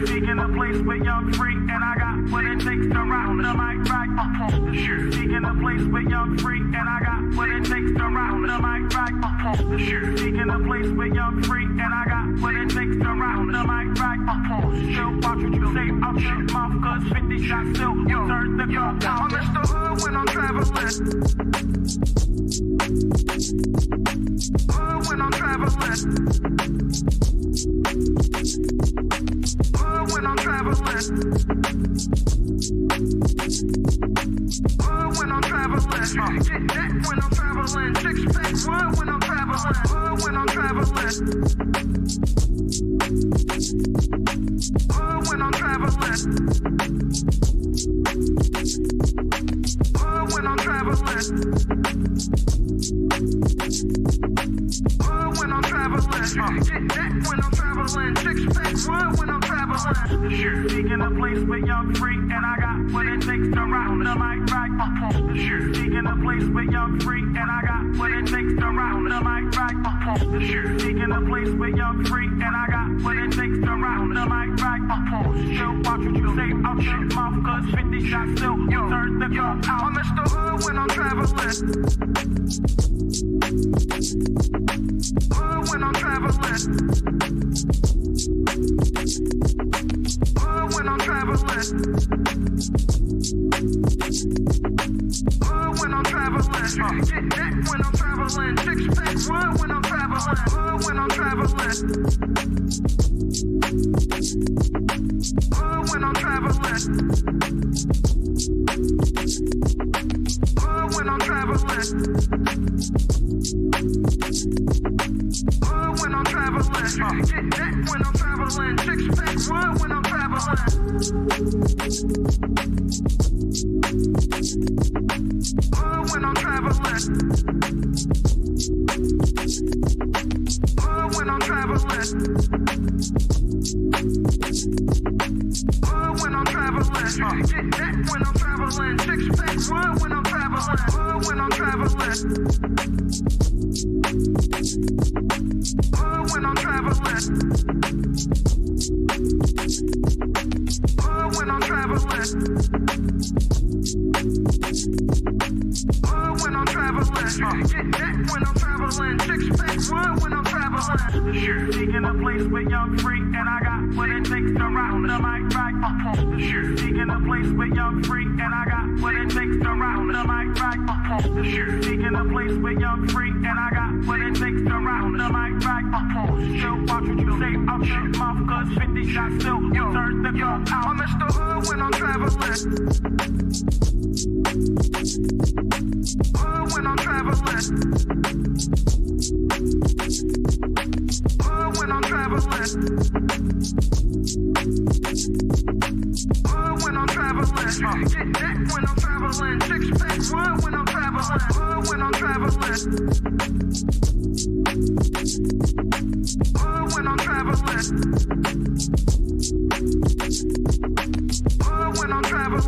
shoot. Seeking a place where young free, and I got what it takes to rock the mic right upon the shoot. Seeking a place where young free, and I got what it takes to rock the mic right upon the shoot. Seeking a place where young free, and I got what it takes to rock the mic right upon the shoot. Watch what you say out your mouth, cause 50 shots still turn the gun down. I'm Mr. Hood when I'm traveling. Hood when I'm traveling. Hood when I'm traveling. Hood when I'm traveling. Get that when I'm traveling. Six pack wood when I'm traveling. Hood when I'm traveling. Hood when I'm traveling. Hood when I'm traveling. Hood when I'm traveling. Get that when I'm traveling. Six pack wood when I'm traveling. Shoot. Seeking a place where young free, and I got what it takes to rock the mic right upon the shoot. Seeking a place where young free, and I got what it takes to rock the mic right upon the shoot. Seeking a place where young free, and I got what it takes to rock the mic right upon the shoot. Watch what you say out your mouth, cause 50 shots still turn the gun out. I'm Mr. Hood when I'm traveling. Hood when I'm traveling. Hood when I'm traveling. Hood when I'm traveling. Get that when I'm traveling. Six pack wood when I'm traveling. Hood when I'm traveling. Hood when I'm traveling. Hood when I'm traveling. Hood when I'm traveling. Get that when I'm traveling. Six pack wood when I'm traveling. Hood when I'm traveling. Hood when I'm traveling. Hood when I'm traveling. Get that when I'm traveling. Six pack wood when I'm traveling. Hood when I'm traveling. Hood when I'm traveling. Hood when I'm traveling. Hood when I'm traveling. Get that when I'm traveling. Six pack wood when I'm traveling. Shoot. Seeking a place where young free, and I got what it takes to rock the mic right upon the shoot. Seeking a place where young free, and I got what it takes to rock the mic right upon the shoot. Seeking a place where young free, and I got what it takes to rock the mic right upon the shoot. Watch what you say out your mouth, cause 50 shots still turn the gun out. I'm Mr. Hood when I'm traveling. Hood when I'm traveling. Hood when I'm traveling. Hood when I'm traveling. Get that when I'm traveling. Six pack wood when I'm traveling. Hood when I'm traveling. Hood when I'm traveling. Hood when I'm traveling.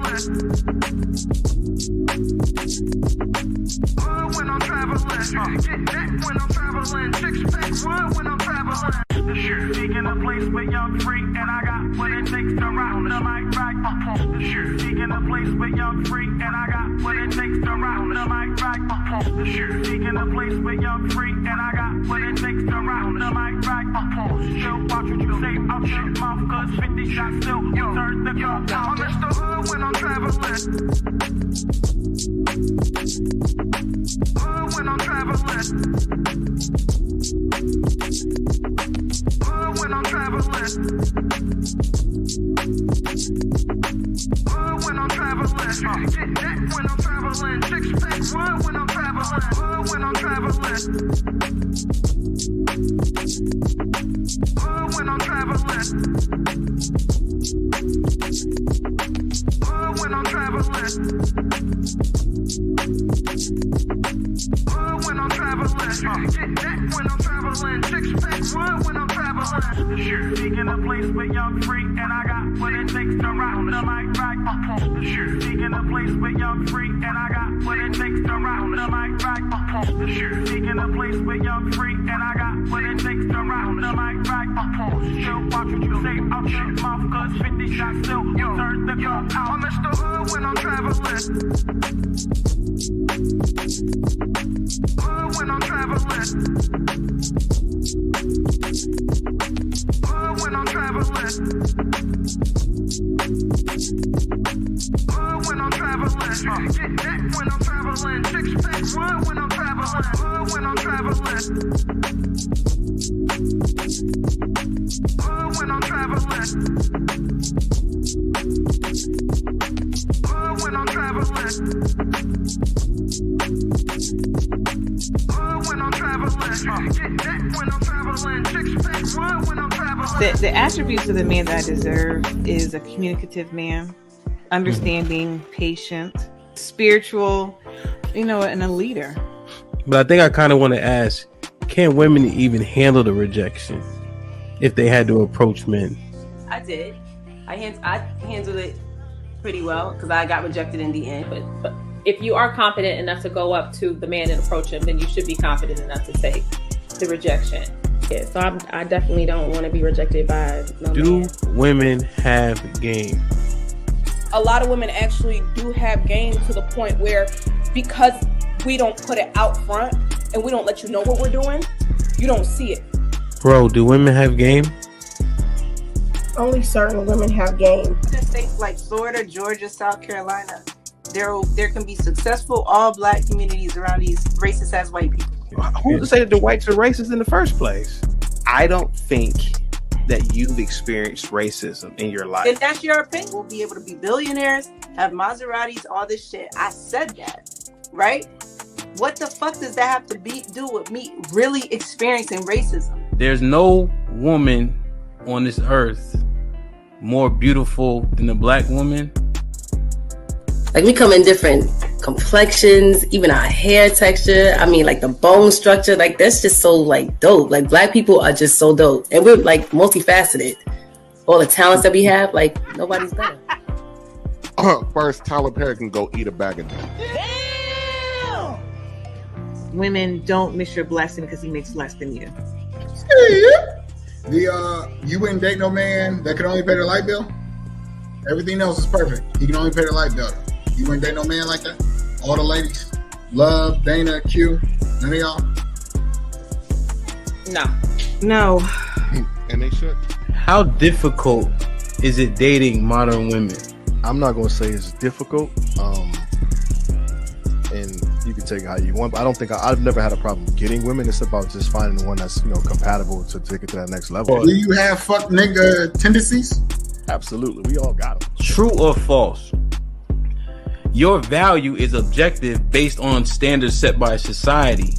Hood when I'm traveling. Get that when I'm traveling. Six pack wood when I'm traveling. The shoot. Seeking a place where young free, and I got what it takes to rock the mic right upon the shoot. Seeking a place where young free, and I got what it takes to rock the mic right upon the shoot. Seeking a place where young free, and I got what it takes to rock the mic right upon the shoot. Watch what you say out your mouth, cause 50 shots still turn the gun down. I'm Mr. Hood when I'm traveling. Hood when I'm traveling. Hood when I'm traveling. Hood when I'm traveling. Get that when I'm traveling. Six pack wood when I'm traveling. Hood when I'm traveling. Hood when I'm traveling. Hood when I'm traveling. Hood when I'm traveling. Get that when I'm traveling. Six pack wood when I'm traveling. traveling. Seeking a place where y'all free, and I got what it takes to rock the mic right. Seeking a place where y'all free, and I got what it takes to rock the mic right. Seeking a place where y'all free, and I got what it takes to rock the mic right. Still watch what you say, I'll shut mouth, cause 50 shots still turn the gun out. I'm Mr. Hood when I'm traveling. Hood when I'm traveling. Hood when I'm traveling. Hood when I'm traveling. Get that when I'm traveling. Six pack one when I'm traveling. Hood when I'm traveling. Hood when I'm traveling. Hood when I'm traveling. Hood when I'm traveling. Get that when I'm traveling. Six pack one when I'm traveling. The attributes of the man that I deserve is a communicative man, understanding, patient, spiritual, and a leader. But I think I kind of want to ask, can women even handle the rejection if they had to approach men? I did. I handled it pretty well because I got rejected in the end. But if you are confident enough to go up to the man and approach him, then you should be confident enough to take the rejection. Yeah, so I definitely don't want to be rejected by no man. Women have game? A lot of women actually do have game to the point where, because we don't put it out front and we don't let you know what we're doing, you don't see it. Bro, do women have game? Only certain women have game. In states like Florida, Georgia, South Carolina, there can be successful all black communities around these racist ass white people. Who's to say that the whites are racist in the first place? I don't think that you've experienced racism in your life. If that's your opinion, we'll be able to be billionaires, have Maseratis, all this shit. I said that, right? What the fuck does that have to do with me really experiencing racism? There's no woman on this earth more beautiful than a black woman. Like, we come in different complexions, even our hair texture. I mean, like the bone structure, like that's just so like dope. Like, black people are just so dope. And we're like multifaceted. All the talents that we have, like nobody's better. First, Tyler Perry can go eat a bag of them. Women, don't miss your blessing because he makes less than you. You wouldn't date no man that could only pay the light bill? Everything else is perfect. He can only pay the light bill. You wouldn't date no man like that? All the ladies? Love, Dana, Q, none of y'all? No. And they should. How difficult is it dating modern women? I'm not going to say it's difficult. And you can take it how you want, but I don't think I've never had a problem getting women. It's about just finding the one that's, compatible to take it to that next level. Do you have fuck nigga tendencies? Absolutely. We all got them. True or false? Your value is objective based on standards set by society.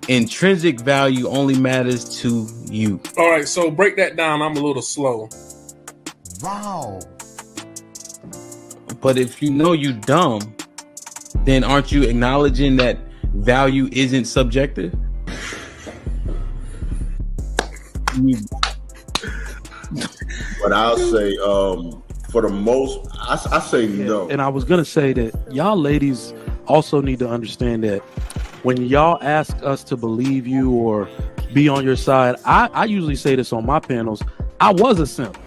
Intrinsic value only matters to you. All right, so break that down. I'm a little slow. Wow. But if you know you dumb, then aren't you acknowledging that value isn't subjective? But I'll say, for the most, I say no. And I was going to say that y'all ladies also need to understand that when y'all ask us to believe you or be on your side, I usually say this on my panels, I was a simp.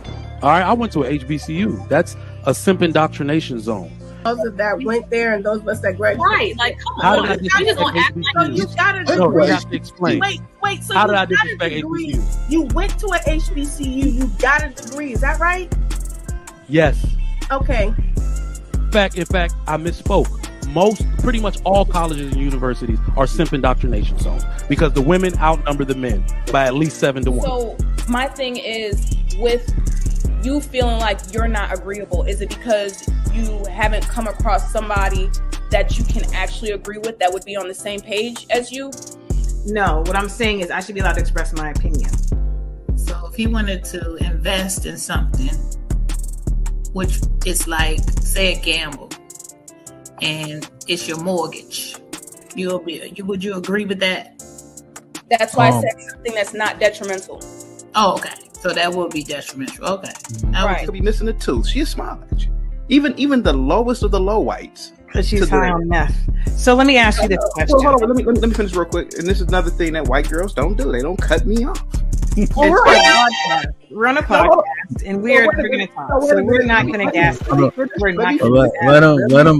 All right, I went to a HBCU. That's a simp indoctrination zone. Those that went there and those of us that graduated. Right, like, come on. You just gonna act like you got a degree. No, you have to explain. Wait, so how you did I got a disrespect degree. HBCU? You went to an HBCU, you got a degree, is that right? Yes. Okay. In fact, I misspoke. Pretty much all colleges and universities are simp indoctrination zones because the women outnumber the men by at least 7-1. So my thing is, with you feeling like you're not agreeable, is it because you haven't come across somebody that you can actually agree with that would be on the same page as you? No, what I'm saying is I should be allowed to express my opinion. So if he wanted to invest in something, which is like, say, a gamble, and it's your mortgage, would you agree with that? That's why I said something that's not detrimental. Oh, okay. So that would be detrimental. Okay. Right. Could be missing a tooth. She'll smile at you. Even the lowest of the low whites. Because she's high on meth. So let me ask you this question. Well, hold on. Let me finish real quick. And this is another thing that white girls don't do. They don't cut me off. Well, we're on a podcast, and we're going to talk. So we're not going to gas. We're not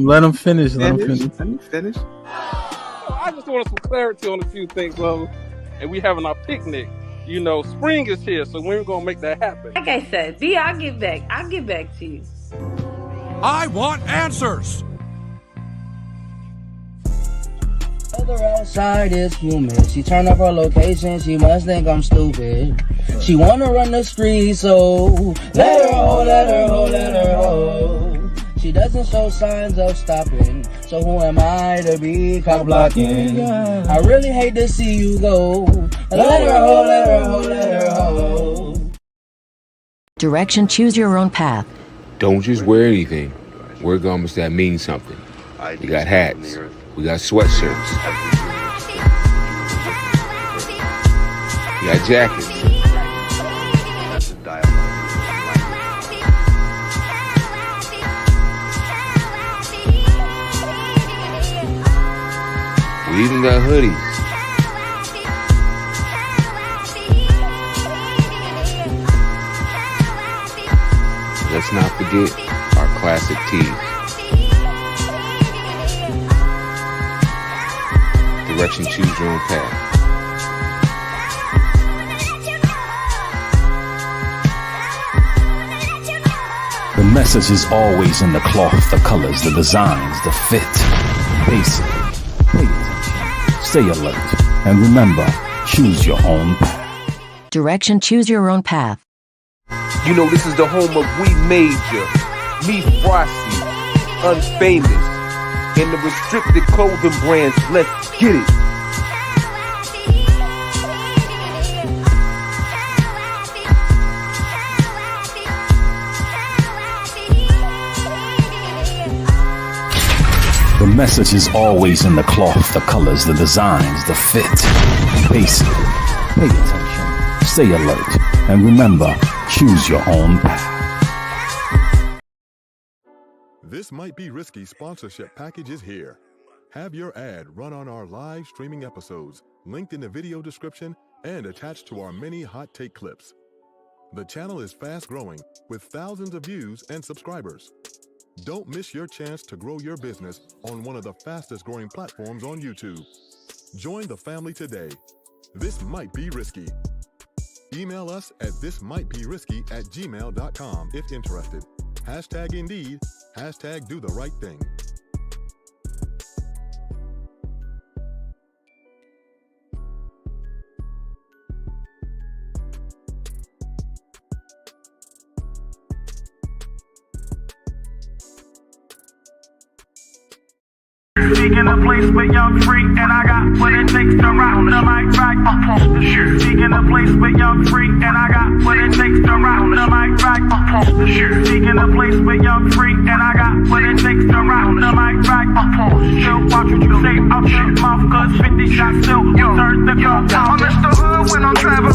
let him finish. Let him finish. I just want some clarity on a few things, and we having our picnic. You know, spring is here, so we're gonna make that happen. Like I said, D, I'll get back to you. I want answers. Weather outside is humid. She turn up her location. She must think I'm stupid. She wanna run the street, so let her ho, let her ho, let her ho. She doesn't show signs of stopping, so who am I to be cock blocking? I really hate to see you go. Let her ho, let her ho, let her ho. Direction, choose your own path. Don't just wear anything. Wear garments that mean something. We got hats. We got sweatshirts. We got jackets. We even got hoodies. Let's not forget our classic tees. Direction, choose your own path. The message is always in the cloth, the colors, the designs, the fit. Basic. Pay attention. Stay alert. And remember, choose your own path. Direction, choose your own path. You know, this is the home of We Major, Me Frosty, Unfamous, and the restricted clothing brands. Let's get it. The message is always in the cloth, the colors, the designs, the fit. Basic. Pay attention. Stay alert. And remember, choose your own path. This Might Be Risky sponsorship package is here. Have your ad run on our live streaming episodes, linked in the video description and attached to our many hot take clips. The channel is fast growing with thousands of views and subscribers. Don't miss your chance to grow your business on one of the fastest growing platforms on YouTube. Join the family today. This Might Be Risky. Email us at thismightberisky@gmail.com if interested. Hashtag Indeed, hashtag do the right thing. Seeking a place where young free, and I got what it takes to rock the mic right up on the shoe. Seeking a place where young free, and I got what it takes to rock the mic right up on the shoe. Seeking a place where young free, and I got what it takes to rock the mic right up on the shoe. Watch what you say, I'm shit mouth, cause 50 shots still turn the gun down. I'm Mr. Hood when I'm traveling.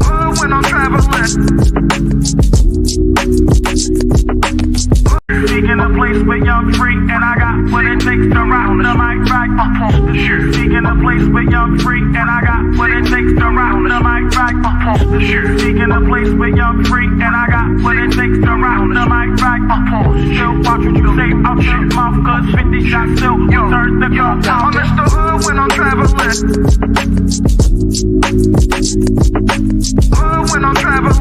Hood when I'm traveling. Seeking a place where young free, and I got what it takes to rock the mic right up on the shoe. Seeking a place where young free, and I got what it takes to rock the mic right up on the shoe. Seeking a place where young free, and I got what it takes to rock the mic right up on the shoe. Watch what you say, I'm shit mouth, cause 50 shots still turn the gun down. I'm Mr. Hood when I'm traveling. Hood when I'm traveling.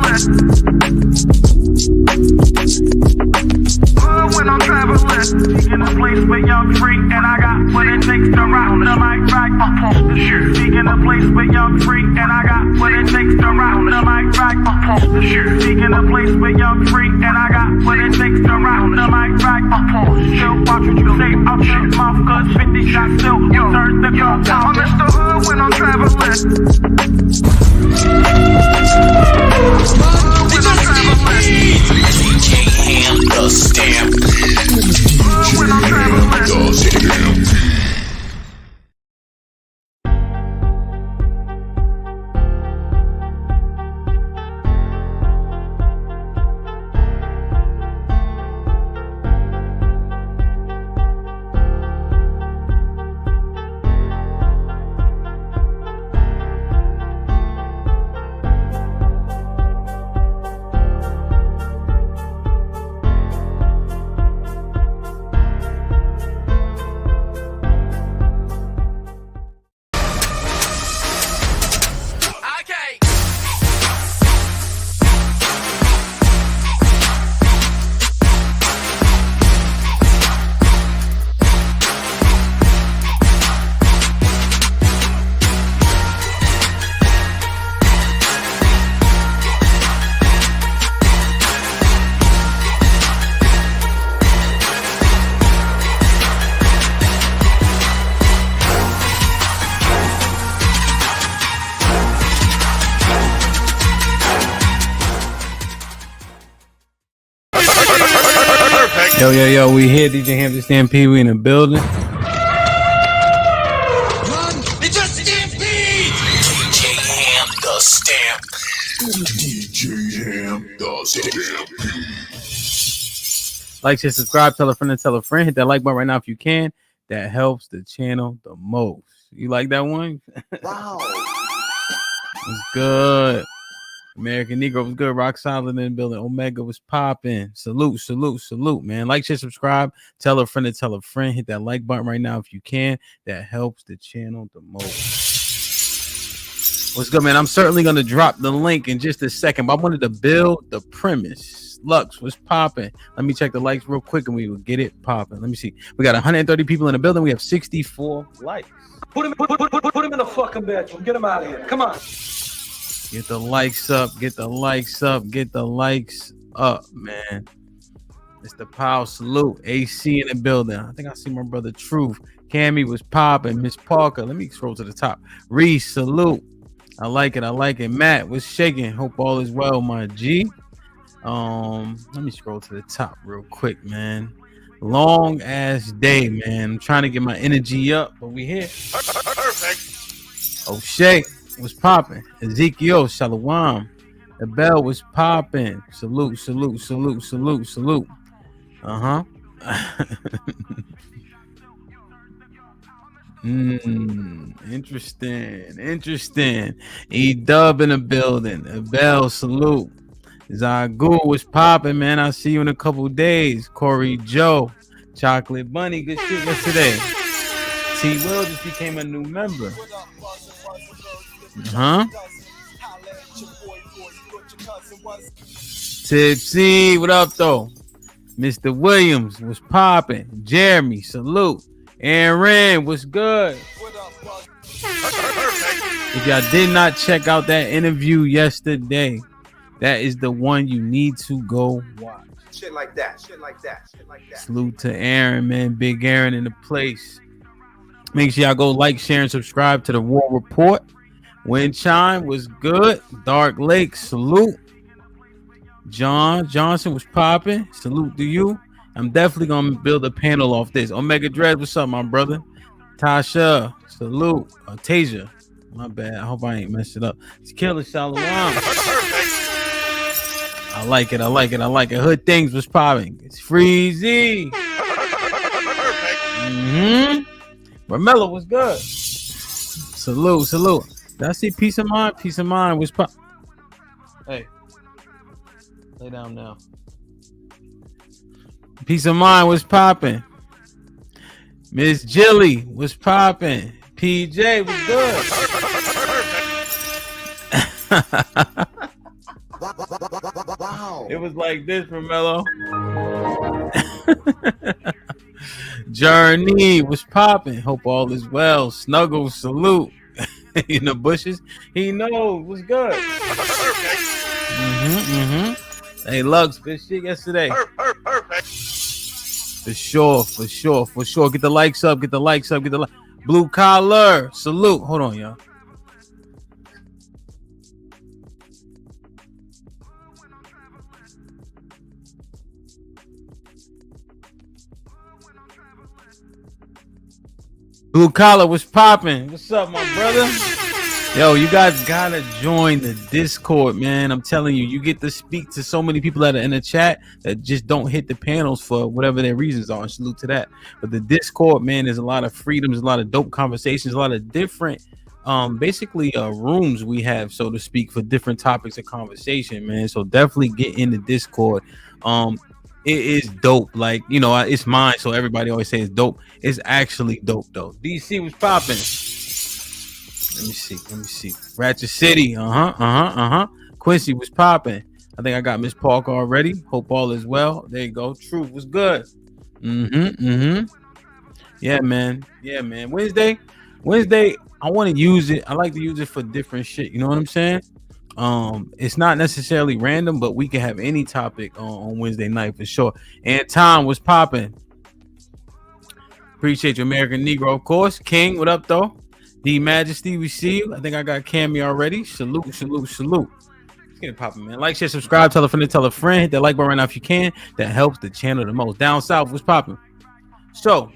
Hood when I'm traveling. Seeking a place where young free, and I got what it takes to rock the mic right up on the shoe. Seeking a place where young free, and I got what it takes to rock the mic right up on the shoe. Seeking a place where young free, and I got what it takes to rock the mic right up on the shoe. Watch what you say, I'm shit mouth, cause 50 shots still turn the gun down. I'm Mr. Hood when I'm traveling. Hood when I'm traveling. DJ Ham the Stamp. Hood when I'm traveling. Yo, we here. DJ Hampton Stampede. We in the building. It's a stampede! DJ Ham the Stampede. DJ Ham the Stampede. Like, share, subscribe, tell a friend, and tell a friend. Hit that like button right now if you can. That helps the channel the most. You like that one? Wow. It's good. American Negro was good. Rock solid in the building. Omega was popping. Salute, man. Like, share, subscribe. Tell a friend to tell a friend. Hit that like button right now if you can. That helps the channel the most. What's good, man? I'm certainly going to drop the link in just a second, but I wanted to build the premise. Lux was popping. Let me check the likes real quick and we will get it popping. Let me see. We got 130 people in the building. We have 64 likes. Put him in the fucking bedroom. Get him out of here. Come on. Get the likes up. Get the likes up. Get the likes up, man. It's the power salute. AC in the building. I think I see my brother Truth. Cammy was popping. Miss Parker. Let me scroll to the top. Reese, salute. I like it. Matt was shaking. Hope all is well, my G. Let me scroll to the top real quick, man. Long ass day, man. I'm trying to get my energy up, but we here. Perfect. O'Shea was popping. Ezekiel, Shalom. The bell was popping. Salute. Interesting. E-Dub in the building. The bell, salute. Zagul was popping, man. I'll see you in a couple days. Corey Joe, Chocolate Bunny, good shit yesterday. T Will just became a new member. Tipsy, what up though? Mr. Williams was popping. Jeremy, salute. Aaron, what's good? If y'all did not check out that interview yesterday, that is the one you need to go watch. Shit like that. Salute to Aaron, man. Big Aaron in the place. Make sure y'all go like, share, and subscribe to the War Report. Wind Chime was good. Dark Lake, salute. John Johnson was popping. Salute to you. I'm definitely going to build a panel off this. Omega Dread, what's up, my brother? Tasha, salute. Tasia, my bad. I hope I ain't messed it up. It's Killer Shalom. I like it. Hood Things was popping. It's Freezy. Ramella was good. Salute. Did I see Peace of Mind? Peace of Mind was pop. Hey, lay down now. Peace of Mind was popping. Miss Jilly was popping. PJ was good. Wow. It was like this, Romello. Journey was popping. Hope all is well. Snuggle, salute. In the bushes. He knows what's good. Hey, Lux, good shit yesterday. Perfect. For sure. Get the likes up. Blue collar. Salute. Hold on, y'all. Blue collar was popping. What's up, my brother? Yo, you guys gotta join the Discord, man. I'm telling you, you get to speak to so many people that are in the chat that just don't hit the panels for whatever their reasons are. Salute to that. But the Discord, man, there's a lot of freedoms, a lot of dope conversations, a lot of different rooms we have, so to speak, for different topics of conversation, man. So definitely get in the Discord. It is dope. Like, you know, it's mine, so everybody always say it's dope. It's actually dope, though. DC was popping. Let me see. Ratchet City. Quincy was popping. I think I got Miss Parker already. Hope all is well. There you go. Truth was good. Yeah, man. Wednesday, I want to use it. I like to use it for different shit. You know what I'm saying? It's not necessarily random, but we can have any topic on Wednesday night for sure. And Tom was popping. Appreciate you, American Negro, of course. King, what up though? D Majesty, we see you. I think I got Cammy already. Salute. get it popping, man. Like, share, subscribe, tell a friend, hit that like button right now if you can. That helps the channel the most. Down south, what's popping? So,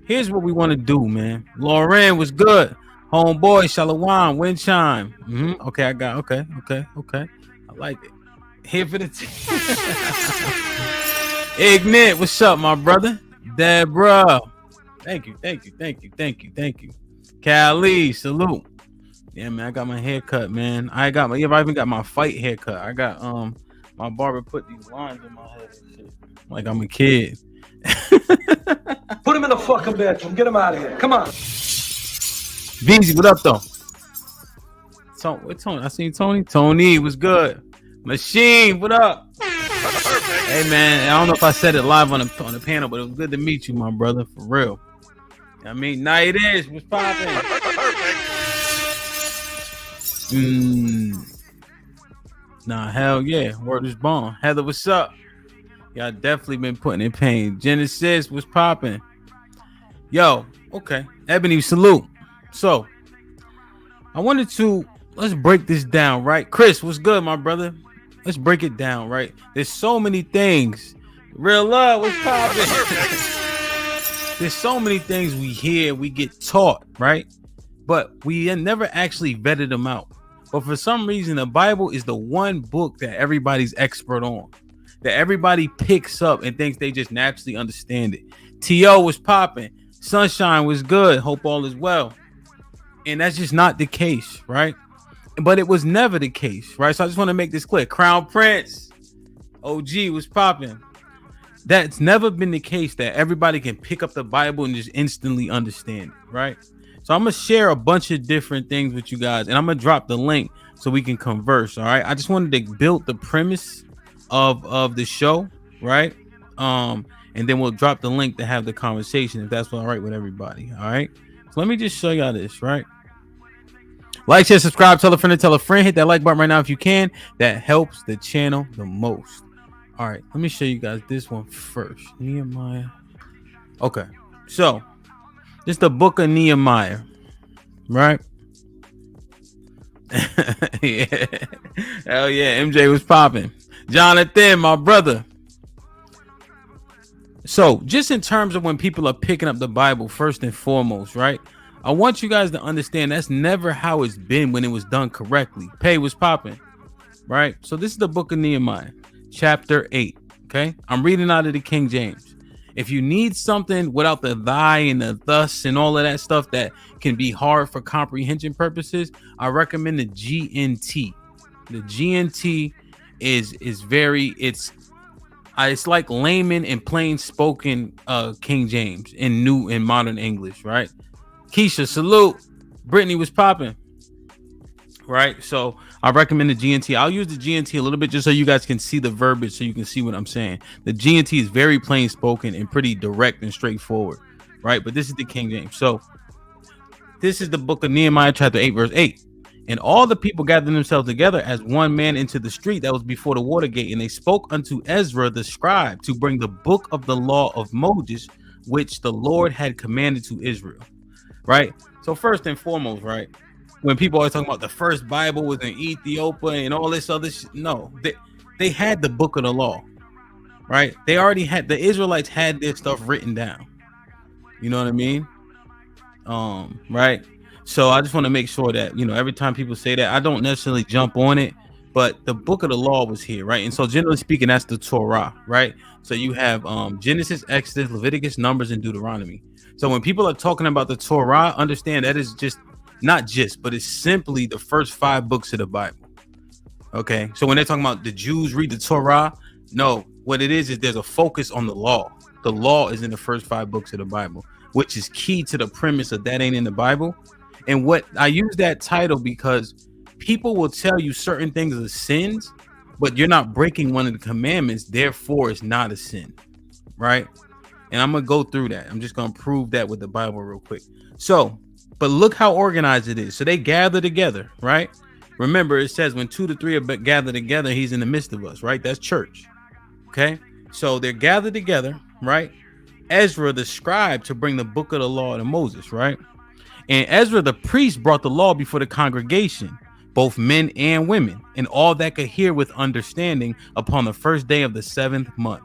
here's what we want to do, man. Lauren was good. Homeboy, Shalawam, wind chime. Okay, I got okay. I like it. Here for the Ignite, what's up, my brother? Deborah. Thank you. Cali, salute. Yeah, man, I got my haircut, man. I even got my fight haircut. I got my barber put these lines in my head and shit. Like I'm a kid. Put him in the fucking bedroom. Get him out of here. Come on. Beezy, what up, though? Tony? I seen Tony. Tony, was good. Machine, what up? Hey, man, I don't know if I said it live on the panel, but it was good to meet you, my brother, for real. I mean, now it is. What's popping? Nah, hell yeah. Word is born. Heather, what's up? Y'all definitely been putting in pain. Genesis, what's popping? Yo, okay. Ebony, salute. So, let's break this down, right? Chris, what's good, my brother? Let's break it down, right? There's so many things. Real love, what's popping? There's so many things we hear, we get taught, right? But we never actually vetted them out. But for some reason, the Bible is the one book that everybody's expert on, that everybody picks up and thinks they just naturally understand it. T.O. was popping. Sunshine was good. Hope all is well. And that's just not the case, right? But it was never the case, right? So I just want to make this clear. Crown Prince, OG was popping. That's never been the case that everybody can pick up the Bible and just instantly understand it, right? So I'm going to share a bunch of different things with you guys, and I'm going to drop the link so we can converse, all right? I just wanted to build the premise of the show, right? And then we'll drop the link to have the conversation if that's all right with everybody, all right? So let me just show y'all this, right? Like, share, subscribe, tell a friend, hit that like button right now if you can. That helps the channel the most. All right, let me show you guys this one first. Nehemiah. Okay, so this is the book of Nehemiah, right? Yeah. Hell yeah, MJ was popping. Jonathan, my brother. So just in terms of when people are picking up the Bible, first and foremost, right? I want you guys to understand that's never how it's been when it was done correctly. Pay was popping, right? So this is the book of Nehemiah, chapter 8, okay? I'm reading out of the King James. If you need something without the thy and the thus and all of that stuff that can be hard for comprehension purposes, I recommend the GNT. The GNT is very, it's like layman and plain spoken King James in modern English, right? Keisha, salute. Brittany was popping, right? So I recommend the GNT. I'll use the GNT a little bit just so you guys can see the verbiage, so you can see what I'm saying. The GNT is very plain spoken and pretty direct and straightforward, right? But this is the King James. So this is the book of Nehemiah, chapter 8, verse 8. And all the people gathered themselves together as one man into the street that was before the water gate, and they spoke unto Ezra the scribe to bring the book of the law of Moses, which the Lord had commanded to Israel. Right. So first and foremost, right, when people are talking about the first Bible was in Ethiopia and all this other shit, no, they had the book of the law, right? They already had, the Israelites had their stuff written down. You know what I mean? Right. So I just want to make sure that, you know, every time people say that, I don't necessarily jump on it, but the book of the law was here, right? And so generally speaking, that's the Torah, right? So you have Genesis, Exodus, Leviticus, Numbers, and Deuteronomy. So when people are talking about the Torah, understand that is but it's simply the first 5 books of the Bible. Okay. So when they're talking about the Jews read the Torah, no, what it is there's a focus on the law. The law is in the first 5 books of the Bible, which is key to the premise of that ain't in the Bible. And what I use that title because people will tell you certain things are sins, but you're not breaking one of the commandments. Therefore, it's not a sin. Right. And I'm going to go through that. I'm just going to prove that with the Bible real quick. So, but look how organized it is. So they gather together, right? Remember, it says when 2 to 3 are gathered together, he's in the midst of us, right? That's church. Okay. So they're gathered together, right? Ezra, the scribe, to bring the book of the law to Moses, right? And Ezra, the priest, brought the law before the congregation both men and women, and all that could hear with understanding upon the first day of the 7th month.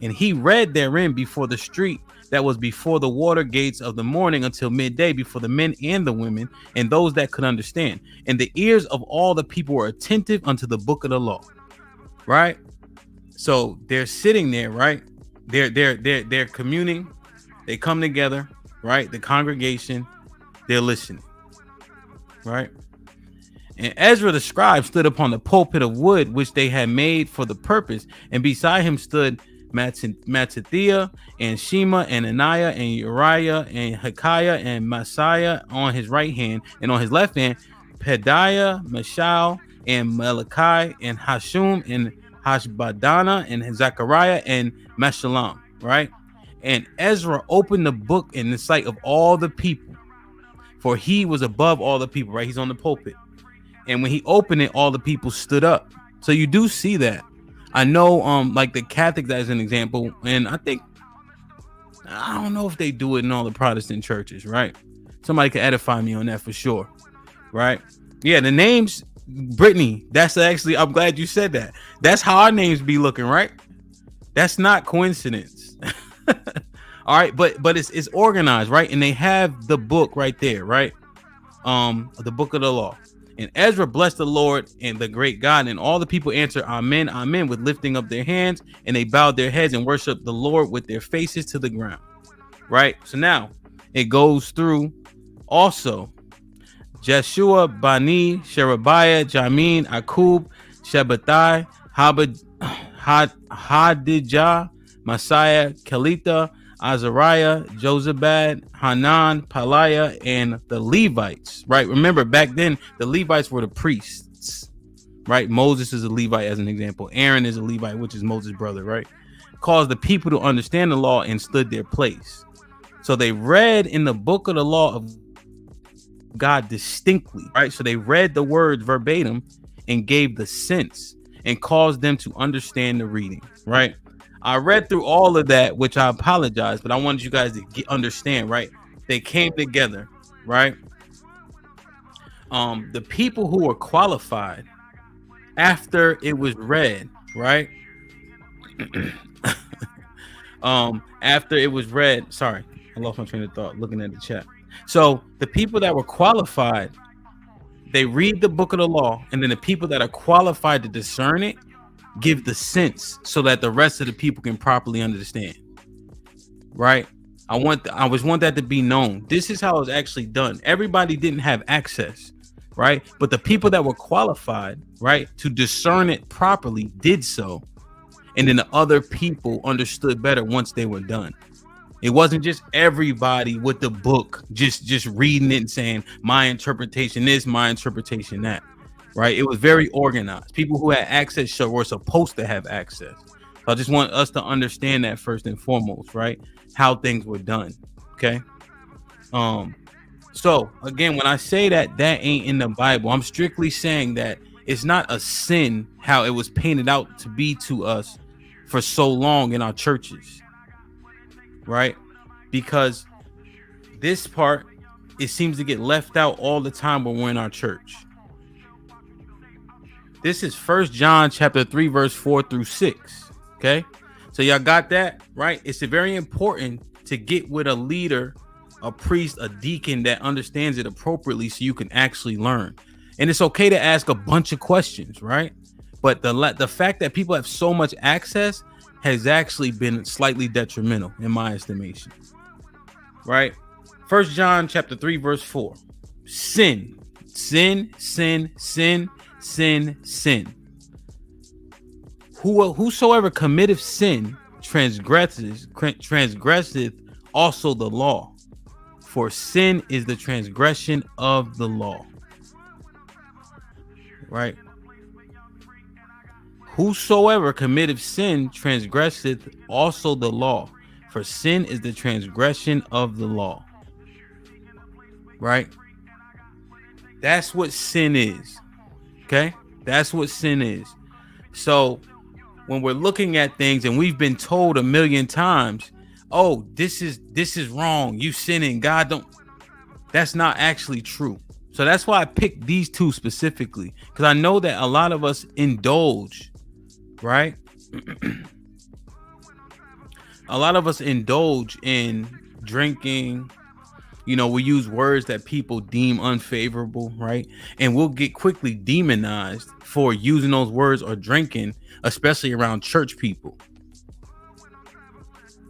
And he read therein before the street that was before the water gates of the morning until midday, before the men and the women, and those that could understand. And the ears of all the people were attentive unto the book of the law. Right? So they're sitting there, right? They're communing. They come together, right? The congregation, they're listening. Right? And Ezra the scribe stood upon the pulpit of wood, which they had made for the purpose, and beside him stood Mattithiah and Shema and Ananiah and Uriah and Hilkiah and Messiah on his right hand, and on his left hand Pedaiah, Mishael and Malachi and Hashum and Hashbadana and Zechariah and Meshullam. Right? And Ezra opened the book in the sight of all the people, for he was above all the people. Right? He's on the pulpit. And when he opened it, all the people stood up. So you do see that. I know, like the Catholics as an example, and I don't know if they do it in all the Protestant churches, right? Somebody can edify me on that for sure, right? Yeah, the names, Brittany, that's actually, I'm glad you said that. That's how our names be looking, right? That's not coincidence. All right, but it's organized, right? And they have the book right there, right? The book of the law. And Ezra blessed the Lord and the great God, and all the people answered, Amen, Amen, with lifting up their hands, and they bowed their heads and worshiped the Lord with their faces to the ground. Right? So now it goes through also Jeshua, Bani, Sherebiah, Jamin, Akub, Shabbatai, Hadijah, Messiah, Kelita, Azariah, Josabad, Hanan, Paliah, and the Levites. Right? Remember, back then the Levites were the priests. Right? Moses is a Levite as an example. Aaron is a Levite, which is Moses' brother. Right? Caused the people to understand the law and stood their place. So they read in the book of the law of God distinctly. Right? So they read the words verbatim and gave the sense and caused them to understand the reading. Right? I read through all of that, which I apologize, but I wanted you guys to understand, right? They came together, right? The people who were qualified after it was read, right? After it was read, sorry, I lost my train of thought looking at the chat. So the people that were qualified, they read the book of the law, and then the people that are qualified to discern it give the sense so that the rest of the people can properly understand. Right? I want that to be known. This is how it's actually done. Everybody didn't have access, right? But the people that were qualified, right, to discern it properly did so. And then the other people understood better once they were done. It wasn't just everybody with the book just reading it and saying my interpretation is my interpretation that. Right, it was very organized. People who had access were supposed to have access. So I just want us to understand that first and foremost, right? How things were done. Okay. So again, when I say that ain't in the Bible, I'm strictly saying that it's not a sin how it was painted out to be to us for so long in our churches, right? Because this part, it seems to get left out all the time when we're in our church. This is 1 John chapter 3, verse 4 through 6. Okay. So y'all got that, right? It's very important to get with a leader, a priest, a deacon that understands it appropriately so you can actually learn. And it's okay to ask a bunch of questions, right? But the fact that people have so much access has actually been slightly detrimental in my estimation. Right? 1 John chapter 3, verse 4. Sin. Whosoever committeth sin transgresseth also the law, for sin is the transgression of the law. Right? Whosoever committeth sin transgresseth also the law, for sin is the transgression of the law. Right? That's what sin is. Okay? That's what sin is. So when we're looking at things and we've been told a million times, oh, this is wrong, you sinning, God don't. That's not actually true. So that's why I picked these two specifically, because I know that a lot of us indulge, right? A lot of us indulge in drinking. You know, we use words that people deem unfavorable, right? And we'll get quickly demonized for using those words or drinking, especially around church people.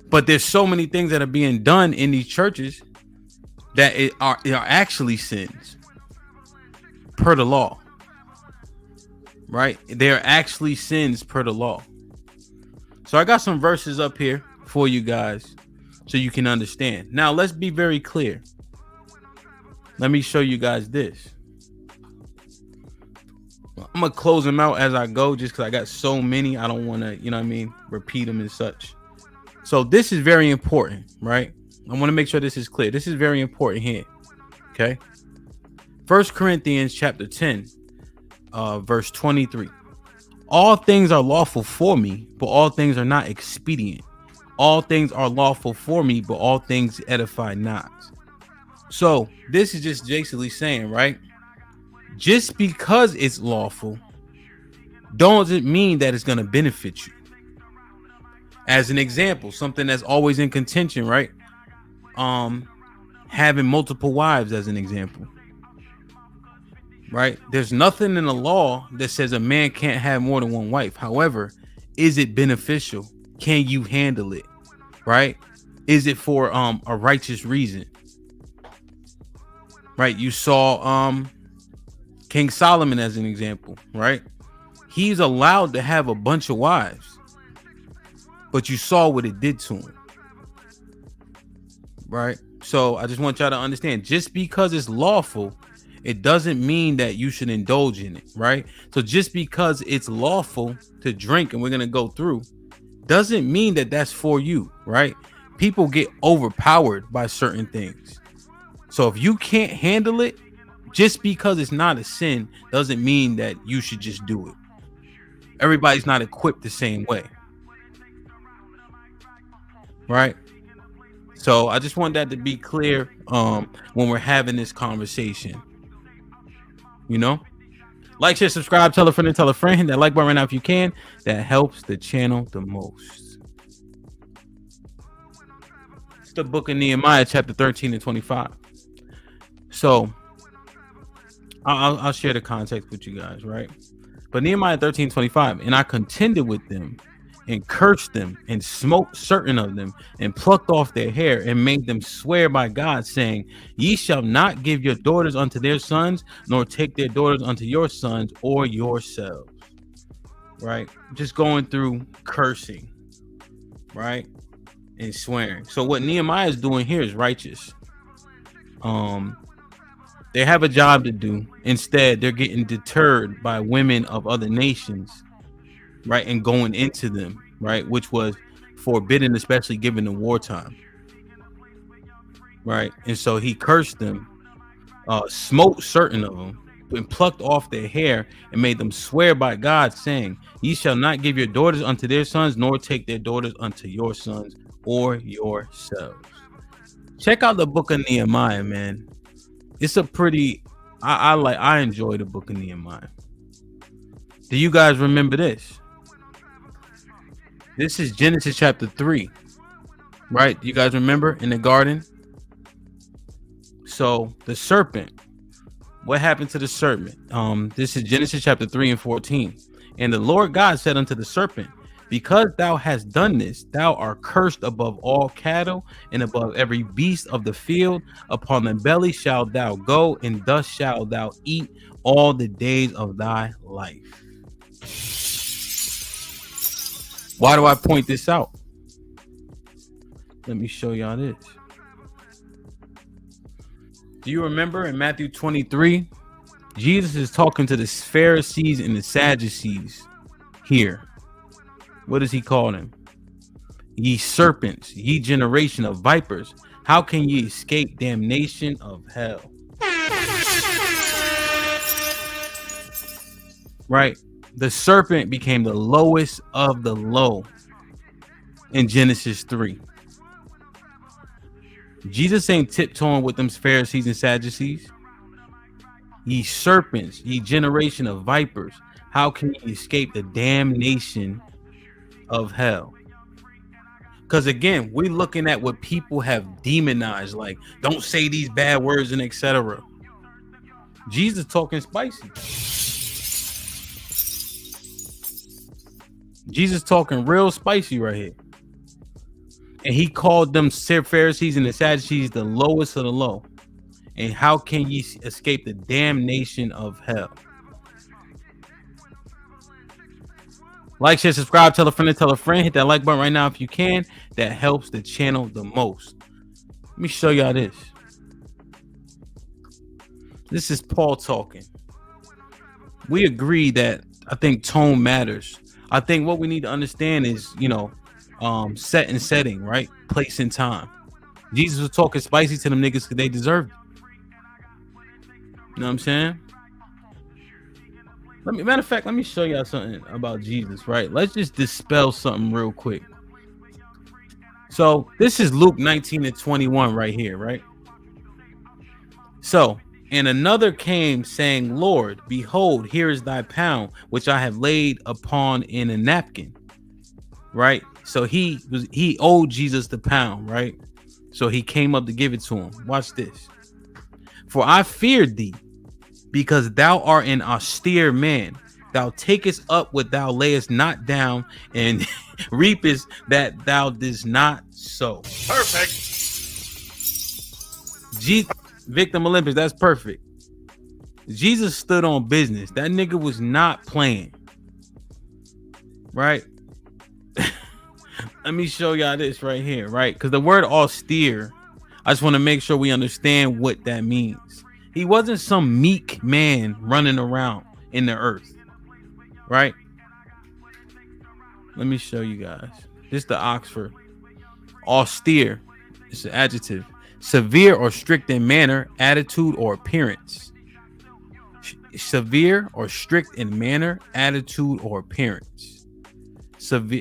But there's so many things that are being done in these churches that are actually sins per the law, right? They're actually sins per the law. So I got some verses up here for you guys so you can understand. Now, let's be very clear. Let me show you guys this. I'm going to close them out as I go just because I got so many. I don't want to, you know what I mean, repeat them and such. So this is very important, right? I want to make sure this is clear. This is very important here. Okay. 1 Corinthians chapter 10, verse 23. All things are lawful for me, but all things are not expedient. All things are lawful for me, but all things edify not. So this is just basically saying, right? Just because it's lawful doesn't mean that it's going to benefit you. As an example, something that's always in contention, right? Having multiple wives as an example, right? There's nothing in the law that says a man can't have more than one wife. However, is it beneficial? Can you handle it? Right? Is it for a righteous reason? Right? You saw King Solomon as an example, right? He's allowed to have a bunch of wives, but you saw what it did to him. Right? So I just want y'all to understand, just because it's lawful, it doesn't mean that you should indulge in it, right? So just because it's lawful to drink, and we're going to go through, doesn't mean that that's for you, right? People get overpowered by certain things. So if you can't handle it, just because it's not a sin doesn't mean that you should just do it. Everybody's not equipped the same way. Right? So I just want that to be clear when we're having this conversation. You know? Like, share, subscribe, tell a friend and tell a friend. Hit that like button right now if you can. That helps the channel the most. It's the book of Nehemiah, chapter 13 and 25. So I'll share the context with you guys, right? But Nehemiah 13:25, and I contended with them and cursed them and smote certain of them and plucked off their hair and made them swear by God, saying, ye shall not give your daughters unto their sons, nor take their daughters unto your sons or yourselves. Right? Just going through cursing, right? And swearing. So what Nehemiah is doing here is righteous. They have a job to do. Instead, they're getting deterred by women of other nations, right? And going into them, right? Which was forbidden, especially given the wartime, right? And so he cursed them, smote certain of them, and plucked off their hair and made them swear by God, saying, ye shall not give your daughters unto their sons, nor take their daughters unto your sons or yourselves. Check out the book of Nehemiah, man. It's a pretty, I enjoy the book of Nehemiah. Do you guys remember this? This is Genesis chapter 3, right? Do you guys remember in the garden? So the serpent, what happened to the serpent? This is Genesis chapter 3 and 14. And the Lord God said unto the serpent, because thou hast done this, thou art cursed above all cattle and above every beast of the field. Upon the belly shalt thou go, and thus shalt thou eat all the days of thy life. Why do I point this out? Let me show y'all this. Do you remember in Matthew 23, Jesus is talking to the Pharisees and the Sadducees here. What does he call them? Ye serpents, ye generation of vipers, how can ye escape damnation of hell? Right? The serpent became the lowest of the low in Genesis 3. Jesus ain't tiptoeing with them Pharisees and Sadducees. Ye serpents, ye generation of vipers, how can ye escape the damnation of hell? Because again, we're looking at what people have demonized, like don't say these bad words and etc. Jesus talking spicy. Jesus talking real spicy right here. And he called them Pharisees and the Sadducees the lowest of the low. And how can ye escape the damnation of hell? Like, share, subscribe, tell a friend, hit that like button right now if you can. That helps the channel the most. Let me show y'all this. This is Paul talking. We agree that I think tone matters. I think what we need to understand is, set and setting, right? Place and time. Jesus was talking spicy to them niggas because they deserved it. You know what I'm saying? Matter of fact, let me show y'all something about Jesus, right? Let's just dispel something real quick. So this is Luke 19:21 right here, right? So, and another came saying, Lord, behold, here is thy pound, which I have laid upon in a napkin. Right? So he owed Jesus the pound, right? So he came up to give it to him. Watch this. For I feared thee, because thou art an austere man. Thou takest up what thou layest not down, and reapest that thou didst not sow. Perfect. Victim Olympics, that's perfect. Jesus stood on business. That nigga was not playing. Right? Let me show y'all this right here, right? Because the word austere, I just want to make sure we understand what that means. He wasn't some meek man running around in the earth, right? Let me show you guys. This is the Oxford. Austere, it's an adjective. Severe or strict in manner, attitude, or appearance. Severe or strict in manner, attitude, or appearance.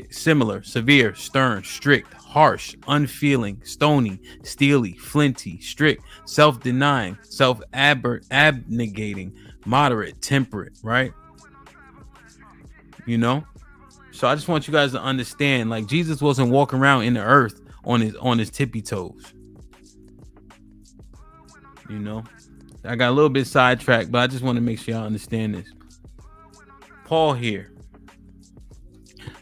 Similar, severe, stern, strict, harsh, unfeeling, stony, steely, flinty, strict, self-denying, self-abnegating, moderate, temperate, right? So I just want you guys to understand, like, Jesus wasn't walking around in the earth on his tippy toes. I got a little bit sidetracked, but I just want to make sure y'all understand this. Paul here.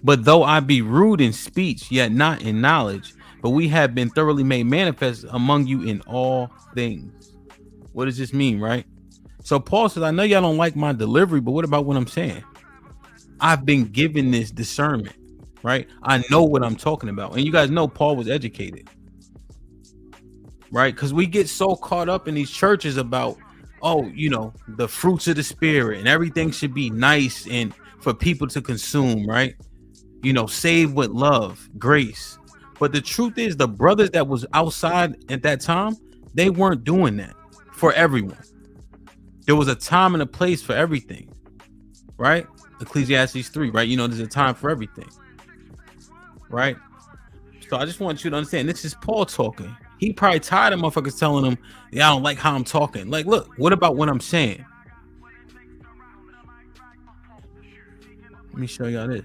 But though I be rude in speech, yet not in knowledge, but we have been thoroughly made manifest among you in all things. What does this mean, right? So Paul says, I know y'all don't like my delivery, but what about what I'm saying? I've been given this discernment, right? I know what I'm talking about. And you guys know Paul was educated, right? Because we get so caught up in these churches about, the fruits of the spirit and everything should be nice and for people to consume, right? Save with love, grace. But the truth is, the brothers that was outside at that time, they weren't doing that for everyone. There was a time and a place for everything, right? Ecclesiastes 3, right? There's a time for everything, right? So I just want you to understand, this is Paul talking. He probably tired of motherfuckers telling him, yeah, I don't like how I'm talking. Like, look, what about what I'm saying? Let me show y'all this.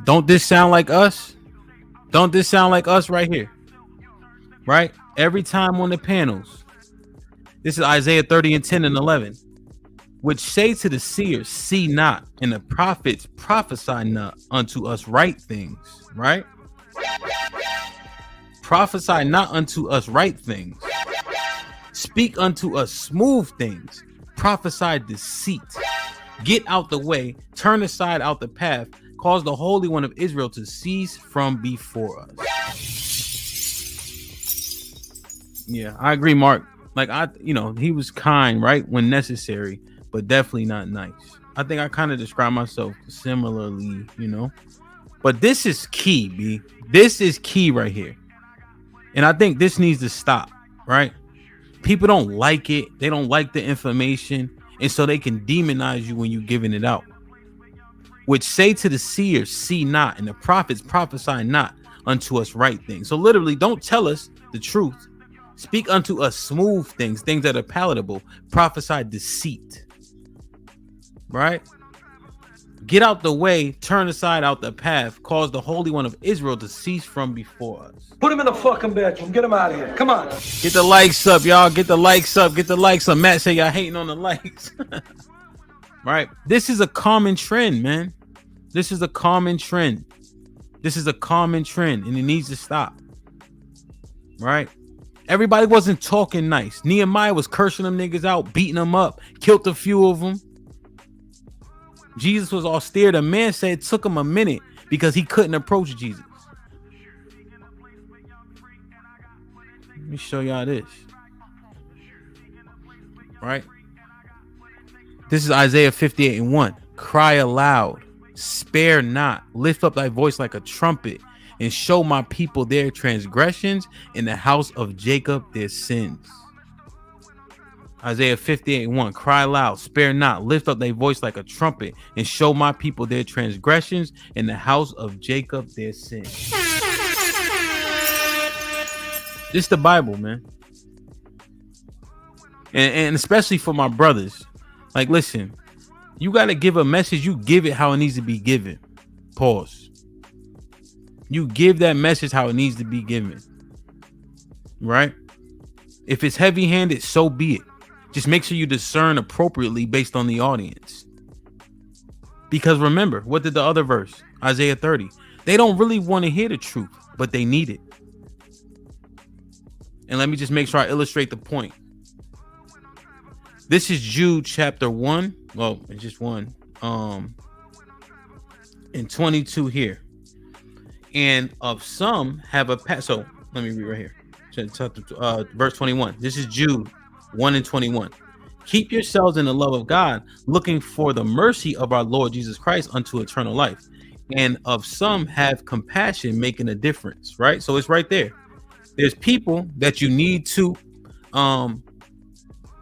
Don't this sound like us? Don't this sound like us right here? Right? Every time on the panels. This is Isaiah 30:10 and 11. Which say to the seers, see not, and the prophets prophesy not unto us right things. Right? Prophesy not unto us right things. Speak unto us smooth things. Prophesy deceit. Get out the way. Turn aside out the path. Cause the Holy One of Israel to cease from before us. Yeah, I agree, Mark. Like, he was kind, right, when necessary, but definitely not nice. I think I kind of describe myself similarly, But this is key, B. This is key right here. And I think this needs to stop, right? People don't like it. They don't like the information. And so they can demonize you when you're giving it out. Which say to the seers, see not, and the prophets prophesy not unto us right things. So literally, don't tell us the truth. Speak unto us smooth things, things that are palatable. Prophesy deceit. Right? Get out the way, turn aside out the path, cause the Holy One of Israel to cease from before us. Put him in the fucking bedroom. Get him out of here. Come on. Get the likes up, y'all. Get the likes up. Get the likes up. Matt say y'all hating on the likes. Right? This is a common trend, man. This is a common trend. This is a common trend, and it needs to stop. Right? Everybody wasn't talking nice. Nehemiah was cursing them niggas out, beating them up, killed a few of them. Jesus was austere. The man said it took him a minute because he couldn't approach Jesus. Let me show y'all this. Right? This is Isaiah 58:1. Cry aloud, spare not, lift up thy voice like a trumpet, and show my people their transgressions, in the house of Jacob their sins. Isaiah 58:1. Cry aloud, spare not, lift up thy voice like a trumpet, and show my people their transgressions, in the house of Jacob their sins. This is the Bible, man. And especially for my brothers. Like, listen, you got to give a message. You give it how it needs to be given. Pause. You give that message how it needs to be given. Right? If it's heavy-handed, so be it. Just make sure you discern appropriately based on the audience. Because remember, what did the other verse? Isaiah 30. They don't really want to hear the truth, but they need it. And let me just make sure I illustrate the point. This is Jude chapter 1. Well, it's just 1. And 22 here. And of some have a so let me read right here. Verse 21. This is Jude 1 and 21. Keep yourselves in the love of God, looking for the mercy of our Lord Jesus Christ unto eternal life. And of some have compassion, making a difference. Right? So it's right there. There's people that you need to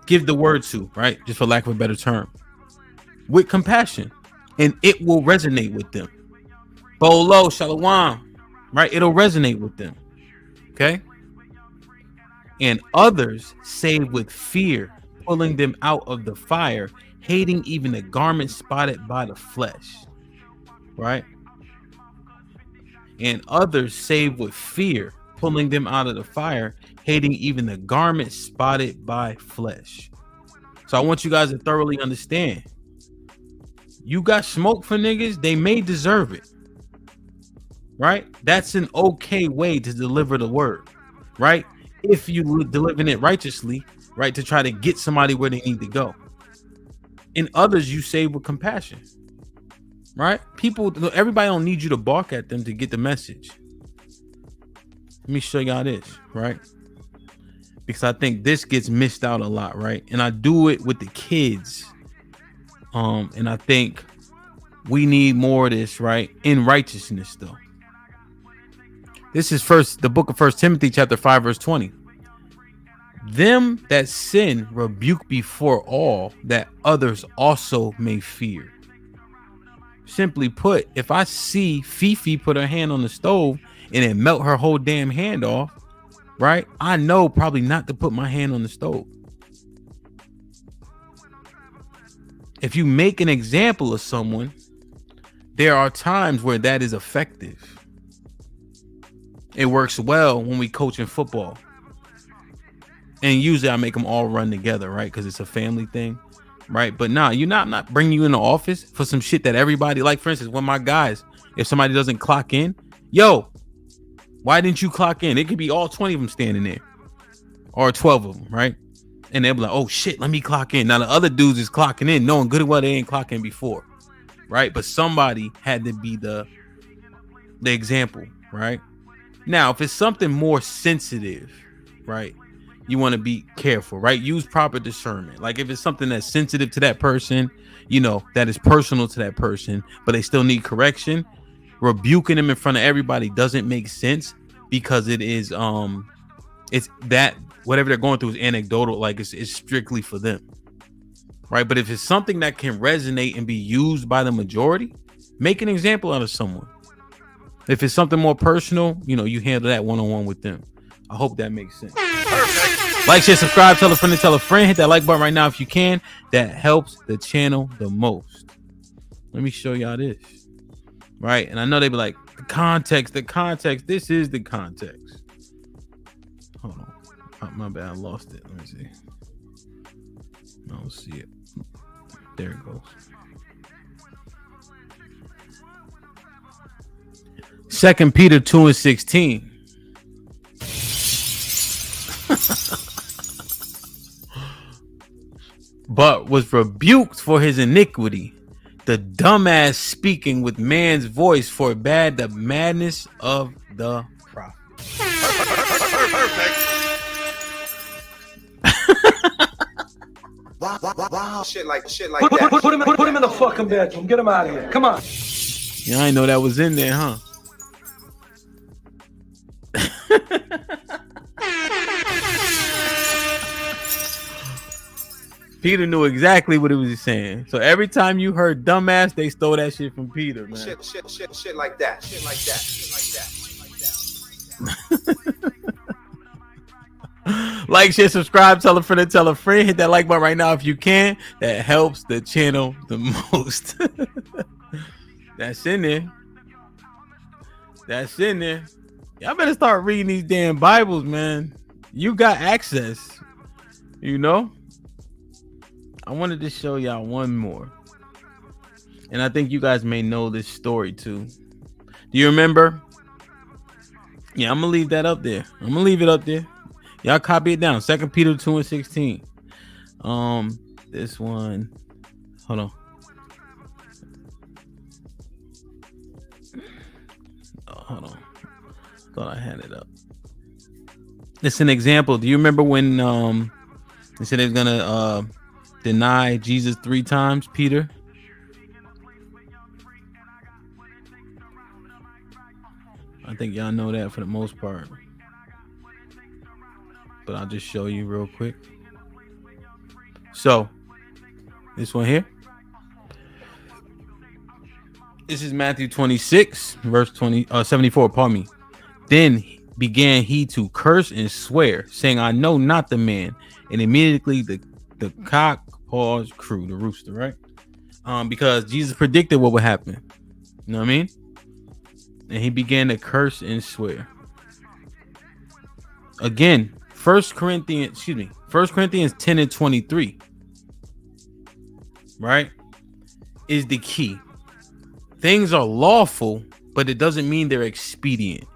give the word to, right? Just for lack of a better term, with compassion, and it will resonate with them. Bolo, shalom, right? It'll resonate with them. Okay. And others save with fear, pulling them out of the fire, hating even the garment spotted by the flesh. Right. And others save with fear, pulling them out of the fire, hating even the garment spotted by flesh. So I want you guys to thoroughly understand. You got smoke for niggas, they may deserve it. Right? That's an okay way to deliver the word. Right? If you delivering it righteously, right, to try to get somebody where they need to go. And others you save with compassion. Right? Everybody don't need you to bark at them to get the message. Let me show y'all this, right? Because I think this gets missed out a lot, right? And I do it with the kids. And I think we need more of this, right? In righteousness, though. This is the book of 1 Timothy chapter 5, verse 20. Them that sin rebuke before all, that others also may fear. Simply put, if I see Fifi put her hand on the stove and it melt her whole damn hand off, right? I know probably not to put my hand on the stove. If you make an example of someone, there are times where that is effective. It works well when we coach in football. And usually I make them all run together, right? Because it's a family thing, right? But nah, I'm not bringing you in the office for some shit that everybody, like for instance, when my guys, if somebody doesn't clock in, yo, why didn't you clock in? It could be all 20 of them standing there or 12 of them, right? And they'll be like, oh shit, let me clock in. Now the other dudes is clocking in, knowing good and well they ain't clocking before, right? But somebody had to be the example, right? Now, if it's something more sensitive, right? You want to be careful, right? Use proper discernment. Like if it's something that's sensitive to that person, you know, that is personal to that person, but they still need correction, rebuking them in front of everybody doesn't make sense because it is, it's that whatever they're going through is anecdotal. Like it's strictly for them, right? But if it's something that can resonate and be used by the majority, make an example out of someone. If it's something more personal, you know, you handle that one-on-one with them. I hope that makes sense. Perfect. Like, share, subscribe, tell a friend to tell a friend. Hit that like button right now if you can. That helps the channel the most. Let me show y'all this. Right? And I know they be like, the context. This is the context. Hold on. Oh, my bad. I lost it. Let me see. I don't see it. There it goes. 2 Peter 2:16. But was rebuked for his iniquity. The dumbass speaking with man's voice forbade the madness of the prophet. Wow. Shit like Put that. him in the fucking bedroom. Get him out of here. Come on. Yeah, I know that was in there, huh? Peter knew exactly what he was saying. So every time you heard dumbass, they stole that shit from Peter, man. Shit like that. Shit like that. Like, share, subscribe, tell a friend to tell a friend. Hit that like button right now if you can. That helps the channel the most. That's in there. That's in there. Y'all better start reading these damn Bibles, man. You got access. You know? I wanted to show y'all one more. And I think you guys may know this story too. Do you remember? Yeah, I'm gonna leave that up there. I'm gonna leave it up there. Y'all copy it down. 2 Peter 2:16. This one. Hold on. Hold on. Thought I had it up. It's an example. Do you remember when they said they was gonna deny Jesus 3 times, Peter? I think y'all know that for the most part. But I'll just show you real quick. So, this one here. This is Matthew 26, verse 74, pardon me. Then began he to curse and swear, saying, I know not the man. And immediately the cock paws crew, the rooster, right? Because Jesus predicted what would happen. You know what I mean? And he began to curse and swear. Again, 1 Corinthians 10:23, right, is the key. Things are lawful, but it doesn't mean they're expedient.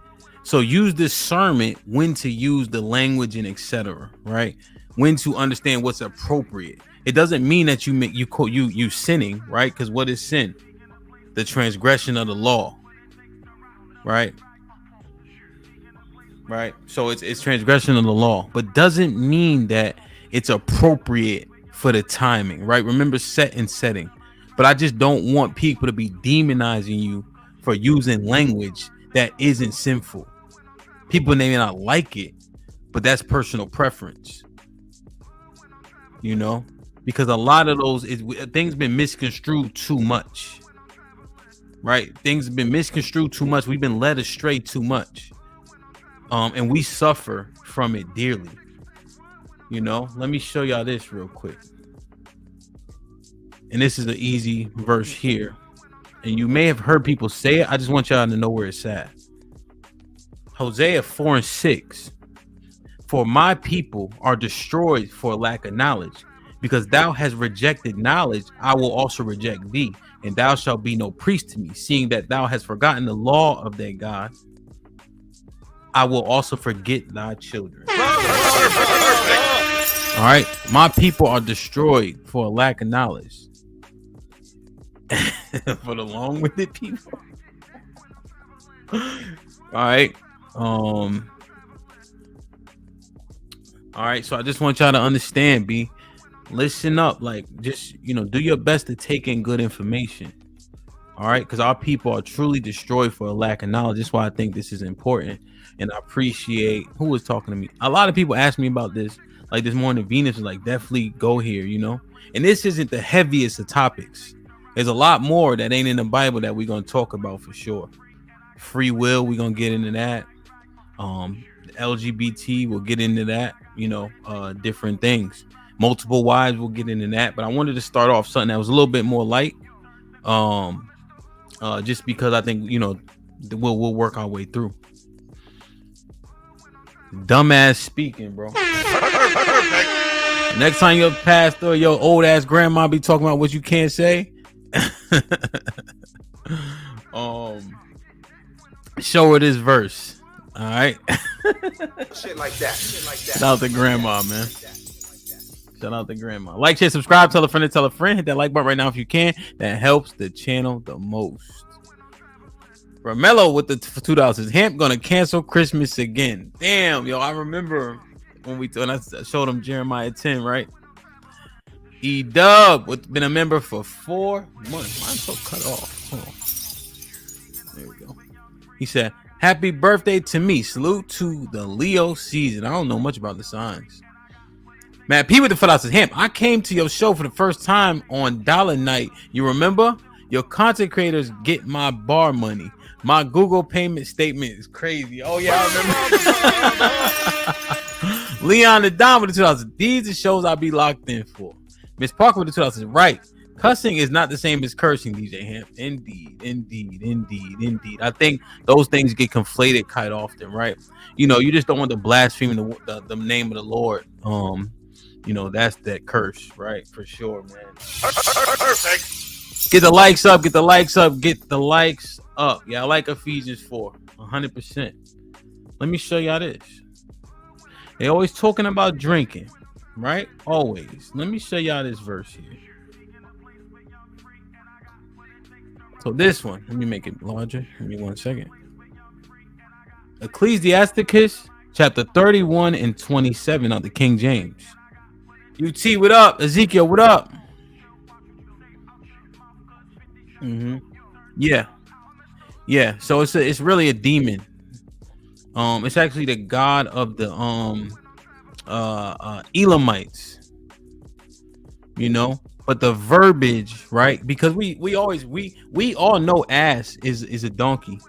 So use discernment when to use the language and etc. Right? When to understand what's appropriate. It doesn't mean that you sinning, right? Because what is sin? The transgression of the law, right? Right. So it's transgression of the law, but doesn't mean that it's appropriate for the timing, right? Remember set and setting. But I just don't want people to be demonizing you for using language that isn't sinful. People may not like it, but that's personal preference. You know, because a lot of those things been misconstrued too much. Right? Things have been misconstrued too much. We've been led astray too much. And we suffer from it dearly. You know, let me show y'all this real quick. And this is an easy verse here. And you may have heard people say it. I just want y'all to know where it's at. Hosea 4:6. For my people are destroyed for lack of knowledge. Because thou hast rejected knowledge, I will also reject thee. And thou shalt be no priest to me, seeing that thou hast forgotten the law of thy God. I will also forget thy children. All right. My people are destroyed for a lack of knowledge. For the long-winded people. All right. All right. So I just want y'all to understand, B. Listen up. Like, just, do your best to take in good information. All right. Because our people are truly destroyed for a lack of knowledge. That's why I think this is important. And I appreciate who was talking to me. A lot of people asked me about this. Like this morning, Venus was like, definitely go here, And this isn't the heaviest of topics. There's a lot more that ain't in the Bible that we're going to talk about for sure. Free will, we're going to get into that. LGBT, we'll get into that, different things. Multiple wives, we'll get into that. But I wanted to start off something that was a little bit more light. Just because I think, we'll work our way through. Dumbass speaking, bro. Next time your pastor or your old ass grandma be talking about what you can't say, show her this verse. All right. Shit like that. Shit like that. Shout out to grandma, man. Shout out to grandma. Like, share, subscribe, tell a friend to tell a friend. Hit that like button right now if you can. That helps the channel the most. Romello with the $2. Hemp gonna cancel Christmas again. Damn, yo, I remember when I showed him Jeremiah 10, right? E-Dub been a member for 4 months. Mine's so cut off. Hold on. There we go. He said, "Happy birthday to me. Salute to the Leo season." I don't know much about the signs. Matt P with the $4. Hemp, I came to your show for the first time on Dollar Night. You remember? Your content creators get my bar money. My Google payment statement is crazy. Oh yeah, I remember. Leon the Don with the $2. These are shows I'll be locked in for. Miss Parker with the $2. Right. Cussing is not the same as cursing, DJ Hemp. Indeed. I think those things get conflated quite often, right? You just don't want to blaspheme the name of the Lord. That's that curse, right? For sure, man. Perfect. Get the likes up. Get the likes up. Yeah, I like Ephesians 4. 100%. Let me show y'all this. They always talking about drinking, right? Always. Let me show y'all this verse here. So this one, let me make it larger. Give me 1 second. Ecclesiasticus chapter 31 and 27 of the King James. UT, what up? Ezekiel, what up? Yeah. So it's really a demon. It's actually the god of the Elamites. But the verbiage, right? Because we all know ass is a donkey,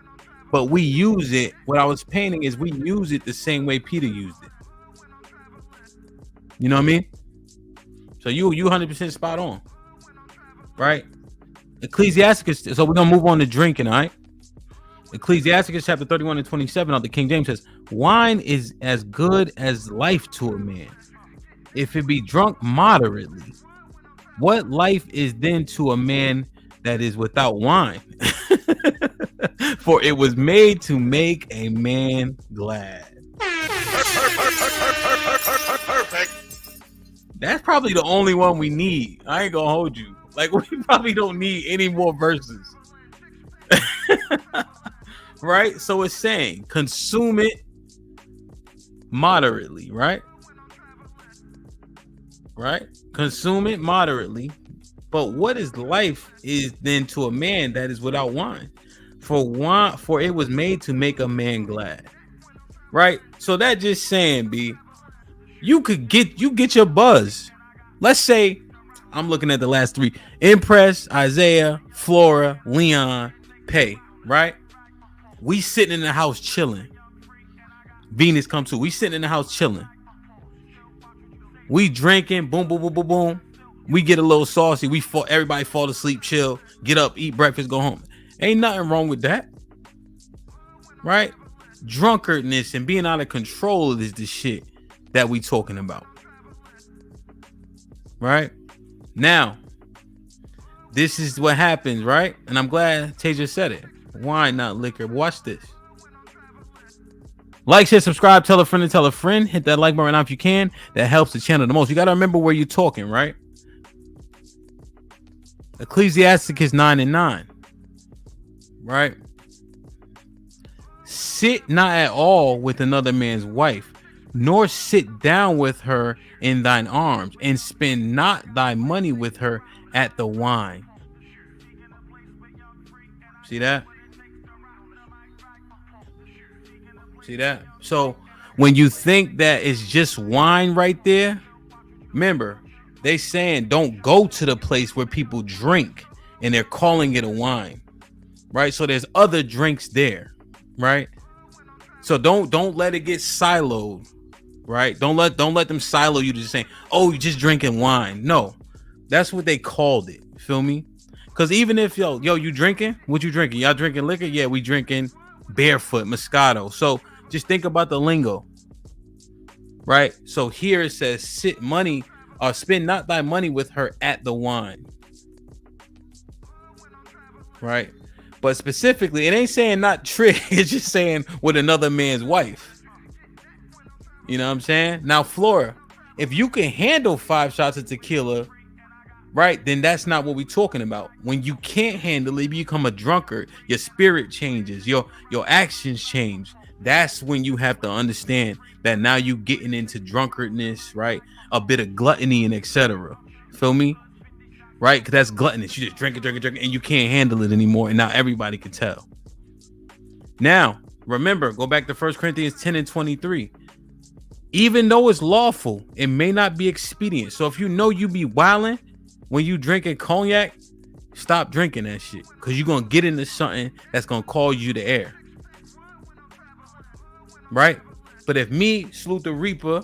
but we use it. What I was painting is we use it the same way Peter used it. You know what I mean? So you 100% spot on, right? Ecclesiasticus. So we're gonna move on to drinking, all right? Ecclesiasticus chapter 31 and 27 of the King James says, "Wine is as good as life to a man, if it be drunk moderately. What life is then to a man that is without wine? For it was made to make a man glad." Perfect. That's probably the only one we need. I ain't gonna hold you. Like, we probably don't need any more verses. Right? So it's saying consume it moderately, right? Right? Consume it moderately. But what is life is then to a man that is without wine? For it was made to make a man glad. Right? So that just saying, B, you get your buzz. Let's say I'm looking at the last 3. Impress, Isaiah, Flora, Leon, Pay, right? We sitting in the house chilling. Venus come too. We sitting in the house chilling. We drinking, boom, boom, boom, boom, boom. We get a little saucy. Everybody fall asleep, chill, get up, eat breakfast, go home. Ain't nothing wrong with that. Right? Drunkardness and being out of control is the shit that we talking about. Right? Now, this is what happens, right? And I'm glad Tasia said it. Wine, not liquor. Watch this. Like, share, subscribe, tell a friend to tell a friend. Hit that like button right now if you can. That helps the channel the most. You got to remember where you're talking, right? Ecclesiasticus 9 and 9. Right? Sit not at all with another man's wife, nor sit down with her in thine arms, and spend not thy money with her at the wine. See that? See that? So when you think that it's just wine right there, remember, they saying don't go to the place where people drink and they're calling it a wine, right? So there's other drinks there, right? So don't let it get siloed, right? Don't let them silo you to just saying, oh, you're just drinking wine. No, that's what they called it. Feel me? Because even if yo, you drinking? What you drinking? Y'all drinking liquor? Yeah, we drinking barefoot Moscato. So just think about the lingo, right? So here it says, spend not thy money with her at the wine, right? But specifically, it ain't saying not trick. It's just saying with another man's wife. You know what I'm saying? Now, Flora, if you can handle 5 shots of tequila, right, then that's not what we're talking about. When you can't handle it, you become a drunkard. Your spirit changes. Your actions change. That's when you have to understand that now you getting into drunkardness, right? A bit of gluttony and etc. Feel me? Right? Because that's gluttonous. You just drink it, and you can't handle it anymore. And now everybody can tell. Now, remember, go back to 1 Corinthians 10 and 23. Even though it's lawful, it may not be expedient. So if you know you be wilding when you drinking cognac, stop drinking that shit. Because you're going to get into something that's going to cause you to air. Right? But if me, Salute the Reaper,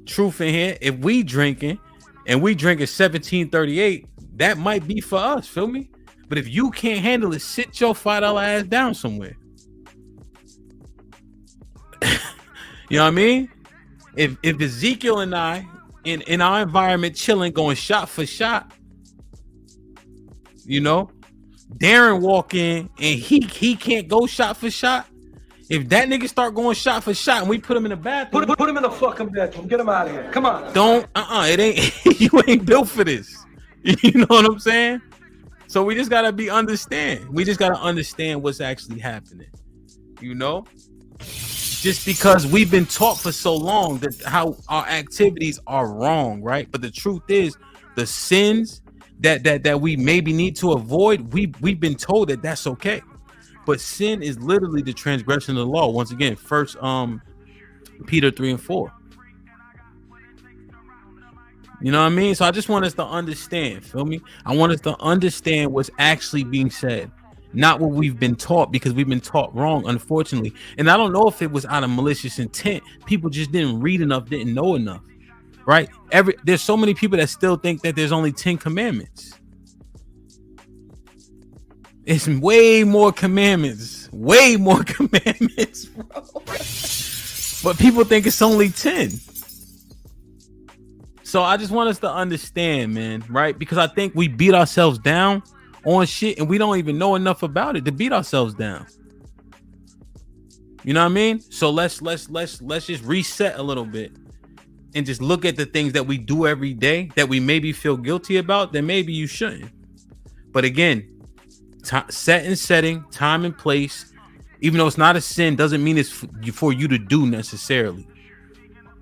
Truth in here, if we drinking and we drinking 1738, that might be for us, feel me? But if you can't handle it, sit your $5 ass down somewhere. You know what I mean? If Ezekiel and I in our environment chilling, going shot for shot, you know, Darren walk in and he can't go shot for shot. If that nigga start going shot for shot and we put him in the bathroom, Put him in the fucking bedroom. Get him out of here. Come on. Don't it ain't you ain't built for this. You know what I'm saying? So we just gotta understand. We just gotta understand what's actually happening. You know? Just because we've been taught for so long that how our activities are wrong, right? But the truth is, the sins that we maybe need to avoid, we've been told that that's okay. But sin is literally the transgression of the law. Once again, First Peter 3 and 4. You know what I mean? So I just want us to understand, feel me? I want us to understand what's actually being said, not what we've been taught, because we've been taught wrong, unfortunately. And I don't know if it was out of malicious intent. People just didn't read enough, didn't know enough, right? There's so many people that still think that there's only 10 commandments. It's way more commandments, bro. But people think it's only 10. So I just want us to understand, man, right? Because I think we beat ourselves down on shit and we don't even know enough about it to beat ourselves down. You know what I mean? So let's just reset a little bit and just look at the things that we do every day that we maybe feel guilty about, that maybe you shouldn't. But again, set and setting, time and place, even though it's not a sin, doesn't mean it's for you to do necessarily.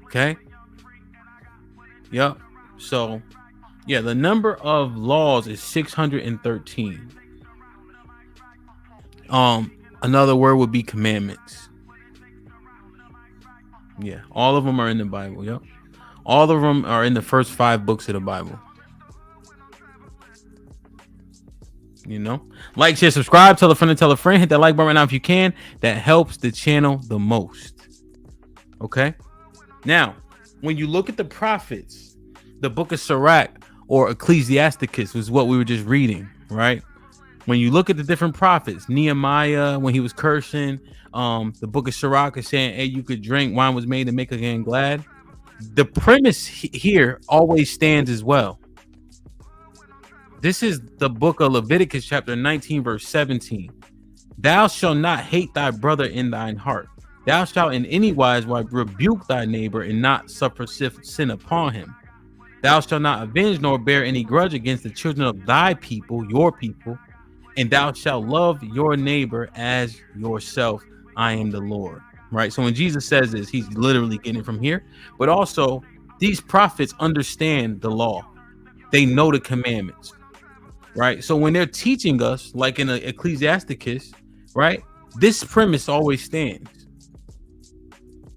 Okay? Yep. So, yeah, the number of laws is 613. Another word would be commandments. Yeah, all of them are in the Bible. Yep. All of them are in the first 5 books of the Bible. You know, like, share, subscribe, tell a friend, hit that like button right now if you can. That helps the channel the most. Okay. Now, when you look at the prophets, the book of Sirach or Ecclesiasticus was what we were just reading, right? When you look at the different prophets, Nehemiah, when he was cursing, the book of Sirach is saying, hey, you could drink, wine was made to make again glad. The premise here always stands as well. This is the book of Leviticus chapter 19 verse 17. Thou shalt not hate thy brother in thine heart. Thou shalt in any wise rebuke thy neighbor and not suffer sin upon him. Thou shalt not avenge nor bear any grudge against the children of thy people, your people, and thou shalt love your neighbor as yourself. I am the Lord. Right? So when Jesus says this, he's literally getting it from here. But also, these prophets understand the law. They know the commandments. Right? So when they're teaching us, like in Ecclesiasticus, right? This premise always stands.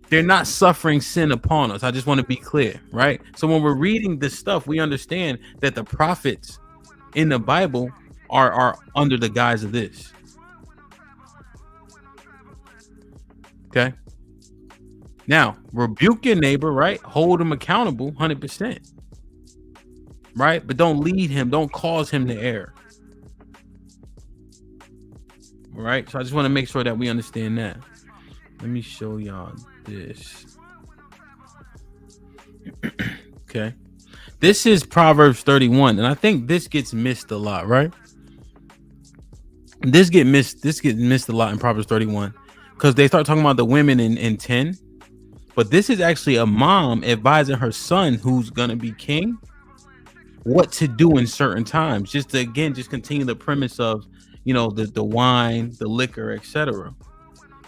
They're not suffering sin upon us. I just want to be clear, right? So when we're reading this stuff, we understand that the prophets in the Bible are under the guise of this. Okay. Now, rebuke your neighbor, right? Hold him accountable 100%. Right? But don't lead him. Don't cause him to err. Right? So I just want to make sure that we understand that. Let me show y'all this. Okay. This is Proverbs 31. And I think this gets missed a lot, right? This gets missed a lot in Proverbs 31. Because they start talking about the women in 10. But this is actually a mom advising her son who's going to be king what to do in certain times. Just to, again, just continue the premise of, you know, the wine, the liquor, etc.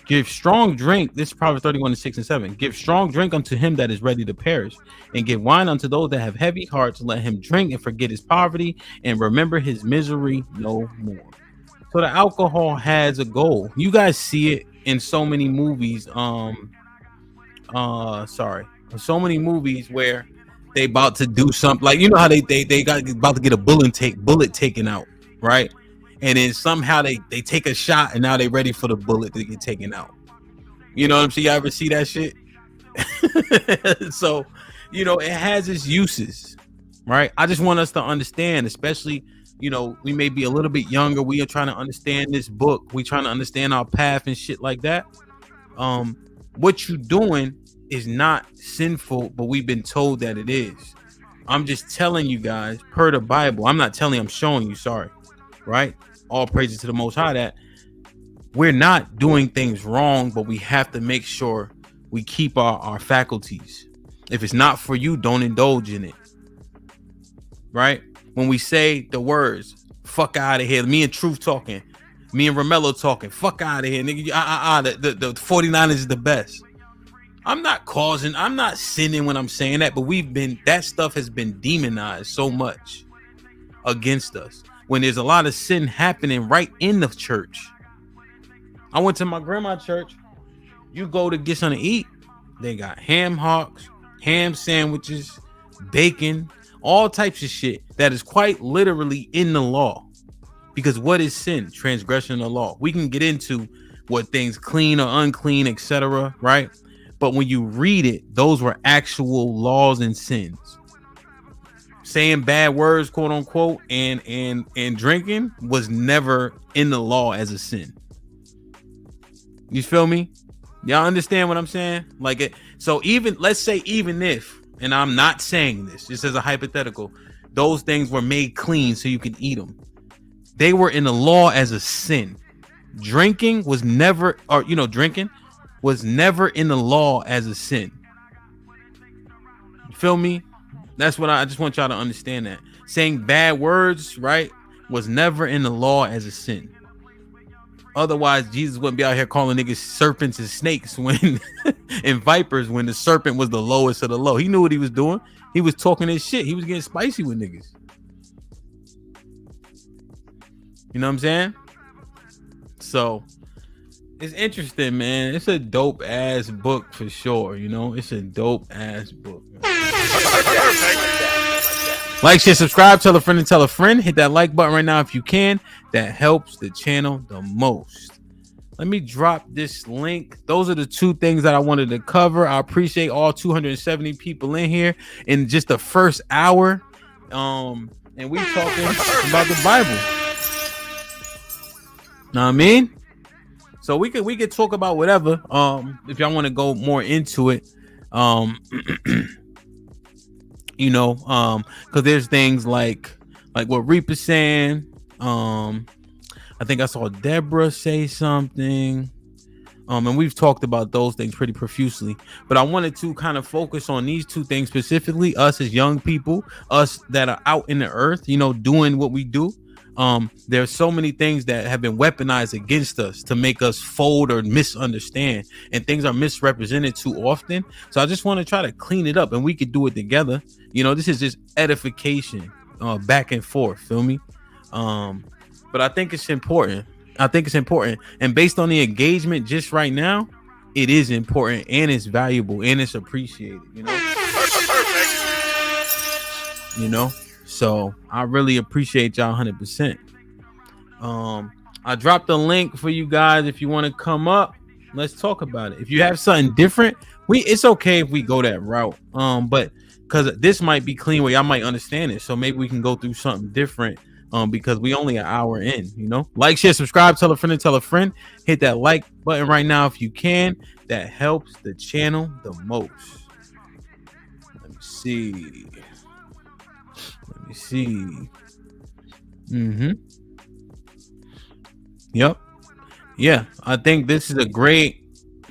Give strong drink. This is Proverbs 31:6-7. Give strong drink unto him that is ready to perish, and give wine unto those that have heavy hearts. Let him drink and forget his poverty and remember his misery no more. So the alcohol has a goal. You guys see it in so many movies. So many movies where they about to do something, like, you know how they got about to get a bullet taken out, right? And then somehow they take a shot and now they ready for the bullet to get taken out. You know what I'm saying? You ever see that shit? So, you know, it has its uses, right? I just want us to understand, especially, you know, we may be a little bit younger. We are trying to understand this book. We trying to understand our path and shit like that. What you doing is not sinful, but we've been told that it is. I'm just telling you guys per the Bible. I'm not telling you, I'm showing you, sorry. Right? All praises to the Most High that we're not doing things wrong, but we have to make sure we keep our faculties. If it's not for you, don't indulge in it. Right? When we say the words, fuck out of here, me and Truth talking, me and Romello talking, fuck out of here, nigga. The 49ers is the best. I'm not sinning when I'm saying that, but that stuff has been demonized so much against us. When there's a lot of sin happening right in the church. I went to my grandma's church. You go to get something to eat, they got ham hocks, ham sandwiches, bacon, all types of shit that is quite literally in the law. Because what is sin? Transgression of the law. We can get into what things clean or unclean, etc., right? But when you read it, those were actual laws and sins. Saying bad words, quote unquote, and drinking was never in the law as a sin. You feel me? Y'all understand what I'm saying? Like it. So let's say if, and I'm not saying this, just as a hypothetical, those things were made clean so you can eat them. They were in the law as a sin. Drinking was never, drinking was never in the law as a sin. You feel me? That's what I just want y'all to understand, that saying bad words, right, was never in the law as a sin. Otherwise, Jesus wouldn't be out here calling niggas serpents and snakes and vipers when the serpent was the lowest of the low. He knew what he was doing. He was talking his shit. He was getting spicy with niggas. You know what I'm saying? So it's interesting, man. It's a dope ass book for sure. You know, it's a dope ass book. Like, share, subscribe, tell a friend and tell a friend. Hit that like button right now if you can. That helps the channel the most. Let me drop this link. Those are the two things that I wanted to cover. I appreciate all 270 people in here in just the first hour. And we talking about the Bible. Know what I mean? So we could talk about whatever. If y'all want to go more into it. You know, because there's things like what Reaper's saying. I think I saw Deborah say something. And we've talked about those things pretty profusely. But I wanted to kind of focus on these two things specifically, us as young people, us that are out in the earth, you know, doing what we do. There's so many things that have been weaponized against us to make us fold or misunderstand, and things are misrepresented too often. So I just want to try to clean it up, and we could do it together. You know, this is just edification, back and forth. Feel me? But I think it's important. And based on the engagement just right now, it is important and it's valuable and it's appreciated, you know? So I really appreciate y'all 100%. I dropped a link for you guys if you want to come up. Let's talk about it. If you have something different, it's okay if we go that route. But because this might be clean where y'all might understand it, so maybe we can go through something different. Because we only an hour in, like, share, subscribe, tell a friend and tell a friend. Hit that like button right now if you can. That helps the channel the most. Let me see. Yep. Yeah, I think this is a great.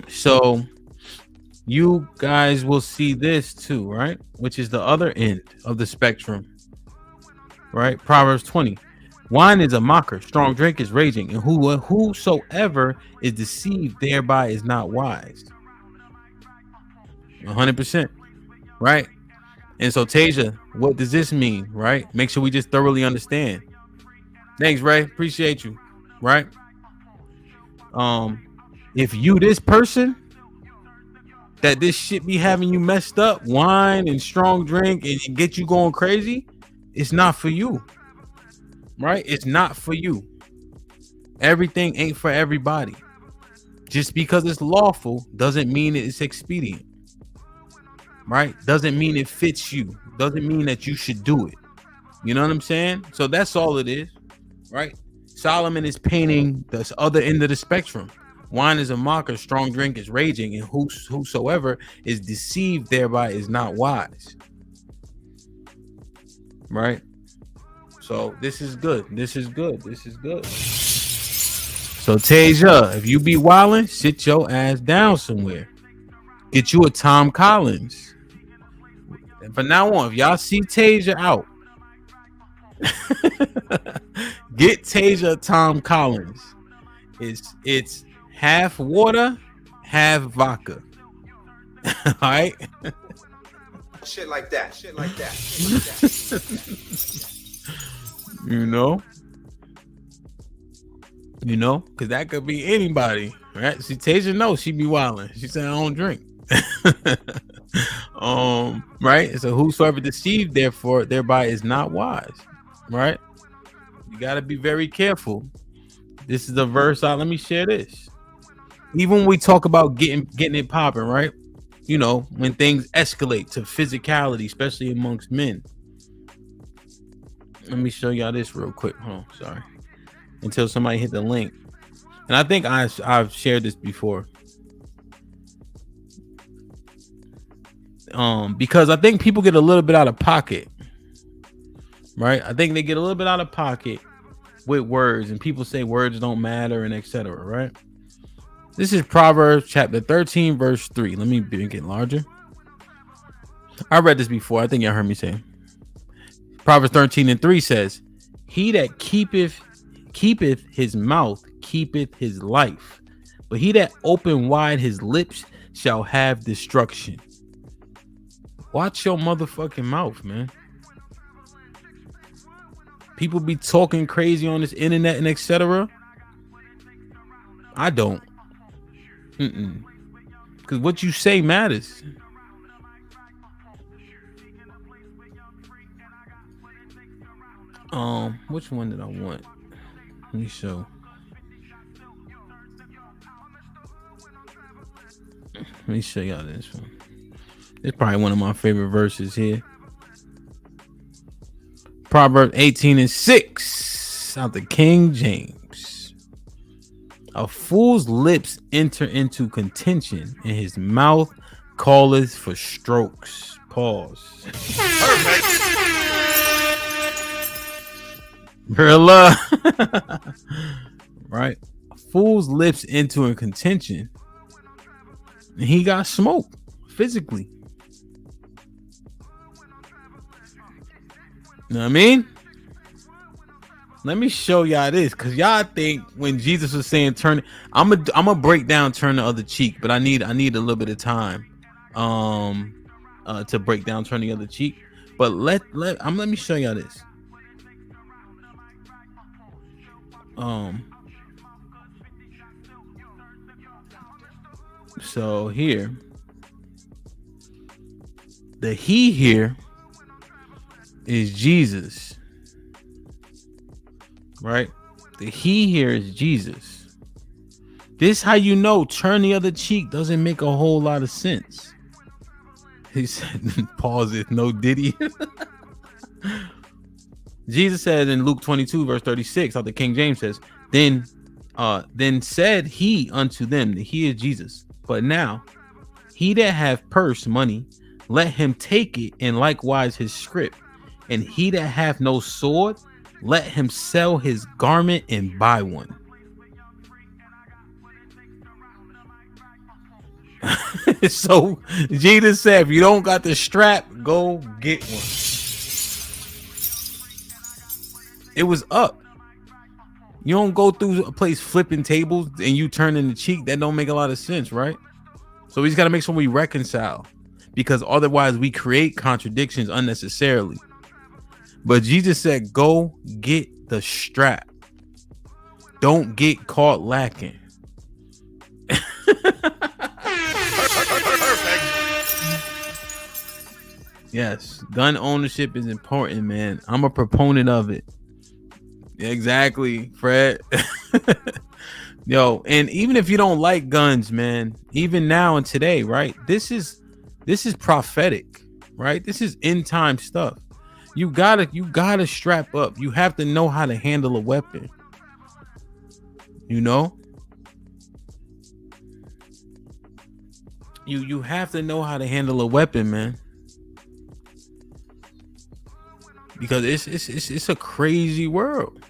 So you guys will see this too, right? Which is the other end of the spectrum. Right? Proverbs 20. Wine is a mocker, strong drink is raging, and whosoever is deceived thereby is not wise. 100%. Right? And so, Tasia, what does this mean? Right? Make sure we just thoroughly understand. Thanks, Ray. Appreciate you. Right? If you this person that this shit be having you messed up, wine and strong drink, and get you going crazy, it's not for you. Right? It's not for you. Everything ain't for everybody. Just because it's lawful doesn't mean it's expedient. Right? Doesn't mean it fits you. Doesn't mean that you should do it. You know what I'm saying? So that's all it is. Right? Solomon is painting the other end of the spectrum. Wine is a mocker, strong drink is raging, and whosoever is deceived thereby is not wise. Right? So this is good. This is good. So Tasia, if you be wildin', sit your ass down somewhere. Get you a Tom Collins. And from now on, if y'all see Tasia out, get Tasia Tom Collins. It's half water, half vodka. All right. Shit like that. Because that could be anybody, right? See, Tasia knows she be wilding. She said, I don't drink. Right? So whosoever deceived thereby is not wise, right? You got to be very careful. This is a verse out. Let me share this. Even when we talk about getting it popping, right? When things escalate to physicality, especially amongst men. Let me show y'all this real quick. Sorry. Until somebody hit the link. And I think I've shared this before. Because I think people get a little bit out of pocket. Right? I think they get a little bit out of pocket with words, and people say words don't matter and etc. Right? This is Proverbs chapter 13, verse 3. Let me make it larger. I read this before. I think y'all heard me say. Proverbs 13:3 says, he that keepeth his mouth keepeth his life, but he that open wide his lips shall have destruction. Watch your motherfucking mouth, man. People be talking crazy on this internet and etc. I don't. Because what you say matters. Which one did I want? Let me show. Let me show y'all this one. It's probably one of my favorite verses here. Proverbs 18:6 out the King James. A fool's lips enter into contention, and his mouth calleth for strokes. Pause. Brilla. Right? A fool's lips into a contention, and he got smoked physically. You know what I mean? Let me show y'all this, because y'all think when Jesus was saying turn, I'm gonna break down turn the other cheek, but I need a little bit of time to break down turn the other cheek. But let me show y'all this. So here, the he here is Jesus. Right? The he here is Jesus. This how you know turn the other cheek doesn't make a whole lot of sense. He said, pause it, no Diddy. Jesus said in Luke 22, verse 36, how the King James says, then said he unto them, that he is Jesus. But now, he that hath purse money, let him take it, and likewise his scrip. And he that hath no sword, let him sell his garment and buy one. So Jesus said, if you don't got the strap, go get one. It was up. You don't go through a place flipping tables and you turn in the cheek. That don't make a lot of sense, right? So we just got to make sure we reconcile, because otherwise we create contradictions unnecessarily. But Jesus said, go get the strap. Don't get caught lacking. Yes, gun ownership is important, man. I'm a proponent of it. Exactly, Fred. Yo, and even if you don't like guns, man, even now and today, right? This is prophetic, right? This is end time stuff. You gotta strap up. You have to know how to handle a weapon. You know? You have to know how to handle a weapon, man. Because it's a crazy world.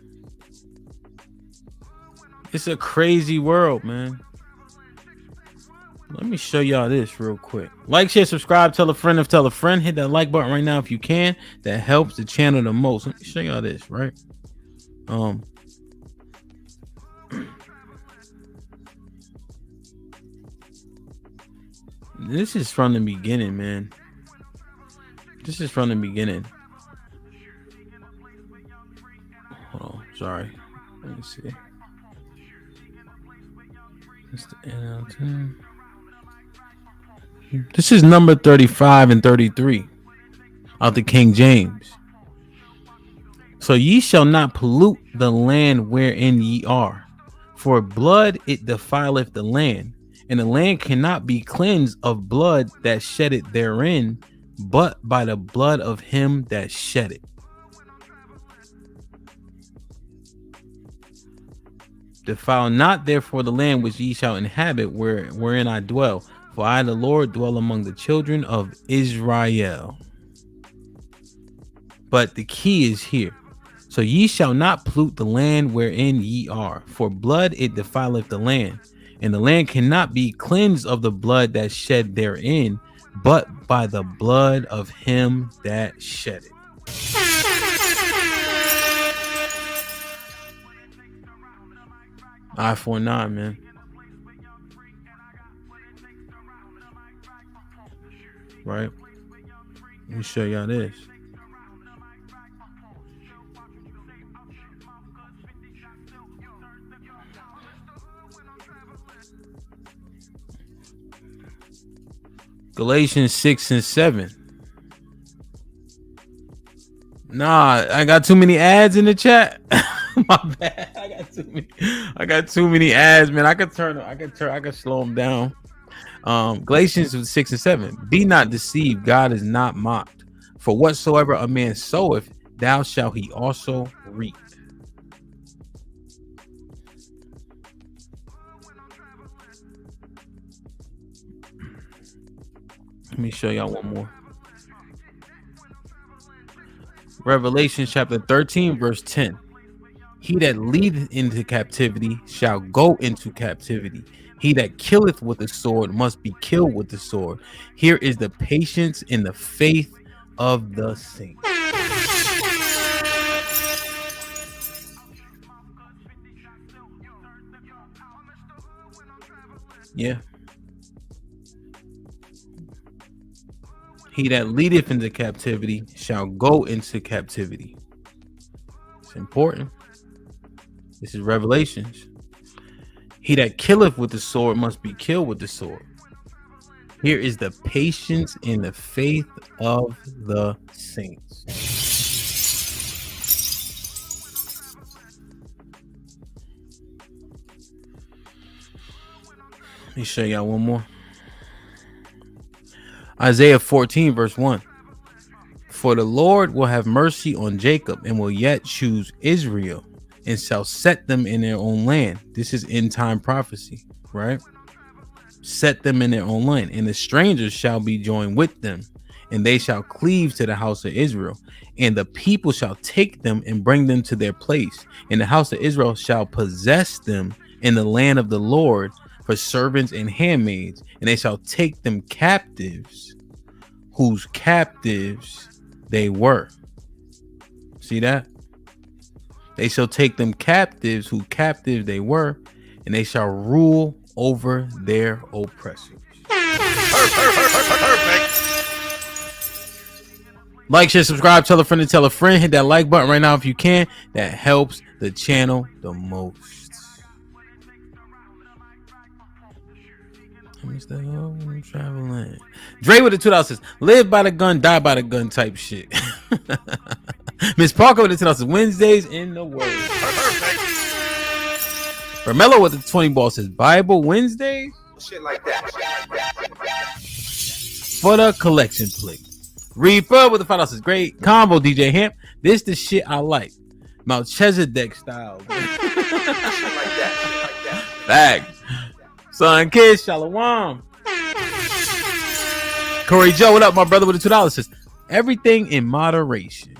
It's a crazy world, man. Let me show y'all this real quick. Like, share, subscribe, tell a friend. If tell a friend, hit that like button right now if you can. That helps the channel the most. Let me show y'all this, right? This is from the beginning, man. This is from the beginning. Hold on, sorry. Let me see. That's the NL10. This is number 35 and 33 of the King James. So ye shall not pollute the land wherein ye are, for blood it defileth the land, and the land cannot be cleansed of blood that shed it therein, but by the blood of him that shed it. Defile not therefore the land which ye shall inhabit, wherein I dwell, for I the Lord dwell among the children of Israel. But the key is here. So ye shall not pollute the land wherein ye are, for blood it defileth the land, and the land cannot be cleansed of the blood that shed therein, but by the blood of him that shed it. Eye for an eye, man. Right? Let me show y'all this. Galatians 6 and 7. Nah, I got too many ads in the chat. My bad. I got too many ads, man. I could slow them down. Galatians 6 and 7. Be not deceived, God is not mocked. For whatsoever a man soweth, thou shalt he also reap. Let me show y'all one more. Revelation chapter 13, verse 10. He that leadeth into captivity shall go into captivity. He that killeth with the sword must be killed with the sword. Here is the patience and the faith of the saints. Yeah. He that leadeth into captivity shall go into captivity. It's important. This is Revelations. He that killeth with the sword must be killed with the sword. Here is the patience and the faith of the saints. Let me show y'all one more. Isaiah 14 verse 1. For the Lord will have mercy on Jacob and will yet choose Israel and shall set them in their own land. This is end time prophecy, right? Set them in their own land, and the strangers shall be joined with them, and they shall cleave to the house of Israel, and the people shall take them and bring them to their place, and the house of Israel shall possess them in the land of the Lord for servants and handmaids, and they shall take them captives, whose captives they were. See that? They shall take them captives, who captives they were, and they shall rule over their oppressors. Perfect. Like, share, subscribe, tell a friend to tell a friend. Hit that like button right now if you can. That helps the channel the most. I'm traveling. Dre with the $2 says, live by the gun, die by the gun type shit. Miss Parker with the $10 says, Wednesdays in the Word. Romello with the 20 ball says, Bible Wednesdays. Shit like that. For the collection plate. Reaper with the $5 says, great combo, DJ Hamp. This the shit I like. Melchizedek style. Shit like that. Fact. Son Kid, Shalom. Corey Joe, what up, my brother with the $2 says, everything in moderation.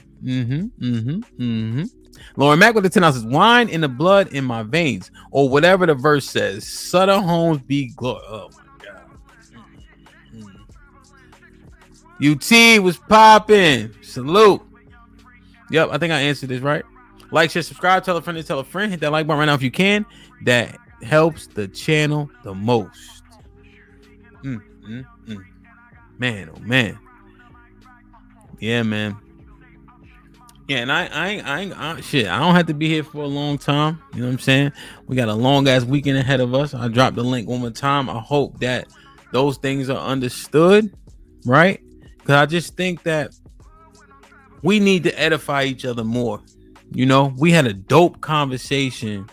Lauren Mack with the $10 says, wine in the blood in my veins, or whatever the verse says. Sutter Holmes be glory. Oh my God. UT was popping. Salute. Yep, I think I answered this right. Like, share, subscribe, tell a friend to tell a friend. Hit that like button right now if you can. That helps the channel the most. Man, oh man. Yeah, man. Yeah, and I shit, I don't have to be here for a long time. You know what I'm saying? We got a long ass weekend ahead of us. I dropped the link one more time. I hope that those things are understood, right? Because I just think that we need to edify each other more. You know, we had a dope conversation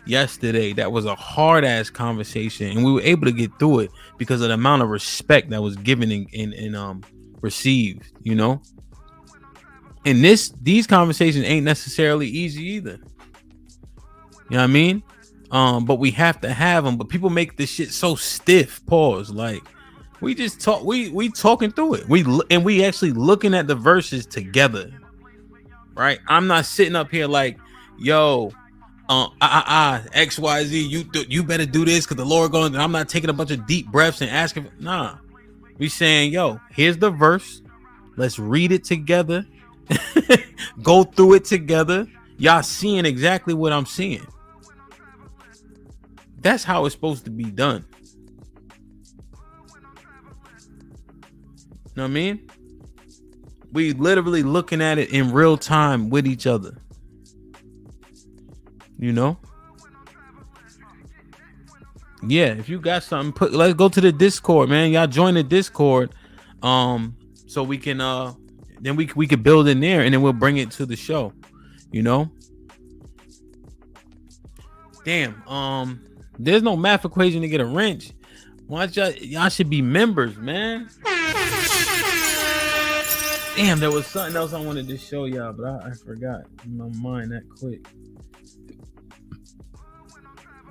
yesterday that was a hard ass conversation, and we were able to get through it because of the amount of respect that was given and received, you know. And these conversations ain't necessarily easy either. You know what I mean? But we have to have them. But people make this shit so stiff. Pause. Like, we just talk. We talking through it. We actually looking at the verses together. Right? I'm not sitting up here like, yo, XYZ. You better do this because the Lord going. I'm not taking a bunch of deep breaths and asking. Nah, we saying, yo, here's the verse. Let's read it together. Go through it together. Y'all seeing exactly what I'm seeing. That's how it's supposed to be done. Know what I mean? We literally looking at it in real time with each other. You know? Yeah, if you got something, let's go to the Discord, man. Y'all join the Discord. So we can then we could build in there, and then we'll bring it to the show. You know? Damn. There's no math equation to get a wrench. Why y'all should be members, man. Damn, there was something else I wanted to show y'all, but I forgot in my mind that quick.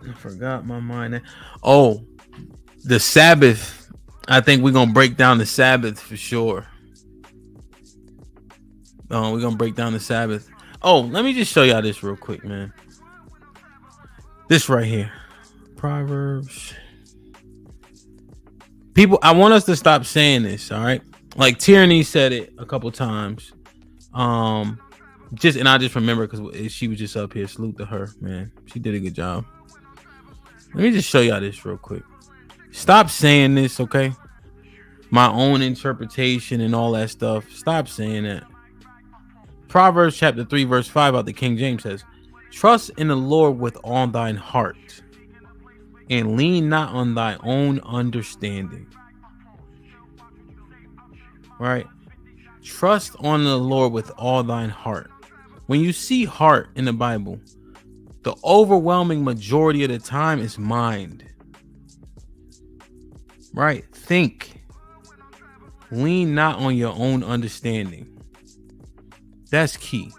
I forgot my mind. Oh, the Sabbath. I think we're gonna break down the Sabbath for sure. We're gonna break down the Sabbath. Oh, let me just show y'all this real quick, man. This right here. Proverbs. People, I want us to stop saying this, all right? Like Tyranny said it a couple times. I just remember because she was just up here. Salute to her, man. She did a good job. Let me just show y'all this real quick. Stop saying this, okay? My own interpretation and all that stuff. Stop saying that. Proverbs chapter 3 verse 5 out the King James says, trust in the Lord with all thine heart and lean not on thy own understanding. Right? Trust on the Lord with all thine heart. When you see heart in the Bible, the overwhelming majority of the time is mind. right? Think. Lean not on your own understanding. That's key.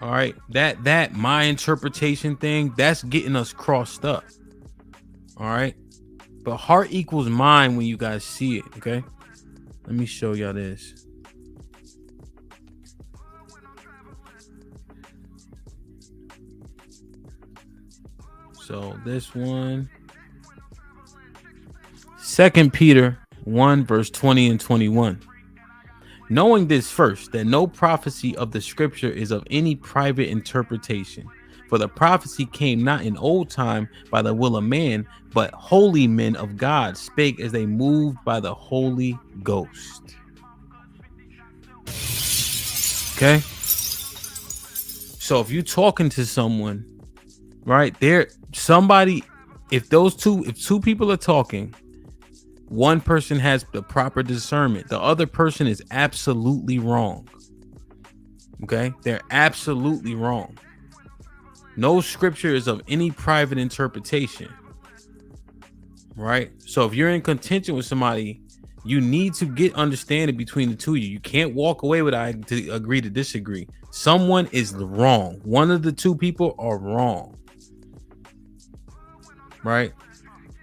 All right. That my interpretation thing, that's getting us crossed up. All right. But heart equals mind when you guys see it. Okay. Let me show y'all this. So this one, 2 Peter 1 verse 20 and 21. Knowing this first, that no prophecy of the scripture is of any private interpretation. For the prophecy came not in old time by the will of man, but holy men of God spake as they moved by the Holy Ghost. Okay. So if you're talking to someone, right there, somebody, if two people are talking, one person has the proper discernment, the other person is absolutely wrong. Okay, they're absolutely wrong. No scripture is of any private interpretation, right? So if you're in contention with somebody, you need to get understanding between the two of you. You can't walk away with I to agree to disagree. Someone is wrong. One of the two people are wrong, right?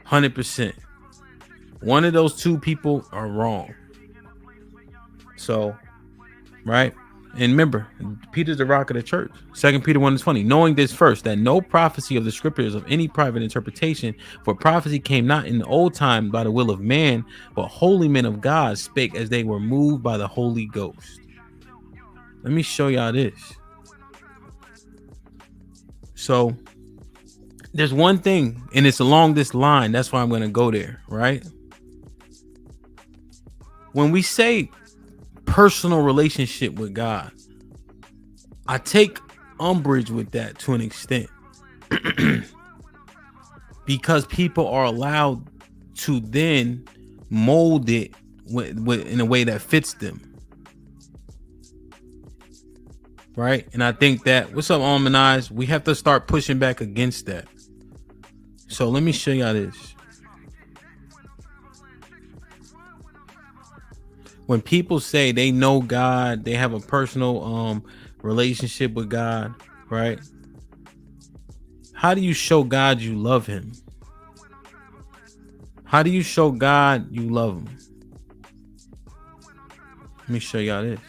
100%. One of those two people are wrong. So, right? And remember, Peter's the rock of the church. 2 Peter 1 and 20. Knowing this first, that no prophecy of the scriptures of any private interpretation, for prophecy came not in the old time by the will of man, but holy men of God spake as they were moved by the Holy Ghost. Let me show y'all this. So, there's one thing, and it's along this line. That's why I'm going to go there, right? When we say personal relationship with God, I take umbrage with that to an extent because people are allowed to then mold it in a way that fits them, right? And I think that, what's up, Almanize? We have to start pushing back against that. So let me show y'all this. When people say they know God, they have a personal relationship with God, right? How do you show God you love him? How do you show God you love him? Let me show y'all this.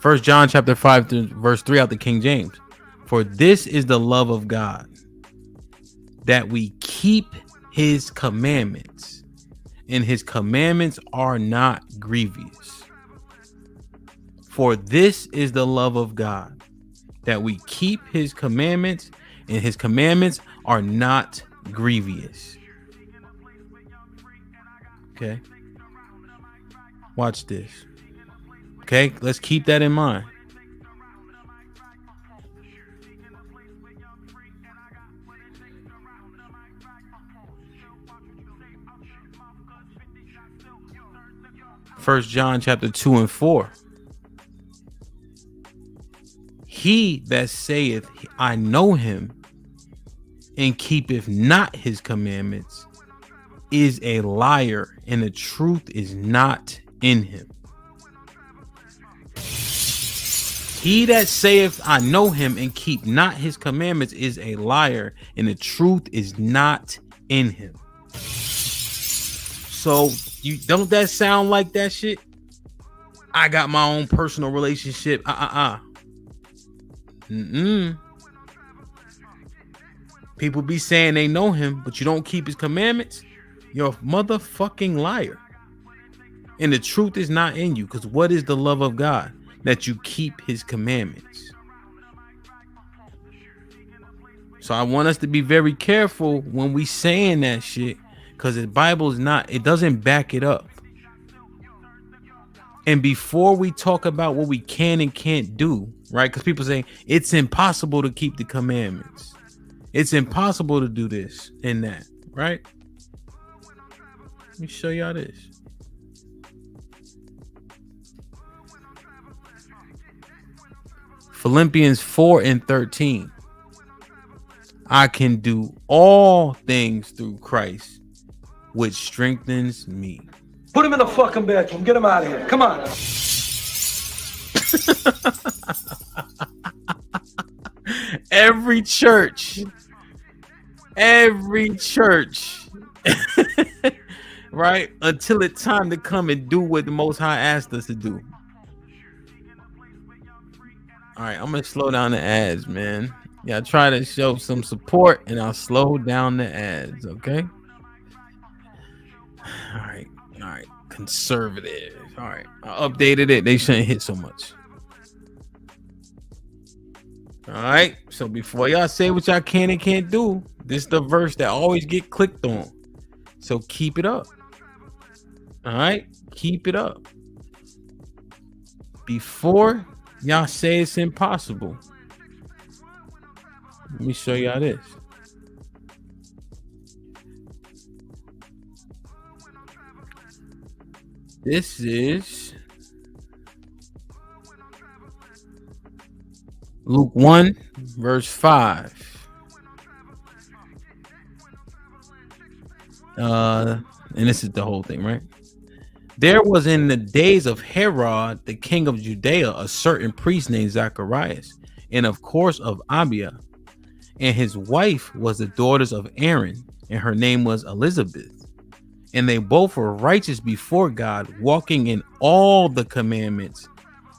1 John chapter 5 verse 3 out the King James. For this is the love of God, that we keep his commandments. And his commandments are not grievous. For this is the love of God, that we keep his commandments, and his commandments are not grievous. Okay. Watch this. Okay, let's keep that in mind. First John chapter 2 and 4. He that saith, I know him, and keepeth not his commandments, is a liar, and the truth is not in him. He that saith, I know him, and keep not his commandments, is a liar, and the truth is not in him. So, don't that sound like that shit? I got my own personal relationship. People be saying they know him, but you don't keep his commandments. You're a motherfucking liar. And the truth is not in you. Because what is the love of God? That you keep his commandments. So I want us to be very careful when we saying that shit. Because the Bible is not, it doesn't back it up. And before we talk about what we can and can't do, right? Because people say it's impossible to keep the commandments. It's impossible to do this and that, right? Let me show y'all this. Philippians 4 and 13. I can do all things through Christ which strengthens me. Put him in the fucking bedroom. Get him out of here. Come on. Every church, right? Until it's time to come and do what the Most High asked us to do. All right, I'm gonna slow down the ads, man. Yeah, try to show some support, and I'll slow down the ads. Okay. All right. Conservative. All right, I updated it. They shouldn't hit so much. All right. So before y'all say what y'all can and can't do, this is the verse that always get clicked on. So keep it up. All right, keep it up. Before y'all say it's impossible, let me show y'all this. This is Luke 1, verse 5. And this is the whole thing, right? There was in the days of Herod, the king of Judea, a certain priest named Zacharias, and of course of Abia. And his wife was the daughters of Aaron, and her name was Elizabeth. And they both were righteous before God, walking in all the commandments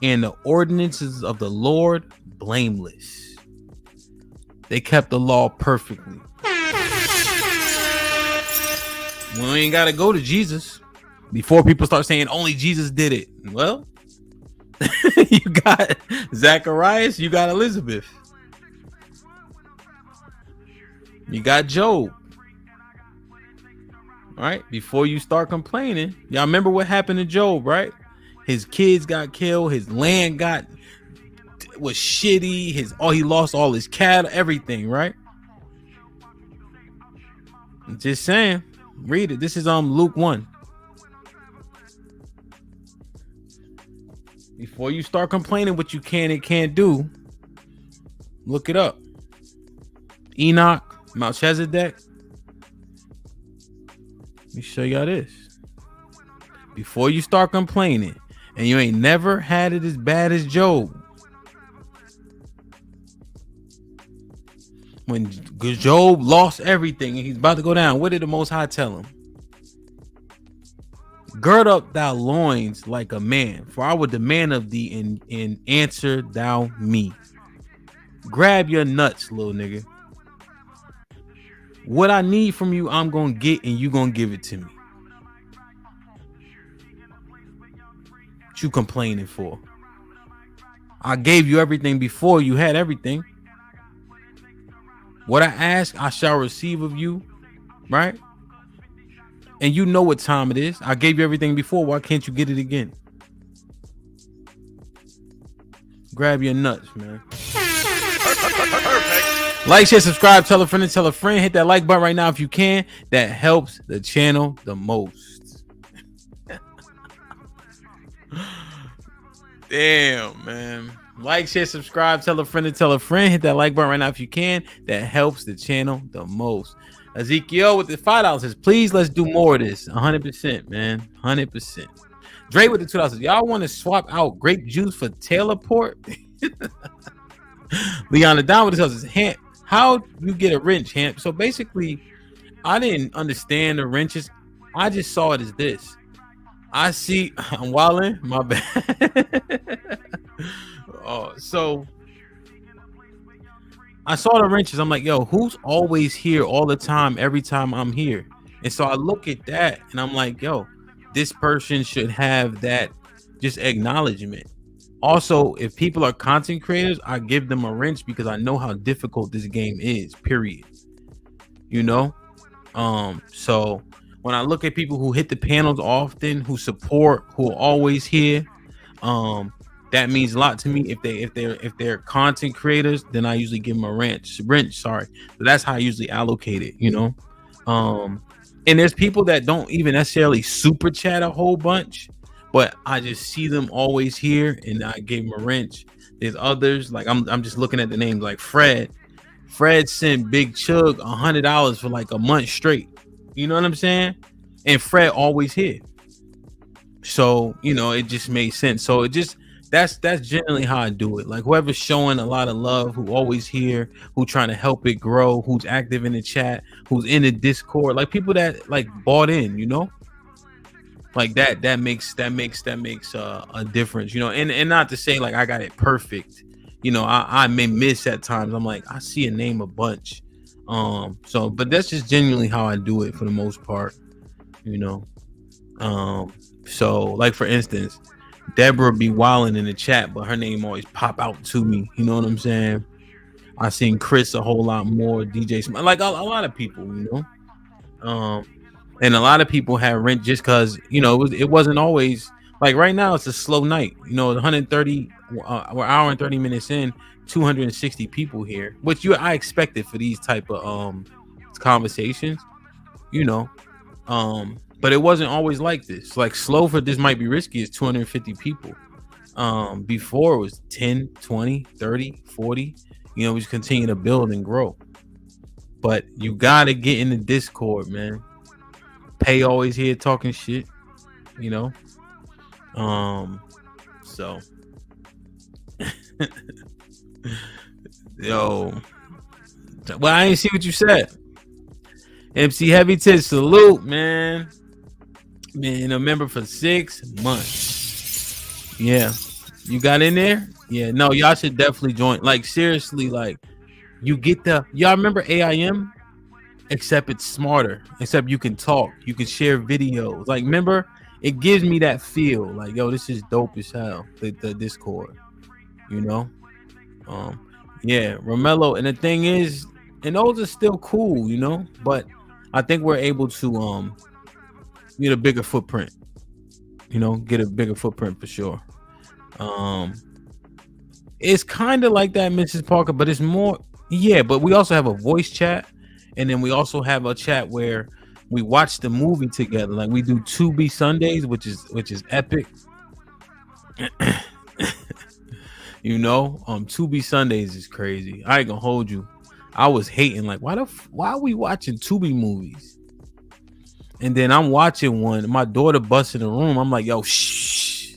and the ordinances of the Lord, blameless. They kept the law perfectly. We ain't got to go to Jesus before people start saying only Jesus did it. Well, you got Zacharias, you got Elizabeth, you got Job. All right, before you start complaining, y'all remember what happened to Job, right? His kids got killed, his land was shitty, he lost all his cattle, everything, right? I'm just saying, read it. This is Luke 1. Before you start complaining what you can and can't do, look it up. Enoch, Melchizedek. Let me show y'all this. Before you start complaining, and you ain't never had it as bad as Job. When Job lost everything and he's about to go down, what did the Most High tell him? Gird up thy loins like a man, for I will demand of thee and answer thou me. Grab your nuts, little nigga. What I need from you, I'm gonna get, and you gonna give it to me. What you complaining for? I gave you everything before you had everything. What I ask, I shall receive of you, right? And you know what time it is. I gave you everything before. Why can't you get it again? Grab your nuts, man. Like, share, subscribe, tell a friend and tell a friend. Hit that like button right now if you can. That helps the channel the most. Damn, man. Like, share, subscribe, tell a friend and tell a friend. Hit that like button right now if you can. That helps the channel the most. Ezekiel with the $5 says, please, let's do more of this. 100%, man. 100%. Dre with the $2. Y'all want to swap out grape juice for Taylor port? Leon the Down with the says, Hamp, how you get a wrench, Hamp? So basically, I didn't understand the wrenches. I just saw it as this. I see, I'm wilding, my bad. So I saw the wrenches. I'm like, yo, who's always here all the time, every time I'm here? And so I look at that and I'm like, yo, this person should have that just acknowledgement. Also, if people are content creators, I give them a wrench because I know how difficult this game is, period. You know? So when I look at people who hit the panels often, who support, who are always here, that means a lot to me. If they're content creators, then I usually give them a wrench. So that's how I usually allocate it, you know. And there's people that don't even necessarily super chat a whole bunch, but I just see them always here, and I gave them a wrench. There's others, like I'm just looking at the names, like Fred. Fred sent Big Chug $100 for like a month straight. You know what I'm saying? and Fred always here. So, you know, it just made sense. So it just that's generally how I do it. Like whoever's showing a lot of love, who always here, who trying to help it grow, who's active in the chat, who's in the Discord, like people that like bought in, you know, like that makes a difference, you know. And not to say like I got it perfect, you know. I may miss at times. I'm like, I see a name a bunch, so but that's just genuinely how I do it for the most part, you know. So like for instance, Deborah be wilding in the chat, but her name always pop out to me. You know what I'm saying? I seen Chris a whole lot more, DJ Smith, like a lot of people, you know. And a lot of people had rent just because, you know, it wasn't always like right now. It's a slow night, you know. 130, we're hour and 30 minutes in, 260 people here, which I expected for these type of conversations, you know. But it wasn't always like this. Like slow for This Might Be Risky is 250 people. Before it was 10, 20, 30, 40. You know, we just continue to build and grow. But you gotta get in the Discord, man. Pay always here talking shit, you know. So yo, well, I ain't see what you said. MC Heavy Tits, salute, man. Been a member for 6 months. Yeah, you got in there. Yeah, no, y'all should definitely join. Like seriously, like you get y'all remember AIM, except it's smarter. Except you can talk, you can share videos. Like remember, it gives me that feel. Like yo, this is dope as hell. The Discord, you know. Yeah, Romello, and the thing is, and those are still cool, you know. But I think we're able to get a bigger footprint, you know, get a bigger footprint for sure. It's kind of like that, Mrs. Parker, but it's more, yeah, but we also have a voice chat, and then we also have a chat where we watch the movie together. Like we do Tubi Sundays, which is epic. You know, Tubi Sundays is crazy. I ain't gonna hold you. I was hating like, why are we watching Tubi movies? And then I'm watching one. My daughter busts in the room. I'm like, yo, shh.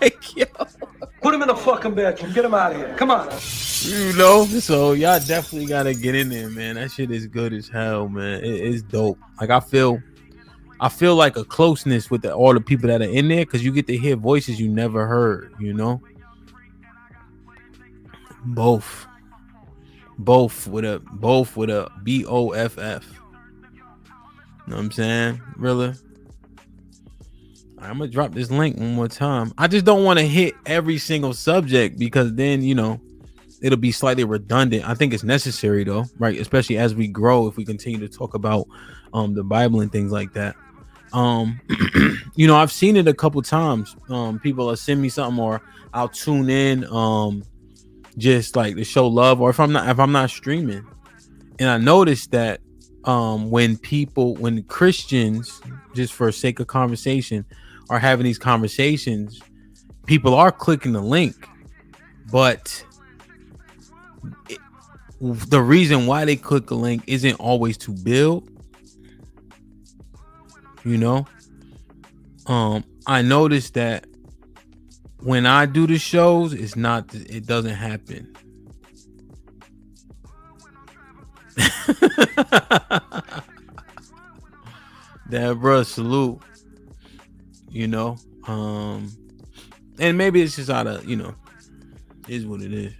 Like, yo. Put him in the fucking bedroom. Get him out of here. Come on. You know, so y'all definitely gotta get in there, man. That shit is good as hell, man. It's dope. Like I feel like a closeness with all the people that are in there because you get to hear voices you never heard, you know. Both with a BOFF. You know what I'm saying? Really? I'm gonna drop this link one more time. I just don't want to hit every single subject because then, you know, it'll be slightly redundant. I think it's necessary though, right? Especially as we grow, if we continue to talk about the Bible and things like that. You know, I've seen it a couple times. People will send me something or I'll tune in just like to show love, or if I'm not streaming. And I noticed that when Christians, just for sake of conversation, are having these conversations, people are clicking the link, but the reason why they click the link isn't always to build, you know. I noticed that when I do the shows, it doesn't happen. Deborah, salute. You know, and maybe it's just out of, you know, is what it is.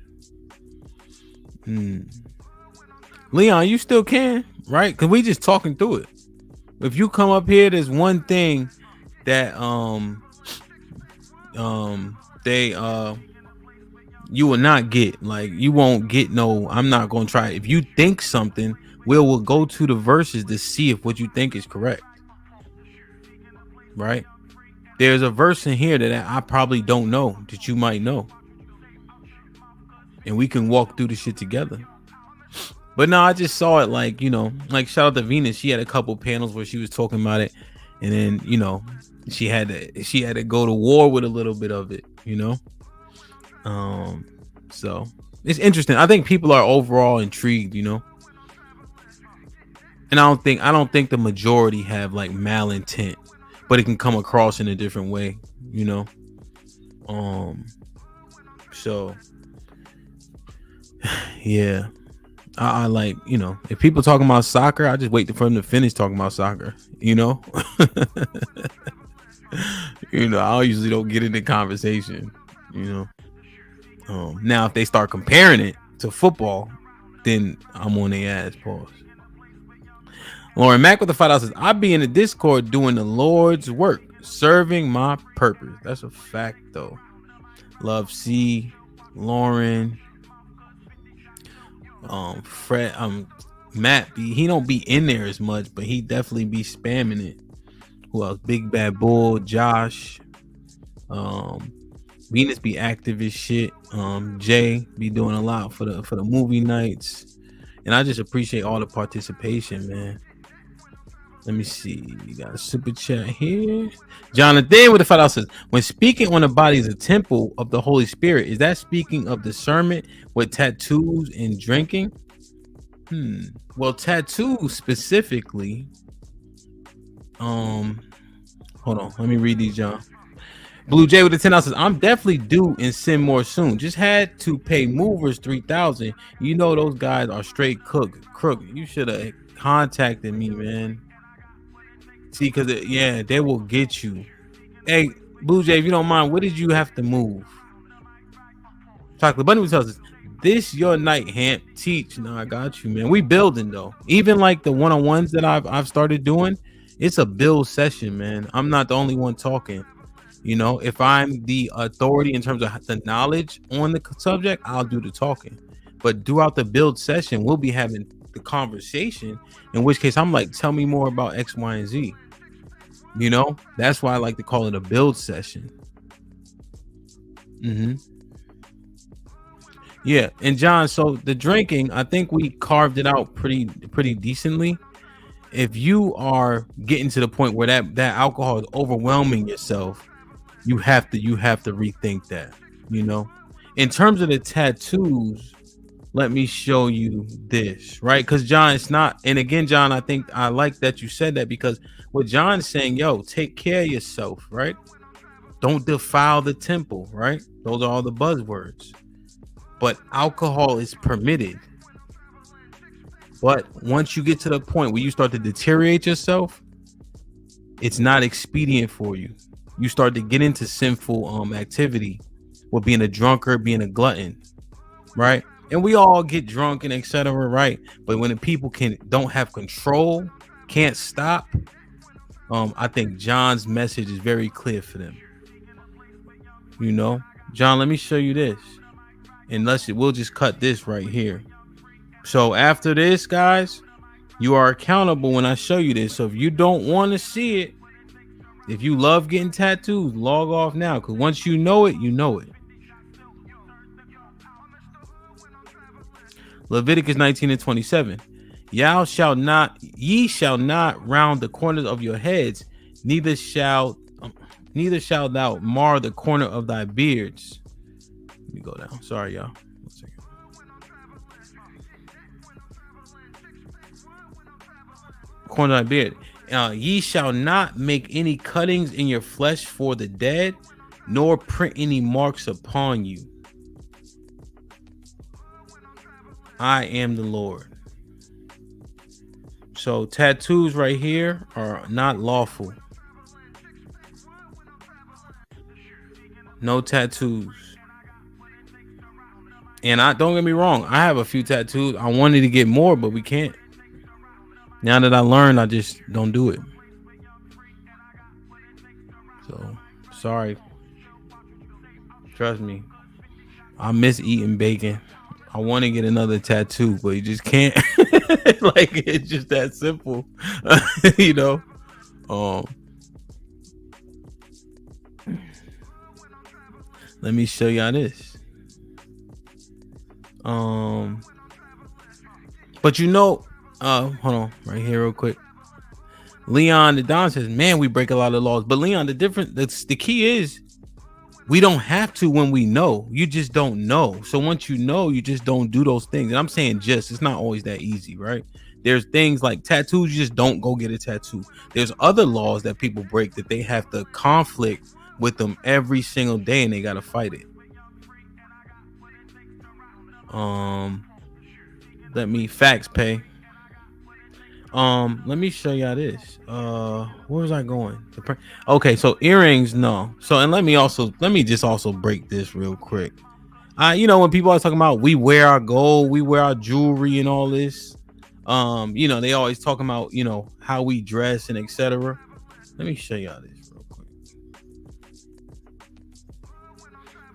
Leon, you still can, right? Because we just talking through it. If you come up here, there's one thing that you will not get. Like you won't get no. I'm not gonna try. If you think something, we'll go to the verses to see if what you think is correct. Right? There's a verse in here that I probably don't know that you might know, and we can walk through the shit together. But no, I just saw it like, you know, like shout out to Venus. She had a couple panels where she was talking about it, and then, you know, she had to go to war with a little bit of it, you know. So it's interesting. I think people are overall intrigued, you know. And I don't think the majority have like malintent, but it can come across in a different way, you know. So yeah, I like, you know, if people talking about soccer, I just wait for them to finish talking about soccer, you know. You know, I usually don't get into conversation, you know. Now if they start comparing it to football, then I'm on their ass. Pause. Lauren Mack with the $5 says, I be in the Discord doing the Lord's work, serving my purpose. That's a fact, though. Love C, Lauren, Fred, Matt B. He don't be in there as much, but he definitely be spamming it. Who else? Big Bad Bull, Josh, Venus be active as shit. Jay be doing a lot for the movie nights, and I just appreciate all the participation, man. Let me see. We got a super chat here. Jonathan with the $5 says, when speaking on the body as a temple of the Holy Spirit, is that speaking of discernment with tattoos and drinking? Well, tattoos specifically. Hold on. Let me read these, John. Blue Jay with the $10 says, I'm definitely due and send more soon. Just had to pay movers $3,000. You know those guys are straight crook. You should have contacted me, man. See, because they will get you. Hey, Blue Jay, if you don't mind, what did you have to move? Chocolate Bunny tells us, this your night, Hamp. Teach. No, I got you, man. We building though. Even like the one-on-ones that I've started doing, it's a build session, man. I'm not the only one talking. You know, if I'm the authority in terms of the knowledge on the subject, I'll do the talking. But throughout the build session, we'll be having the conversation, in which case I'm like, tell me more about X, Y, and Z. You know, that's why I like to call it a build session. Yeah, and John, so the drinking, I think we carved it out pretty decently. If you are getting to the point where that alcohol is overwhelming yourself, you have to rethink that. You know, in terms of the tattoos, let me show you this, right? Because John, it's not, and again, John, I think I like that you said that, because what John's saying, yo, take care of yourself, right? Don't defile the temple, right? Those are all the buzzwords. But alcohol is permitted. But once you get to the point where you start to deteriorate yourself, it's not expedient for you. You start to get into sinful activity with being a drunkard, being a glutton, right? And we all get drunk and etc., right? But when the people don't have control, can't stop, I think John's message is very clear for them. You know, John, let me show you this. Unless we'll just cut this right here. So after this, guys, you are accountable when I show you this. So if you don't want to see it, if you love getting tattoos, log off now, because once you know it, you know it. Leviticus 19:27. Ye shall not round the corners of your heads, neither shalt thou mar the corner of thy beards. Let me go down. Sorry, y'all. 1 second. Corner of thy beard. Ye shall not make any cuttings in your flesh for the dead, nor print any marks upon you. I am the Lord. So tattoos right here are not lawful. No tattoos. And don't get me wrong, I have a few tattoos. I wanted to get more, but we can't. Now that I learned, I just don't do it. So sorry. Trust me. I miss eating bacon. I want to get another tattoo, but you just can't. Like, it's just that simple. You know. Let me show y'all this. But you know, hold on, right here real quick. Leon the Don says, man, we break a lot of laws. But Leon, the key is we don't have to when we know. You just don't know. So once you know, you just don't do those things. And I'm saying it's not always that easy, right? There's things like tattoos. You just don't go get a tattoo. There's other laws that people break that they have to conflict with them every single day, and they got to fight it. Let me facts pay. Let me show y'all this. Where was I going? Okay, so earrings, no. So, and let me just also break this real quick. You know, when people are talking about we wear our gold, we wear our jewelry and all this, you know, they always talking about, you know, how we dress and etc. Let me show y'all this real quick.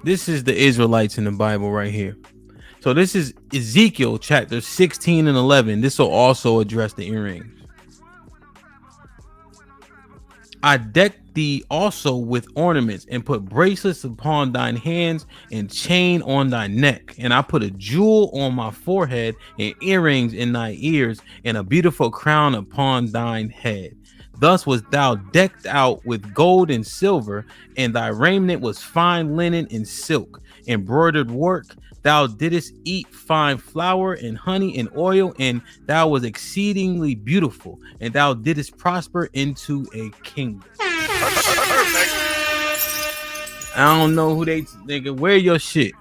This is the Israelites in the Bible right here. So this is Ezekiel chapter 16 and 11. This will also address the earrings. I decked thee also with ornaments, and put bracelets upon thine hands, and chain on thy neck. And I put a jewel on my forehead, and earrings in thy ears, and a beautiful crown upon thine head. Thus was thou decked out with gold and silver, and thy raiment was fine linen and silk, embroidered work. Thou didst eat fine flour and honey and oil, and thou was exceedingly beautiful, and thou didst prosper into a kingdom. I don't know who they wear your shit.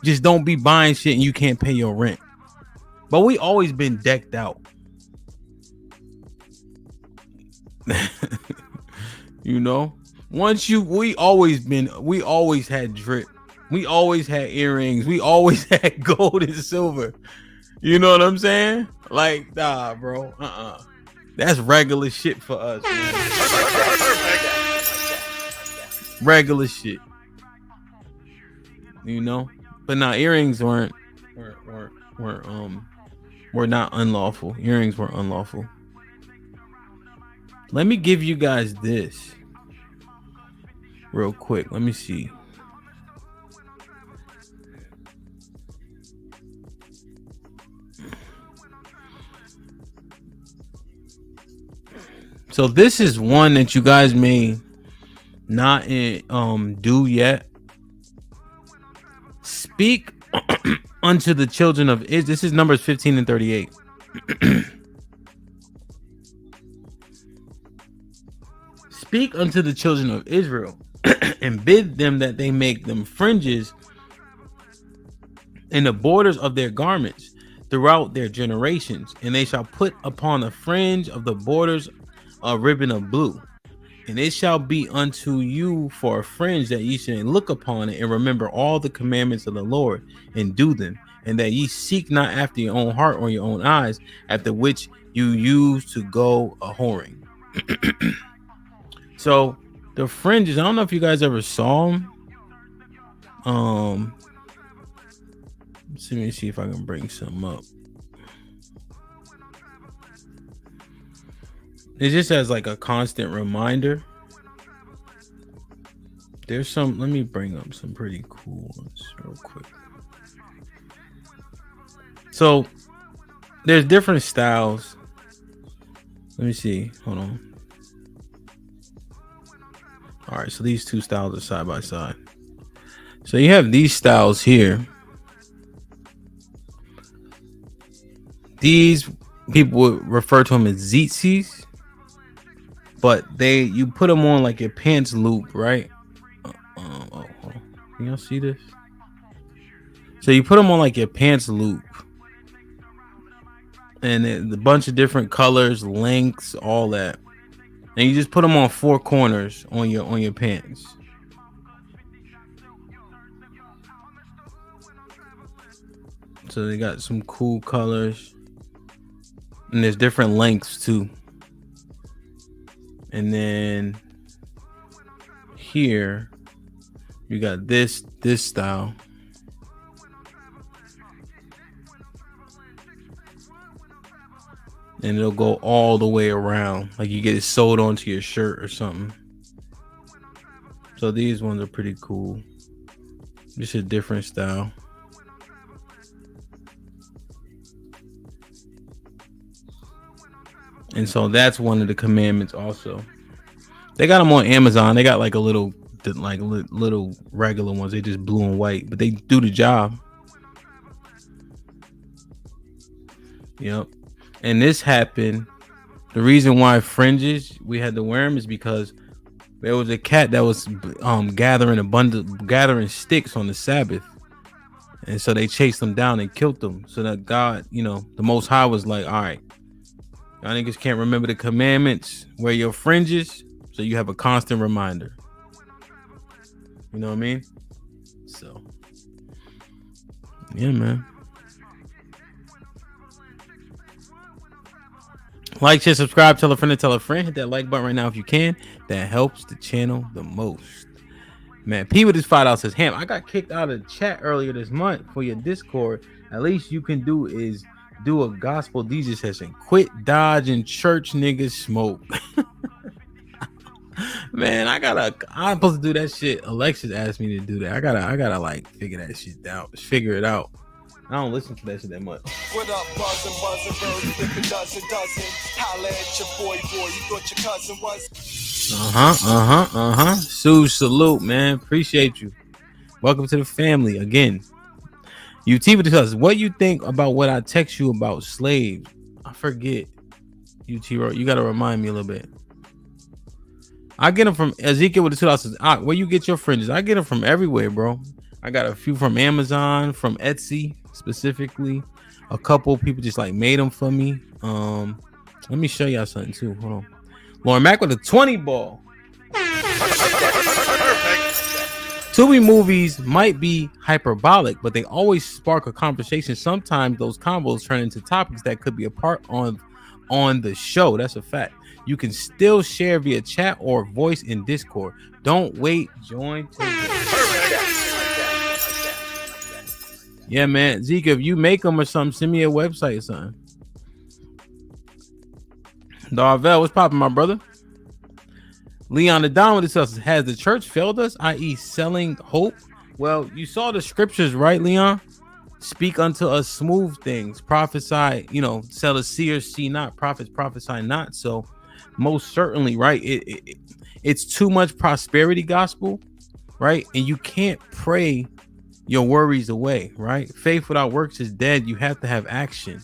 Just don't be buying shit and you can't pay your rent. But we always been decked out. You know, we always had drip. We always had earrings. We always had gold and silver. You know what I'm saying? Like, nah, bro. That's regular shit for us. Regular shit. You know? But nah, earrings were not unlawful. Earrings were unlawful. Let me give you guys this real quick. Let me see. So this is one that you guys may not do yet. Speak unto the children of Israel. This is Numbers 15 and 38. Speak unto the children of Israel and bid them that they make them fringes in the borders of their garments throughout their generations, and they shall put upon the fringe of the borders a ribbon of blue, and it shall be unto you for a fringe, that ye should look upon it and remember all the commandments of the Lord and do them, and that ye seek not after your own heart or your own eyes, after which you used to go a whoring. So the fringes, I don't know if you guys ever saw them. Let me see if I can bring some up. It just as like a constant reminder. There's some, let me bring up some pretty cool ones real quick. So there's different styles. Let me see. Hold on. All right, so these two styles are side by side. So you have these styles here. These people would refer to them as zitsis. But you put them on like your pants loop, right? Hold on. Can y'all see this? So you put them on like your pants loop, and a bunch of different colors, lengths, all that, and you just put them on four corners on your pants. So they got some cool colors, and there's different lengths too. And then here you got this style. And it'll go all the way around. Like you get it sewed onto your shirt or something. So these ones are pretty cool. Just a different style. And so that's one of the commandments also. They got them on Amazon. They got like little regular ones. They just blue and white, but they do the job. Yep. And this happened. The reason why fringes we had to wear them is because there was a cat that was gathering sticks on the Sabbath, and so they chased them down and killed them. So that God, the Most High was like, all right, y'all niggas can't remember the commandments. Wear your fringes so you have a constant reminder. You know what I mean? So, yeah, man. Like, share, subscribe, tell a friend to tell a friend. Hit that like button right now if you can. That helps the channel the most. Man, P with his $5 says, Ham, I got kicked out of the chat earlier this month for your Discord. At least you can do is do a gospel DJ session. Quit dodging church niggas smoke. Man, I'm supposed to do that shit. Alexis asked me to do that. I gotta like figure that shit out. Figure it out. I don't listen to that shit that much. What up, buzzing, birds, if it doesn't, holla at your boy, you thought your cousin was. Sue, salute, man. Appreciate you. Welcome to the family again. UT with us. What you think about what I text you about slaves? I forget. UT wrote. You gotta remind me a little bit. I get them from Ezekiel with the $2. Where you get your fringes? I get them from everywhere, bro. I got a few from Amazon, from Etsy specifically. A couple people just like made them for me. Let me show y'all something too. Hold on. Lauren Mack with a 20 ball. Tubi movies might be hyperbolic, but they always spark a conversation. Sometimes those combos turn into topics that could be a part on the show. That's a fact. You can still share via chat or voice in Discord. Don't wait. Join today. Yeah, man. Zeke, if you make them or something, send me a website or something. Darvel, what's popping, my brother? Leon the Don with this. Has the church failed us, i.e. selling hope? Well, you saw the scriptures, right, Leon? Speak unto us smooth things. Prophesy, sell a seer, see not. Prophets prophesy not. So most certainly, right? It's too much prosperity gospel, right? And you can't pray your worries away, right? Faith without works is dead. You have to have action.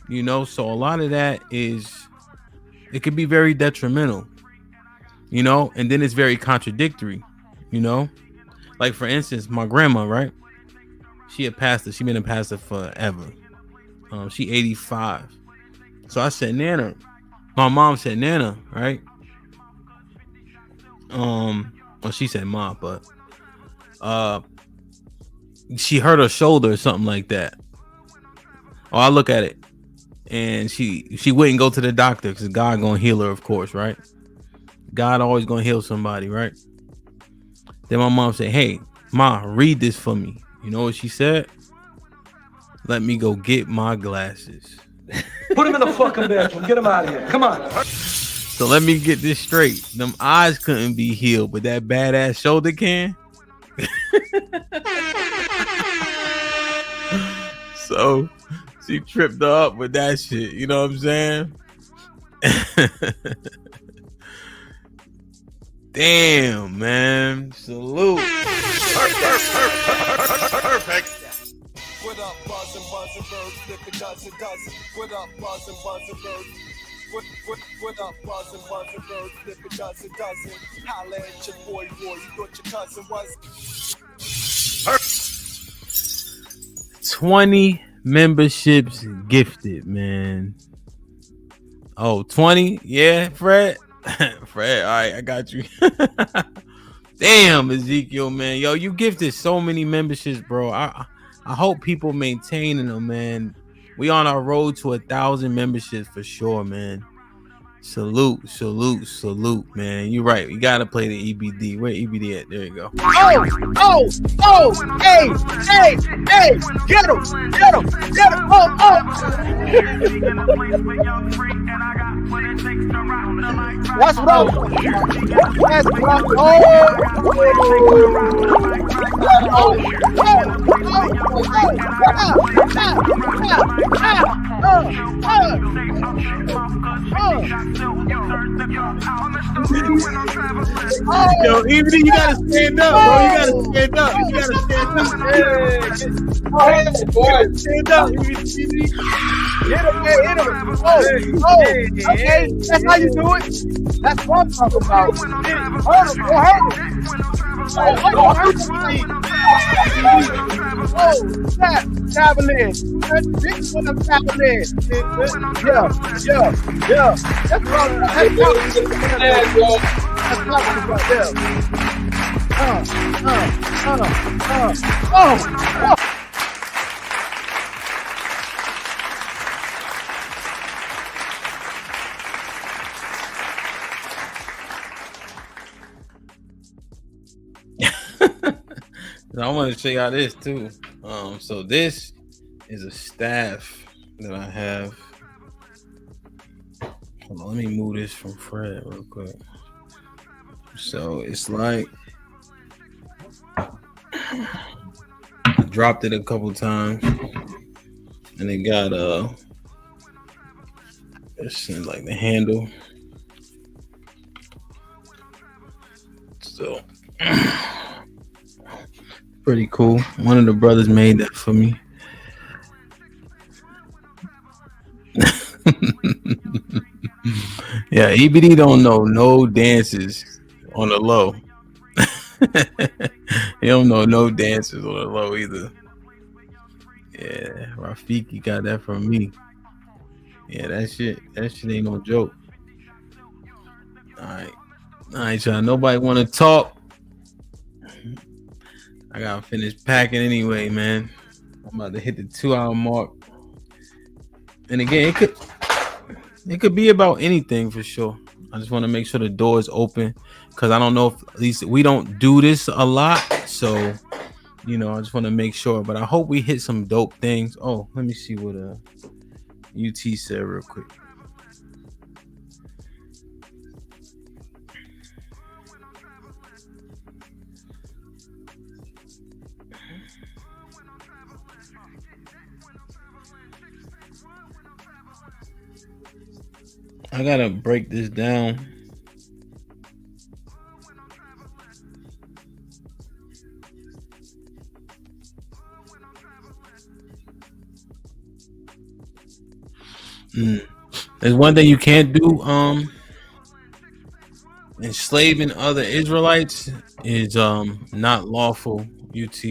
So a lot of that it can be very detrimental, and then it's very contradictory, like for instance, my grandma, right? She a pastor. She been a pastor forever. She 85. So I said, Nana, my mom said, Nana, right? Well, she said mom, but she hurt her shoulder or something like that. Oh, I look at it. And she wouldn't go to the doctor because God gonna heal her, of course, right? God always gonna heal somebody, right? Then my mom said, hey, Ma, read this for me. You know what she said? Let me go get my glasses. Put him in the fucking bedroom. Get him out of here. Come on. So let me get this straight. Them eyes couldn't be healed, but that badass shoulder can. So she tripped her up with that shit. You know what I'm saying? Damn, man. Salute. Perfect. What up, buzzing birds, if it doesn't. What up, buzzing birds? What up, buzzing birds, if it doesn't. Holla at your boy, you thought your cousin was. 20 memberships gifted, man. Oh, 20? Yeah, Fred. Fred, all right, I got you. Damn, Ezekiel, man. Yo, you gifted so many memberships, bro. I hope people maintaining them, man. We on our road to 1,000 memberships for sure, man. Salute, man. You're right. You gotta play the EBD. Where EBD at? There you go. Oh, hey, get him. That's wrong. That's wrong. Yo, even you gotta stand up, bro. You gotta stand up. You gotta stand up. Go ahead, boy. Stand up. Hit him, man. Hit him. Okay. That's how you do it. That's what I'm talking about. Go hurt him. Go hurt him. Oh, traveling. This is what I'm traveling. Yeah. That's what I'm talking about there. I want to show y'all this too. So this is a staff that I have. Hold on, let me move this from Fred real quick. So it's like I dropped it a couple times, and it got it's like the handle. So pretty cool. One of the brothers made that for me. Yeah, EBD don't know no dances on the low. He don't know no dances on the low either. Yeah, Rafiki got that from me. Yeah, that shit ain't no joke. All right, y'all. Nobody want to talk. I gotta finish packing anyway, man. I'm about to hit the 2-hour mark. And again, it could be about anything for sure. I just want to make sure the door is open because I don't know if at least we don't do this a lot. So, I just want to make sure. But I hope we hit some dope things. Oh, let me see what UT said real quick. I gotta break this down. There's one thing you can't do. Enslaving other Israelites is not lawful. UT,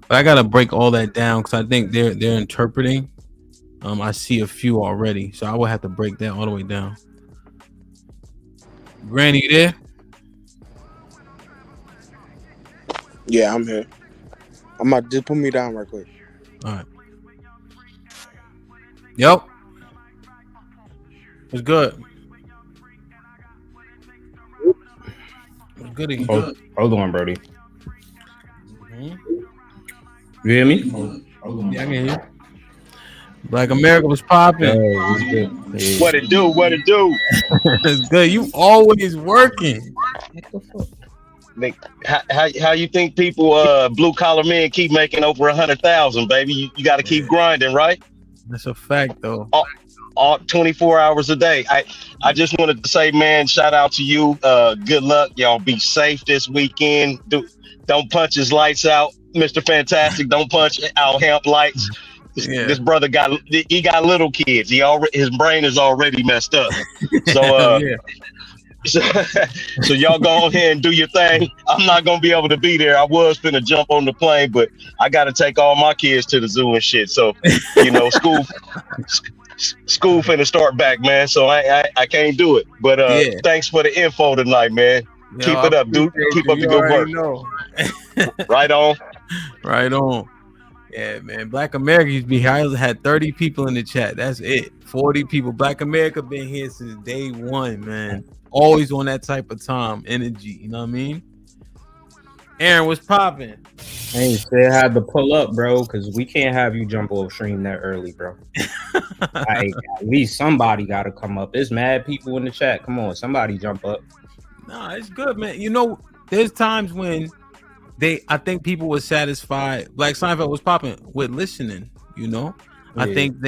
but I gotta break all that down because I think they're interpreting. I see a few already, so I will have to break that all the way down. Granny, you there? Yeah, I'm here. I'm about to just put me down right quick. All right. Yep. It's good. It's good again. Hold on, Brody. Mm-hmm. You hear me? Yeah, I can hear you. Black America was popping. What it do? What it do? It's good. You always working. How you think people blue collar men keep making over 100,000, baby? You got to keep grinding, right? That's a fact, though. All 24 hours a day. I just wanted to say, man, shout out to you. Good luck, y'all. Be safe this weekend. Don't punch his lights out, Mr. Fantastic. Don't punch our hemp lights. This brother got little kids. His brain is already messed up. So so y'all go ahead and do your thing. I'm not gonna be able to be there. I was finna jump on the plane, but I gotta take all my kids to the zoo and shit. So school finna start back, man. So I can't do it. But thanks for the info tonight, man. Keep it up, dude. Keep up the good work. Right on. Right on. Yeah, man. Black America used to be here. I had 30 people in the chat. That's it. 40 people. Black America been here since day one, man. Always on that type of time, energy. You know what I mean? Aaron, what's popping? Hey, still had to pull up, bro, because we can't have you jump off stream that early, bro. Like, at least somebody got to come up. There's mad people in the chat. Come on, somebody jump up. Nah, it's good, man. There's times when I think people were satisfied. Black Seinfeld was popping with listening, I think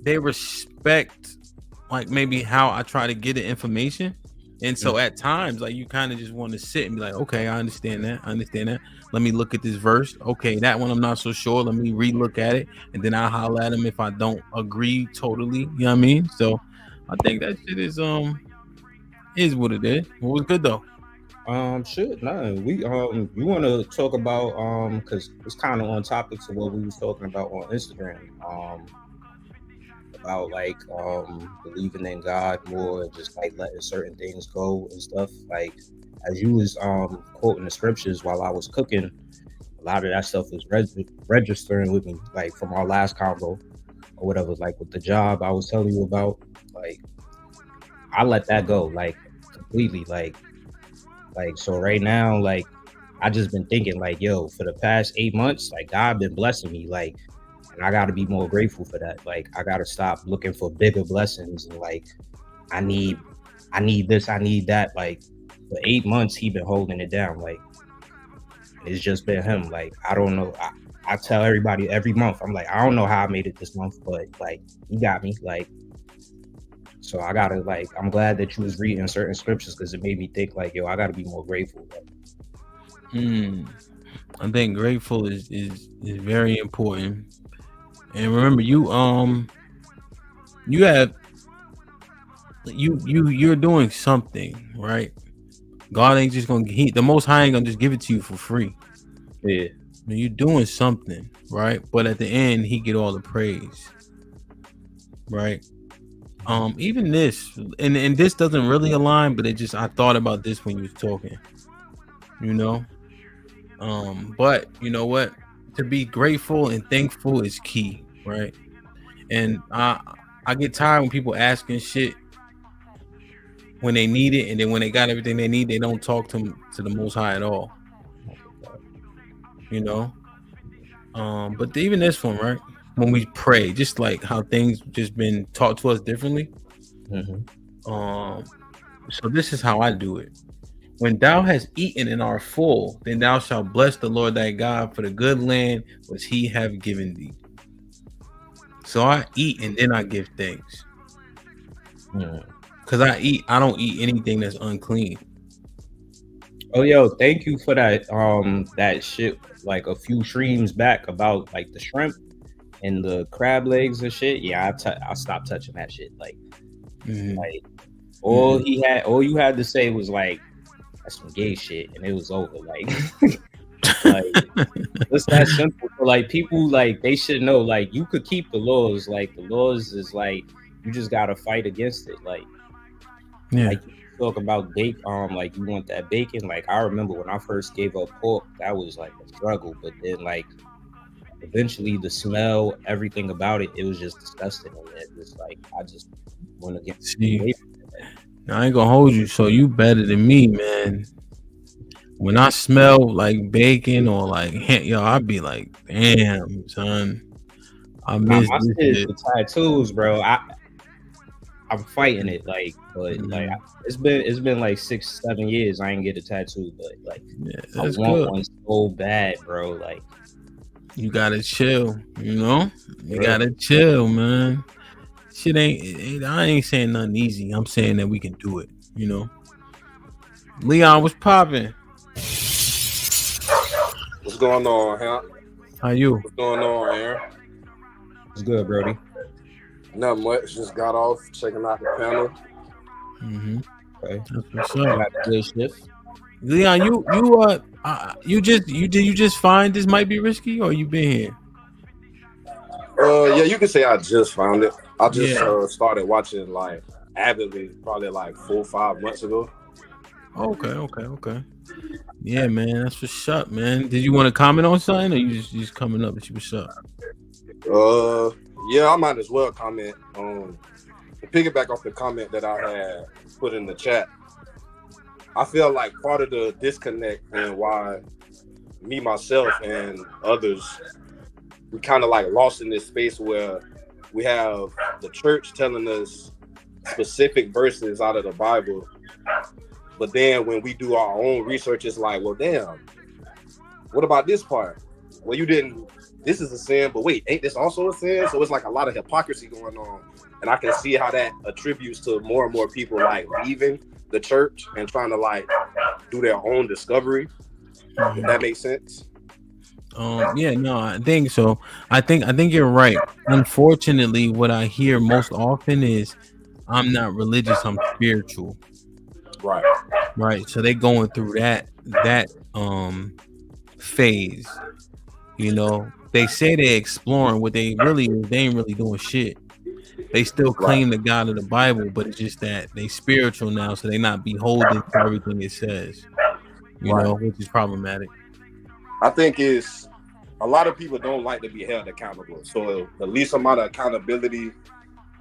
they respect like maybe how I try to get the information. And so at times, like you kind of just want to sit and be like, okay, I understand that. Let me look at this verse. Okay, that one I'm not so sure. Let me re-look at it, and then I'll holler at them if I don't agree totally. You know what I mean? So I think that shit is what it is. What was good though? Shit, no. You want to talk about because it's kind of on topic to what we was talking about on Instagram. About like believing in God more, just like letting certain things go and stuff. Like as you was quoting the scriptures while I was cooking, a lot of that stuff was registering with me, like from our last convo or whatever. Like with the job I was telling you about, like I let that go, like completely, like so right now, like I just been thinking, like, yo, for the past 8 months, like God been blessing me, like. And I got to be more grateful for that. Like, I got to stop looking for bigger blessings. And like, I need this, I need that. Like, for 8 months, he been holding it down. Like, it's just been him. Like, I don't know. I tell everybody every month, I'm like, I don't know how I made it this month, but like, he got me. Like, so I got to like, I'm glad that you was reading certain scriptures because it made me think like, yo, I got to be more grateful. I think grateful is very important. And remember, you're doing something, right? God ain't just gonna the Most High ain't gonna just give it to you for free. Yeah, you're doing something, right? But at the end, he get all the praise, right? Even this, and this doesn't really align, but I thought about this when you was talking, you know. But you know what? To be grateful and thankful is key, right? And I get tired when people asking shit when they need it, and then when they got everything they need, they don't talk to the Most High at all. You know. But even this one, right? When we pray, just like how things just been taught to us differently. So this is how I do it. When thou hast eaten and art full, then thou shalt bless the Lord thy God for the good land which he have given thee. So I eat and then I give thanks. Because I don't eat anything that's unclean. Oh, yo, thank you for that. That shit like a few streams back about like the shrimp and the crab legs and shit. Yeah, I stopped touching that shit. Like, like all you had to say was like, that's some gay shit, and it was over. Like, like it's that simple. Like people, like they should know. Like you could keep the laws. Like the laws is like you just gotta fight against it. Like, like you talk about bacon. Like you want that bacon. Like I remember when I first gave up pork, that was like a struggle. But then like eventually the smell, everything about it, it was just disgusting. And it was like I just want to get away from it. I ain't gonna hold you. So you better than me, man. When I smell like bacon or like yo, I'd be like, damn, son. I miss this shit. The tattoos, bro. I'm fighting it, like, but like it's been like 6-7 years. I ain't get a tattoo, but like I want one so bad, bro. Like you gotta chill, you know. You gotta chill, man. Shit ain't. I ain't saying nothing easy. I'm saying that we can do it. You know. Leon, what's popping? What's going on, huh? How you? What's going on, Aaron? It's good, Brody. Not much. Just got off checking out the panel. Okay. That's what's up. Leon, you just find this might be risky, or you been here? Yeah, you can say I just found it. I just started watching like avidly probably like 4 or 5 months ago. Okay. Yeah, man, that's what's up, man. Did you want to comment on something, or you just coming up and see what's up? Yeah, I might as well comment on piggyback off the comment that I had put in the chat. I feel like part of the disconnect and why me, myself, and others, we kind of like lost in this space where we have the church telling us specific verses out of the Bible, but then when we do our own research, it's like, well, damn, what about this part? Well, you didn't this is a sin, but wait, ain't this also a sin? So it's like a lot of hypocrisy going on. And I can see how that attributes to more and more people like leaving the church and trying to like do their own discovery. If that makes sense. Yeah, no, I think so. I think you're right. Unfortunately, what I hear most often is I'm not religious, I'm spiritual. Right. Right. So they going through that phase. You know, they say they're exploring what they really is. They ain't really doing shit. They still claim the God of the Bible, but it's just that they spiritual now, so they not beholden to everything it says. You know, which is problematic. I think it's a lot of people don't like to be held accountable. So the least amount of accountability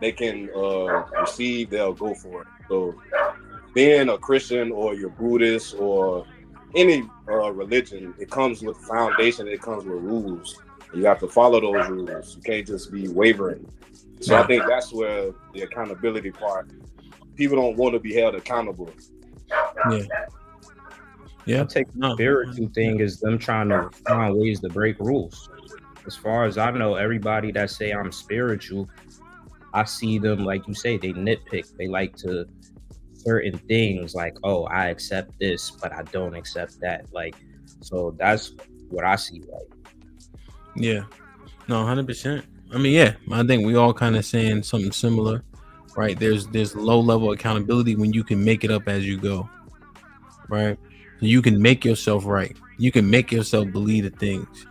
they can receive, they'll go for it. So being a Christian or you're Buddhist or any religion, it comes with foundation, it comes with rules. You have to follow those rules. You can't just be wavering. So I think that's where the accountability part, people don't want to be held accountable. Yeah. Yeah. I take the spiritual thing is them trying to find ways to break rules. As far as I know, everybody that say I'm spiritual, I see them, like you say, they nitpick. They like to certain things like, oh, I accept this, but I don't accept that. Like, so that's what I see. Like, yeah, no, 100%. I mean, yeah, I think we all kind of saying something similar, right? There's low level accountability when you can make it up as you go, right? You can make yourself right. You can make yourself believe the things.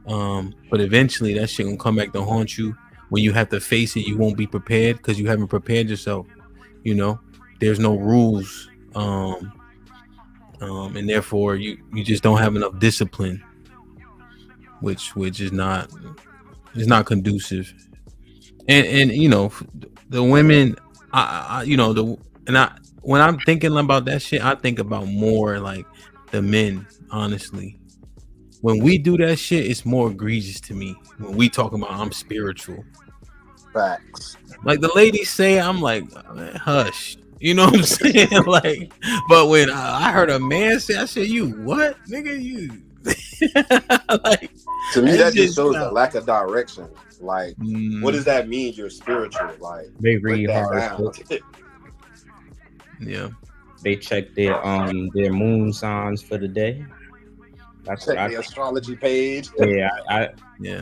But eventually that shit gonna come back to haunt you. When you have to face it, you won't be prepared because you haven't prepared yourself. You know, there's no rules. And therefore you just don't have enough discipline, which is not conducive. And you know, the women, when I'm thinking about that shit, I think about more like the men, honestly. When we do that shit, it's more egregious to me. When we talk about I'm spiritual. Facts. Like the ladies say, I'm like, hush. You know what I'm saying? Like, but when I heard a man say, I said, you what? Nigga, you. Like, to me, that just shows a lack of direction. Like, what does that mean? You're spiritual. Like, they read hard. Yeah. They check their moon signs for the day. That's check the astrology page. Yeah.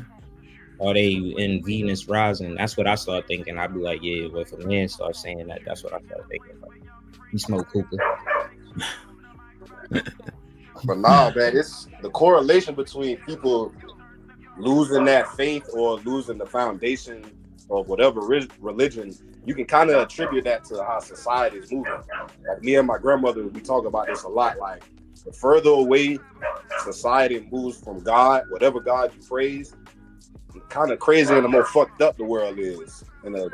Or they in Venus rising. That's what I start thinking. I'd be like, yeah, but if a man starts saying that, that's what I start thinking. Like, he smoke hookah. But nah, man, it's the correlation between people losing that faith or losing the foundation of whatever religion. You can kind of attribute that to how society is moving. Like me and my grandmother, we talk about this a lot. Like the further away society moves from God, whatever God you praise, the kind of crazy and the more fucked up the world is in a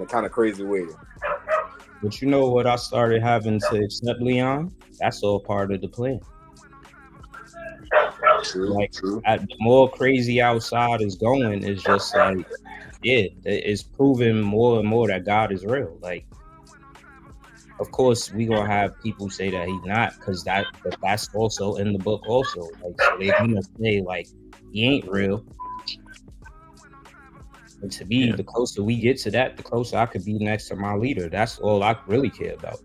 kind of crazy way. But you know what I started having to accept, Leon? That's all part of the plan. True, like, true. The more crazy outside is going, is just like, yeah, it's proving more and more that God is real. Like, of course, we gonna have people say that he's not, because that's also in the book also. Like, so they're gonna say like he ain't real. But to me, the closer we get to that, the closer I could be next to my leader. That's all I really care about.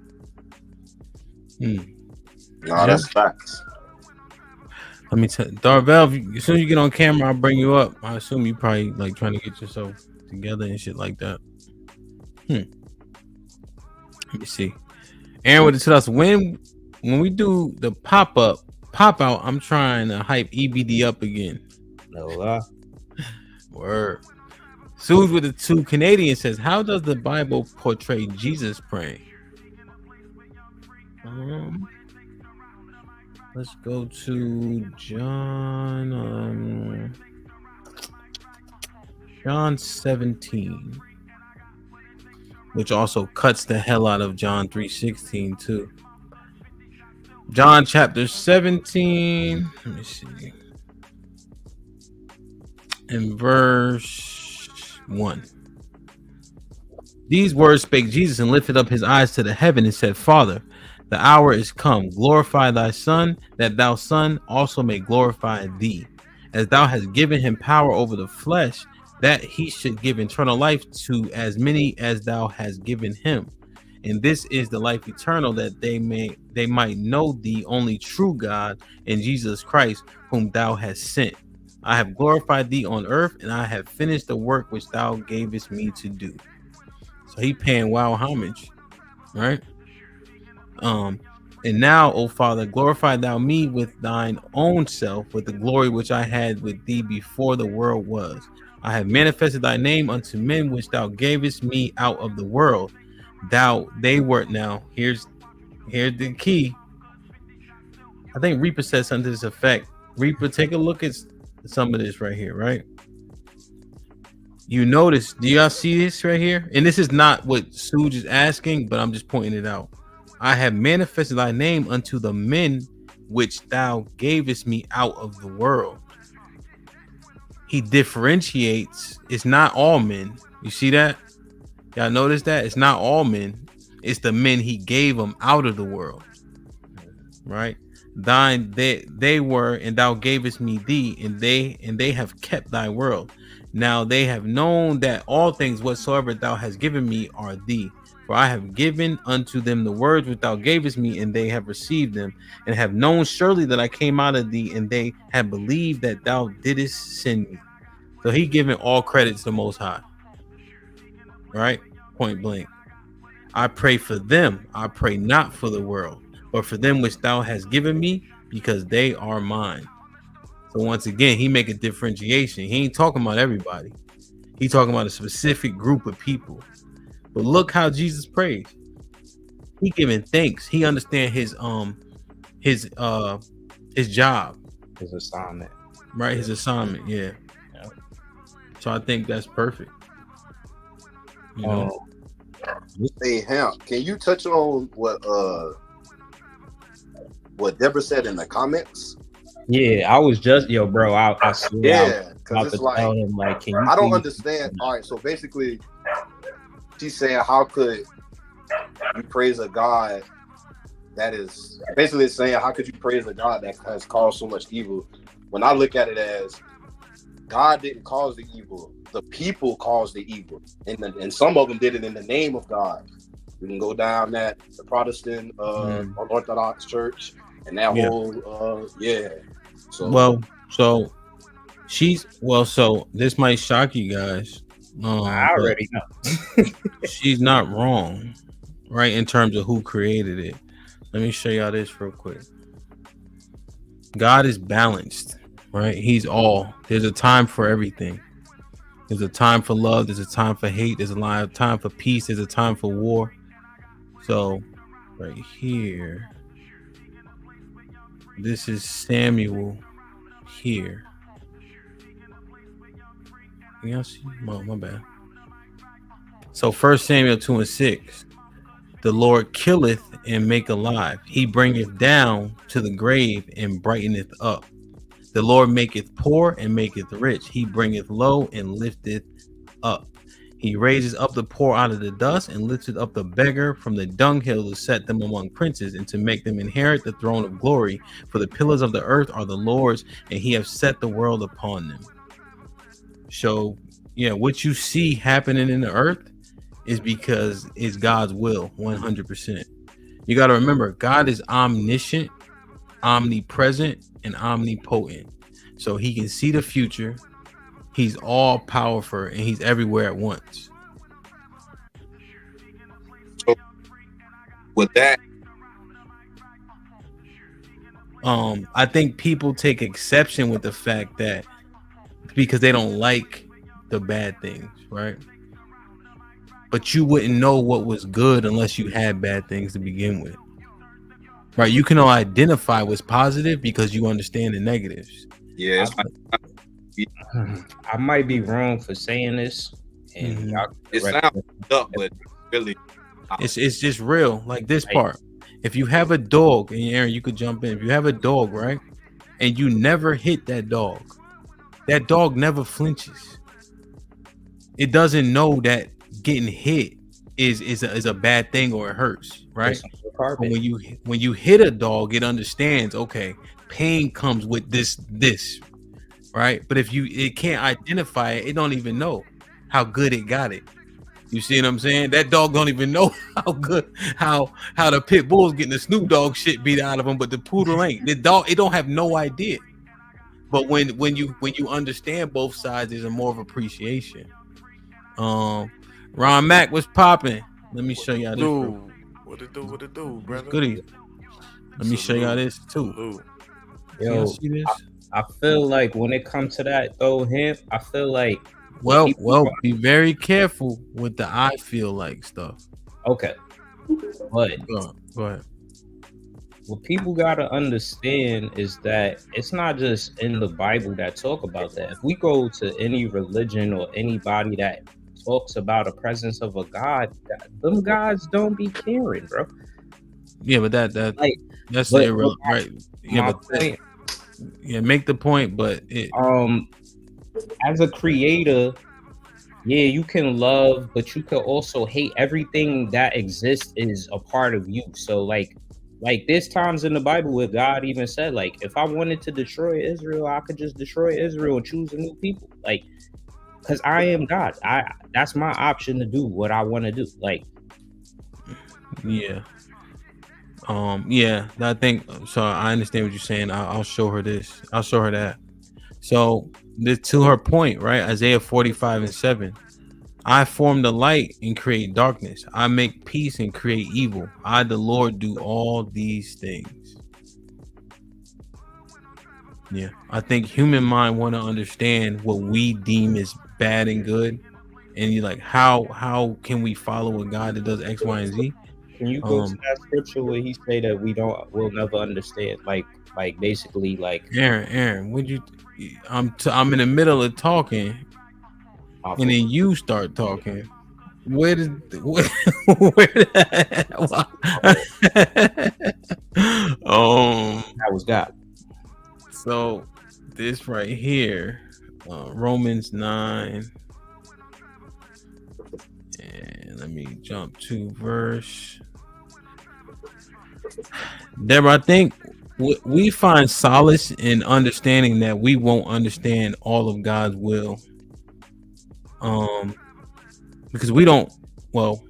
Nah, that's facts. Let me tell Darvel, as soon as you get on camera, I'll bring you up. I assume you probably like trying to get yourself together and shit like that. Let me see. Aaron with the 2000. When we do the pop out, I'm trying to hype EBD up again. No lie. Word. Suze with the 2 Canadian says, how does the Bible portray Jesus praying? Let's go to John 17, which also cuts the hell out of John 3:16 too. John chapter 17, let me see, in verse 1. These words spake Jesus and lifted up his eyes to the heaven and said, Father, the hour is come. Glorify thy Son, that thou Son also may glorify thee, as thou hast given him power over the flesh, that he should give eternal life to as many as thou hast given him. And this is the life eternal, that they might know thee only true God, and Jesus Christ, whom thou hast sent. I have glorified thee on earth, and I have finished the work which thou gavest me to do. So he paying wild homage, right? And now, O Father, glorify thou me with thine own self, with the glory which I had with thee before the world was. I have manifested thy name unto men which thou gavest me out of the world. They were. Now here's the key. I think Reaper said something to this effect. Reaper, take a look at some of this right here, right? You notice, do y'all see this right here? And this is not what Suge is asking, but I'm just pointing it out. I have manifested thy name unto the men which thou gavest me out of the world. He differentiates. It's not all men. You see that? Y'all notice that? It's not all men. It's the men he gave them out of the world. Right? Thine they were, and thou gavest me thee, and they have kept thy world. Now they have known that all things whatsoever thou hast given me are thee. For I have given unto them the words which thou gavest me, and they have received them, and have known surely that I came out of thee, and they have believed that thou didst send me. So he giving all credit to the Most High. Right? Point blank. I pray for them. I pray not for the world, but for them which thou hast given me, because they are mine. So once again, he make a differentiation. He ain't talking about everybody. He talking about a specific group of people. But look how Jesus prays. He giving thanks. He understand his job, his assignment. Right, his assignment. Yeah. So I think that's perfect. You know? Hey, Ham, can you touch on what Deborah said in the comments? Yeah, I was just bro. I yeah, because it's like, tell him, like, can you I don't understand. All right, so basically, she's saying, how could you praise a God that is basically saying, how could you praise a God that has caused so much evil? When I look at it as God didn't cause the evil, the people caused the evil, and some of them did it in the name of God. We can go down the Protestant Orthodox Church and that whole So this might shock you guys. I already know. She's not wrong, right, in terms of who created it. Let me show y'all this real quick. God is balanced, right? He's all. There's a time for everything. There's a time for love. There's a time for hate. There's a time for peace. There's a time for war. So right here, this is Samuel here. Y'all see? Oh, my bad. So 1 Samuel 2:6. The Lord killeth and make alive. He bringeth down to the grave and brighteneth up. The Lord maketh poor and maketh rich. He bringeth low and lifteth up. He raises up the poor out of the dust and lifteth up the beggar from the dunghill, to set them among princes and to make them inherit the throne of glory. For the pillars of the earth are the Lord's, and he hath set the world upon them. So, yeah, what you see happening in the earth is because it's God's will, 100%. You got to remember, God is omniscient, omnipresent, and omnipotent. So he can see the future. He's all powerful, and he's everywhere at once. So with that, I think people take exception with the fact that because they don't like the bad things, right? But you wouldn't know what was good unless you had bad things to begin with, right? You can identify what's positive because you understand the negatives. Yeah, I might be wrong for saying this, and it sounds up, but really, it's just real. Like this part. If you have a dog, and Aaron, you could jump in. If you have a dog, right, and you never hit that dog never flinches. It doesn't know that getting hit is a bad thing or it hurts, right? But when you hit a dog, it understands, okay, pain comes with this, right? But if it can't identify it, it don't even know how good it got it. You see what I'm saying? That dog don't even know how good how the pit bull's getting the Snoop Dogg shit beat out of him, but the poodle ain't. The dog, it don't have no idea. But when you understand both sides, there's a more of appreciation. Ron Mack, what's popping? Let me show y'all this. What it do, brother? Goodies. Let me show y'all this too. Yo, see this? I feel like when it comes to that though, him, I feel like well, be very careful with the I feel like stuff. Okay, but go ahead. What people gotta understand is that it's not just in the Bible that talk about that. If we go to any religion or anybody that talks about a presence of a God, them gods don't be caring, bro. Yeah, but that's irrelevant, right? Yeah, but make the point, but as a creator, yeah, you can love, but you can also hate. Everything that exists is a part of you. So like there's times in the Bible where God even said, like, if I wanted to destroy Israel, I could just destroy Israel and choose a new people. Like, because I am God. That's my option to do what I want to do. Like, yeah. Yeah, I think so. I understand what you're saying. I'll show her this. I'll show her that. So to her point, right? Isaiah 45:7. I form the light and create darkness. I make peace and create evil. I, the Lord, do all these things. Yeah, I think human mind want to understand what we deem as bad and good, and you're like, how can we follow a God that does X, Y, and Z? Can you go to that scripture where he say that we'll never understand? Like basically, like Aaron, would you? I'm in the middle of talking, and then you start talking. Where that was God. So this right here, Romans 9, and let me jump to verse. Deborah, I think we find solace in understanding that we won't understand all of God's will, because we don't. Well,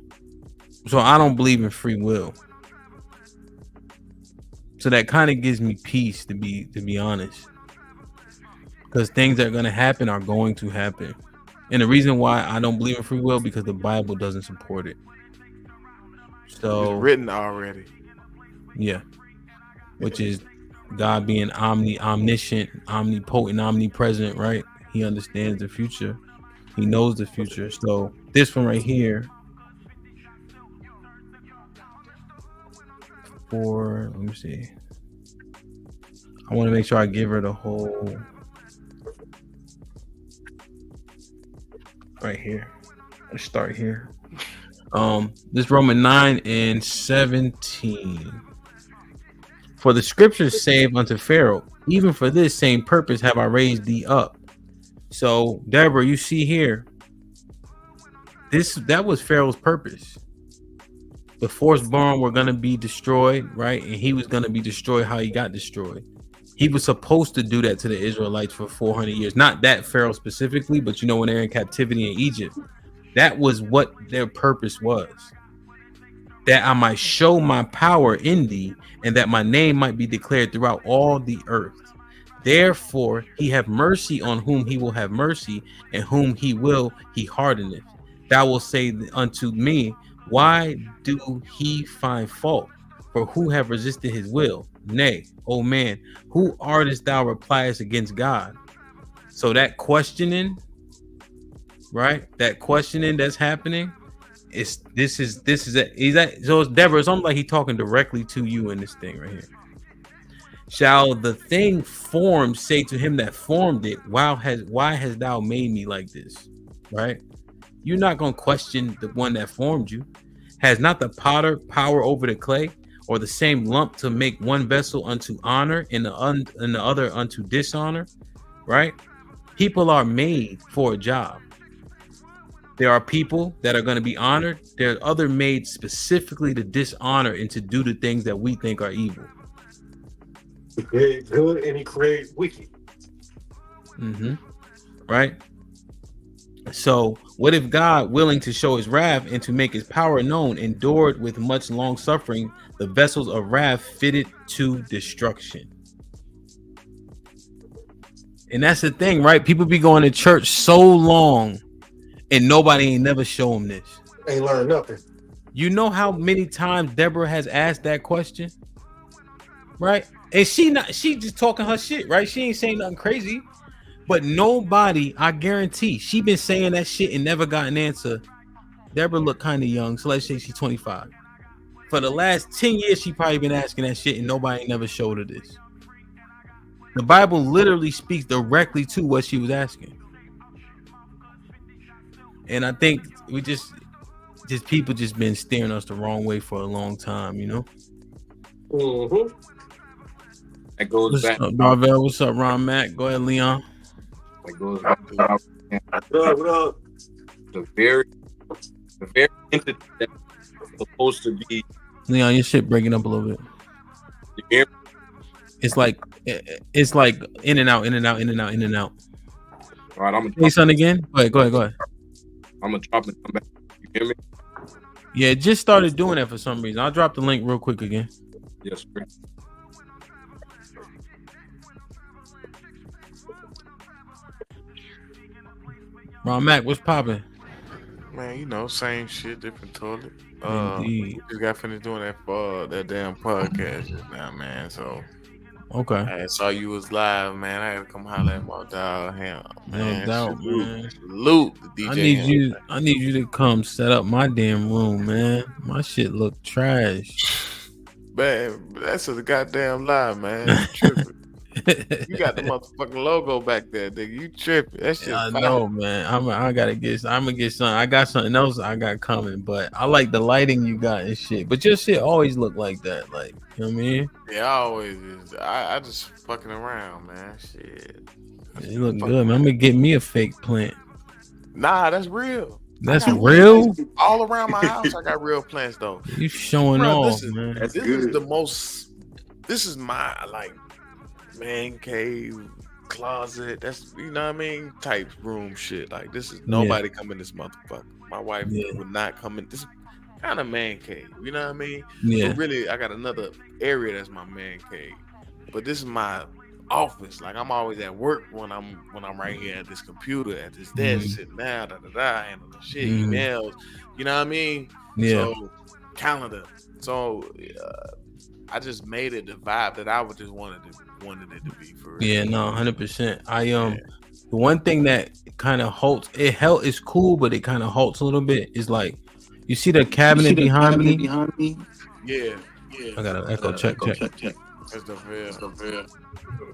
so I don't believe in free will. So that kind of gives me peace, to be honest, because things that are going to happen are going to happen, and the reason why I don't believe in free will because the Bible doesn't support it. So it's written already. Yeah, which is God being omniscient, omnipotent, omnipresent, right? He understands the future. He knows the future. So this one right here, let me see. I want to make sure I give her the whole right here. Let's start here. This Romans 9:17. For the scriptures say unto Pharaoh, even for this same purpose have I raised thee up. So Deborah, you see here, that was Pharaoh's purpose. The firstborn were going to be destroyed, right? And he was going to be destroyed how he got destroyed. He was supposed to do that to the Israelites for 400 years. Not that Pharaoh specifically, but when they're in captivity in Egypt, that was what their purpose was. That I might show my power in thee, and that my name might be declared throughout all the earth. Therefore, he have mercy on whom he will have mercy, and whom he will, he hardeneth. Thou wilt say unto me, why do he find fault? For who have resisted his will? Nay, O man, who artist thou repliest against God? So that questioning, right? That questioning that's happening. So it's Deborah, it's almost like he's talking directly to you in this thing right here. Shall the thing formed say to him that formed it, why hast thou made me like this? Right? You're not going to question the one that formed you. Has not the potter power over the clay, or the same lump to make one vessel unto honor and the other unto dishonor? Right? People are made for a job. There are people that are going to be honored. There are other made specifically to dishonor and to do the things that we think are evil. He created good and he created wicked. Right. So, what if God, willing to show his wrath and to make his power known, endured with much long suffering the vessels of wrath fitted to destruction? And that's the thing, right? People be going to church so long and nobody ain't never show them this. Ain't learned nothing. You know how many times Deborah has asked that question? Right? And she just talking her shit, right? She ain't saying nothing crazy. But nobody, I guarantee, she been saying that shit and never got an answer. Deborah look kind of young, so let's say she's 25. For the last 10 years, she probably been asking that shit and nobody ain't never showed her this. The Bible literally speaks directly to what she was asking. And I think we just people just been steering us the wrong way for a long time, you know? Mm-hmm. That goes What's back. up, Marvell? What's up, Ron Mac? Go ahead, Leon. That goes back to what up? The very entity that's supposed to be. Leon, your shit breaking up a little bit. You hear me? It's like in and out, in and out, in and out, in and out. All right, I'm gonna say something again. Go ahead. I'm gonna drop it. Come back. You hear me? Yeah, it just started doing that for some reason. I'll drop the link real quick again. Yes, sir. Ron Mac, what's popping? Man, you know, same shit, different toilet. Indeed. We just got finished doing that for that damn podcast just now, man. So okay, I saw you was live, man. I had to come holler at my dog. Him, man. No doubt, man. Salute the DJ. I need you to come set up my damn room, man. My shit look trash. Man, that's a goddamn lie, man. You tripping. You got the motherfucking logo back there, nigga. You tripping. That shit. I know, man. I'm gonna get something. I got something else I got coming, but I like the lighting you got and shit. But your shit always look like that, like, you know what I mean? Yeah, I always is. I just fucking around, man. Shit. You look good, man. I'm gonna get me a fake plant. Nah, that's real. That's real. All around my house, I got real plants though. You showing off, man. This is the most. This is my man cave, closet. That's, you know what I mean, type room shit. Like, this is nobody come in this motherfucker. My wife would not come in. This is kind of man cave. You know what I mean? Yeah. But really, I got another area that's my man cave. But this is my office. Like, I'm always at work when I'm right here at this computer, at this desk, sitting down, handle the shit, emails. You know what I mean? Yeah. So, calendar. So, I just made it the vibe that I would just wanted it to be for real. Yeah, no, 100%. The one thing that kind of halts, it's cool, but it kind of halts a little bit. Is like, you see the cabinet behind me? Yeah. I got an echo. Check. That's the real.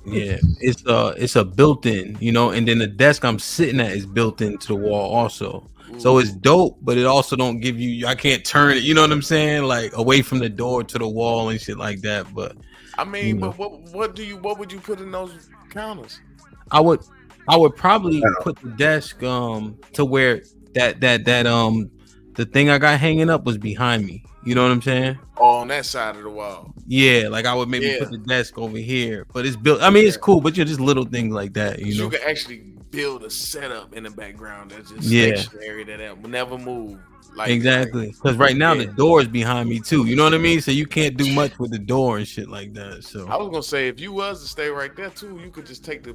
Yeah, it's a built-in, you know, and then the desk I'm sitting at is built into the wall also. So it's dope, but it also don't give you. I can't turn it. You know what I'm saying? Like, away from the door to the wall and shit like that. But I mean, but what would you put in those counters? I would probably put the desk to where that the thing I got hanging up was behind me. You know what I'm saying? Oh, on that side of the wall. Yeah, like I would maybe put the desk over here, but it's built. I mean, it's cool, but just little things like that. You know, you can actually build a setup in the background that's just stationary that will never move. Like, exactly, because right now the door is behind me too. You know what I mean? So you can't do much with the door and shit like that. So I was gonna say, if you was to stay right there too, you could just take the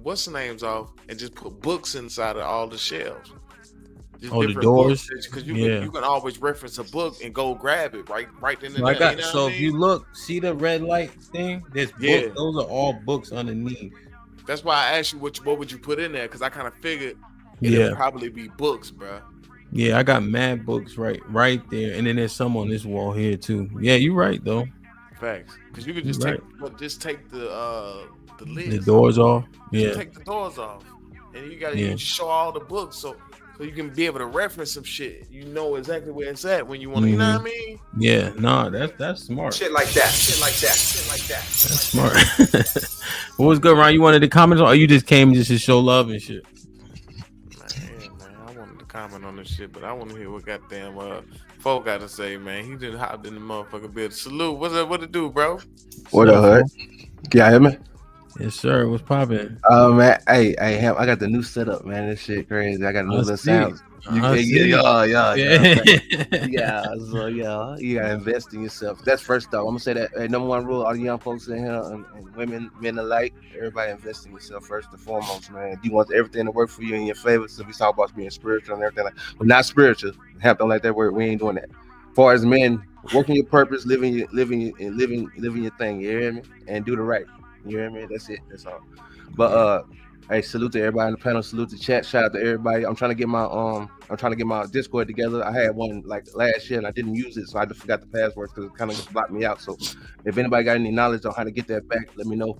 what's the names off and just put books inside of all the shelves. Just the doors, because you can always reference a book and go grab it right in the. Like if you look, see the red light thing. There's books. Those are all books underneath. That's why I asked you what would you put in there, because I kind of figured it would probably be books, bro. Yeah, I got mad books right there, and then there's some on this wall here too. Yeah, you're right though. Facts, because you could just take the lids, the doors off. Yeah, take the doors off, and you gotta show all the books so you can be able to reference some shit. You know exactly where it's at when you want to. You know what I mean? Yeah, nah, that's smart. Shit like that. That's smart. What was good, Ryan? You wanted to comment, or you just came just to show love and shit? Man, I wanted to comment on this shit, but I want to hear what goddamn folk got to say, man. He just hopped in the motherfucking bed. Salute. What's up? What it do, bro? What up, Hood? Can y'all hear me? Yes, sir. What's popping? Man, I got the new setup, man. This shit crazy. I got new I little see. sounds. I see. So you gotta invest in yourself. That's first off. I'm gonna say that number one rule, all the young folks in here and women, men alike, everybody invest in yourself first and foremost, man. You want everything to work for you in your favor. So we talk about being spiritual and everything but not spiritual. Don't like that word. We ain't doing that. As far as men, working your purpose, living your thing, you hear me? And do the right. You hear me? That's it. That's all. But hey, salute to everybody in the panel. Salute to chat. Shout out to everybody. I'm trying to get my Discord together. I had one like last year and I didn't use it, so I just forgot the passwords because it kind of blocked me out. So if anybody got any knowledge on how to get that back, let me know.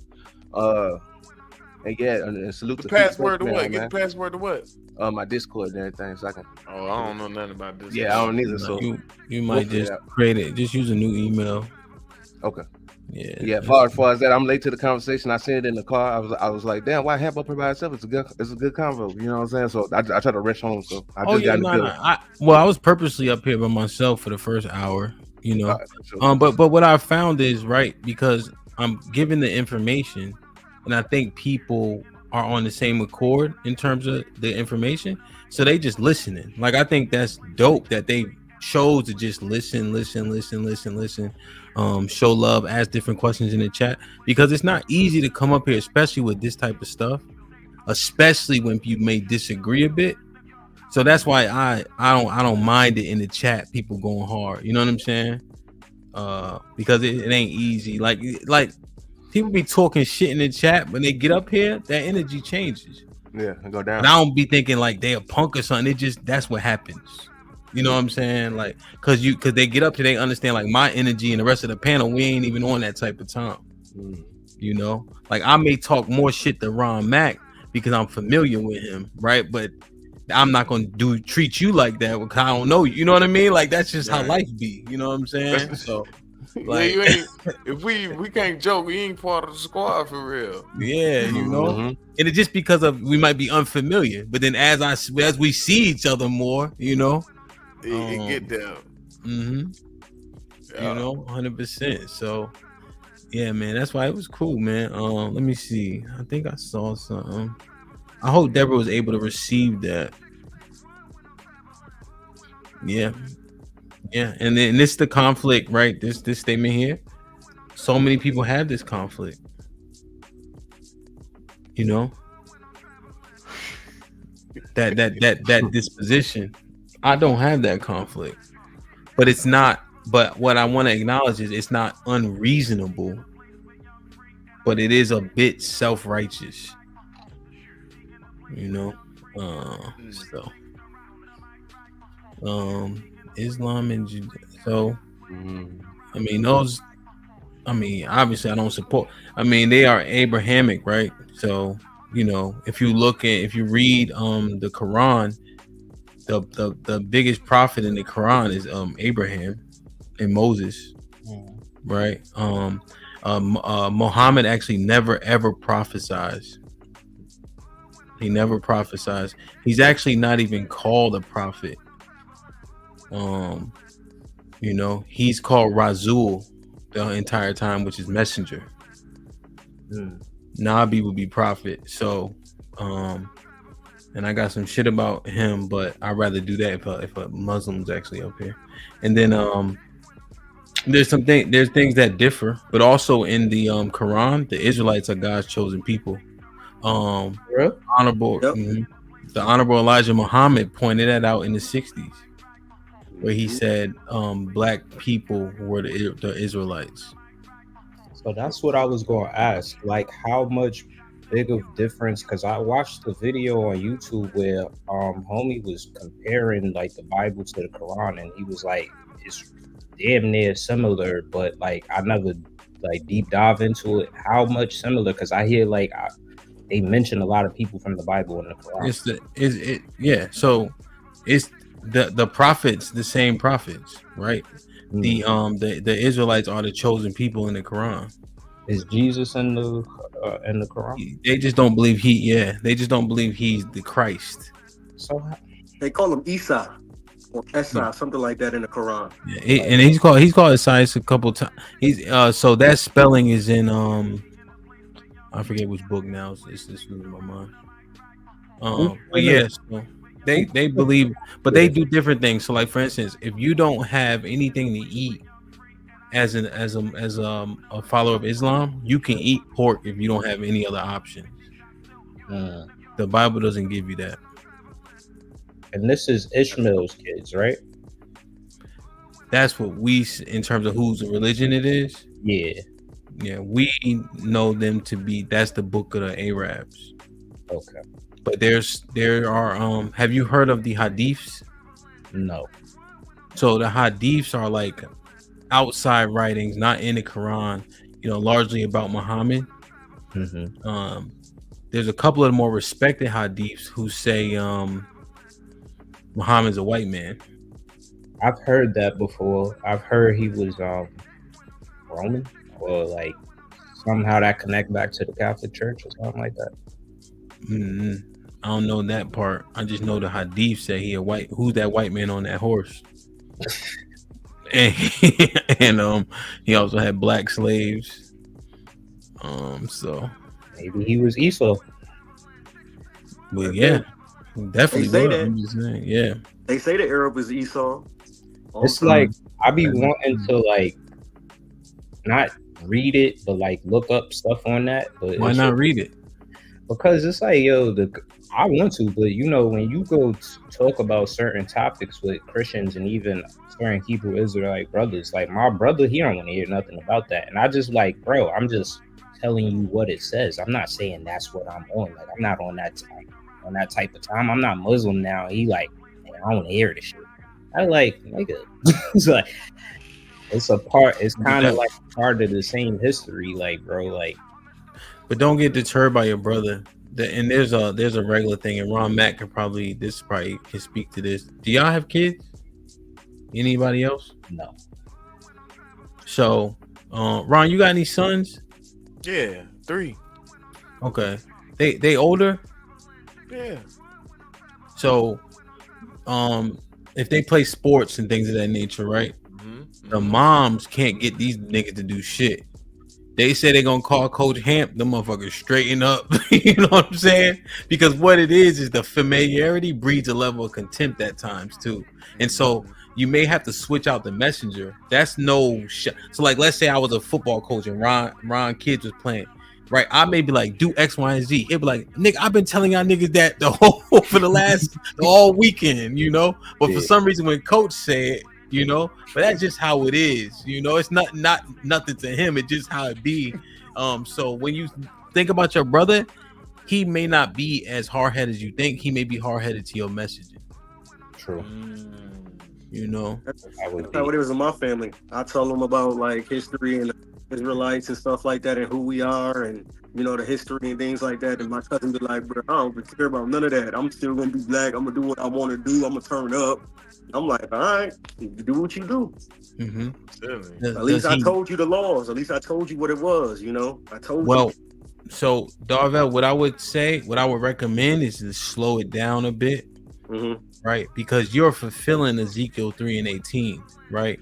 And yeah, and salute The to password to man, what? man. Get the password to what? My Discord and everything, so I can. Oh, I don't know nothing about this. Yeah, I don't either. So you might just create it. Just use a new email. Okay. Yeah. As far as that, I'm late to the conversation. I seen it in the car. I was like, damn, why hamp up here by itself? It's a good convo. You know what I'm saying? So I try to rush home. So I just got in the building. I was purposely up here by myself for the first hour. You know, but what I found is right because I'm giving the information, and I think people are on the same accord in terms of the information, so they just listening. Like I think that's dope that they chose to just listen, show love, ask different questions in the chat because it's not easy to come up here, especially with this type of stuff, especially when you may disagree a bit. So that's why I don't mind it in the chat, people going hard. You know what I'm saying? Because it ain't easy. Like people be talking shit in the chat, when they get up here, that energy changes. Yeah, and go down. And I don't be thinking like they a punk or something. That's what happens. You know what I'm saying? Like, cause they get up to, they understand like my energy and the rest of the panel, we ain't even on that type of time. You know, like I may talk more shit to Ron Mack because I'm familiar with him, right? But I'm not gonna treat you like that because I don't know you. You know what I mean? Like that's just how life be. You know what I'm saying? So, like, you ain't. If we can't joke, we ain't part of the squad for real. Yeah, you know, and it's just because of we might be unfamiliar, but then as we see each other more, you know. It get down. You know, 100%. So yeah, man, that's why it was cool, man. Let me see. I think I saw something. I hope Deborah was able to receive that. Yeah, and then this the conflict, right? This statement here. So many people have this conflict. You know, that disposition. I don't have that conflict, but it's not. But what I want to acknowledge is it's not unreasonable, but it is a bit self-righteous. You know, Islam and so. I mean, those. I mean, obviously, I don't support. I mean, they are Abrahamic, right? So, you know, if you read the Quran. The biggest prophet in the Quran is Abraham and Moses, right? Muhammad actually never ever prophesies. He never prophesies. He's actually not even called a prophet. You know, he's called Rasul the entire time, which is messenger. Nabi would be prophet. So, and I got some shit about him, but I'd rather do that if a Muslim's actually up here. And then there's things that differ, but also in the Quran, the Israelites are God's chosen people. Honorable the Honorable Elijah Muhammad pointed that out in the 60s, where he said black people were the Israelites. So that's what I was going to ask. Like, how much big of difference? Because I watched the video on YouTube where homie was comparing like the Bible to the Quran, and he was like, it's damn near similar, but like I never like deep dive into it. How much similar? Because I hear like they mention a lot of people from the Bible in the Quran. So it's the prophets, the same prophets, right? The Israelites are the chosen people in the Quran. Is Jesus in the Quran? They just don't believe they just don't believe he's the Christ. So they call him Isa or Esa, something like that in the Quran. Yeah, and he's called Isaiah a couple times. He's so that spelling is in I forget which book now. It's just losing my mind. Who's But trying to- yes, they believe, but they do different things. So, like for instance, if you don't have anything to eat as a follower of Islam, you can eat pork if you don't have any other options. The Bible doesn't give you that. And this is Ishmael's kids, right? That's what we, in terms of whose religion it is. Yeah, we know them to be. That's the book of the Arabs. Okay. But there are have you heard of the hadiths? No. So the hadiths are like outside writings, not in the Quran, largely about Muhammad. There's a couple of the more respected hadiths who say Muhammad's a white man. I've heard that before. I've heard he was Roman, or like somehow that connect back to the Catholic Church or something like that. I don't know that part. I just know the hadith say he a white. Who's that white man on that horse? and he also had black slaves. So maybe he was Esau. But yeah, definitely. They say was. that. I'm just saying, yeah. They say the Arab is Esau. It's like I be wanting to like not read it, but like look up stuff on that. But why not read it? Because it's like, yo, I want to, but when you go talk about certain topics with Christians and even certain Hebrew Israelite brothers, like my brother, he don't want to hear nothing about that. And I just like, bro, I'm just telling you what it says. I'm not saying that's what I'm on. Like, I'm not on that type of time. I'm not Muslim now. He like, man, I don't want to hear this shit. I like, nigga. It's like, it's a part. It's kind of like part of the same history, like, bro, like. But don't get deterred by your brother. And there's a regular thing, and Ron Mack can probably can speak to this. Do y'all have kids? Anybody else? No. So, Ron, you got any sons? Yeah, 3. Okay. They older? Yeah. So, if they play sports and things of that nature, right? The moms can't get these niggas to do shit. They say they're gonna call Coach Hamp, the motherfuckers straighten up. You know what I'm saying? Because what it is the familiarity breeds a level of contempt at times too. And so you may have to switch out the messenger. That's no shit. So like, let's say I was a football coach and Ron Kids was playing, right? I may be like, do X, Y, and Z. It'd be like, nigga, I've been telling y'all niggas that for the all weekend, But for some reason, when Coach said, but that's just how it is, it's not nothing to him, it's just how it be. So when you think about your brother, he may not be as hard-headed as you think. He may be hard-headed to your messaging. True. That's how it was in my family. I tell them about like history and Israelites and stuff like that and who we are and the history and things like that, and my cousin be like, bro, I don't care about none of that. I'm still gonna be black. I'm gonna do what I want to do. I'm gonna turn up. I'm like, all right, you do what you do. At least I told you the laws. At least I told you what it was. I told you. Well, so Darvel, what I would recommend is to slow it down a bit, right? Because you're fulfilling Ezekiel 3:18, right?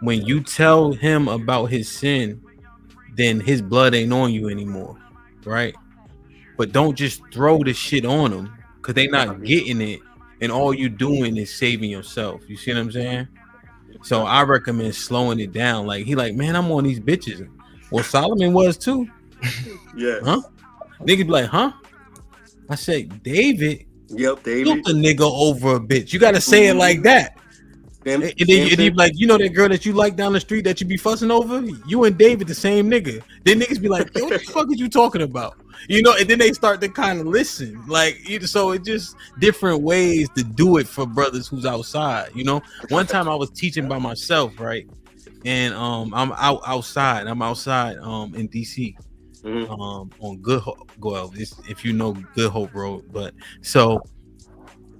When you tell him about his sin, then his blood ain't on you anymore, right? But don't just throw the shit on them because they not getting it. And all you doing is saving yourself. You see what I'm saying? So I recommend slowing it down. Like he like, man, I'm on these bitches. Well, Solomon was too. Yeah. Huh? Nigga be like, huh? I said, David. Yep, David. Look the nigga over a bitch. You gotta say it like that. And then you be like, that girl that you like down the street that you be fussing over? You and David the same nigga. Then niggas be like, what the fuck is you talking about? And then they start to kind of listen. Like, so it's just different ways to do it for brothers who's outside. One time I was teaching by myself, right? And I'm outside. I'm outside in DC. On Good Hope. If you know Good Hope Road. But so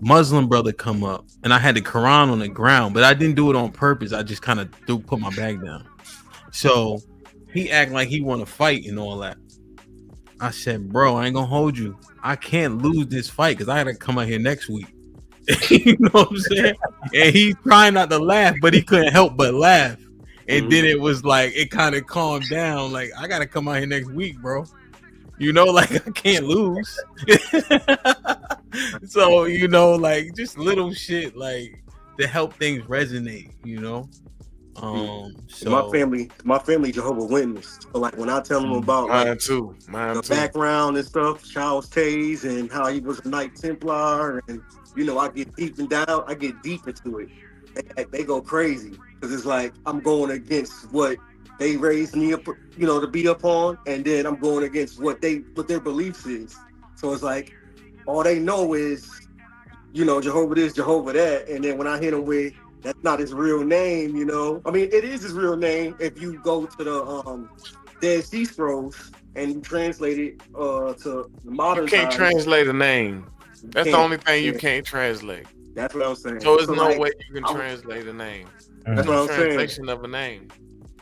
Muslim brother come up and I had the Quran on the ground, but I didn't do it on purpose. I just kind of put my bag down. So he act like he want to fight and all that. I said, bro, I ain't gonna hold you. I can't lose this fight because I gotta come out here next week. You know what I'm saying? And he's trying not to laugh, but he couldn't help but laugh. And then it was like it kind of calmed down. Like, I gotta come out here next week, bro. You know, like I can't lose. So, you know, like just little shit like to help things resonate, you know. So my family Jehovah Witness. So like when I tell them about Mine like too. the background and stuff, Charles Taze and how he was a Knight Templar, and you know I get deep into it. They go crazy because it's like I'm going against what they raised me up, you know, to be up on, and then I'm going against what their beliefs is. So it's like all they know is, you know, Jehovah this, Jehovah that, and then when I hit them with that's not his real name, you know. I mean, it is his real name if you go to the Dead Sea Scrolls and you translate it to modern You can't times. translate a name. That's the can't. only thing you Yeah. can't translate. That's what I'm saying. So there's no like, way you can translate a name. That's There's what no I'm saying. translation of a name.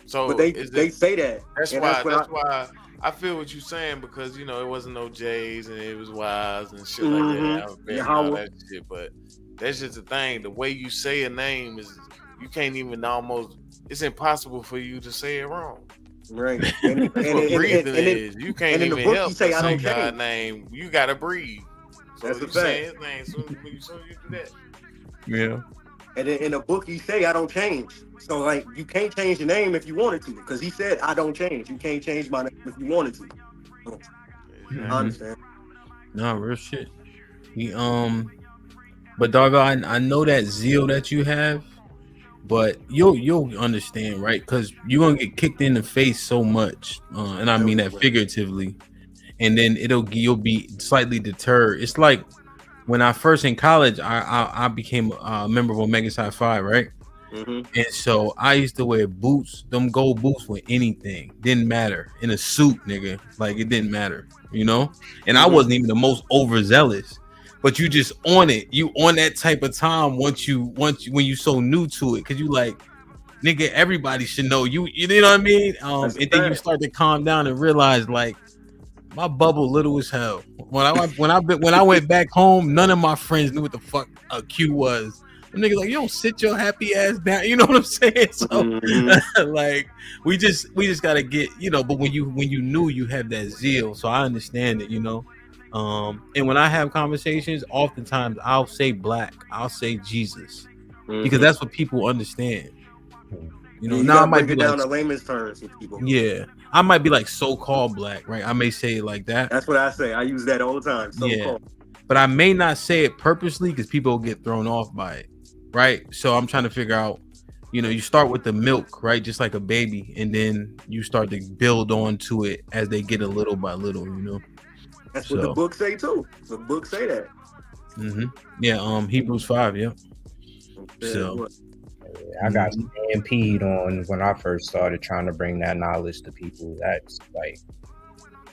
So But they say that. That's and why. that's why I feel what you're saying, because you know it wasn't no J's and it was Y's and shit like that. Alphabet and all that shit. But that's just the thing. The way you say a name is you can't even almost. It's impossible for you to say it wrong. Right. That's what breathing is. You can't even help but say God's name. You gotta breathe. So that's you a say fact. his name soon as you do that. Yeah. And then in the book he say I don't change. So like you can't change the name if you wanted to, because he said I don't change. You can't change my name if you wanted to. So, I understand. No, real shit. But dog, I know that zeal that you have, but you'll understand, right? Because you're gonna get kicked in the face so much, and I mean that figuratively, and then you'll be slightly deterred. It's like when I first in college, I became a member of Omega Psi Phi, right? Mm-hmm. And so I used to wear boots, them gold boots with anything, didn't matter. In a suit, nigga, like it didn't matter, you know. And I wasn't even the most overzealous, but you just on it. You on that type of time once you when you so new to it, because you like, nigga, everybody should know you. You know what I mean? And then you start to calm down and realize like my bubble little as hell. When I went back home, none of my friends knew what the fuck a Q was. Them niggas like, you don't sit your happy ass down. You know what I'm saying? So like we just gotta get, you know, but when you knew you have that zeal, so I understand it, you know. And when I have conversations, oftentimes I'll say black, I'll say Jesus, because that's what people understand. You know, you now I gotta might break be it down like, to layman's terms with people. yeah, I might be like so-called black, right? I may say it like that. That's what I say. I use that all the time. So-called. But I may not say it purposely because people will get thrown off by it, right? So I'm trying to figure out, you know, you start with the milk, right? Just like a baby, and then you start to build on to it as they get a little by little, you know. That's what the book say too. The book say that. Yeah, Hebrews 5, yeah. So I got stampede on when I first started trying to bring that knowledge to people. That's like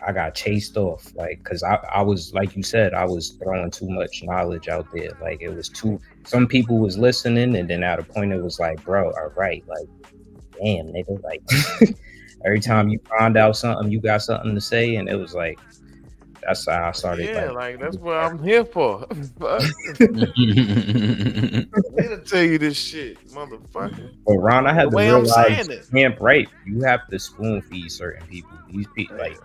I got chased off, like, because I was, like you said, I was throwing too much knowledge out there. Like it was too, some people was listening, and then at a point it was like, bro, all right, like, damn, nigga, like every time you find out something, you got something to say, and it was like, that's how I started. Yeah, like that's what I'm here for. I'm here to tell you this shit, motherfucker. But Ron, I had The to way I'm realize saying it. camp rape. You have to spoon feed certain people. These people, like,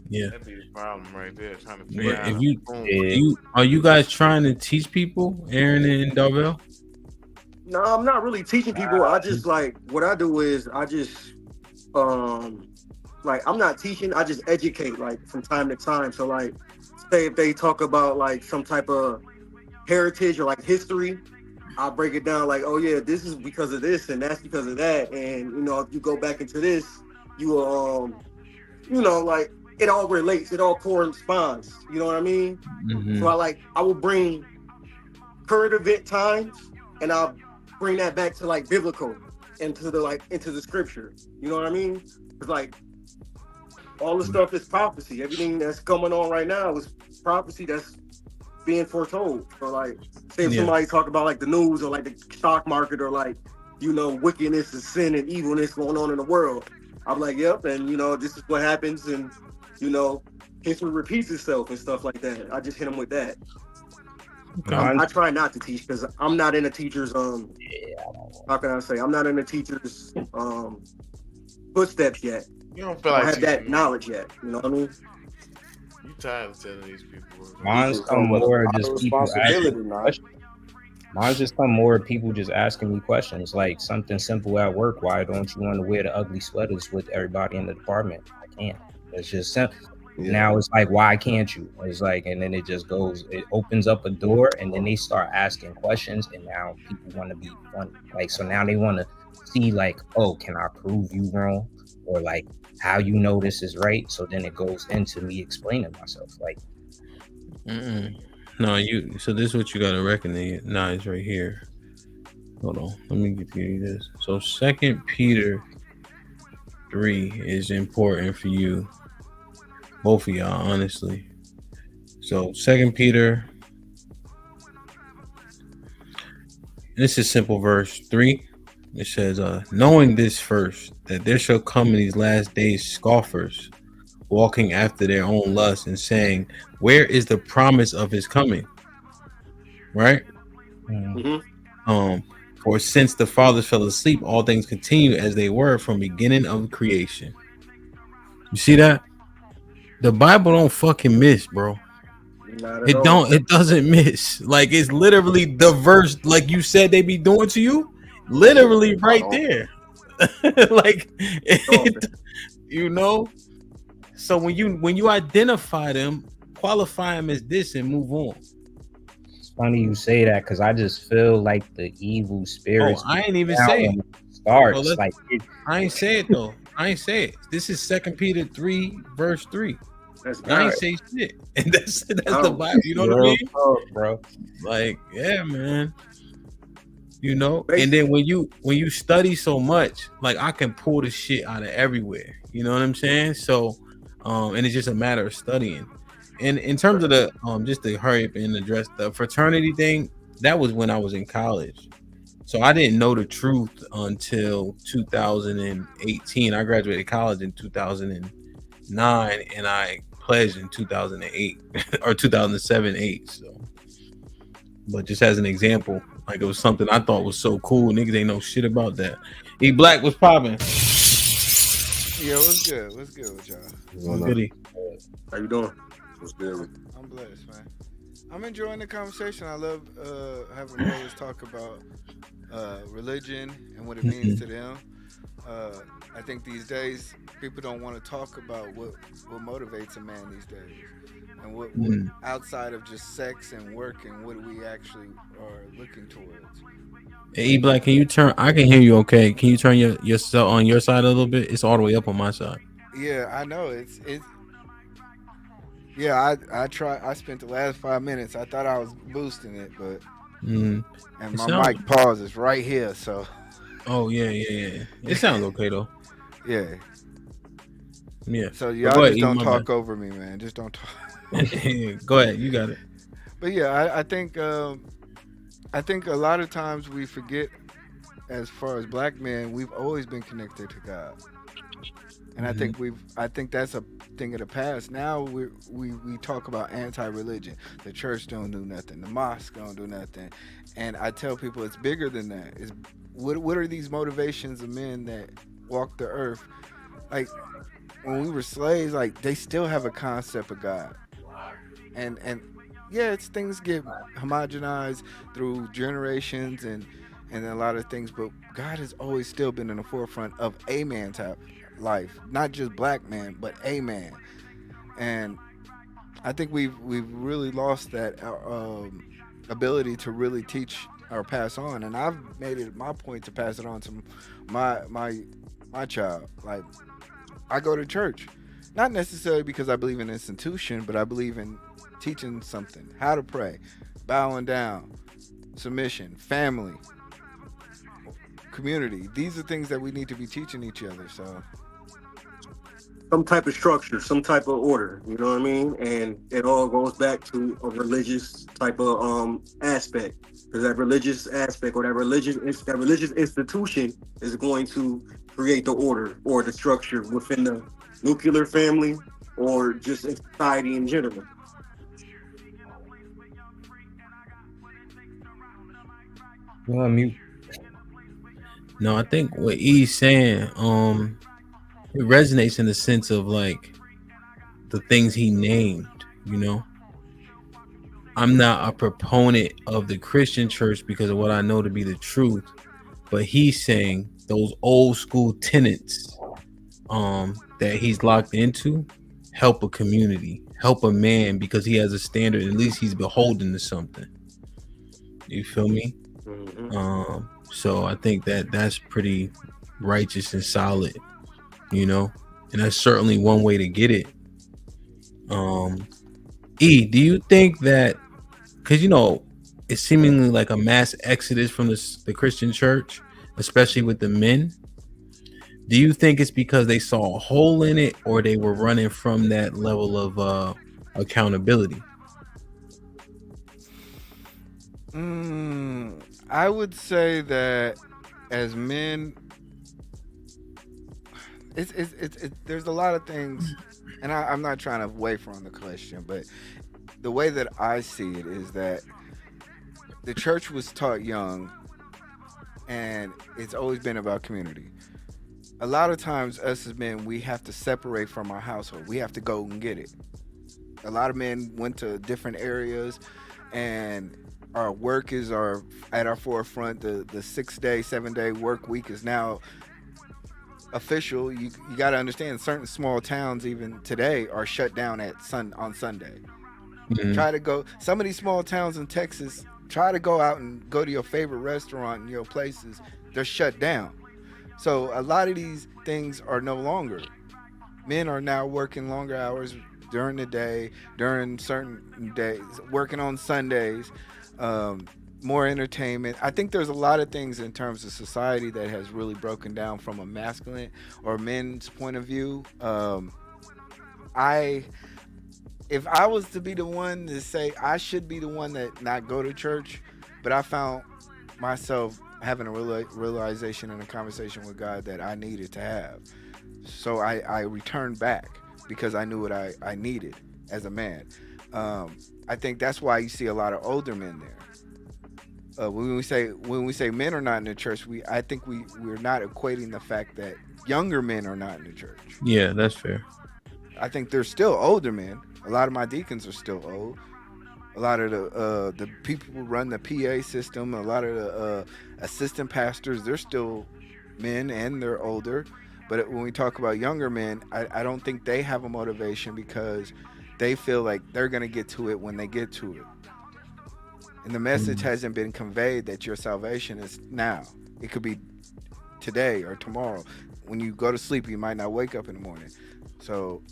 yeah, that'd be the problem right there. Trying to figure out. If are you guys trying to teach people, Aaron and Darvell? No, I'm not really teaching people. I just like what I do is I just like I'm not teaching, I just educate like from time to time. So like say if they talk about like some type of heritage or like history, I'll break it down like, oh yeah, this is because of this and that's because of that. And you know, if you go back into this, you will you know, like it all relates, it all corresponds. You know what I mean? So I will bring current event times and I'll bring that back to like biblical into the scripture. You know what I mean? It's like all the stuff is prophecy. Everything that's going on right now is prophecy that's being foretold. So like say if somebody talk about like the news or like the stock market or like, you know, wickedness and sin and evilness going on in the world, I'm like, yep, and you know, this is what happens, and you know, history repeats itself and stuff like that. I just hit them with that. I try not to teach because I'm not in a teacher's how can I say, I'm not in a teacher's footsteps yet. You don't feel I like have teaching that them. knowledge yet. You know what I mean? You tired of telling these people. Mine's It come come with a more lot just of people asking responsibility me now. questions. Mine's just come more people just asking me questions like something simple at work. Why don't you want to wear the ugly sweaters with everybody in the department? I can't. It's just simple. Yeah. Now it's like, why can't you? It's like, and then it just goes, it opens up a door, and then they start asking questions, and now people want to be funny. Like, so now they want to see, like, oh, can I prove you wrong? Or like, how you know this is right? So then it goes into me explaining myself. Like, No, you. So this is what you gotta recognize right here. Hold on, let me give you this. So 2 Peter 3 is important for you, both of y'all, honestly. So 2 Peter, this is simple verse 3. It says, knowing this first, that there shall come in these last days scoffers, walking after their own lusts, and saying, where is the promise of his coming? Right? For since the fathers fell asleep, all things continue as they were from beginning of creation. You see that? The Bible don't fucking miss, bro. Not at all. It doesn't miss. Like, it's literally the verse, like you said they be doing to you, literally right there. Like, you know. So when you identify them, qualify them as this, and move on. it's funny you say that because I just feel like the evil spirits. I ain't even now say it. when starts Well, like I ain't say it though. I ain't say it. This is 2 Peter 3 verse 3. That's I ain't God. say shit. And that's the Bible. You know what I real mean? talk, bro. Like, yeah, man. You know, and then when you study so much, like, I can pull the shit out of everywhere. You know what I'm saying? So, and it's just a matter of studying. And in terms of the just to hurry up and address the fraternity thing, that was when I was in college. So I didn't know the truth until 2018. I graduated college in 2009, and I pledged in 2008 or 2007, 8. So, but just as an example, like, it was something I thought was so cool. Niggas ain't know shit about that. E Black was popping. Yo, what's good? What's good with y'all? What's goody? How you doing? What's good? I'm blessed, man. I'm enjoying the conversation. I love having brothers talk about religion and what it means to them. I think these days people don't want to talk about what motivates a man these days, and what outside of just sex and work, and what we actually are looking towards. Hey, E Black, can you turn? I can hear you. Okay, can you turn your cell on your side a little bit? It's all the way up on my side. Yeah, I know it's. Yeah, I try. I spent the last 5 minutes. I thought I was boosting it, but and It my sounds- mic pause is right here. So. Oh yeah. It sounds okay though. Yeah. Yeah. So But y'all go ahead, just E, don't my talk bad. over me, man. Just don't talk. Go ahead, you got it. But yeah, I think a lot of times we forget, as far as black men, we've always been connected to God, and I think that's a thing of the past. Now we talk about anti-religion. The church don't do nothing. The mosque don't do nothing, and I tell people it's bigger than that. It's what are these motivations of men that walk the earth? Like, when we were slaves, like, they still have a concept of God, and yeah, it's things get homogenized through generations and a lot of things, but God has always still been in the forefront of a man's life, not just black man, but a man. And I think we've really lost that ability to really teach or pass on. And I've made it my point to pass it on to my child. Like, I go to church, not necessarily because I believe in an institution, but I believe in teaching something, how to pray, bowing down, submission, family, community. These are things that we need to be teaching each other. So Some type of structure, some type of order, you know what I mean? And it all goes back to a religious type of aspect. Because that religious aspect or that religious institution is going to create the order or the structure within the nuclear family or just in society in general. You on mute? No, I think what E's saying, it resonates in the sense of like the things he named. You know, I'm not a proponent of the Christian church because of what I know to be the truth, but he's saying those old school tenets that he's locked into help a community, help a man because he has a standard. At least he's beholden to something. You feel me? So I think that that's pretty righteous and solid, you know, and that's certainly one way to get it. E, do you think that because you know it's seemingly like a mass exodus from the Christian church, especially with the men? Do you think it's because they saw a hole in it, or they were running from that level of accountability? I would say that as men, it's there's a lot of things, and I'm not trying to waver from the question, but the way that I see it is that the church was taught young, and it's always been about community. A lot of times, us as men, we have to separate from our household. We have to go and get it. A lot of men went to different areas, and our work is at our forefront. The 6-day, 7-day work week is now official. You got to understand, certain small towns even today are shut down on Sunday. Try to go. Some of these small towns in Texas, try to go out and go to your favorite restaurant and your places. They're shut down. So a lot of these things are no longer. Men are now working longer hours during the day, during certain days, working on Sundays, more entertainment. I think there's a lot of things in terms of society that has really broken down from a masculine or men's point of view. If I was to be the one to say I should be the one that not go to church, but I found myself having a realization and a conversation with God that I needed to have. So I returned back because I knew what I needed as a man. I think that's why you see a lot of older men there. When we say men are not in the church, I think we're not equating the fact that younger men are not in the church. Yeah, that's fair. I think there's still older men. A lot of my deacons are still old. A lot of the people who run the PA system, a lot of the assistant pastors, they're still men and they're older. But when we talk about younger men, I don't think they have a motivation because they feel like they're going to get to it when they get to it. And the message hasn't been conveyed that your salvation is now. It could be today or tomorrow. When you go to sleep, you might not wake up in the morning. So,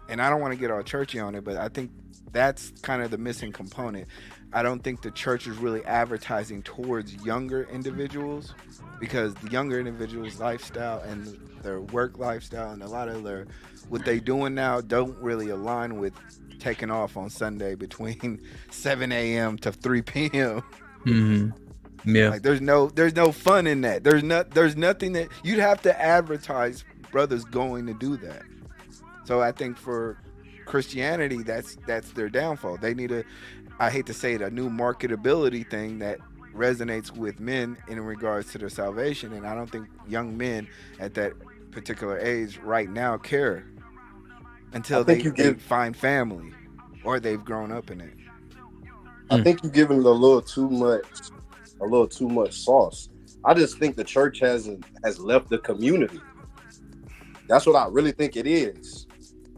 and I don't want to get all churchy on it, but I think that's kind of the missing component. I don't think the church is really advertising towards younger individuals because the younger individuals' lifestyle and their work lifestyle and a lot of what they doing now don't really align with taking off on Sunday between 7 a.m. to 3 p.m. Yeah. Like there's no fun in that. There's nothing that you'd have to advertise brothers going to do that. So I think for Christianity, that's their downfall. They need I hate to say it, a new marketability thing that resonates with men in regards to their salvation. And I don't think young men at that particular age right now care until they find family or they've grown up in it. I think you're giving it a little too much sauce. I just think the church has left the community. That's what I really think it is.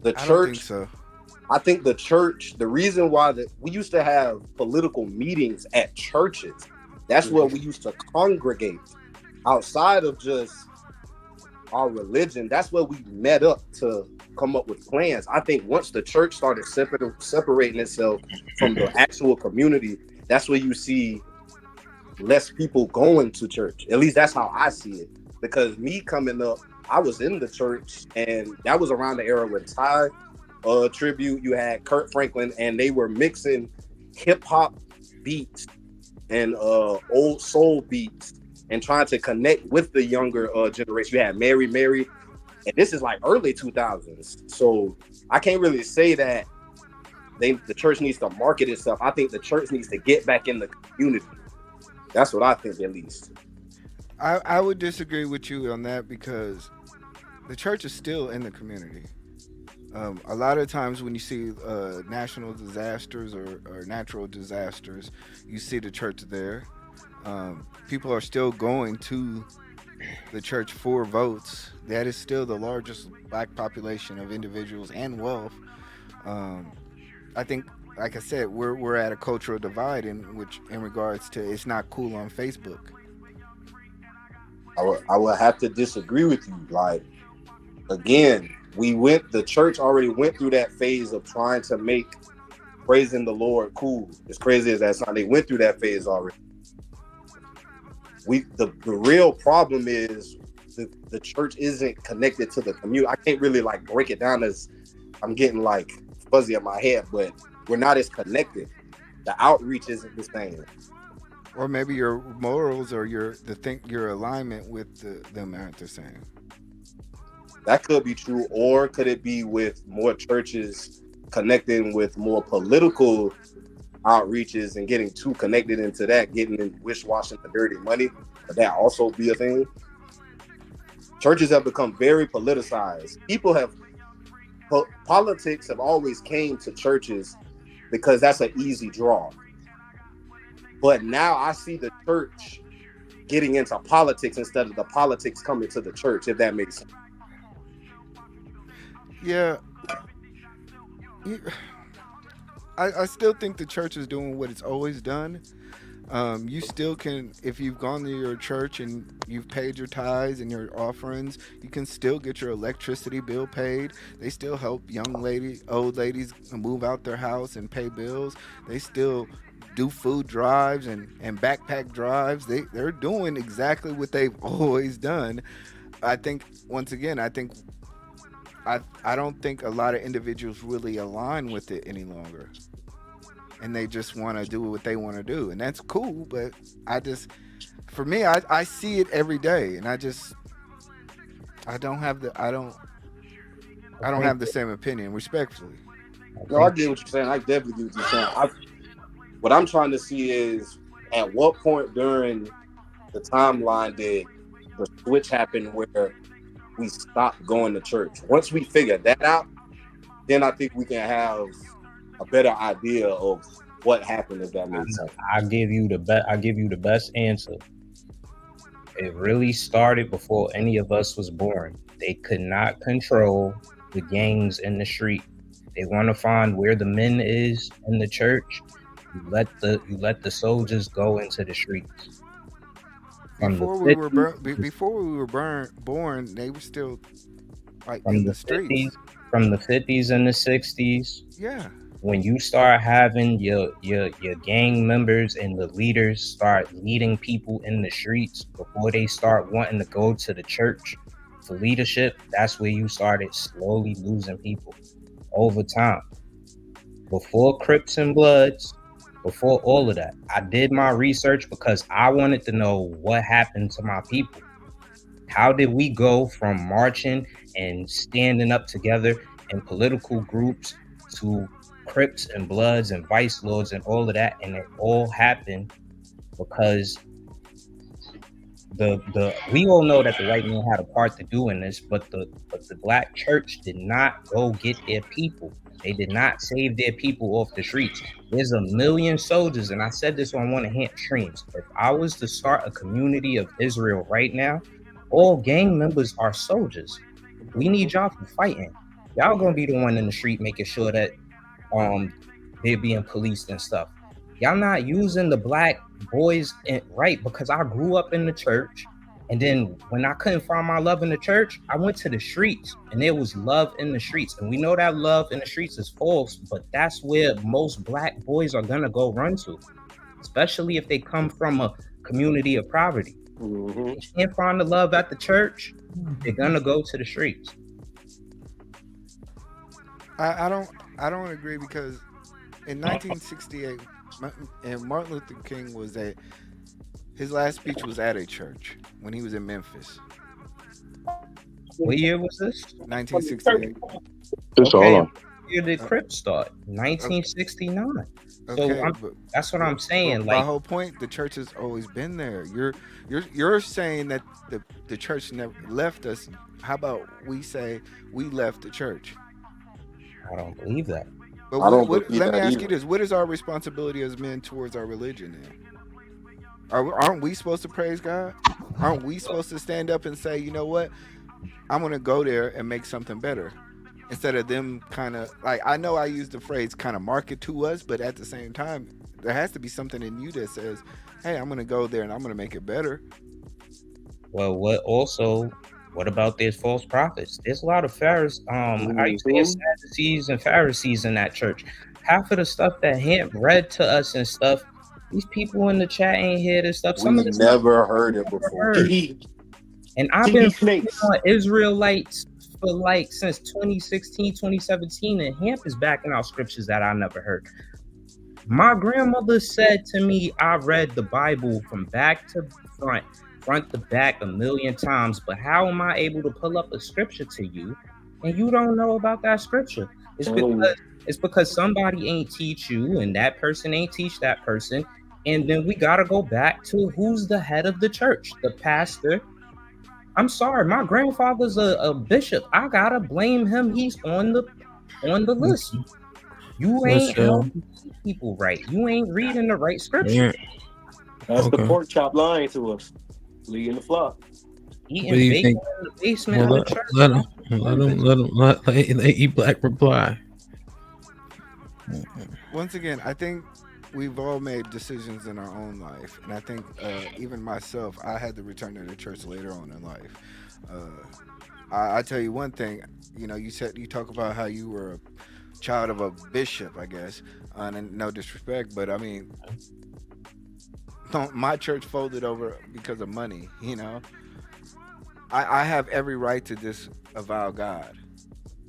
The church. I don't think so. I think the church, the reason why we used to have political meetings at churches, that's where we used to congregate outside of just our religion. That's where we met up to come up with plans. I think once the church started separating itself from the actual community, that's where you see less people going to church. At least that's how I see it. Because me coming up, I was in the church, and that was around the era when Ty Tribute, you had Kurt Franklin, and they were mixing hip hop beats and old soul beats and trying to connect with the younger generation. You had Mary, and this is like early 2000s. So I can't really say that the church needs to market itself. I think the church needs to get back in the community. That's what I think, at least. I would disagree with you on that because the church is still in the community. A lot of times when you see national disasters or natural disasters, you see the church there. People are still going to the church for votes. That is still the largest black population of individuals and wealth. I think, like I said, we're at a cultural divide in regards to it's not cool on Facebook. I would have to disagree with you. Like, again, the church already went through that phase of trying to make praising the Lord cool. As crazy as that sounds, they went through that phase already. The real problem is the church isn't connected to the community. I can't really like break it down as I'm getting like fuzzy in my head, but we're not as connected. The outreach isn't the same. Or maybe your morals or your alignment with them aren't the same. That could be true, or could it be with more churches connecting with more political outreaches and getting too connected into that, getting in wish-washing the dirty money? Could that also be a thing? Churches have become very politicized. Politics have always came to churches because that's an easy draw. But now I see the church getting into politics instead of the politics coming to the church, if that makes sense. Yeah. I still think the church is doing what it's always done. You still can, if you've gone to your church and you've paid your tithes and your offerings, you can still get your electricity bill paid. They still help old ladies move out their house and pay bills. They still do food drives and backpack drives. They're doing exactly what they've always done. I think, once again, I don't think a lot of individuals really align with it any longer. And they just want to do what they want to do. And that's cool, but for me, I see it every day, and I don't have the same opinion, respectfully. No, I get what you're saying. I definitely get what you're saying. What I'm trying to see is, at what point during the timeline did the switch happen where we stopped going to church? Once we figure that out, then I think we can have a better idea of what happened, if that makes sense. I give you the best answer. It really started before any of us was born. They could not control the gangs in the street. They want to find where the men is in the church. You let the soldiers go into the streets. Before we were born, they were still like in the streets. From the 50s and the 60s. Yeah. When you start having your gang members and the leaders start leading people in the streets before they start wanting to go to the church for leadership, that's where you started slowly losing people over time. Before Crips and Bloods, before all of that, I did my research because I wanted to know what happened to my people. How did we go from marching and standing up together in political groups to Crips and Bloods and Vice Lords and all of that? And it all happened because we all know that the white man had a part to do in this, but the black church did not go get their people. They did not save their people off the streets. There's 1 million soldiers, and I said this on one of Hamp's streams. If I was to start a community of Israel right now, all gang members are soldiers. We need y'all for fighting. Y'all gonna be the one in the street making sure that they're being policed and stuff. Y'all not using the black boys right, because I grew up in the church, and then when I couldn't find my love in the church, I went to the streets, and there was love in the streets. And we know that love in the streets is false, but that's where most black boys are gonna go run to, especially if they come from a community of poverty. Mm-hmm. If you can't find the love at the church, they're gonna go to the streets. I don't agree, because in 1968, and Martin Luther King his last speech was at a church when he was in Memphis. What year was this? 1968. Okay. Hold on. Year did Crips start? 1969. Okay, that's what I'm saying. My Like, whole point, the church has always been there. You're saying that the church never left us. How about we say we left the church? I don't believe that. But I don't believe let me that ask either. you this: what is our responsibility as men towards our religion? Then, aren't we supposed to praise God? Aren't we supposed to stand up and say, you know what, I'm gonna go there and make something better, instead of them kind of like, I know I use the phrase kind of market to us, but at the same time, there has to be something in you that says, hey, I'm gonna go there and I'm gonna make it better. Well, what about these false prophets? There's a lot of Pharisees, Sadducees and Pharisees in that church. Half of the stuff that Hemp read to us and stuff, these people in the chat ain't hear this stuff. Some of this never heard it before. And I've been on Israelites for like since 2016, 2017, and Hemp is backing out scriptures that I never heard. My grandmother said to me, I read the Bible from back to front to back 1,000,000 times, but how am I able to pull up a scripture to you and you don't know about that scripture? It's because somebody ain't teach you and that person ain't teach that person. And then we got to go back to who's the head of the church, the pastor. I'm sorry, my grandfather's a bishop. I got to blame him. He's on the list. You ain't helping people right. You ain't reading the right scripture. That's the pork chop lying to us. Leading the flock. Eating bacon in the basement of the church. Let E Black reply. Once again, I think we've all made decisions in our own life, and I think even myself, I had to return to the church later on in life. I tell you one thing, you know, you talk about how you were a child of a bishop, I guess, and no disrespect, but I mean, my church folded over because of money. You know, I have every right to disavow God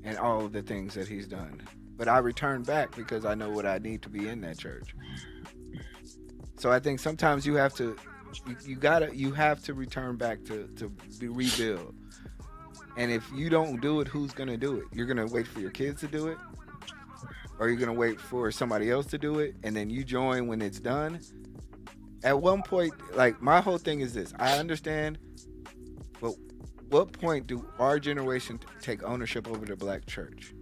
and all of the things that He's done, but I return back because I know what I need to be in that church. So I think sometimes you have to return back to rebuild. And if you don't do it, who's gonna do it? You're gonna wait for your kids to do it, or you're gonna wait for somebody else to do it, and then you join when it's done. At one point, like, my whole thing is this: I understand, but what point do our generation take ownership over the black church?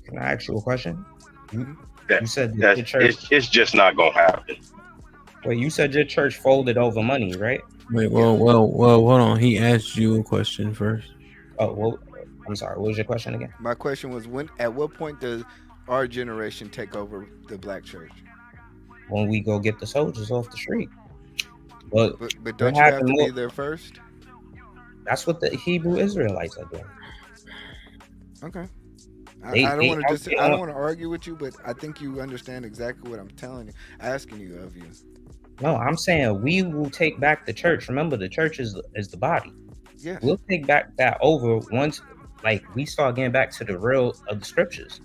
Can I ask you a question? You said the church, it's just not gonna happen. Wait, you said your church folded over money, right? Wait, well, hold on. He asked you a question first. Oh, well, I'm sorry. What was your question again? My question was, at what point does our generation take over the black church? When we go get the soldiers off the street. But don't you have to be there first? That's what the Hebrew Israelites are doing. Okay. I don't want to argue with you, but I think you understand exactly what I'm asking you of you. No, I'm saying we will take back the church. Remember, the church is the body. Yeah. We'll take back that over once, like, we start getting back to the real of the scriptures.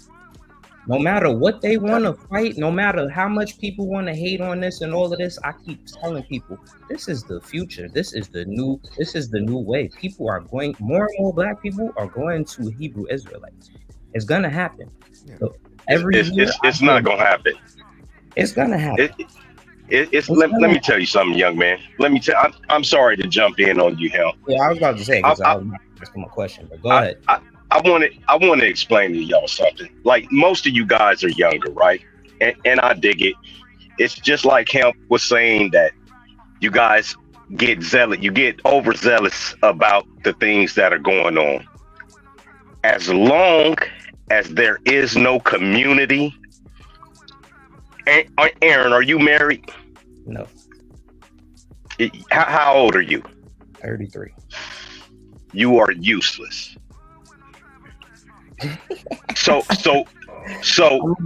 No matter what they want to fight, no matter how much people want to hate on this and all of this, I keep telling people, this is the future. This is the new way. People are going, more and more black people are going to Hebrew Israelites. It's gonna happen. Yeah. So it's not gonna happen. It's gonna happen. Let me tell you something, young man. I'm sorry to jump in on you, Hell. Yeah, I was about to say, because I was asking my question, but go ahead. I want to explain to y'all something. Like, most of you guys are younger, right? And I dig it. It's just like Hemp was saying, that you guys get zealous, you get overzealous about the things that are going on. As long as there is no community. Aaron, are you married? No. How old are you? 33. You are useless. So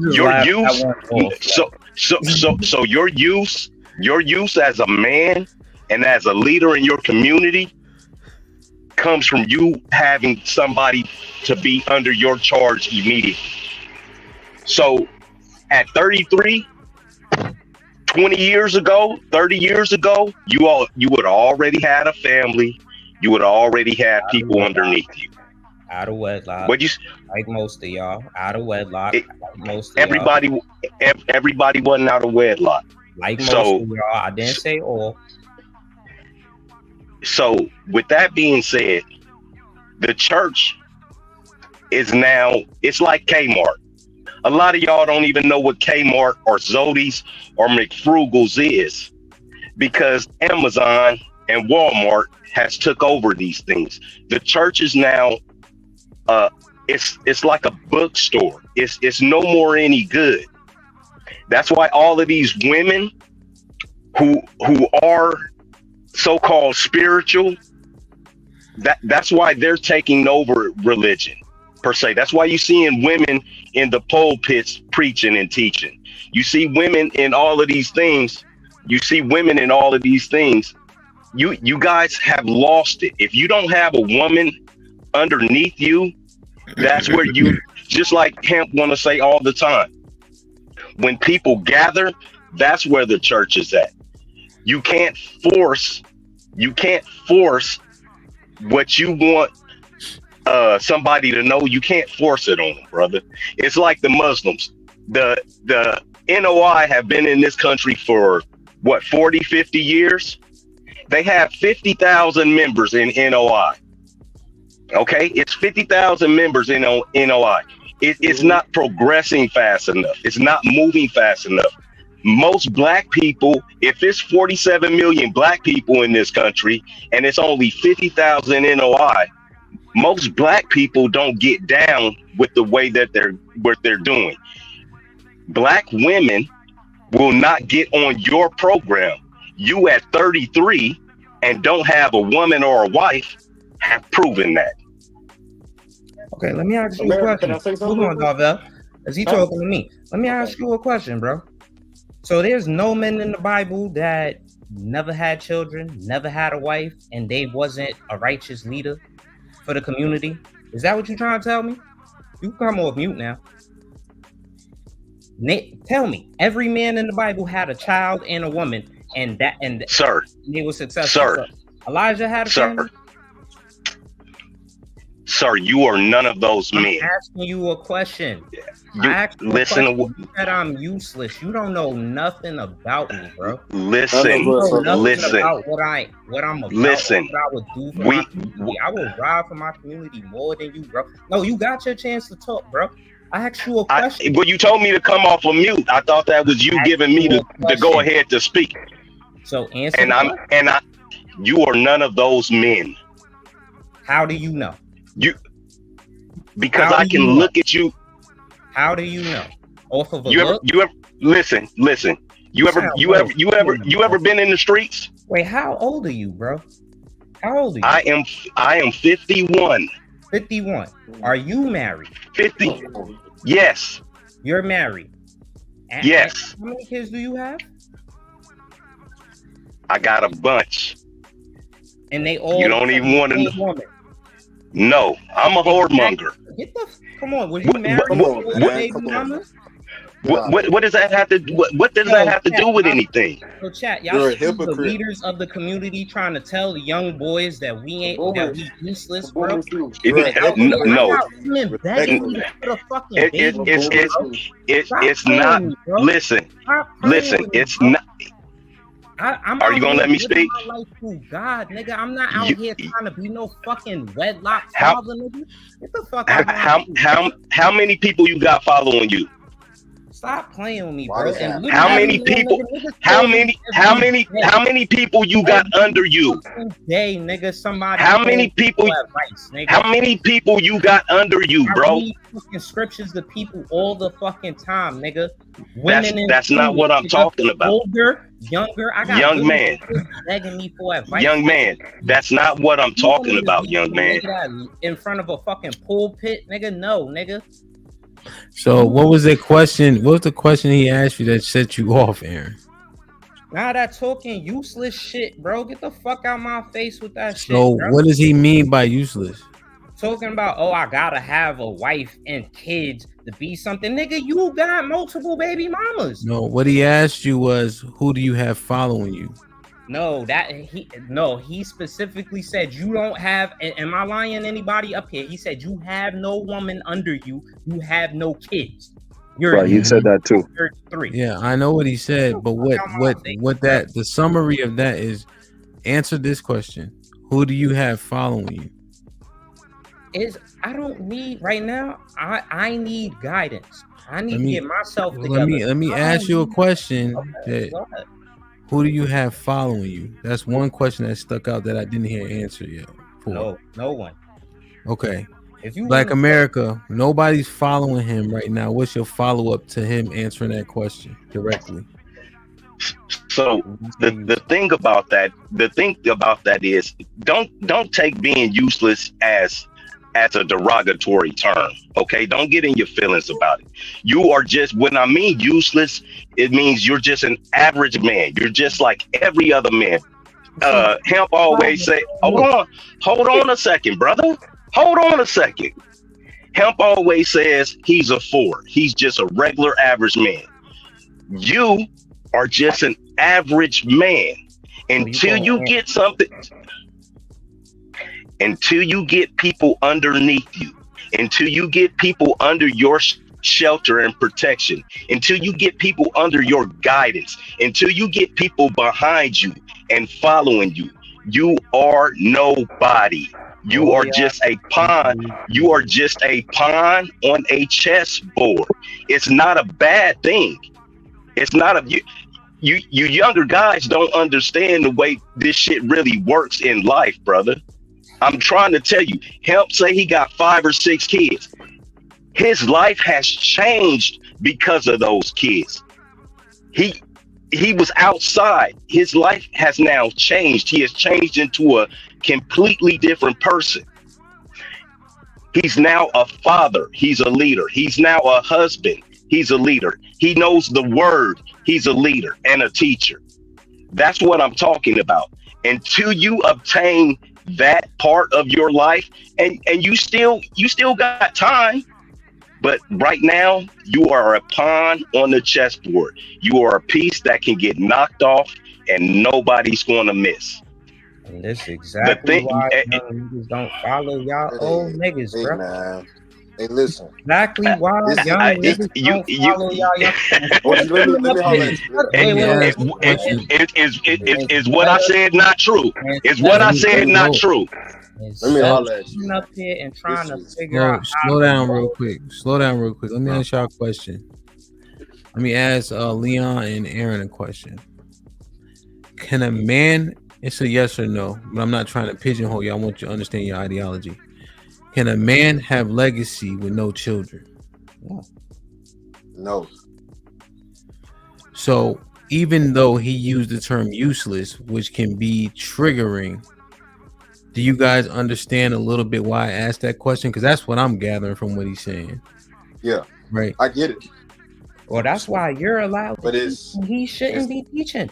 your use as a man and as a leader in your community comes from you having somebody to be under your charge immediately. So at 33, 20 years ago, 30 years ago, you would already had a family. You would already have people underneath you. Out of wedlock. What you? Like most of y'all. Out of wedlock. Like most of Everybody wasn't out of wedlock. Like most of y'all. I didn't say all. So with that being said, the church is now, it's like Kmart. A lot of y'all don't even know what Kmart or Zodi's or McFrugal's is, because Amazon and Walmart has took over these things. The church is now it's like a bookstore. It's no more any good. That's why all of these women who are so-called spiritual, that's why they're taking over religion per se. That's why you're seeing women in the pulpits preaching and teaching. You see women in all of these things. You guys have lost it. If you don't have a woman underneath you, that's where you, just like Hemp want to say all the time, when people gather, that's where the church is at. You can't force what you want somebody to know. You can't force it on them, brother. It's like the Muslims. The NOI have been in this country for what, 40, 50 years? They have 50,000 members in NOI. Okay, it's 50,000 members in NOI. It's not progressing fast enough. It's not moving fast enough. Most black people, if it's 47 million black people in this country and it's only 50,000 NOI, most black people don't get down with the way that they're doing. Black women will not get on your program. You at 33 and don't have a woman or a wife have proven that. Okay, let me ask you a question. Hold on, Darvel. Is he talking to me? Let me ask you a question, bro. So there's no men in the Bible that never had children, never had a wife, and they wasn't a righteous leader for the community? Is that what you're trying to tell me? You can come off mute now. Tell me, every man in the Bible had a child and a woman, and sir, they were successful. Sir, Elijah had a family? Sir, you are none of those men. I'm asking you a question. You said I'm useless. You don't know nothing about me, bro. Listen. About what I'm about. Listen. What I would do for my community. I will ride for my community more than you, bro. No, you got your chance to talk, bro. I asked you a question. But you told me to come off of mute. I thought that was you giving me to go ahead to speak. So answer. You are none of those men. How do you know? Because I can look at you. How do you know? Off of a look? Listen. You ever been in the streets? Wait, how old are you, bro? How old are I you? am 51. 51. Are you married? 50. Yes. You're married. Yes. How many kids do you have? I got a bunch. And they all. You don't even want to know. No, I'm a whoremonger. Come on, was you married? What does that have to? What does that have to do with anything? So chat, y'all see the leaders of the community trying to tell the young boys that we useless, bro. It's not. Listen, it's not. Are you gonna let me speak? God, nigga, I'm not out here trying to be no fucking wedlock father, nigga. Get the fuck out. How many people you got following you? Stop playing with me, bro. How many people? How many people you got under you? Hey, nigga, somebody. How many people? How many people you got under you, bro? Fucking scriptures to people all the fucking time, nigga. That's not what I'm talking about. Older, younger. I got young man begging me for advice. Young man, that's not what I'm talking about, young man. In front of a fucking pulpit, nigga. No, nigga. So what was the question? What was the question he asked you that set you off, Aaron? Now that talking useless shit, bro. Get the fuck out my face with that shit. So bro. What does he mean by useless? Talking about, I gotta have a wife and kids to be something. Nigga, you got multiple baby mamas. No, what he asked you was, who do you have following you? No, he specifically said you don't have. Am I lying? Anybody up here? He said you have no woman under you. You have no kids. You're Right, he said that too. 33. Yeah, I know what he said, but the summary of that is, answer this question: who do you have following you? I don't need right now. I need guidance. I need to get myself together. Let me ask you a question. Who do you have following you? That's one question that stuck out that I didn't hear answered yet. No one. Okay. If you Black America, nobody's following him right now. What's your follow-up to him answering that question directly? So the thing about that is don't take being useless as a derogatory term. Okay, don't get in your feelings about it. You are just, when I mean useless, it means you're just an average man. You're just like every other man. Hemp always say, hold on a second, brother. Hold on a second. Hemp always says he's a 4. He's just a regular average man. You are just an average man until you get something. Until you get people underneath you, until you get people under your shelter and protection, until you get people under your guidance, until you get people behind you and following you, you are nobody. You are just a pawn. You are just a pawn on a chessboard. It's not a bad thing. It's not you younger guys don't understand the way this shit really works in life, brother. I'm trying to tell you, Hemp say he got 5 or 6 kids. His life has changed because of those kids. He was outside. His life has now changed. He has changed into a completely different person. He's now a father. He's a leader. He's now a husband. He's a leader. He knows the word. He's a leader and a teacher. That's what I'm talking about. Until you obtain that part of your life, and you still got time, but right now you are a pawn on the chessboard. You are a piece that can get knocked off and nobody's going to miss. And that's exactly why niggas don't follow y'all old niggas, bro. Man. Hey, listen. Exactly why young niggas don't follow y'all young. Is what I said not true? Is what I said not true? Let me holler at you. Up here and trying to figure out. Slow down real quick. Let me ask y'all a question. Let me ask Leon and Aaron a question. Can a man? It's a yes or no, but I'm not trying to pigeonhole you. I want you to understand your ideology. Can a man have legacy with no children? No. So even though he used the term useless, which can be triggering, do you guys understand a little bit why I asked that question? Because that's what I'm gathering from what he's saying. Yeah. Right. I get it. Well, that's why you're allowed but to teach. He shouldn't be teaching.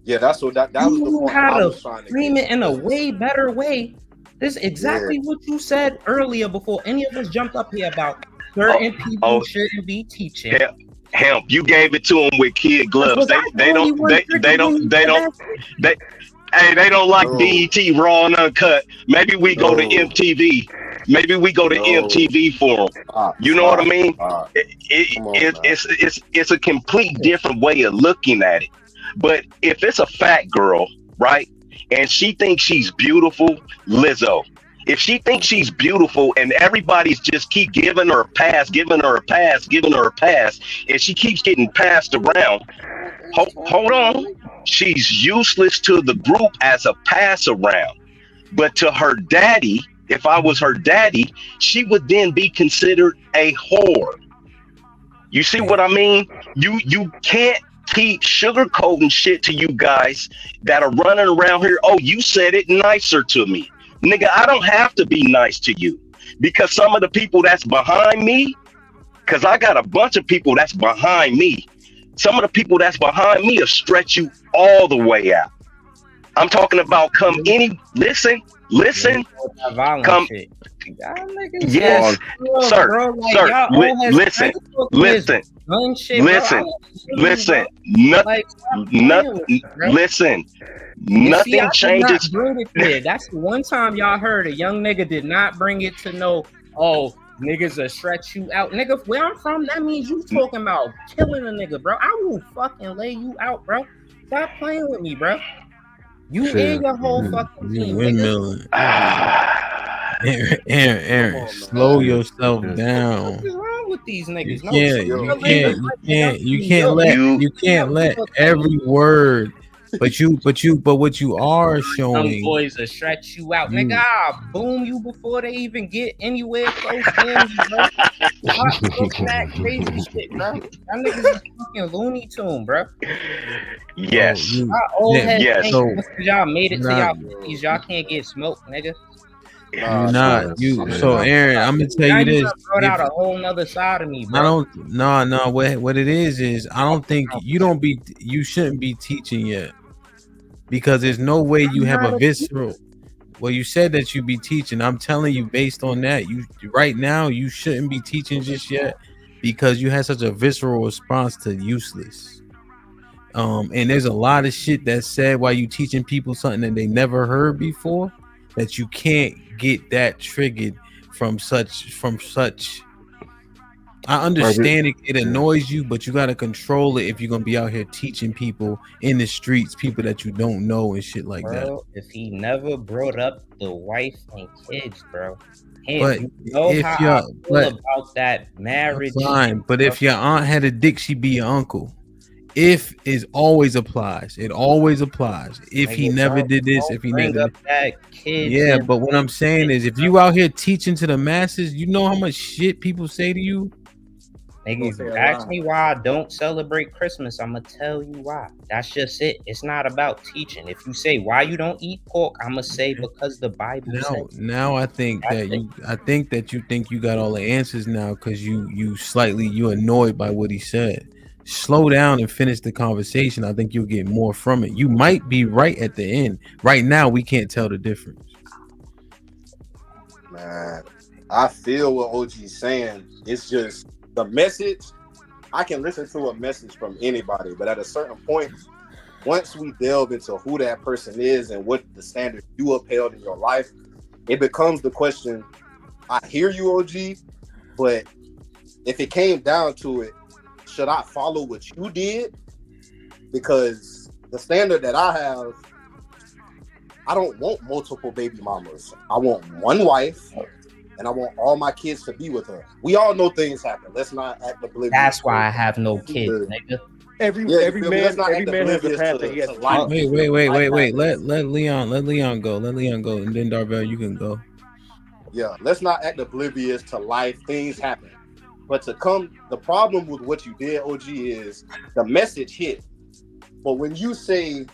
Yeah, that's what that was the point I was trying to frame it in a way better way. This is exactly what you said earlier before any of us jumped up here about certain people shouldn't be teaching. Hemp, you gave it to them with kid gloves. They don't like BET Raw and Uncut. Maybe we go to MTV. Maybe we go to MTV for them. You know what I mean? It's a complete different way of looking at it. But if it's a fat girl, right, and she thinks she's beautiful, Lizzo. If she thinks she's beautiful and everybody's just keep giving her a pass, and she keeps getting passed around, hold on. She's useless to the group as a pass around. But to her daddy, if I was her daddy, she would then be considered a whore. You see what I mean? You can't keep sugarcoating shit to you guys that are running around here. Oh, you said it nicer to me. Nigga, I don't have to be nice to you because some of the people that's behind me, because I got a bunch of people that's behind me. Some of the people that's behind me will stretch you all the way out. I'm talking about listen, listen, That violent come. shit. Y'all niggas Yes, look, sir, bro, like, sir. y'all all has Listen, listen, gun shit, bro. listen, listen. Like, stop Not, playing with me, bro. listen. And see, I Nothing did not changes. bring it there. That's the one time y'all heard a young nigga did not bring it to know, oh, niggas will stretch you out. Nigga, where I'm from, that means you talking about killing a nigga, bro. I will fucking lay you out, bro. Stop playing with me, bro. You and your whole fucking You team, windmilling. nigga. Aaron, slow yourself down. What's wrong with these niggas? You can't let every word. But what you are Young showing. boys will stretch you out, nigga. I'll boom you before they even get anywhere close to you, bro. Stop looking that crazy shit, bro. That niggas is fucking Looney Tune, bro. Yes. Yes. So Y'all made it to y'all 50s. Y'all can't get smoked, nigga. So Aaron, I'm gonna tell you this. Brought out a whole nother side of me, bro. I don't. No. What it is I don't think you shouldn't be teaching yet, because there's no way you have a visceral. Well, you said that you be teaching. I'm telling you, based on that, you right now you shouldn't be teaching just yet, because you had such a visceral response to useless. And there's a lot of shit that's said while you teaching people something that they never heard before, that you can't get that triggered from such. I understand it annoys you, but you got to control it if you're gonna be out here teaching people in the streets, people that you don't know and shit like that. If he never brought up the wife and kids, bro. But you know if how you're I feel about that marriage. fine, but if your aunt had a dick, she'd be your uncle. If is always applies. It always applies. If he never did this, if he never did that kid. Yeah, but what I'm saying is, if you out here teaching to the masses, you know how much shit people say to you. Nigga, if you ask me why I don't celebrate Christmas, I'm gonna tell you why. That's just it. It's not about teaching. If you say why you don't eat pork, I'm gonna say because the Bible says. Now I think that you think you got all the answers now, because you annoyed by what he said. Slow down and finish the conversation. I think you'll get more from it. You might be right at the end. Right now, we can't tell the difference. Man, I feel what OG's saying. It's just the message. I can listen to a message from anybody, but at a certain point, once we delve into who that person is and what the standard you upheld in your life, it becomes the question. I hear you, OG, but if it came down to it, should I follow what you did? Because the standard that I have, I don't want multiple baby mamas. I want one wife, and I want all my kids to be with her. We all know things happen. Let's not act oblivious. That's why I have no kids, nigga. Every man has a path that he has to life. Wait. Let Leon go. And then Darvell, you can go. Yeah, let's not act oblivious to life. Things happen. But the problem with what you did, OG, is the message hit. But when you say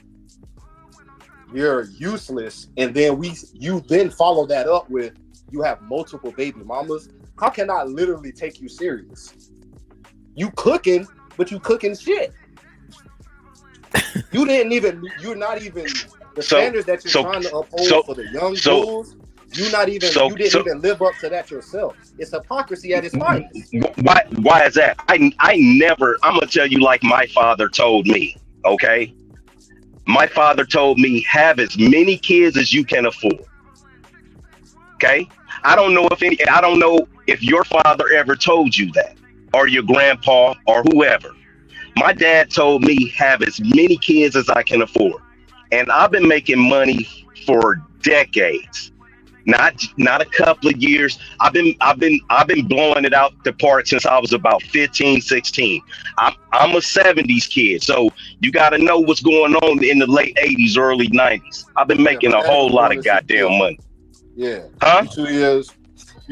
you're useless, and then you then follow that up with you have multiple baby mamas, how can I literally take you serious? You cooking, but you cooking shit. You're not even the standards that you're trying to uphold for the young bulls. You didn't even live up to that yourself. It's hypocrisy at its finest. Why is that? I'm gonna tell you like my father told me, okay? My father told me, have as many kids as you can afford. Okay? I don't know if your father ever told you that, or your grandpa, or whoever. My dad told me, have as many kids as I can afford. And I've been making money for decades. Not a couple of years. I've been blowing it out the park since I was about 15, 16. I'm a 70s kid, so you got to know what's going on in the late 80s, early 90s. I've been making a whole lot of goddamn money. Yeah. Huh? You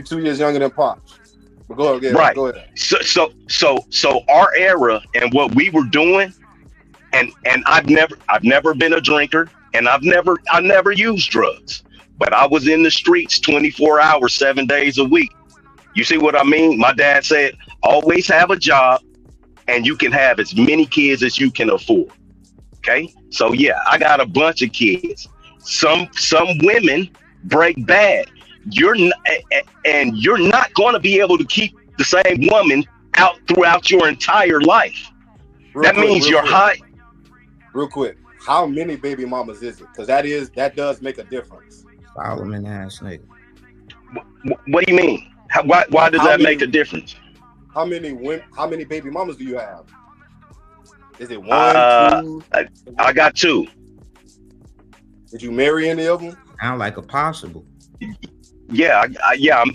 2 years younger than Pops. But go ahead. Right. Go ahead. So our era and what we were doing, and I've never been a drinker, and I never used drugs. But I was in the streets 24 hours, 7 days a week. You see what I mean? My dad said, always have a job, and you can have as many kids as you can afford. Okay? So yeah, I got a bunch of kids. Some women break bad. You're not going to be able to keep the same woman out throughout your entire life. That means you're high. Real quick, how many baby mamas is it? Because that does make a difference. Solomon ass nigga. What do you mean? Why does that make a difference? How many baby mamas do you have? Is it one, 2? I got 2. Did you marry any of them? Sound like a possible. Yeah,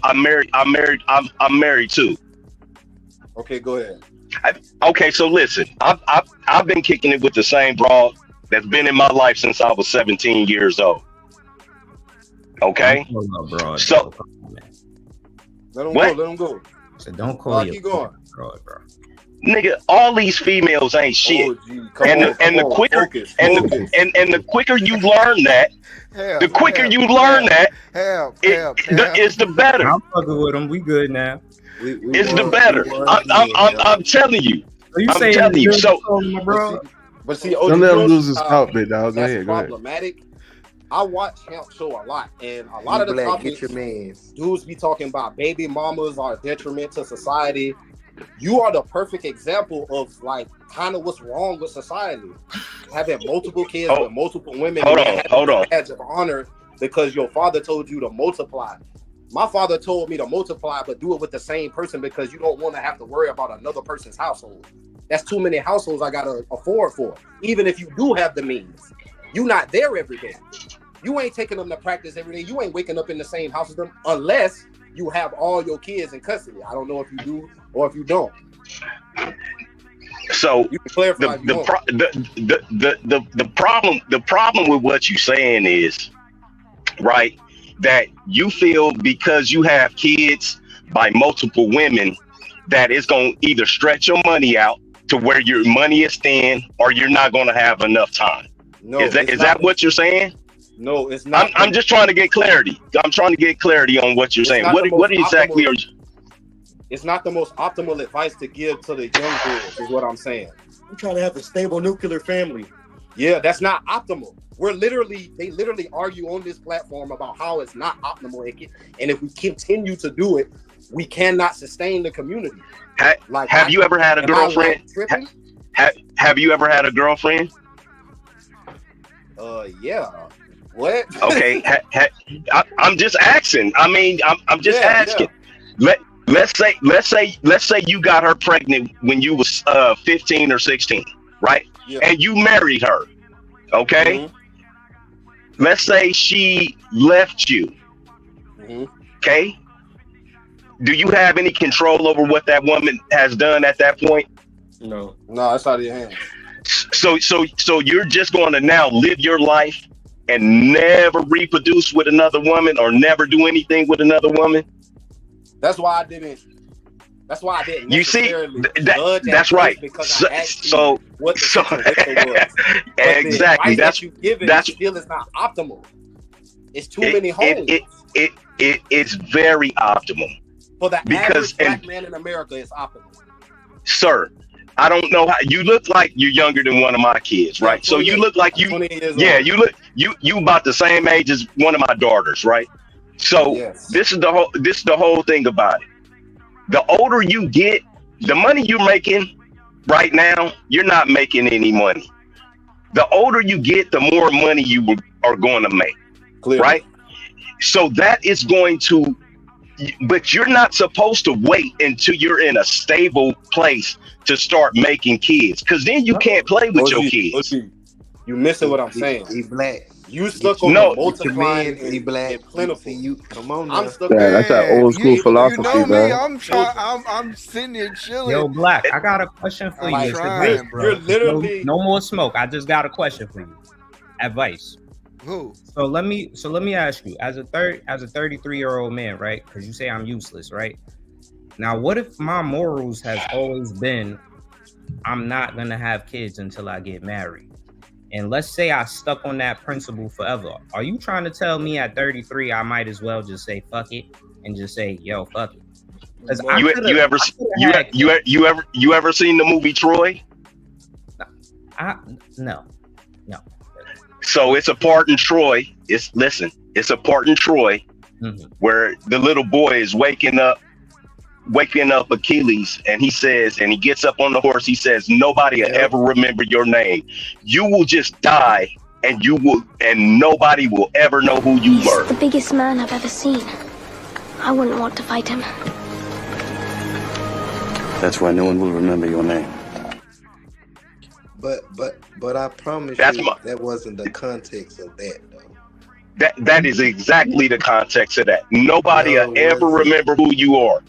I'm married. I'm married too. Okay, go ahead. Okay, so listen, I've been kicking it with the same broad that's been in my life since I was 17 years old. Okay, so let them go. So don't call you. Keep going, bro. Nigga, all these females ain't shit. The quicker you learn that, the quicker you learn that, it's the better. I'm fucking with them. We good now. It's the better. I'm telling you. I'm telling you. So, bro. But see, don't let him lose his outfit, dog. Go ahead. Problematic. I watch Hamp Show a lot, and a lot of the topics dudes be talking about baby mamas are a detriment to society. You are the perfect example of like kind of what's wrong with society. Having multiple kids with multiple women. Hold on. Badge of honor because your father told you to multiply. My father told me to multiply, but do it with the same person because you don't want to have to worry about another person's household. That's too many households I gotta afford for. Even if you do have the means, you not there every day. You ain't taking them to practice every day. You ain't waking up in the same house as them unless you have all your kids in custody. I don't know if you do or if you don't. So you can clarify the problem with what you're saying is, right, that you feel because you have kids by multiple women that it's going to either stretch your money out to where your money is thin or you're not going to have enough time. No, is that what you're saying? No, it's not. I'm just trying to get clarity. I'm trying to get clarity on what you're saying. What exactly are you? It's not the most optimal advice to give to the young girls, is what I'm saying. I'm trying to have a stable nuclear family. Yeah, that's not optimal. They literally argue on this platform about how it's not optimal. And if we continue to do it, we cannot sustain the community. Have you ever had a girlfriend? Have you ever had a girlfriend? Yeah. What? Okay. I'm just asking. I mean, I'm just asking. Yeah. Let's say you got her pregnant when you was 15 or 16, right? Yeah. And you married her. Okay. Mm-hmm. Let's say she left you. Mm-hmm. Okay. Do you have any control over what that woman has done at that point? No, it's out of your hands. So you're just going to now live your life and never reproduce with another woman or never do anything with another woman? That's why I didn't. You see, that's right. So what the situation was. Exactly. That's you given. Still is not optimal. It's too many homes. It's very optimal. For the average black man in America, it's optimal. Sir, I don't know how you look like you're younger than one of my kids, right? So you look like you about the same age as one of my daughters, right? So this is the whole thing about it. The older you get, the money you're making right now, you're not making any money. The older you get, the more money you are going to make. Clearly. Right? So that is going to, but you're not supposed to wait until you're in a stable place to start making kids, because then you can't play with your kids. You missing what I'm saying. He black. You stuck on multiplying and black. Plentiful. You come on. I'm stuck. Yeah, that's that old school philosophy, man. I'm sitting here chilling. Yo, Black, I got a question for you. You're literally no more smoke. I just got a question for you. Advice. Who? So let me ask you, as a 33-year-old man, right? Because you say I'm useless, right? Now, what if my morals has always been, I'm not gonna have kids until I get married? And let's say I stuck on that principle forever. Are you trying to tell me at 33 I might as well just say fuck it and just say yo fuck it? You ever seen the movie Troy? No. So it's a part in Troy. It's It's a part in Troy where the little boy is waking up Achilles, and he says, and he gets up on the horse. He says, "Nobody will ever remember your name. You will just die, and nobody will ever know who you were." The biggest man I've ever seen. I wouldn't want to fight him. That's why no one will remember your name. But I promise you that wasn't the context of that though. That is exactly the context of that. Nobody will ever remember who you are.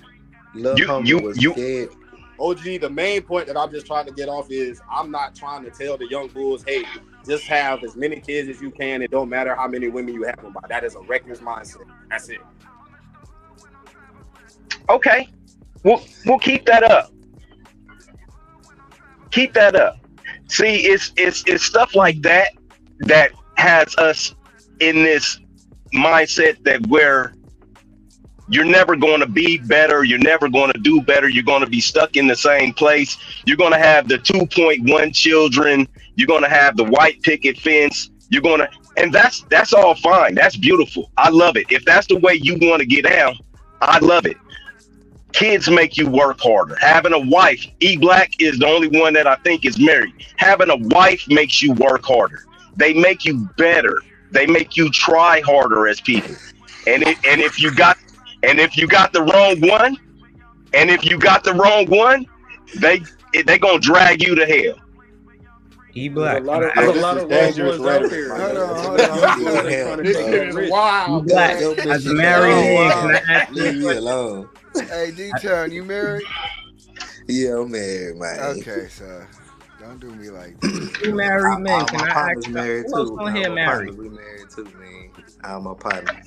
OG, the main point that I'm just trying to get off is I'm not trying to tell the young bulls, hey, just have as many kids as you can. It don't matter how many women you have them by. That is a reckless mindset. That's it. Okay, we'll keep that up. Keep that up. See, it's stuff like that that has us in this mindset that where you're never going to be better, you're never going to do better, you're going to be stuck in the same place. You're going to have the 2.1 children, you're going to have the white picket fence, and that's all fine. That's beautiful. I love it. If that's the way you want to get down, I love it. Kids make you work harder. Having a wife, E Black is the only one that I think is married. Having a wife makes you work harder. They make you better. They make you try harder as people. And if you got the wrong one, they gonna drag you to hell. E Black. There's a lot of dangerous out here. Wow. E Black, as a married man, can I ask you alone? Hey, D-Town, you married? Yeah, I'm married, man. Okay, so don't do me like that. You married man, can my I partner's ask married who else too. on here married? We married too, man. I'm my partner.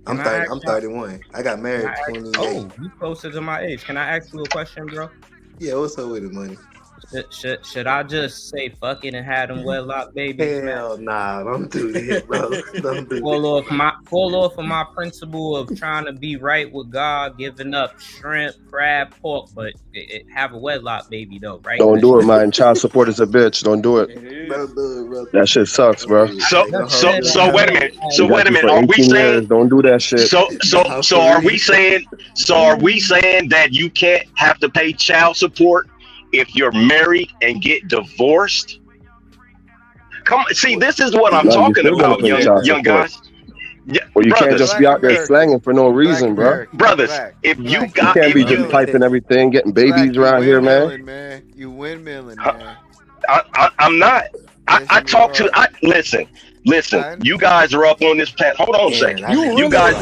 I'm Can I 30. I'm ask 31. I got married Can I 28. Oh, you closer to my age. Can I ask you a question, bro? Yeah, what's up with the money? Should I just say fuck it and have them wedlock babies? Hell nah, don't do that, bro. Don't do Fall off of my principle of trying to be right with God, giving up shrimp, crab, pork, but have a wedlock baby though, right? Don't do it, man. Child support is a bitch. Don't do it. That shit sucks, bro. So wait a minute. So wait a minute. Are we saying? Don't do that shit. So are we saying? So are we saying that you can't have to pay child support if you're married and get divorced? Come on, see, this is what I'm talking about, young guys. Yeah, well, you can't just be out there slanging for no reason, bro. Brothers, if you got, you can't be just piping everything, getting babies around here, man. You windmilling, man. I'm not. I talk to. Listen. You guys are up on this path. Hold on a second. You guys.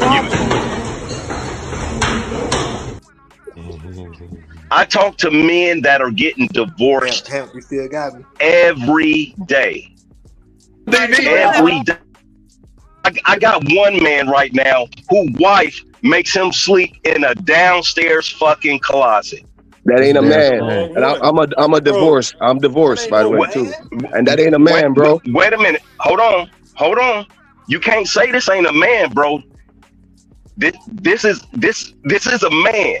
I talk to men that are getting divorced you still got me. every day. Every day. I got one man right now whose wife makes him sleep in a downstairs fucking closet. That ain't a man. And I'm a divorced. I'm divorced, by the way, too. And that ain't a man, bro. Wait a minute. Hold on. You can't say this ain't a man, bro. This is a man.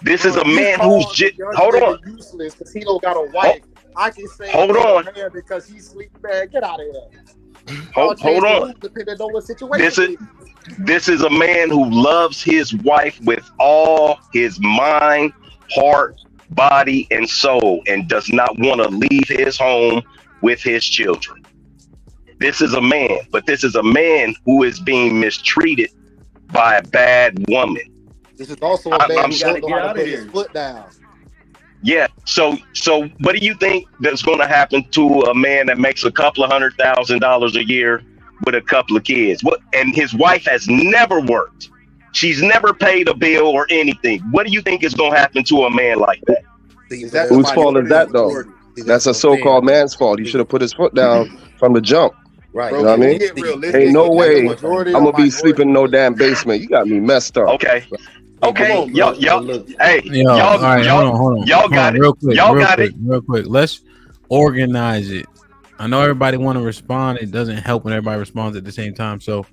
This is a man who's just hold on. Useless because he don't got a wife. I can say hold on man because he's sleep bad. Get out of here. Hold on. Depending on what situation. This is a man who loves his wife with all his mind, heart, body, and soul, and does not want to leave his home with his children. This is a man, but this is a man who is being mistreated by a bad woman. This is also a man who doesn't know how to put his foot down. Yeah. So what do you think that's going to happen to a man that makes a couple of $100,000 a year with a couple of kids? And his wife has never worked. She's never paid a bill or anything. What do you think is going to happen to a man like that? Whose fault is that, though? That's a so-called man's fault. He should have put his foot down from the jump. Right. You know what I mean? Ain't no way I'm going to be sleeping in no damn basement. You got me messed up. Okay. Okay, y'all, hey, all right, hold on. Y'all got it. Real quick. Let's organize it. I know everybody want to respond. It doesn't help when everybody responds at the same time. So,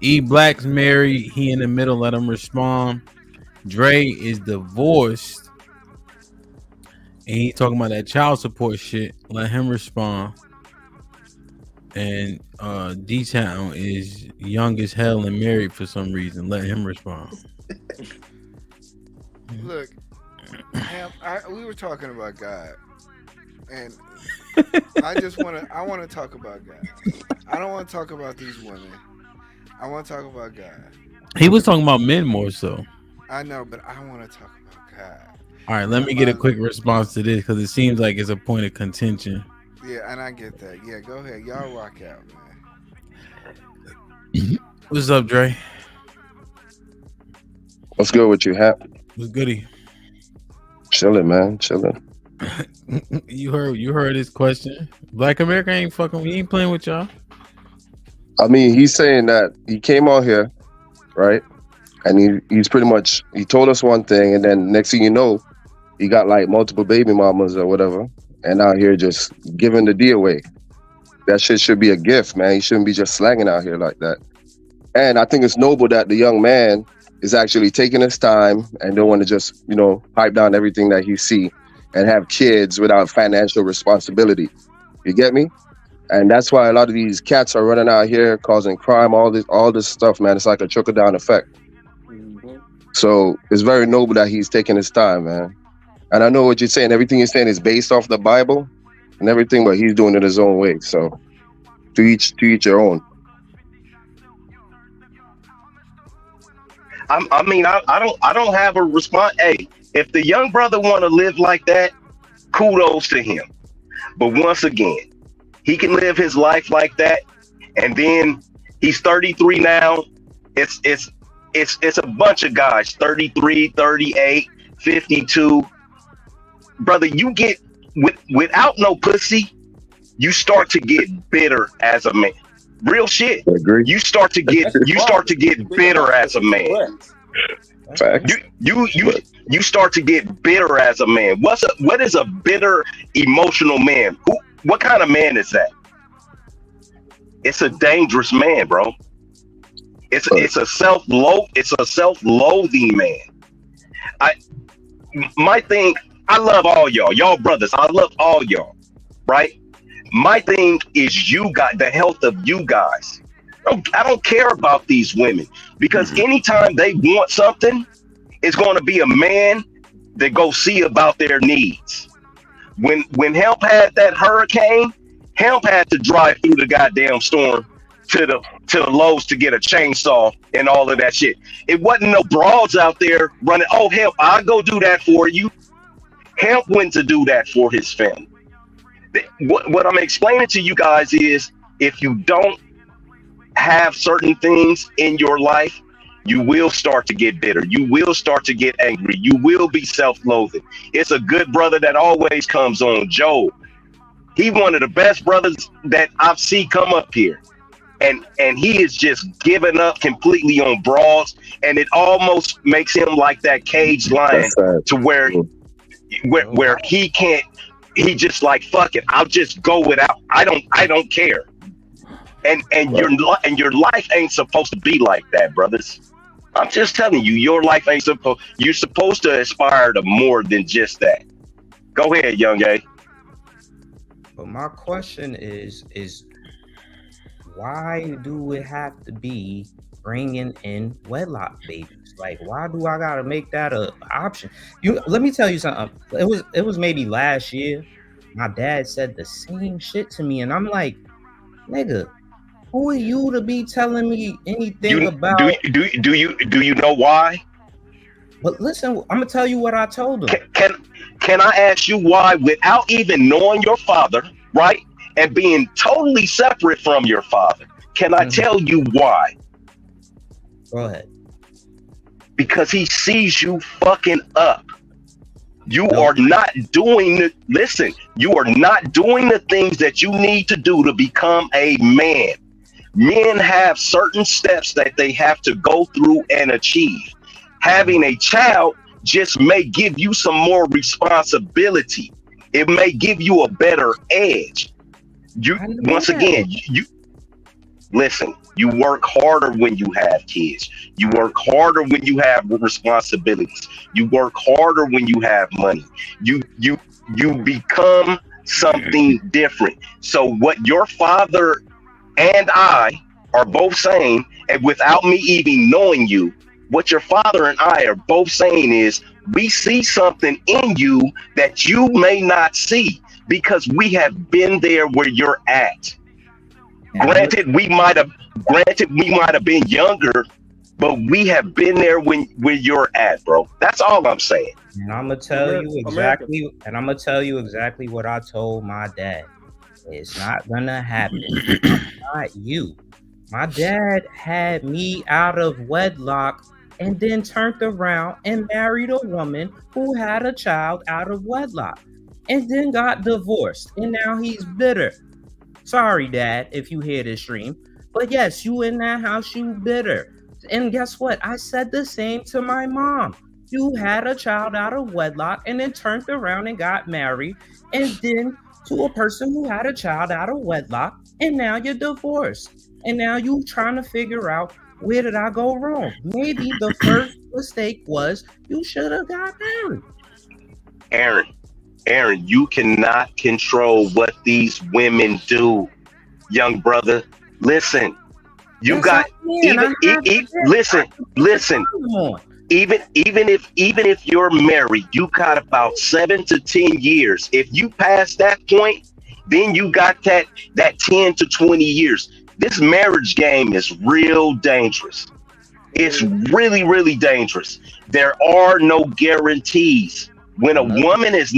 E Black's married. He in the middle. Let him respond. Dre is divorced, and he talking about that child support shit. Let him respond. And D-Town is young as hell and married for some reason. Let him respond. Look, we were talking about God, and I want to talk about God. I don't want to talk about these women. I want to talk about God. He was talking about men more so. I know, but I want to talk about God. All right, let me get a quick response to this because it seems like it's a point of contention. Yeah, and I get that. Yeah, go ahead. Y'all rock out, man. What's up, Dre? What's good with you, Hap? What's goody? Chilling, man. Chilling. You heard his question. Black America ain't fucking. He ain't playing with y'all. I mean, he's saying that he came out here, right? And he's pretty much, he told us one thing, and then next thing you know, he got like multiple baby mamas or whatever, and out here just giving the D away. That shit should be a gift, man. He shouldn't be just slanging out here like that. And I think it's noble that the young man is actually taking his time and don't want to just, pipe down everything that he see and have kids without financial responsibility. You get me? And that's why a lot of these cats are running out here causing crime, all this stuff, man. It's like a trickle-down effect. Mm-hmm. So it's very noble that he's taking his time, man. And I know what you're saying. Everything you're saying is based off the Bible and everything, but he's doing it his own way. So to each your own. I don't have a response. Hey, if the young brother want to live like that, kudos to him. But once again, he can live his life like that, and then he's 33 now. It's a bunch of guys, 33, 38, 52. Brother, you get without no pussy, you start to get bitter as a man. Real shit. You start to get bitter as a man. You start to get bitter as a man. What is a bitter emotional man? What kind of man is that? It's a dangerous man, bro. It's a self-loathing man. I love all y'all brothers. I love all y'all, right? My thing is you got the health of you guys. I don't care about these women because anytime they want something, it's going to be a man that go see about their needs. When Hemp had that hurricane, Hemp had to drive through the goddamn storm to the Lowe's to get a chainsaw and all of that shit. It wasn't no broads out there running, oh, Hemp, I'll go do that for you. Hemp went to do that for his family. What I'm explaining to you guys is if you don't have certain things in your life, you will start to get bitter. You will start to get angry. You will be self-loathing. It's a good brother that always comes on, Joe. He one of the best brothers that I've seen come up here. And he is just giving up completely on broads. And it almost makes him like that caged lion to where he can't. He just like, fuck it, I'll just go without. I don't care. And your life ain't supposed to be like that, brothers. I'm just telling you, your life ain't supposed. You're supposed to aspire to more than just that. Go ahead, young A. But my question is why do it have to be bringing in wedlock babies? Like, why do I gotta make that a option? Let me tell you something. It was maybe last year. My dad said the same shit to me, and I'm like, nigga, who are you to be telling me anything about? Do you know why? But listen, I'm gonna tell you what I told him. Can I ask you why, without even knowing your father, right, and being totally separate from your father? Can I tell you why? Go ahead. Because he sees you fucking up. You are not doing you are not doing the things that you need to do to become a man. Men have certain steps that they have to go through and achieve. Having a child just may give you some more responsibility. It may give you a better edge. Once again, listen, you work harder when you have kids. You work harder when you have responsibilities. You work harder when you have money. You become something different. So what your father and I are both saying, and without me even knowing you, what your father and I are both saying is, we see something in you that you may not see because we have been there where you're at. Granted, we might have been younger, but we have been there where you're at, bro. That's all I'm saying. And I'm gonna tell you exactly what I told my dad. It's not gonna happen. I'm not you. My dad had me out of wedlock and then turned around and married a woman who had a child out of wedlock and then got divorced. And now he's bitter. Sorry, Dad, if you hear this stream. But yes, you in that house, you bitter. And guess what? I said the same to my mom. You had a child out of wedlock and then turned around and got married and then to a person who had a child out of wedlock, and now you're divorced. And now you trying to figure out, where did I go wrong? Maybe the first mistake was you should have got married. Aaron, you cannot control what these women do, young brother. Listen, you got listen. Even if you're married, you got about 7 to 10 years. If you pass that point, then you got that 10 to 20 years. This marriage game is real dangerous. It's really, really dangerous. There are no guarantees. When a woman is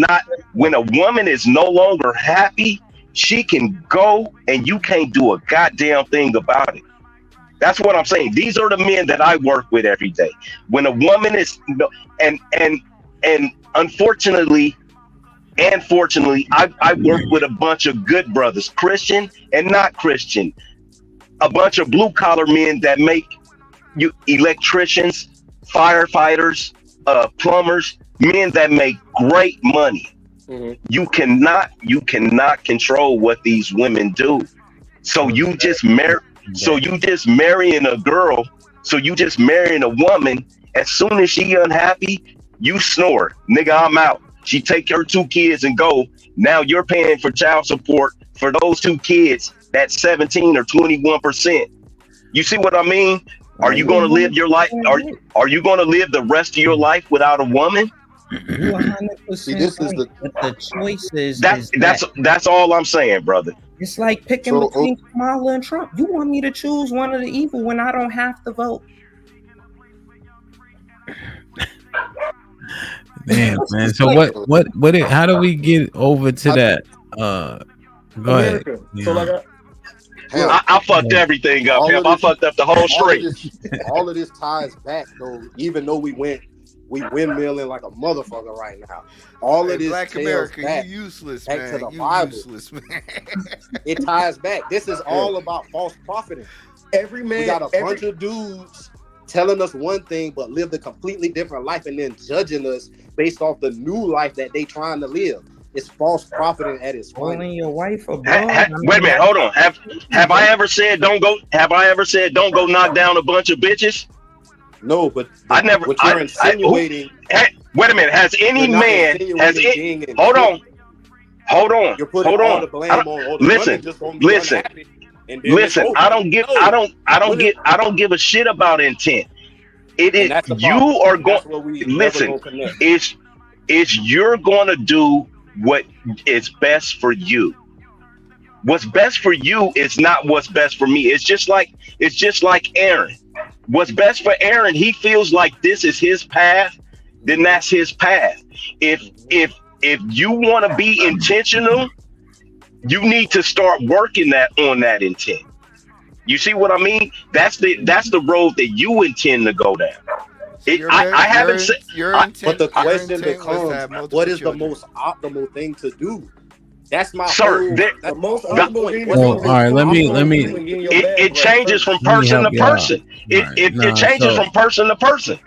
no longer happy, she can go and you can't do a goddamn thing about it. That's what I'm saying. These are the men that I work with every day. When a woman is, and unfortunately, and fortunately, I work with a bunch of good brothers, Christian and not Christian, a bunch of blue collar men that make you electricians, firefighters, plumbers, men that make great money. Mm-hmm. You cannot control what these women do. So you just marrying a woman. As soon as she unhappy, you snore, nigga, I'm out. She take her 2 kids and go. Now you're paying for child support for those 2 kids. That's 17 or 21%. You see what I mean? Are you going to live your life? Are you going to live the rest of your life without a woman? 100%. See, this is the choices. That's all I'm saying, brother. It's like picking between Kamala and Trump. You want me to choose one of the evil when I don't have to vote? Damn, man. So how do we get over to that? Go ahead. So I fucked everything up. I fucked up the whole street. All of this ties back though, even though we windmilling like a motherfucker right now. All of this Black America, back, you useless, back man. to the Bible. Useless, man. It ties back. This is all about false profiting. We got a bunch of dudes telling us one thing but lived a completely different life and then judging us based off the new life that they trying to live. It's false profiting at its finest. Your wife wait a minute, hold on. Have I ever said don't go knock down a bunch of bitches? No, but I never. What you're insinuating. Wait a minute. Has any man? Hold on. You're putting all the blame on. Listen. I don't give a shit about intent. It is you are going. Listen, it's you're going to do what is best for you. What's best for you is not what's best for me. It's just like Aaron. What's best for Aaron, he feels like this is his path, then that's his path. If you want to be intentional, you need to start working on that intent. You see what I mean? That's the road that you intend to go down. I haven't said. But the question becomes, what is the most optimal thing to do? That's my the most optimal thing. All right, let me. It changes from person to person. It changes from person to person.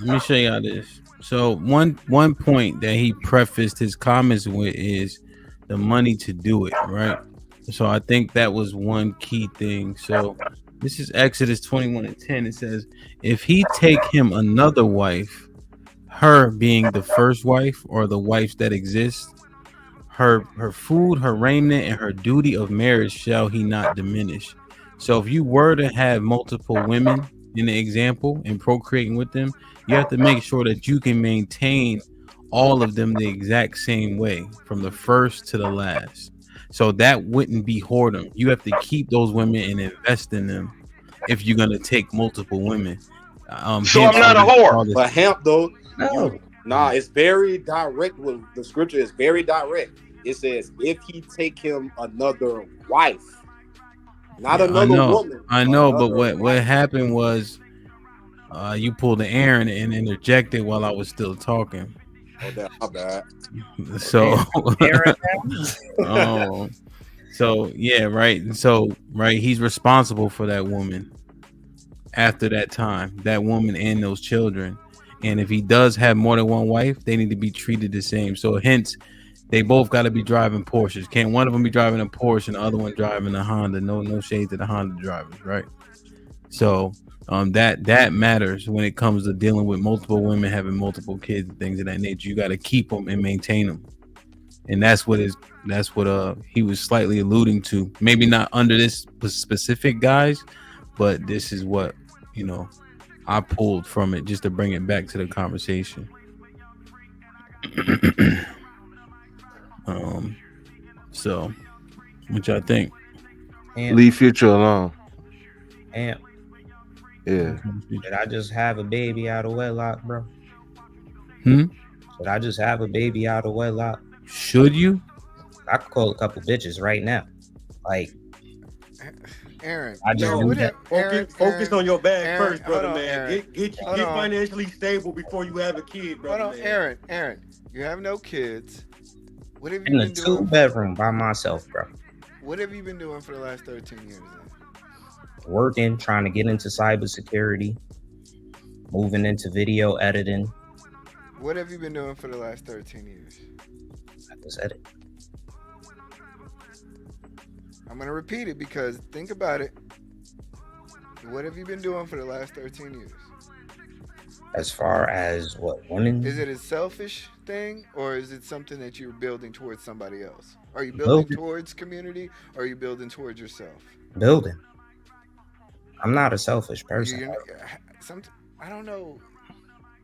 Let me show y'all this. So one point that he prefaced his comments with is the money to do it, right? So I think that was one key thing. So this is Exodus 21:10. It says, if he take him another wife, her being the first wife or the wives that exist, her food, her raiment, and her duty of marriage shall he not diminish. So if you were to have multiple women in the example and procreating with them, you have to make sure that you can maintain all of them the exact same way from the first to the last. So that wouldn't be whoredom. You have to keep those women and invest in them if you're gonna take multiple women. So I'm not a whore. But Hamp though, No. it's very direct. With the scripture is very direct. It says, if he take him another wife, not another woman. I know, but another what happened was you pulled the Aaron and interjected while I was still talking. Oh, damn, my bad. So, oh, so yeah, right. So, right, he's responsible for that woman after that time, that woman and those children. And if he does have more than one wife, they need to be treated the same. So, hence, they both got to be driving Porsches. Can't one of them be driving a Porsche and the other one driving a Honda? No shade to the Honda drivers, right? So, that matters when it comes to dealing with multiple women having multiple kids and things of that nature. You got to keep them and maintain them, and that's what he was slightly alluding to. Maybe not under this specific guise, but this is what I pulled from it just to bring it back to the conversation. So what y'all think? Leave Future alone. And yeah. Did I just have a baby out of wedlock, bro? Should I just have a baby out of wedlock? Should you? I could call a couple bitches right now. Like, Aaron, I just focus on your bag Aaron, first, brother, hold on, man. Aaron. Get financially stable before you have a kid, brother. Hold on, man. Aaron, you have no kids. What have you in a been doing? 2-bedroom by myself, bro. What have you been doing for the last 13 years? Then? Working, trying to get into cybersecurity, moving into video editing. What have you been doing for the last 13 years? I just said it. I'm going to repeat it because think about it. What have you been doing for the last 13 years? As far as what women? Is it a selfish thing or is it something that you're building towards somebody else? Are you building towards community or are you building towards yourself? Building. I'm not a selfish person. I don't know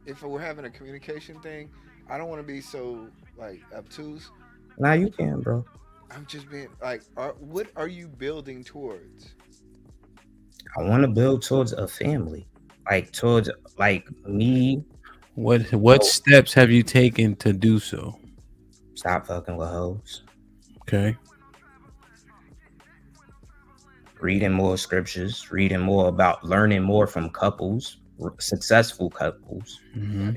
if we're having a communication thing. I don't want to be so like obtuse. Nah, you can, bro. I'm just being like, what are you building towards? I want to build towards a family, like towards like me. What steps have you taken to do so? Stop fucking with hoes. Okay. Reading more scriptures, reading more about learning more from couples, successful couples.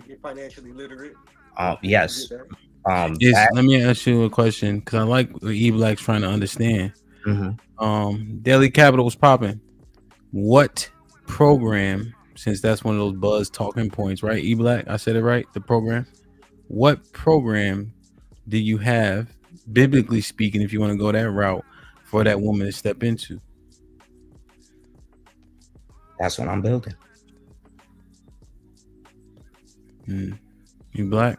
Get financially literate. Yes. Let me ask you a question because I like what E Black's trying to understand. Daily Capital was popping. What program, since that's one of those buzz talking points, right? E Black, I said it right. The program. What program do you have, biblically speaking, if you want to go that route, for that woman to step into? That's what I'm building. You Black?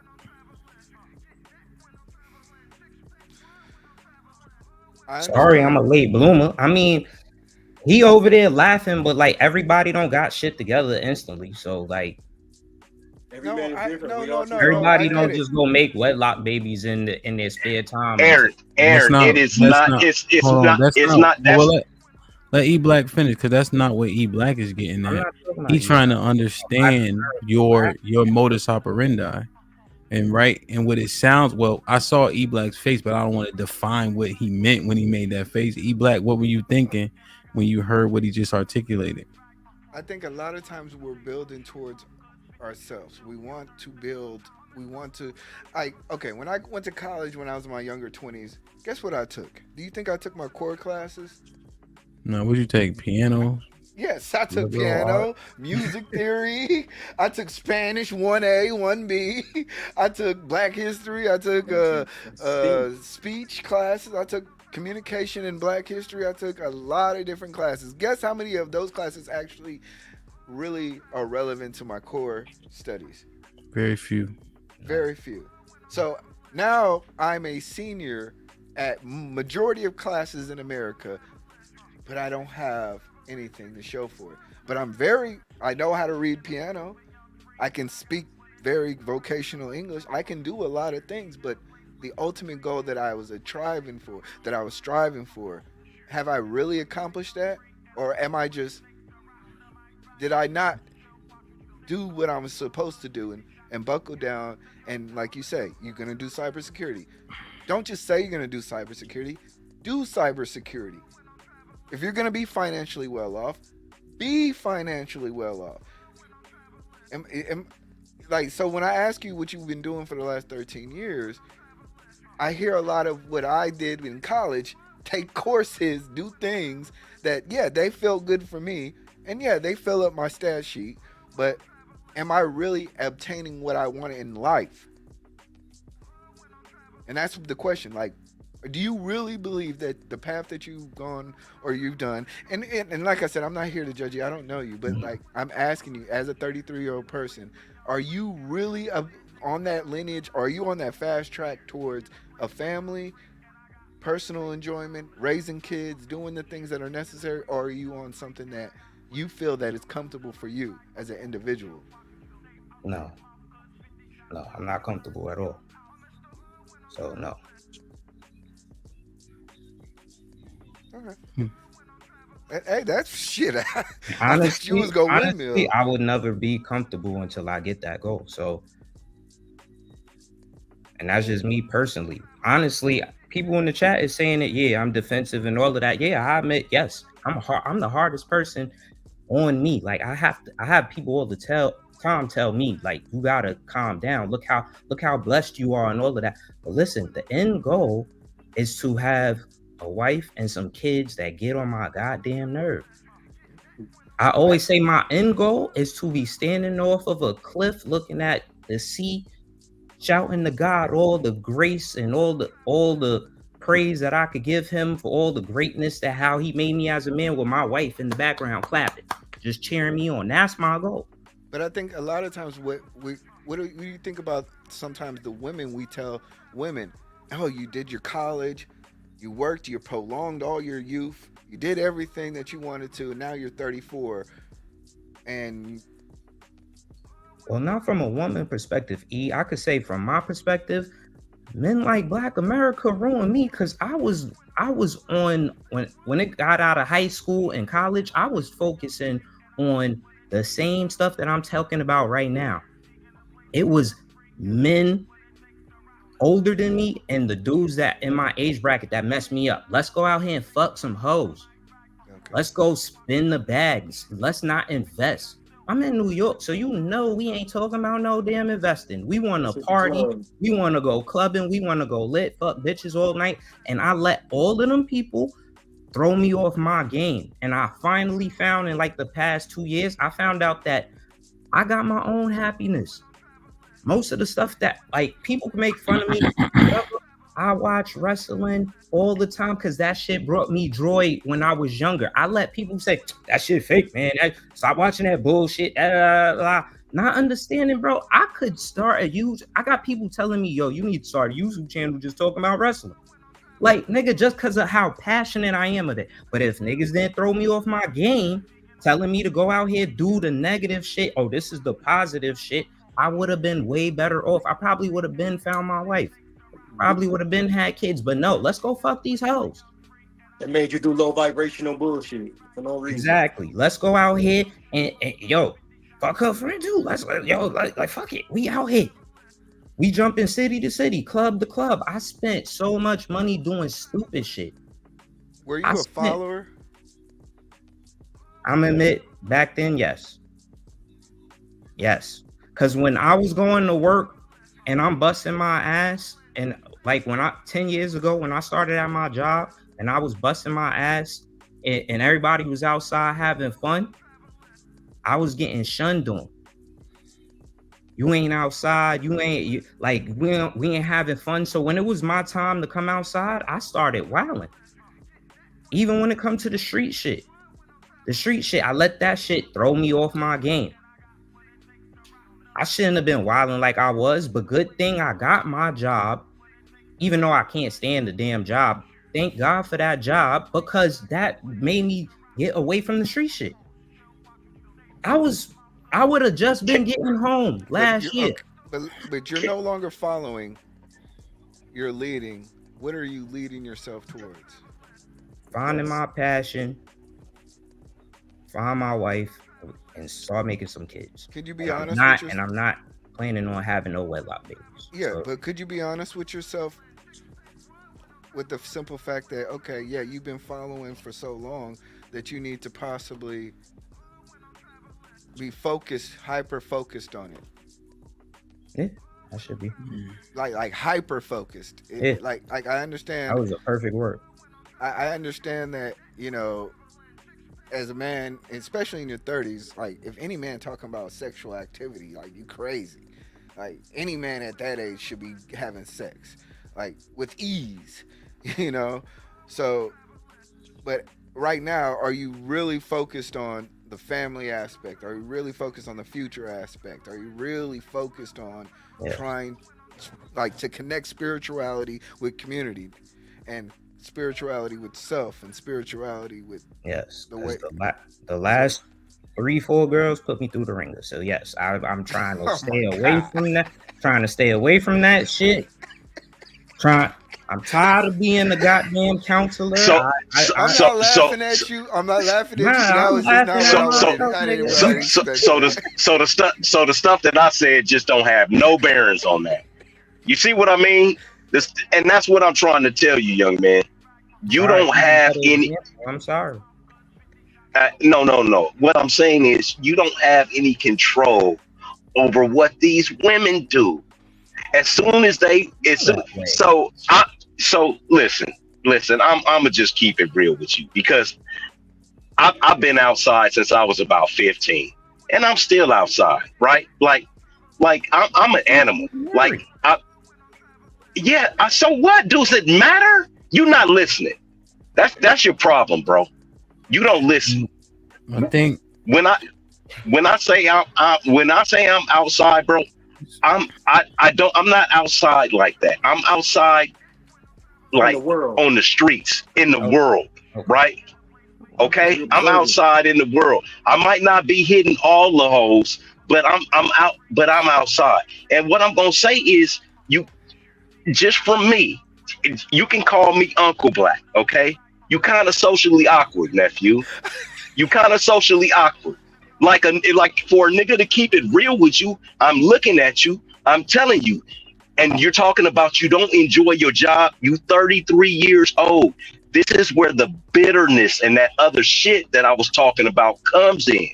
Sorry, I'm a late bloomer. I mean, he over there laughing, but like everybody don't got shit together instantly. So like, everybody don't just go make wedlock babies in their spare time. Aaron, it is not. It's not. Let E Black finish because that's not what E Black is getting at. He's trying to understand your modus operandi. And what it sounds, well, I saw E Black's face, but I don't want to define what he meant when he made that face. E Black, what were you thinking when you heard what he just articulated? I think a lot of times we're building towards ourselves. We want to build. We want to, when I went to college when I was in my younger 20s, guess what I took? Do you think I took my core classes? No, what'd you take? Piano? Yes, I took piano, music theory. I took Spanish 1A, 1B. I took Black History. I took speech classes. I took communication in Black History. I took a lot of different classes. Guess how many of those classes actually really are relevant to my core studies? Very few. Very few. So now I'm a senior at majority of classes in America, but I don't have anything to show for it. But I know how to read piano. I can speak very vocational English. I can do a lot of things, but the ultimate goal that I was striving for, have I really accomplished that? Or did I not do what I was supposed to do and buckle down? And like you say, you're going to do cybersecurity. Don't just say you're going to do cybersecurity. Do cybersecurity. If you're going to be financially well off, be financially well off. So when I ask you what you've been doing for the last 13 years, I hear a lot of what I did in college, take courses, do things that, yeah, they felt good for me. And yeah, they fill up my stat sheet. But am I really obtaining what I want in life? And that's the question. Like, do you really believe that the path that you've gone or you've done, and like I said, I'm not here to judge you. I don't know you, but like I'm asking you, as a 33-year-old person, are you really on that lineage? Are you on that fast track towards a family, personal enjoyment, raising kids, doing the things that are necessary, or are you on something that you feel that is comfortable for you as an individual? No, I'm not comfortable at all. So no. Okay. Hey, that's shit. Honestly, you was gonna windmill. I would never be comfortable until I get that goal. So, and that's just me personally. Honestly, people in the chat is saying that, yeah, I'm defensive and all of that. Yeah, I admit, yes, I'm the hardest person on me. Like I have people all the time tell me, like, you gotta calm down. Look how blessed you are and all of that. But listen, the end goal is to have a wife and some kids that get on my goddamn nerve. I always say my end goal is to be standing off of a cliff looking at the sea, shouting to God all the grace and all the praise that I could give him for all the greatness that how he made me as a man, with my wife in the background clapping, just cheering me on. That's my goal. But I think a lot of times what do you think about sometimes the women? We tell women, oh, you did your college, you worked, you prolonged all your youth, you did everything that you wanted to, and now you're 34. And well, not from a woman perspective, I could say from my perspective, men like Black America ruined me, because I was on, when it got out of high school and college, I was focusing on the same stuff that I'm talking about right now. It was men older than me and the dudes that in my age bracket that messed me up. Let's go out here and fuck some hoes. Okay. Let's go spin the bags. Let's not invest. I'm in New York, so you know we ain't talking about no damn investing. We want to party. We want to go clubbing. We want to go lit, fuck bitches all night. And I let all of them people throw me off my game. And I finally found, in like the past 2 years, I found out that I got my own happiness. Most of the stuff that, like, people can make fun of me, I watch wrestling all the time because that shit brought me joy when I was younger. I let people say, that shit fake, man. Stop watching that bullshit. Not understanding, bro. I could start I got people telling me, yo, you need to start a YouTube channel just talking about wrestling. Like, nigga, just because of how passionate I am of it. But if niggas didn't throw me off my game, telling me to go out here, do the negative shit, oh, this is the positive shit, I would have been way better off. I probably would have been found my wife. Probably would have been had kids. But no, let's go fuck these hoes. It made you do low vibrational bullshit for no reason. Exactly. Let's go out here and yo, fuck her friend too. Like fuck it. We out here. We jumping city to city, club to club. I spent so much money doing stupid shit. Were you a follower? I'm admit, back then, yes. Yes. Because when I was going to work and I'm busting my ass, and like 10 years ago, when I started at my job and I was busting my ass and everybody was outside having fun, I was getting shunned on. You ain't outside, we ain't having fun. So when it was my time to come outside, I started wilding. Even when it comes to the street shit, I let that shit throw me off my game. I shouldn't have been wilding like I was, but good thing I got my job, even though I can't stand the damn job. Thank God for that job, because that made me get away from the street shit. I would have just been getting home last year. But you're no longer following. You're leading. What are you leading yourself towards? Finding my passion, find my wife, and start making some kids. Could you be honest with yourself? And I'm not planning on having no wedlock babies. Yeah, so, but could you be honest with yourself with the simple fact that, okay, yeah, you've been following for so long that you need to possibly be focused, hyper focused on it. Yeah, I should be. Like hyper focused. Yeah. Like I understand. That was a perfect word. I understand that, you know, as a man, especially in your 30s, like if any man talking about sexual activity, like you crazy. Like any man at that age should be having sex, like with ease, you know? So, but right now, are you really focused on the family aspect? Are you really focused on the future aspect? Are you really focused on trying like to connect spirituality with community and spirituality with self and spirituality with the way the last 3-4 girls put me through the ringer. So yes, I'm trying to stay away from that. Trying to stay away from that shit. I'm tired of being a goddamn counselor. I'm not laughing at you. I'm not laughing at you. That was just not the stuff that I said just don't have no bearings on that. You see what I mean? And that's what I'm trying to tell you, young man. You don't have any. I'm sorry. No. What I'm saying is you don't have any control over what these women do. As soon as they, so listen. I'm gonna just keep it real with you because I've been outside since I was about 15, and I'm still outside, right? Like I'm an animal. So what? Does it matter? You're not listening. That's your problem, bro. You don't listen. I think when I say I'm outside, bro, I'm not outside like that. I'm outside like on the streets in the world, right? Okay, I'm outside in the world. I might not be hitting all the holes, but I'm out. But I'm outside. And what I'm gonna say is, you just from me, you can call me Uncle Black. Okay, you kind of socially awkward, nephew. You kind of socially awkward. Like for a nigga to keep it real with you, I'm looking at you. I'm telling you. And you're talking about you don't enjoy your job. You 33 years old. This is where the bitterness and that other shit that I was talking about comes in.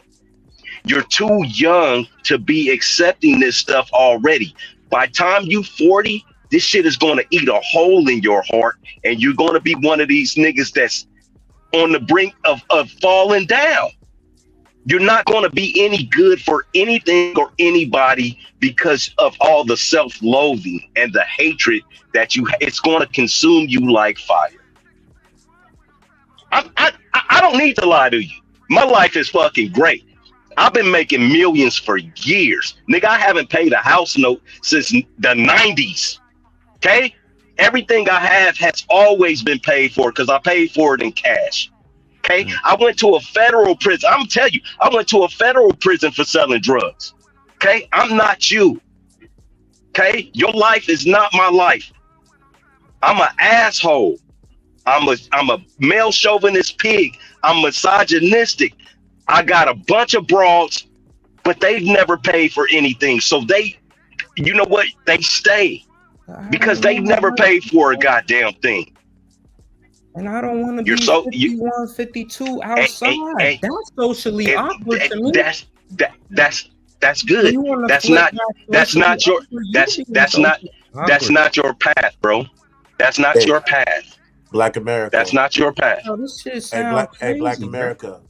You're too young to be accepting this stuff already. By time you 40, this shit is going to eat a hole in your heart. And you're going to be one of these niggas that's on the brink of falling down. You're not going to be any good for anything or anybody because of all the self-loathing and the hatred that it's going to consume you like fire. I don't need to lie to you. My life is fucking great. I've been making millions for years. Nigga, I haven't paid a house note since the 90s. Okay? Everything I have has always been paid for because I paid for it in cash. Okay, I went to a federal prison. I'm telling you, I went to a federal prison for selling drugs. Okay, I'm not you. Okay, your life is not my life. I'm an asshole. I'm a male chauvinist pig. I'm misogynistic. I got a bunch of broads, but they've never paid for anything. So you know what? They stay because they've never paid for a goddamn thing. And I don't want to be 51, 52 outside. That's socially awkward to me. That's good. That's not your path, bro. That's not your path. Black America. That's not your path. Oh, this shit sounds crazy, Black America.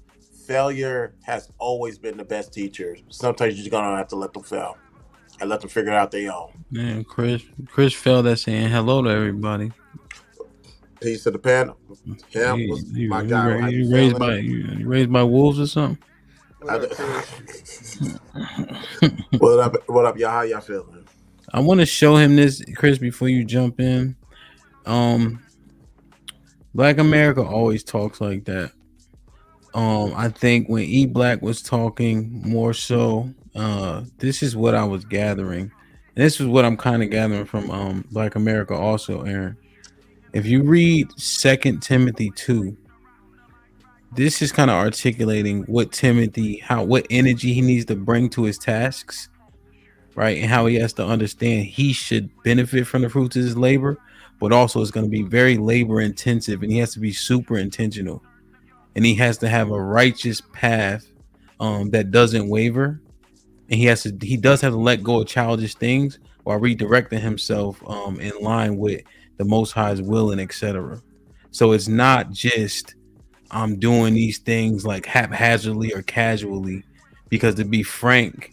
Failure has always been the best teacher. Sometimes you're just gonna have to let them fail and let them figure it out their own. Man, Chris failed at saying hello to everybody. Piece of the panel. Him was my guy. You raised by wolves or something? What up, y'all? How y'all feeling? I want to show him this, Chris, before you jump in. Black America always talks like that. I think when E Black was talking more so, this is what I was gathering. And this is what I'm kind of gathering from Black America also, Aaron. If you read 2 Timothy 2, this is kind of articulating what Timothy, what energy he needs to bring to his tasks, right? And how he has to understand he should benefit from the fruits of his labor, but also it's going to be very labor intensive and he has to be super intentional. And he has to have a righteous path that doesn't waver. And he does have to let go of childish things while redirecting himself in line with the Most High's will and etc. So it's not just I'm doing these things like haphazardly or casually, because to be frank,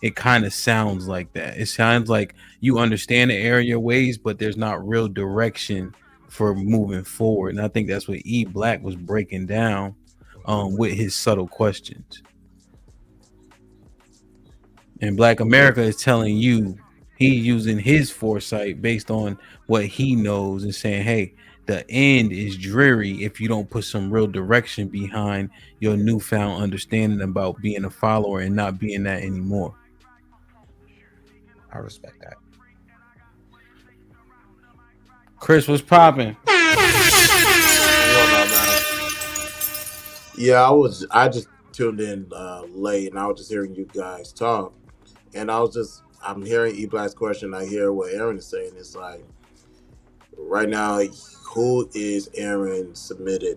it kind of sounds like that. It sounds like you understand the area ways, but there's not real direction for moving forward. And I think that's what E Black was breaking down with his subtle questions. And Black America is telling you he's using his foresight based on what he knows and saying, hey, the end is dreary if you don't put some real direction behind your newfound understanding about being a follower and not being that anymore. I respect that. Chris, what's popping? Yeah, I just tuned in late and I was just hearing you guys talk. And I'm hearing E Black's question. I hear what Aaron is saying. It's like, right now, who is Aaron submitted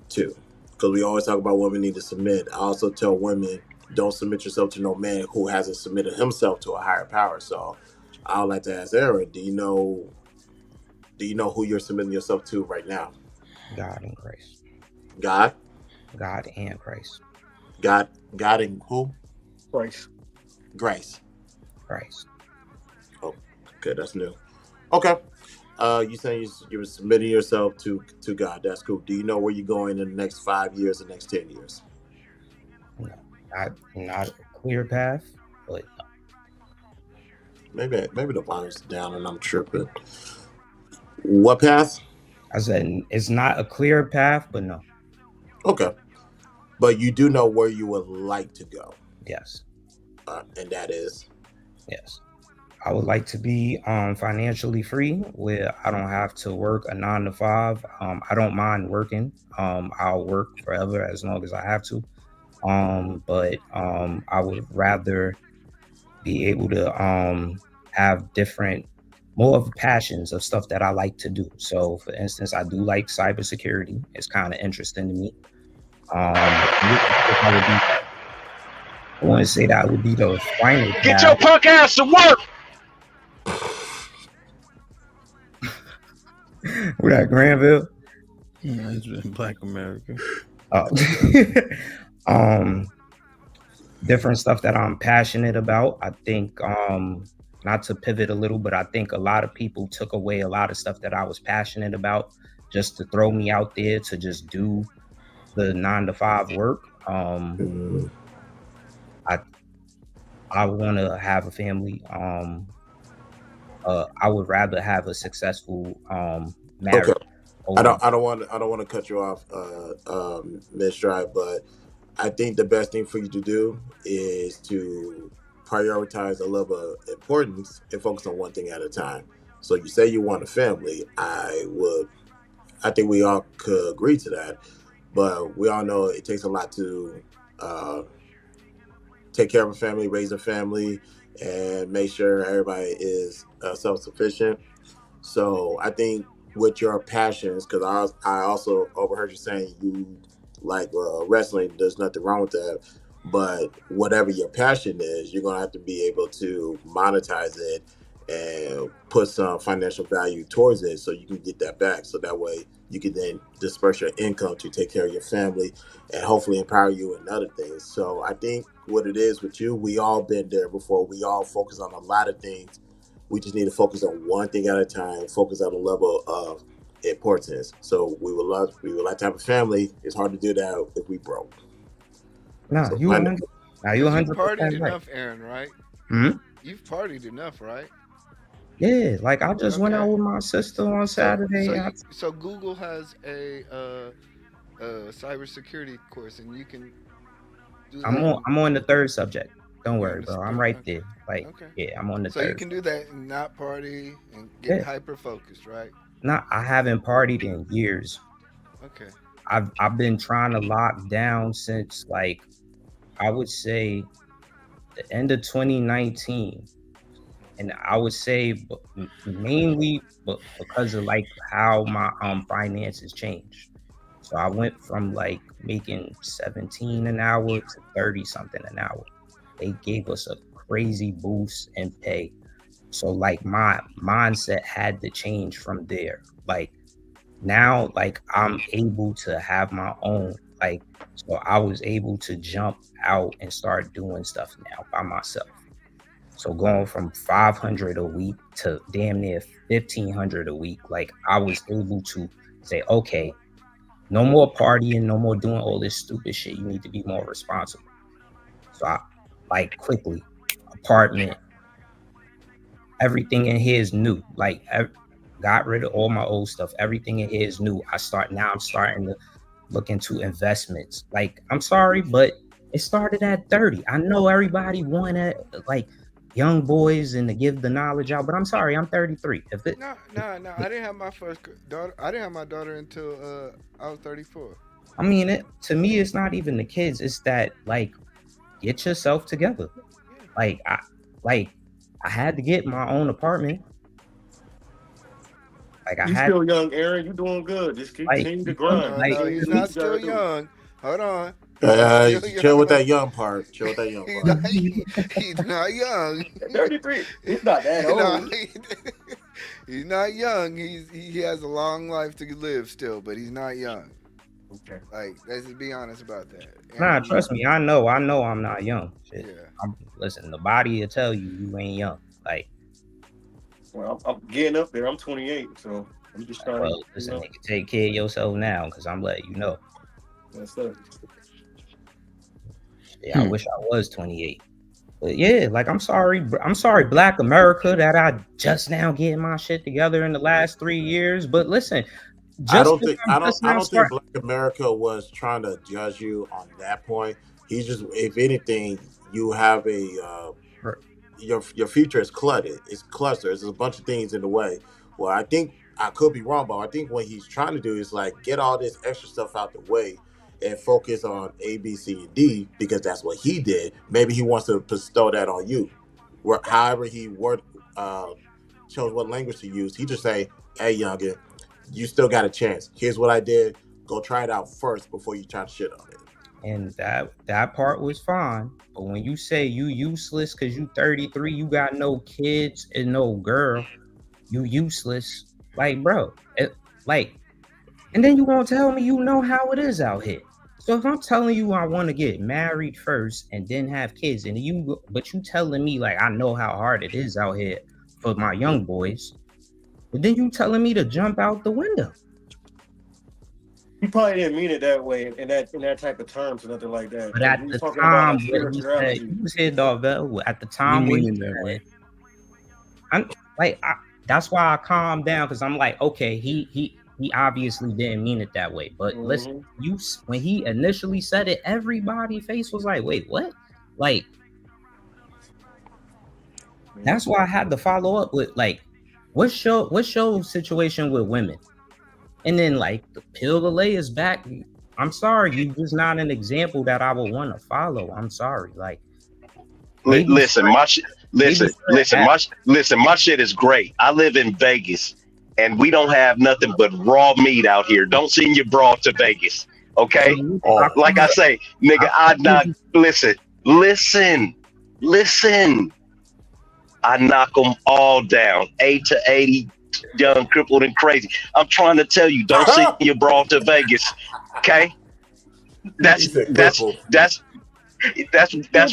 to? Because we always talk about women need to submit. I also tell women, don't submit yourself to no man who hasn't submitted himself to a higher power. So I would like to ask Aaron, do you know who you're submitting yourself to right now? God and Christ. God? God and Christ. God and who? Christ. Grace. Christ. Oh, okay, that's new. Okay. You saying you're submitting yourself to God. That's cool. Do you know where you're going in the next 5 years, the next 10 years? No, not a clear path, but Maybe the volume's down and I'm tripping. What path? I said it's not a clear path, but no. Okay. But you do know where you would like to go. Yes. And that is? Yes. I would like to be financially free, where I don't have to work a 9 to 5. I don't mind working. I'll work forever as long as I have to. But I would rather be able to have more of passions of stuff that I like to do. So, for instance, I do like cybersecurity. It's kind of interesting to me. I want to say that would be the final. Get your punk ass to work. What that, Granville? Yeah, it's been Black America. Different stuff that I'm passionate about. I think, not to pivot a little, but I think a lot of people took away a lot of stuff that I was passionate about just to throw me out there to just do the 9 to 5 work. I want to have a family. I would rather have a successful marriage. Okay. I don't want to cut you off, Ms. Drive, but I think the best thing for you to do is to prioritize a level of importance and focus on one thing at a time. So you say you want a family. I think we all could agree to that, but we all know it takes a lot to take care of a family, raise a family, and make sure everybody is self-sufficient. So I think with your passions, because I also overheard you saying you like wrestling, there's nothing wrong with that. But whatever your passion is, you're going to have to be able to monetize it and put some financial value towards it so you can get that back. So that way you can then disperse your income to take care of your family and hopefully empower you in other things. So I think what it is with you, we all been there before. We all focus on a lot of things. We just need to focus on one thing at a time, focus on a level of importance. So we would like to have a family. It's hard to do that if we broke. Nah, So you 100%. You've partied right. enough, Aaron, right? Hmm? You've partied enough, right? Yeah, like I just went out with my sister on Saturday. So Google has a cybersecurity course, and you can do I'm that. on the third subject. Don't You're worry, on the bro. I'm third. right Okay. there. Like, Okay. yeah, I'm on the So you third. can do that and not party and get Yeah. hyper focused, right? I haven't partied in years. Okay. I've been trying to lock down since, like, I would say the end of 2019. And I would say mainly because of like how my finances changed. So I went from like making 17 an hour to 30 something an hour. They gave us a crazy boost in pay. So like my mindset had to change from there. Like now, like I'm able to have my own, like, so I was able to jump out and start doing stuff now by myself. So going from 500 a week to damn near 1,500 a week, like I was able to say, okay, no more partying, no more doing all this stupid shit. You need to be more responsible. So I, like, quickly, apartment, everything in here is new. Like, got rid of all my old stuff. Everything in here is new. I'm starting to look into investments. Like, I'm sorry, but it started at 30. I know everybody wanted like young boys and to give the knowledge out, but I'm sorry, I'm 33. No. I didn't have my first daughter. I didn't have my daughter until I was 34. I mean, to me, it's not even the kids. It's that, like, get yourself together. Like, I had to get my own apartment. Like, you still young, Aaron. You doing good. Just continue to grind. No, he's not still young. Hold on. Chill with that young part. Chill with that young part. He's not young. 33. He's not that old. He's not young. He has a long life to live still, but he's not young. Okay. Like, let's just be honest about that. Nah, trust me. I know I'm not young. Shit. Yeah. Listen, the body will tell you ain't young. Like, well, I'm getting up there. I'm 28, so I'm just trying to. Listen, nigga, take care of yourself now, because I'm letting you know. Yes, sir. Yeah, I wish I was 28. But yeah, like, I'm sorry, Black America, that I just now getting my shit together in the last 3 years. But listen, I don't think Black America was trying to judge you on that point. He's just, if anything, you have a your future is cluttered. It's clustered. There's a bunch of things in the way. Well, I think I could be wrong, but I think what he's trying to do is like get all this extra stuff out the way and focus on A, B, C, and D, because that's what he did. Maybe he wants to bestow that on you. However he chose what language to use, he just say, "Hey, youngin, you still got a chance. Here's what I did. Go try it out first before you try to shit on it." And that part was fine. But when you say you useless because you 33, you got no kids and no girl, you useless. Like, bro, and then you gonna tell me you know how it is out here. So if I'm telling you I want to get married first and then have kids, but you telling me like I know how hard it is out here for my young boys, but then you telling me to jump out the window. He probably didn't mean it that way in that type of terms or nothing like that. But at the time, when he said, he was here, Darvel. At the time, when he said, that's why I calmed down, because I'm like, okay, he obviously didn't mean it that way. But listen, when he initially said it, everybody's face was like, wait, what? Like, that's why I had to follow up with like, what's your situation with women? And then like the peel the layers back. I'm sorry, you just not an example that I would want to follow. I'm sorry. Like, listen, my shit is great. I live in Vegas and we don't have nothing but raw meat out here. Don't send your bra to Vegas. Okay? Like I say, nigga, listen. I knock them all down. 8 to 80, young, crippled, and crazy. I'm trying to tell you, don't send your bra to Vegas. Okay? That's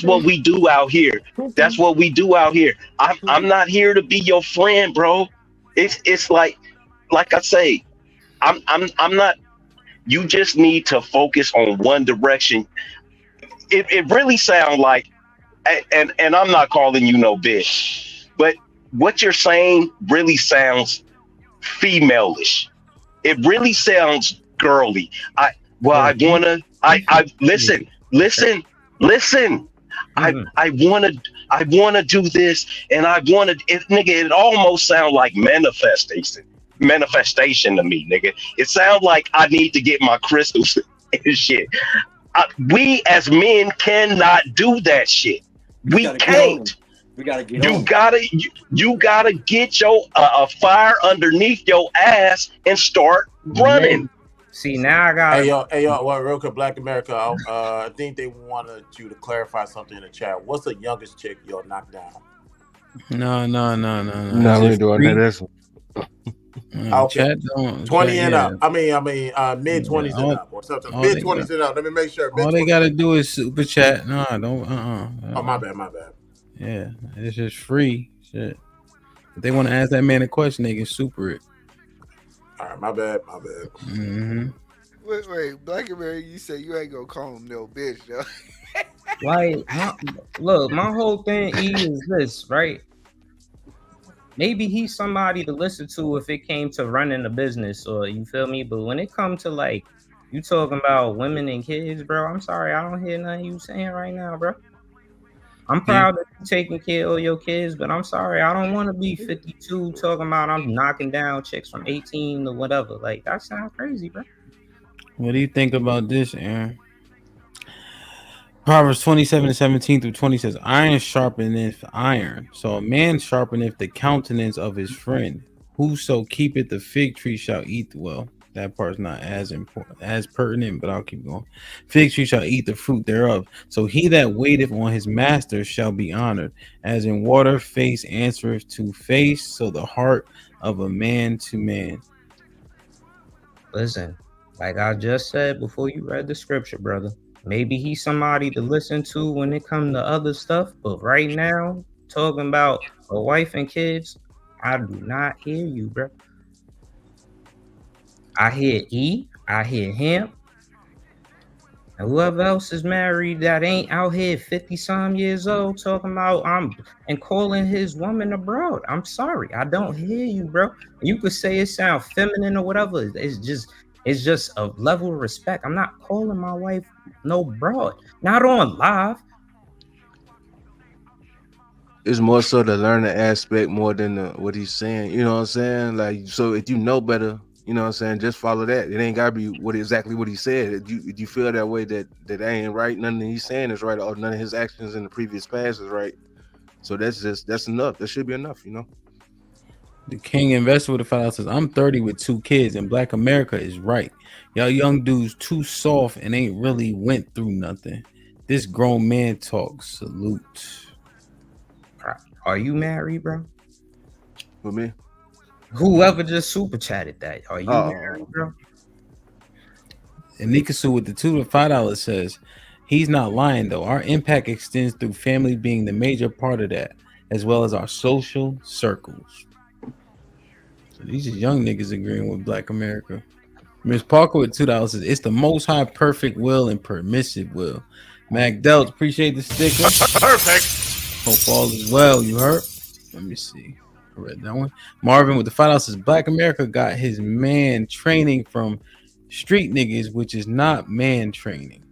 what we do out here. That's what we do out here. I'm not here to be your friend, bro. It's like I say, I'm not. You just need to focus on one direction. It really sounds like, and I'm not calling you no bitch, but what you're saying really sounds female-ish. It really sounds girly. Well, I wanna. I listen. I wanna do this, and I wanna. Nigga, it almost sounds like manifestation to me, nigga. It sounds like I need to get my crystals and shit. We as men cannot do that shit. We can't. We gotta get You on. you gotta get your a fire underneath your ass and start running. See, now I got. Hey yo, well, real quick, Black America. I think they wanted you to clarify something in the chat. What's the youngest chick you'll knock down? No. No, we ain't doing that. That's Okay. Chat don't, 20 chat, and yeah. up. I mean, mid 20s and up, or something. Mid 20s and up. Let me make sure. All they gotta do is super chat. No, don't. Oh, my bad. Yeah, it's just free shit. If they want to ask that man a question, they can super it. All right, my bad. Mm-hmm. Wait, Black America, you say you ain't gonna call him no bitch, though. Like, my whole thing is this, right? Maybe he's somebody to listen to if it came to running a business, or you feel me? But when it comes to like you talking about women and kids, bro, I'm sorry, I don't hear nothing you saying right now, bro. I'm proud that you taking care of your kids, but I'm sorry, I don't want to be 52 talking about I'm knocking down chicks from 18 or whatever. Like, that sounds crazy, bro. What do you think about this, Aaron? Proverbs 27:17 through 20 says, "Iron sharpeneth iron, so a man sharpeneth the countenance of his friend. Whoso keepeth the fig tree shall eat." Well, that part's not as important, as pertinent, but I'll keep going. "Fig tree shall eat the fruit thereof. So he that waiteth on his master shall be honored. As in water, face answereth to face, so the heart of a man to man." Listen, like I just said before you read the scripture, brother. Maybe he's somebody to listen to when it comes to other stuff, but right now, talking about a wife and kids, I do not hear you, bro. I hear I hear him, and whoever else is married that ain't out here 50-some years old talking about and calling his woman a broad. I'm sorry, I don't hear you, bro. You could say it sound feminine or whatever. It's just a level of respect. I'm not calling my wife no broad. Not on live. it's more so the learning aspect more than what he's saying. You know what I'm saying? Like, so if you know better, you know what I'm saying, just follow that. It ain't gotta be exactly what he said. If you feel that way that ain't right, nothing he's saying is right, or none of his actions in the previous past is right. So that's enough. That should be enough, you know. The King Investor with a $5 says, "I'm 30 with 2 kids, and Black America is right. Y'all young dudes too soft and ain't really went through nothing. This grown man talk. Salute." Are you married, bro? With me? Whoever just super chatted that. Are you married, bro? And Nikasu with the $2 to $5 says, "He's not lying though. Our impact extends through family being the major part of that, as well as our social circles." So these are young niggas agreeing with Black America. Miss Parker with $2 says, "It's the most high perfect will and permissive will." Mac Delts, appreciate the sticker. Perfect. Hope all is well. You heard? Let me see. I read that one. Marvin with the $5 says, "Black America got his man training from street niggas, which is not man training."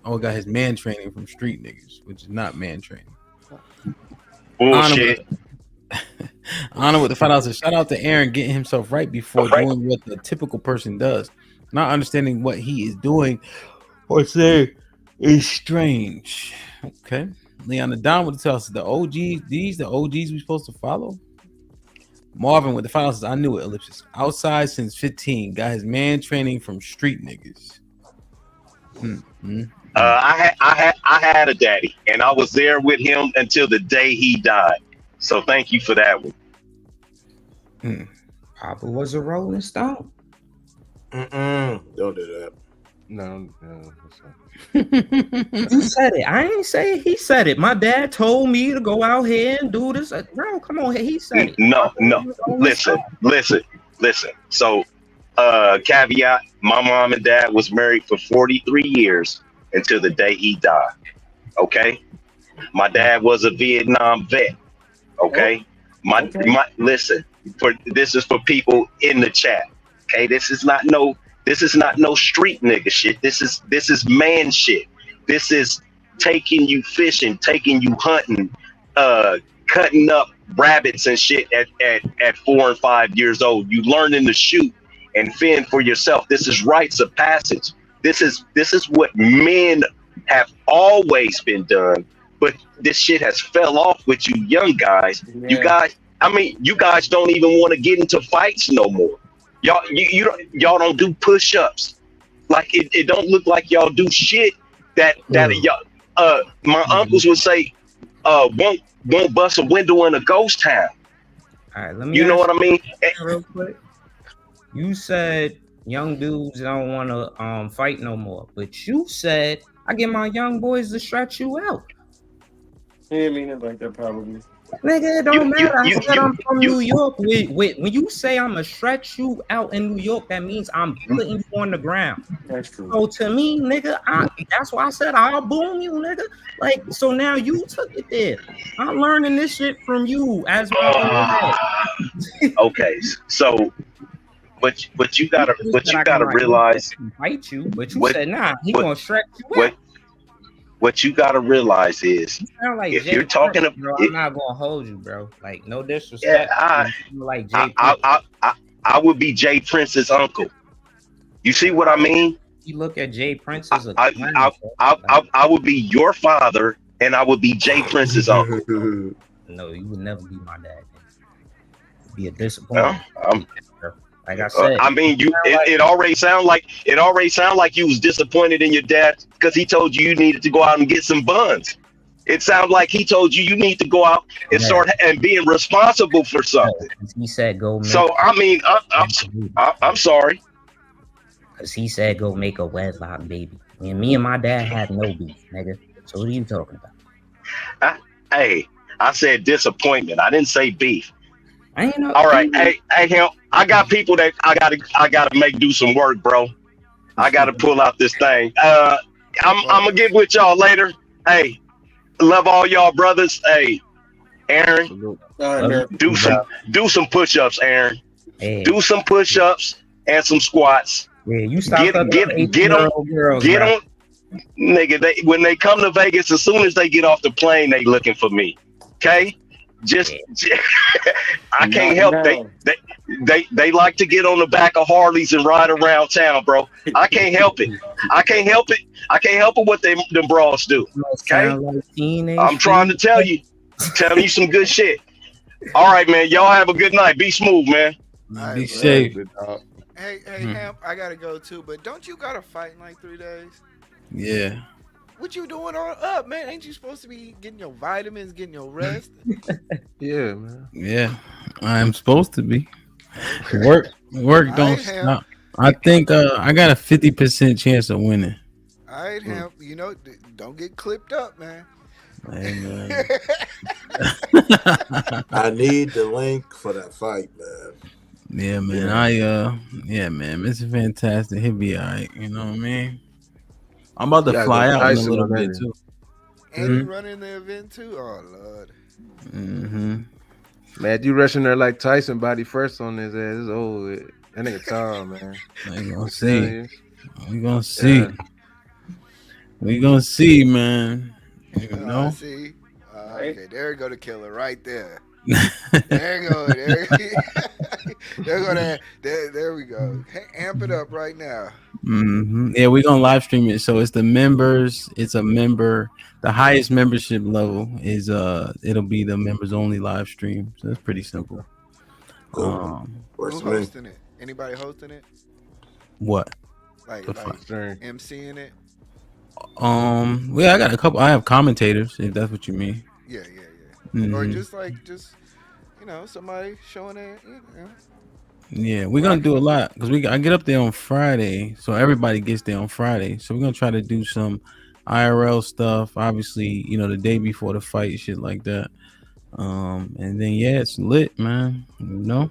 Oh, got his man training from street niggas, which is not man training. Bullshit. Honor with the $5 says, "Shout out to Aaron getting himself right before doing what the typical person does. Not understanding what he is doing or saying is strange." Okay. Leon the Don with the $2 says, "The OGs, the OGs we supposed to follow?" Marvin with the $5 says, "I knew it, ellipsis. Outside since 15. Got his man training from street niggas." I had a daddy, and I was there with him until the day he died. So thank you for that one. Papa was a Rolling Stone. Don't do that. No. You said it. I ain't say it. He said it. My dad told me to go out here and do this. Bro, come on. He said it. No. Listen. So, caveat: my mom and dad was married for 43 years until the day he died. Okay. My dad was a Vietnam vet. Okay. My listen. This is for people in the chat. Okay. This is not no This is not no street nigga shit. This is man shit. This is taking you fishing, taking you hunting, cutting up rabbits and shit at 4 and 5 years old. You learning to shoot and fend for yourself. This is rites of passage. This is what men have always been done, but this shit has fell off with you young guys. You guys don't even want to get into fights no more. Y'all don't do push-ups. Like it don't look like y'all do shit that y'all. My uncles would say, won't bust a window in a ghost town. All right, let me. You know what I mean? Real quick. You said young dudes don't want to fight no more, but you said I get my young boys to stretch you out. He didn't mean it like that, probably. Nigga, it don't matter. I said I'm from New York. Wait, when you say I'm gonna stretch you out in New York, that means I'm putting you on the ground. That's true. So to me, nigga, that's why I said I'll boom you, nigga. Like, so now you took it there. I'm learning this shit from you as my okay, so but you gotta realize fight you, but you said nah, he gonna stretch you out. What you gotta realize is, like if Jay you're talking Prince, bro, I'm not gonna hold you, bro. Like, no disrespect. Yeah, like Jay Prince. I would be Jay Prince's uncle. You see what I mean? You look at Jay Prince as a I would be your father, and I would be Jay Prince's uncle. No, you would never be my dad. It'd be a disappointment. Like I said, I mean, it already sound like you was disappointed in your dad because he told you needed to go out and get some buns. It sounds like he told you need to go out and start and being responsible for something. He said go. Make so I mean, I'm sorry. Because he said go make a wedlock baby. And me and my dad had no beef, nigga. So what are you talking about? I said disappointment. I didn't say beef. I ain't know. All right, hey, him. I got people that I gotta make do some work, bro. I gotta pull out this thing. I'm gonna get with y'all later. Hey, love all y'all brothers. Hey, Aaron, do some push-ups, Aaron. Hey. Do some push-ups and some squats. Yeah, you stop get on, nigga. When they come to Vegas, as soon as they get off the plane, they looking for me. Okay. Just I can't help they like to get on the back of Harleys and ride around town, bro. I can't help it. I can't help it what them bras do. Okay, I'm trying to tell you some good shit. All right, man. Y'all have a good night. Be smooth, man. Be safe. Hey, Hamp, I gotta go too. But don't you gotta fight in like 3 days? Yeah. What you doing on up, man? Ain't you supposed to be getting your vitamins, getting your rest? Yeah, man. Yeah, I'm supposed to be. Work don't stop. I think I got a 50% chance of winning. All right, Hamp. You know, don't get clipped up, man. Hey, man. I need the link for that fight, man. Yeah, man. Man, Mr. Fantastic. He'll be all right. You know what I mean? I'm about to fly out in a little bit too. And you running the event too? Oh Lord. Man, you rushing there like Tyson body first on his ass. It's over. That nigga tall, man. We gonna see. We gonna see. Yeah. We gonna see, man. You know. See. Okay, there you go, the killer right there. There you go. There we go. Amp it up right now. Yeah, we're gonna live stream it. So it's the members. It's a member. The highest membership level is it'll be the members only live stream. So it's pretty simple. Cool. Who's hosting it? Anybody hosting it? What? Like MCing it? Well, I got a couple. I have commentators, if that's what you mean. Yeah. Or just somebody showing it. Yeah, we're gonna do a lot because I get up there on Friday, so everybody gets there on Friday. So we're gonna try to do some IRL stuff. Obviously, the day before the fight, shit like that. And then it's lit, man. Man,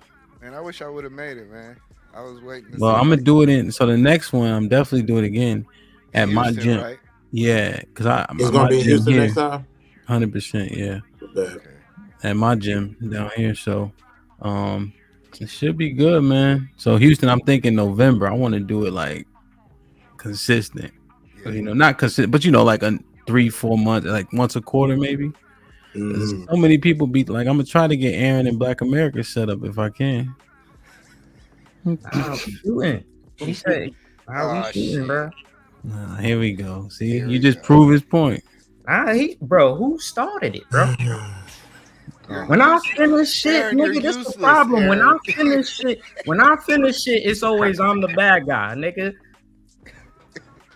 I wish I would have made it, man. I was waiting. Well, I'm gonna do it so the next one, I'm definitely do it again at Houston, my gym. Right? Yeah, because it's gonna be in Houston next time. 100%, yeah. Okay. At my gym down here, so It should be good, man. So Houston, I'm thinking November. I want to do it like consistent. You know, not consistent, but you know, like a 3-4 months, like once a quarter, maybe. So many people be like, I'm gonna try to get Aaron and Black America set up if I can. I'm shooting. He said, "How we shooting, bro?" Here we go. See, you just prove his point. Bro, who started it, bro? When I finish shit, Aaron, nigga, you're this the useless, problem. When I Aaron. finish shit, it's always I'm the bad guy, nigga.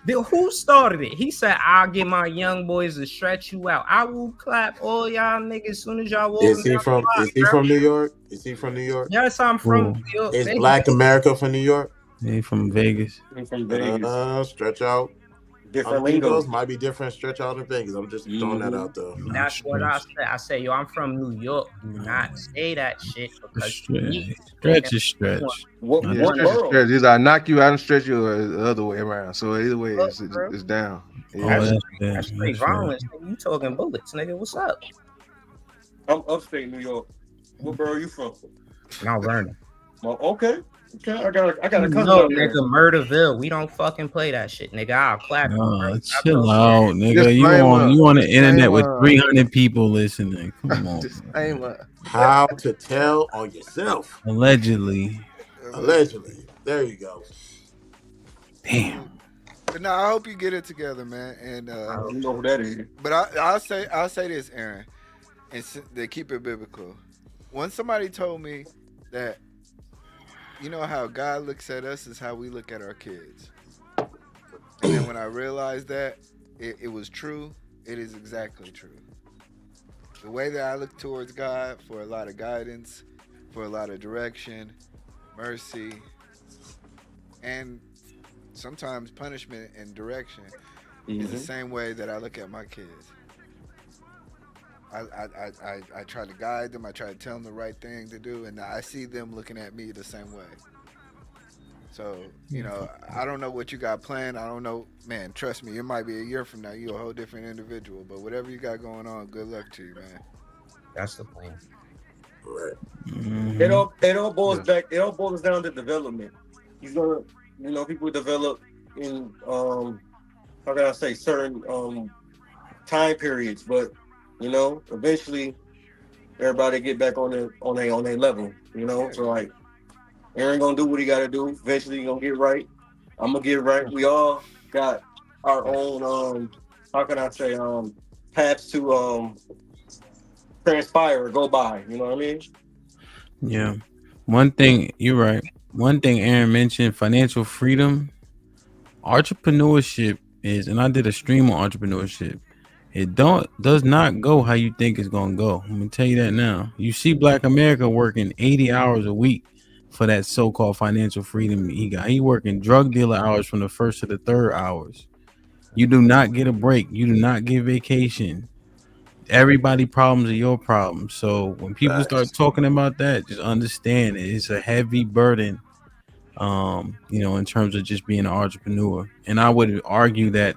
Who started it? He said, "I'll get my young boys to stretch you out. I will clap all y'all niggas as soon as y'all walk." Is he from New York? Is he from New York? Yes, I'm from New York. Is Black America from New York? He from Vegas. He's from Vegas. Stretch out. Different lingo. Might be different. Stretch out in Vegas. I'm just throwing that out there. That's what I said. I say, yo, I'm from New York. Do not say that shit because Stretch is stretch. What stretch. Either I knock you out and stretch you, or the other way around. So either way, it's down. Yeah. That's straight violence. Nigga. You talking bullets, nigga? What's up? I'm upstate New York. What borough are you from? Mount Vernon. Well, okay. I got a cousin No, out there. nigga, Murderville. We don't fucking play that shit, nigga. I'll clap you. Oh, chill out, nigga. You on the internet with 300 people listening. Come on. How to tell on yourself. Allegedly. There you go. Damn. But no, I hope you get it together, man. And I don't know who that is. But I'll say this, Aaron, and they keep it biblical. When somebody told me that, you know how God looks at us is how we look at our kids. And then when I realized that it was true, it is exactly true. The way that I look towards God for a lot of guidance, for a lot of direction, mercy, and sometimes punishment and direction is the same way that I look at my kids. I try to guide them. I try to tell them the right thing to do, and I see them looking at me the same way. So, you know, I don't know what you got planned. I don't know, man. Trust me, it might be a year from now. You're a whole different individual. But whatever you got going on, good luck to you, man. That's the plan. Right. It all boils back. It all boils down to development. He's gonna, you know, people develop in how can I say, certain time periods, but you know, eventually everybody get back on their level, you know. So like Aaron gonna do what he gotta do. Eventually he gonna get right. I'm gonna get right. We all got our own how can I say paths to transpire or go by, you know what I mean? Yeah. One thing, you're right. One thing Aaron mentioned, financial freedom. Entrepreneurship is, and I did a stream on entrepreneurship. It does not go how you think it's gonna go. I'm gonna tell you that now. You see Black America working 80 hours a week for that so-called financial freedom he got. He working drug dealer hours from the first to the third hours. You do not get a break. You do not get vacation. Everybody problems are your problems. So when people start talking about that, just understand it's a heavy burden. You know, in terms of just being an entrepreneur. And I would argue that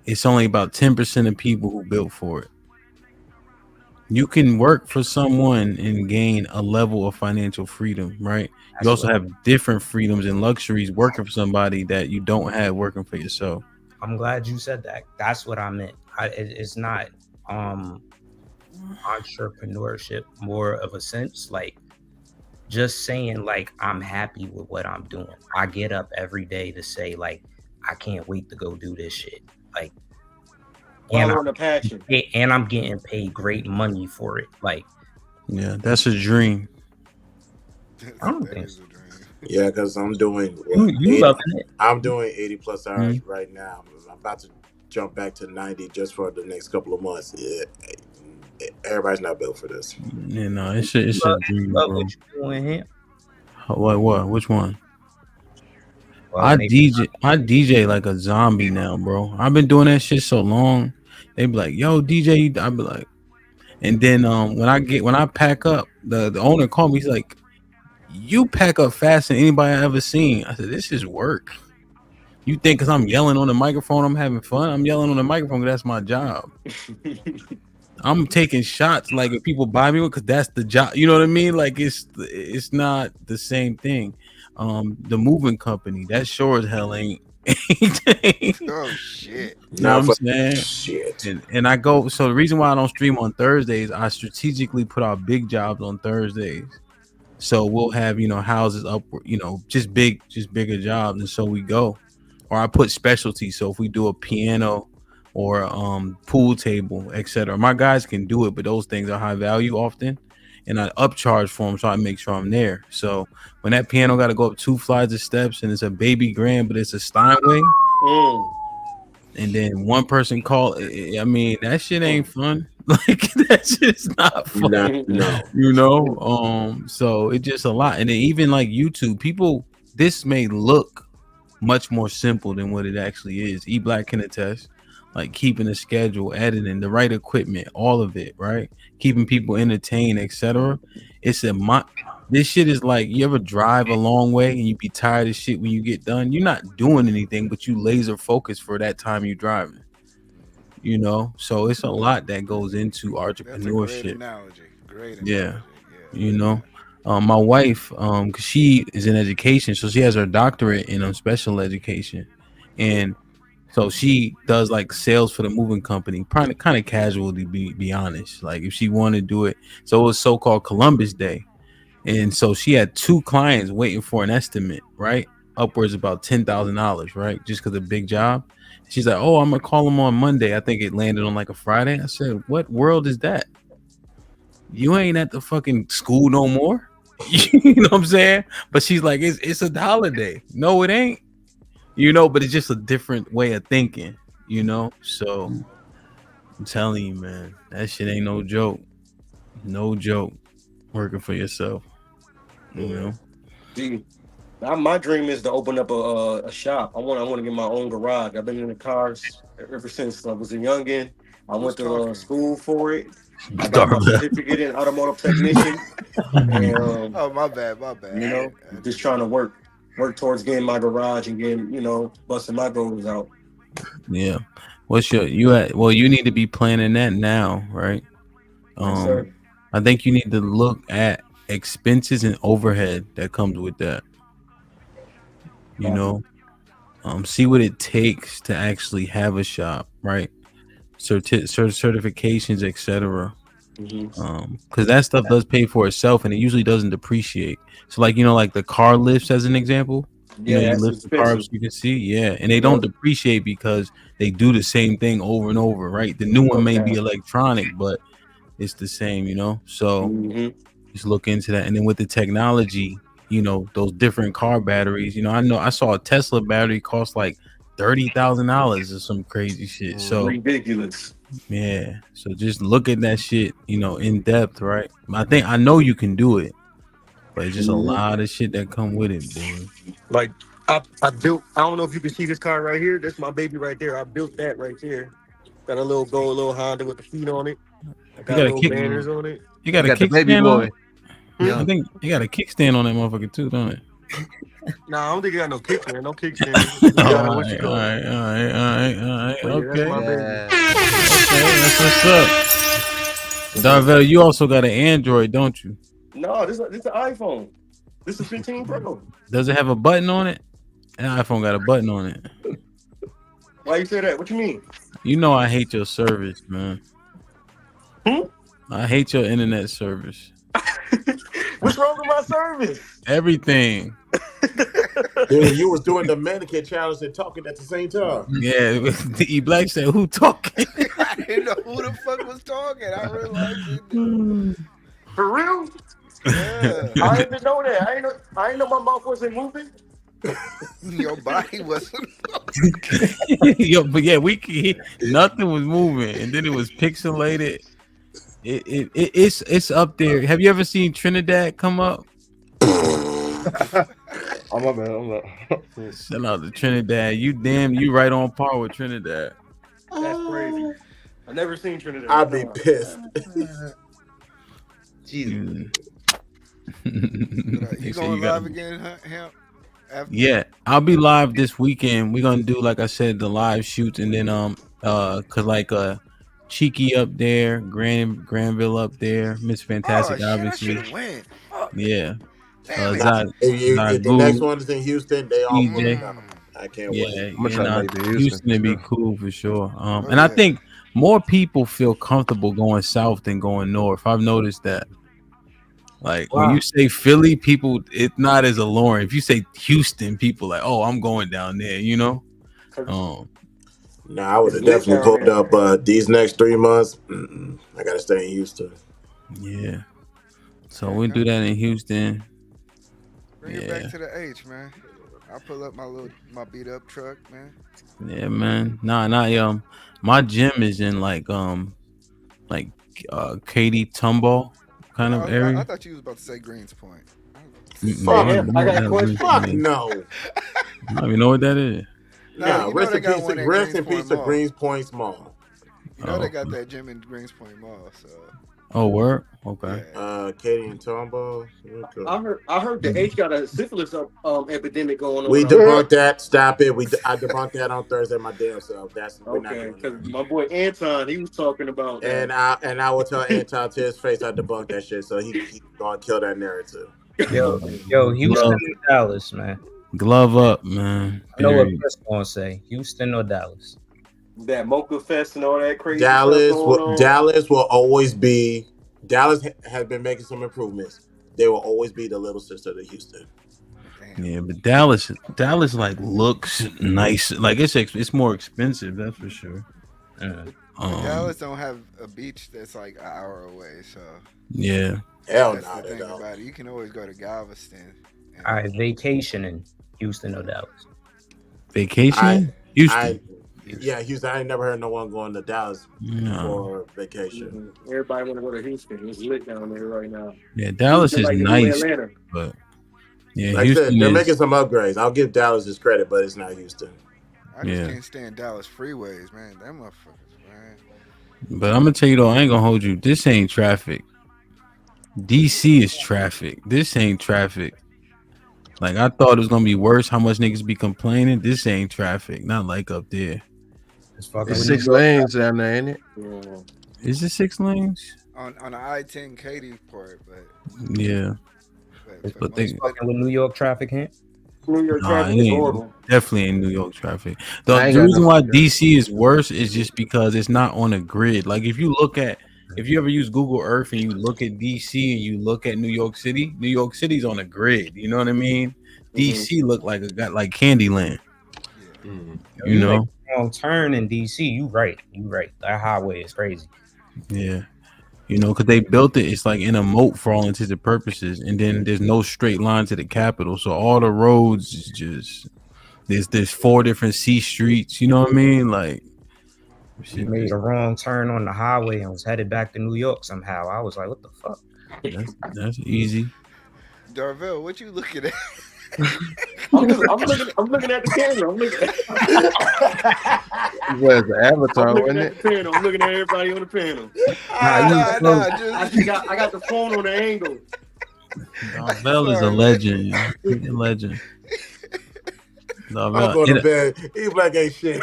it's only about 10% of people who built for it. You can work for someone and gain a level of financial freedom, right? You also have different freedoms and luxuries working for somebody that you don't have working for yourself. I'm glad you said that. That's what I meant. It's not entrepreneurship, more of a sense like just saying like I'm happy with what I'm doing. I get up every day to say like I can't wait to go do this shit. Like Following the passion. And I'm getting paid great money for it. Like yeah, that's a dream. I don't think so. Yeah, because I'm doing you loving it. I'm doing 80 plus hours right now. I'm about to jump back to 90 just for the next couple of months. Yeah, everybody's not built for this. You know, it's a dream, bro. What you doing here? What? Which one? Well, I DJ like a zombie now, bro. I've been doing that shit so long. They be like, "Yo, DJ," I be like, and then when I pack up, the owner called me. He's like, "You pack up faster than anybody I ever seen." I said, "This is work." You think because I'm yelling on the microphone, I'm having fun? I'm yelling on the microphone because that's my job. I'm taking shots like if people buy me one because that's the job. You know what I mean? Like it's not the same thing. The moving company that sure as hell ain't. Oh shit! You know what I'm for saying? shit. And I go. So the reason why I don't stream on Thursdays, I strategically put out big jobs on Thursdays. So we'll have houses up, just bigger jobs, and so we go. Or I put specialty. So if we do a piano or pool table, etc., my guys can do it, but those things are high value often, and I upcharge for them, so I make sure I'm there. So when that piano got to go up 2 flights of steps, and it's a baby grand, but it's a Steinway, and then one person called, I mean that shit ain't fun. Like that shit's not fun. No. So it's just a lot, and then even like YouTube, people, this may look much more simple than what it actually is. E-Black can attest. Like keeping a schedule, editing, the right equipment, all of it, right? Keeping people entertained, etc. This shit is like, you ever drive a long way and you be tired of shit when you get done? You're not doing anything, but you laser focus for that time you driving. So it's a lot that goes into entrepreneurship. Great analogy. Yeah. My wife, cause she is in education, so she has her doctorate in special education, and so she does like sales for the moving company, kind of casual to be honest. Like if she wanted to do it, so it was so-called Columbus Day, and so she had 2 clients waiting for an estimate, right? Upwards about $10,000, right? Just because a big job. She's like, "Oh, I'm gonna call them on Monday." I think it landed on like a Friday. I said, "What world is that? You ain't at the fucking school no more." You know what I'm saying? But she's like, it's a holiday. No, it ain't. But it's just a different way of thinking. So I'm telling you, man, that shit ain't no joke. No joke. Working for yourself. Gee, my dream is to open up a shop. I want to get my own garage. I've been in the cars ever since I was a youngin. I went to school for it. I got my certificate in automotive technician. And, Oh, my bad. Just trying to work towards getting my garage and getting, busting my goals out. Yeah. You need to be planning that now, right? Yes, sir. I think you need to look at expenses and overhead that comes with that. See what it takes to actually have a shop, right? Certifications, etc. Because that stuff does pay for itself, and it usually doesn't depreciate. So like like the car lifts as an example. You lift the cars, you can see, and they don't depreciate because they do the same thing over and over, right? The new one may be electronic, but it's the same, so just look into that. And then with the technology, those different car batteries, I saw a Tesla battery cost like $30,000 or some crazy shit. So ridiculous. Yeah. So just look at that shit, in depth, right? I know you can do it, but it's just a lot of shit that come with it, boy. Like I built, I don't know if you can see this car right here. That's my baby right there. I built that right there. Got a little gold, little Honda with the feet on it. I got little banners on it. You got a kickstand on it? I think you got a kickstand on that motherfucker too, don't it? Nah, I don't think you got no kickstand. No kickstand. All right. Okay. That's what's up. Darvell, you also got an Android, don't you? No, this is an iPhone. This is 15 Pro. Does it have a button on it? An iPhone got a button on it. Why you say that? What you mean? I hate your service, man. I hate your internet service. What's wrong with my service? Everything. Dude, you was doing the mannequin challenge and talking at the same time. Yeah, the E-Black said, "Who talking?" I didn't know who the fuck was talking. I realized it. For real? Yeah. I didn't know that. I didn't know my mouth wasn't moving. Your body wasn't Yo, but yeah, nothing was moving, and then it was pixelated. It's up there. Have you ever seen Trinidad come up? Oh my bad. Shout out to Trinidad. You right on par with Trinidad. That's crazy. I never seen Trinidad. I'd be pissed. Jesus. You going live again, Hemp? Yeah, I'll be live this weekend. We're gonna do, like I said, the live shoots, and then cause Cheeky up there, Granville up there, Miss Fantastic, Oh shit! I obviously. should have went. Fuck. Yeah. Damn it. Nah, if the next Zagu, one is in Houston, they all going CJ. down. I can't Yeah, wait. I'm gonna yeah, try to nah, make the Houston Houston for would be sure. cool for sure. Oh, And I yeah. think more people feel comfortable going south than going north. I've noticed that. Like when Wow. you say Philly, people it's not as alluring. If you say Houston, people like, oh, I'm going down there, you know. Nah, I would It's have lit definitely down pulled there. up. These next 3 months, I gotta stay in Houston. Yeah. So Yeah, we do come- that in Houston. Bring it back to the H, man. I'll pull up my beat up truck, man. Yeah, man. Nah, my gym is in like Katy Tomball kind of I area. thought you was about to say Greens Point. No, I don't know I what got a that question. Fuck is. no. I don't even know what that is. Nah, you know rest they in got peace. one at Rest Greens in peace Point to Mall. Greens Point Mall. You know they got that gym in Greens Point Mall. So Oh, word? Okay. Katie and Tombo. I heard the H got a syphilis epidemic going on. We out there. debunked that. Stop it. I debunked that on Thursday. My damn self. We're not Okay, doing because that. my boy Anton, he was talking about that. And I will tell Anton to his face I debunked that shit. So he gonna kill that narrative. Yo, Houston or Dallas, man. Glove up, man. I know what Period. Chris gonna say. Houston or Dallas. That Mocha Fest and all that crazy stuff going on. Dallas will always be. Dallas has been making some improvements. They will always be the little sister to Houston. Yeah, but Dallas like looks nice. Like it's more expensive, that's for sure. Dallas don't have a beach that's like an hour away, so Yeah. Hell that's no, the they thing don't. about it. You can always go to Galveston. All right, vacation in Houston or Dallas. Vacation? Houston. Houston. I ain't never heard no one going to Dallas for vacation. Everybody want to go to Houston. It's lit down there right now. Yeah, Dallas is Like the new nice, Atlanta. but yeah, Like I Houston said, they're is. making some upgrades. I'll give Dallas his credit, but it's not Houston. I just Yeah. can't stand Dallas freeways, man. Them motherfuckers, man. But I'm gonna tell you though, I ain't gonna hold you. This ain't traffic. DC is traffic. This ain't traffic. Like I thought it was gonna be worse. How much niggas be complaining? This ain't traffic. Not like up there. It's 6 lanes down there, ain't it? Yeah. Is it 6 lanes? On the I-10 Katy part, but Yeah. But they Fucking with New York traffic, here. New York Nah, traffic it is ain't, horrible. definitely ain't New York traffic. I The ain't got reason no why fucking DC is worse is just because it's not on a grid. Like if you ever use Google Earth and you look at DC and you look at New York City's on a grid. You know what I mean? DC look like like Candyland. You know? Make a wrong turn in DC. You right. That highway is crazy. Yeah. You know, because they built it, it's like in a moat for all intents and purposes, and then there's no straight line to the capital. So all the roads is just there's 4 different C streets. You know what I mean? Like She made a wrong turn on the highway and was headed back to New York somehow. I was like, what the fuck? That's easy. Darvell, what you looking at? I'm looking at the camera. I'm looking at It was the Avatar, I'm looking wasn't at it? the panel. I'm looking at everybody on the panel. Nah, I got the phone on the angle. Darvell is a legend. Yo. He's a legend. I'm going to bed. He black ain't shit.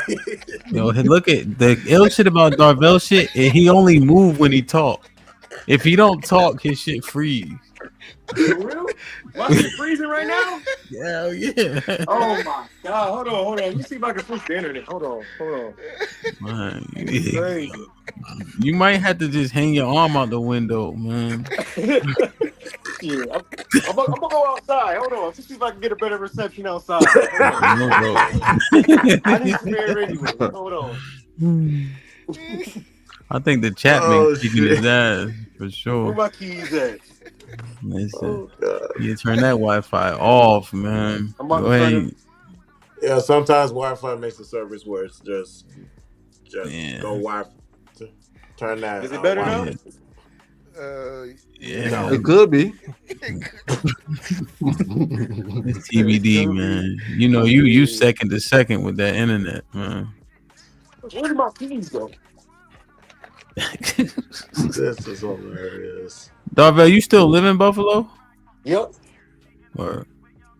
Yo, look at the ill shit about Darvell shit. He only move when he talk. If he don't talk, his shit freeze. For real? My shit freezing right now? Hell yeah. Oh my god. Hold on. Let me see if I can switch the internet. Hold on. Man, Crazy. you might have to just hang your arm out the window, man. Yeah, I'm gonna go outside. Hold on. Let's see if I can get a better reception outside. No, I need some air anyway. Hold on. I think the chat makes kicking his ass for Where sure. my keys at? Listen, you turn that Wi-Fi off, man. I'm about Go to turn ahead. Yeah, sometimes Wi-Fi makes the service worse. Just Yeah. go Wi-Fi. Turn that. Is it better now? Yeah, It could be. It's TBD, man. You know, you second to second with that internet, man. Where did my keys go? This is hilarious. Darvell, you still live in Buffalo? Yep. Or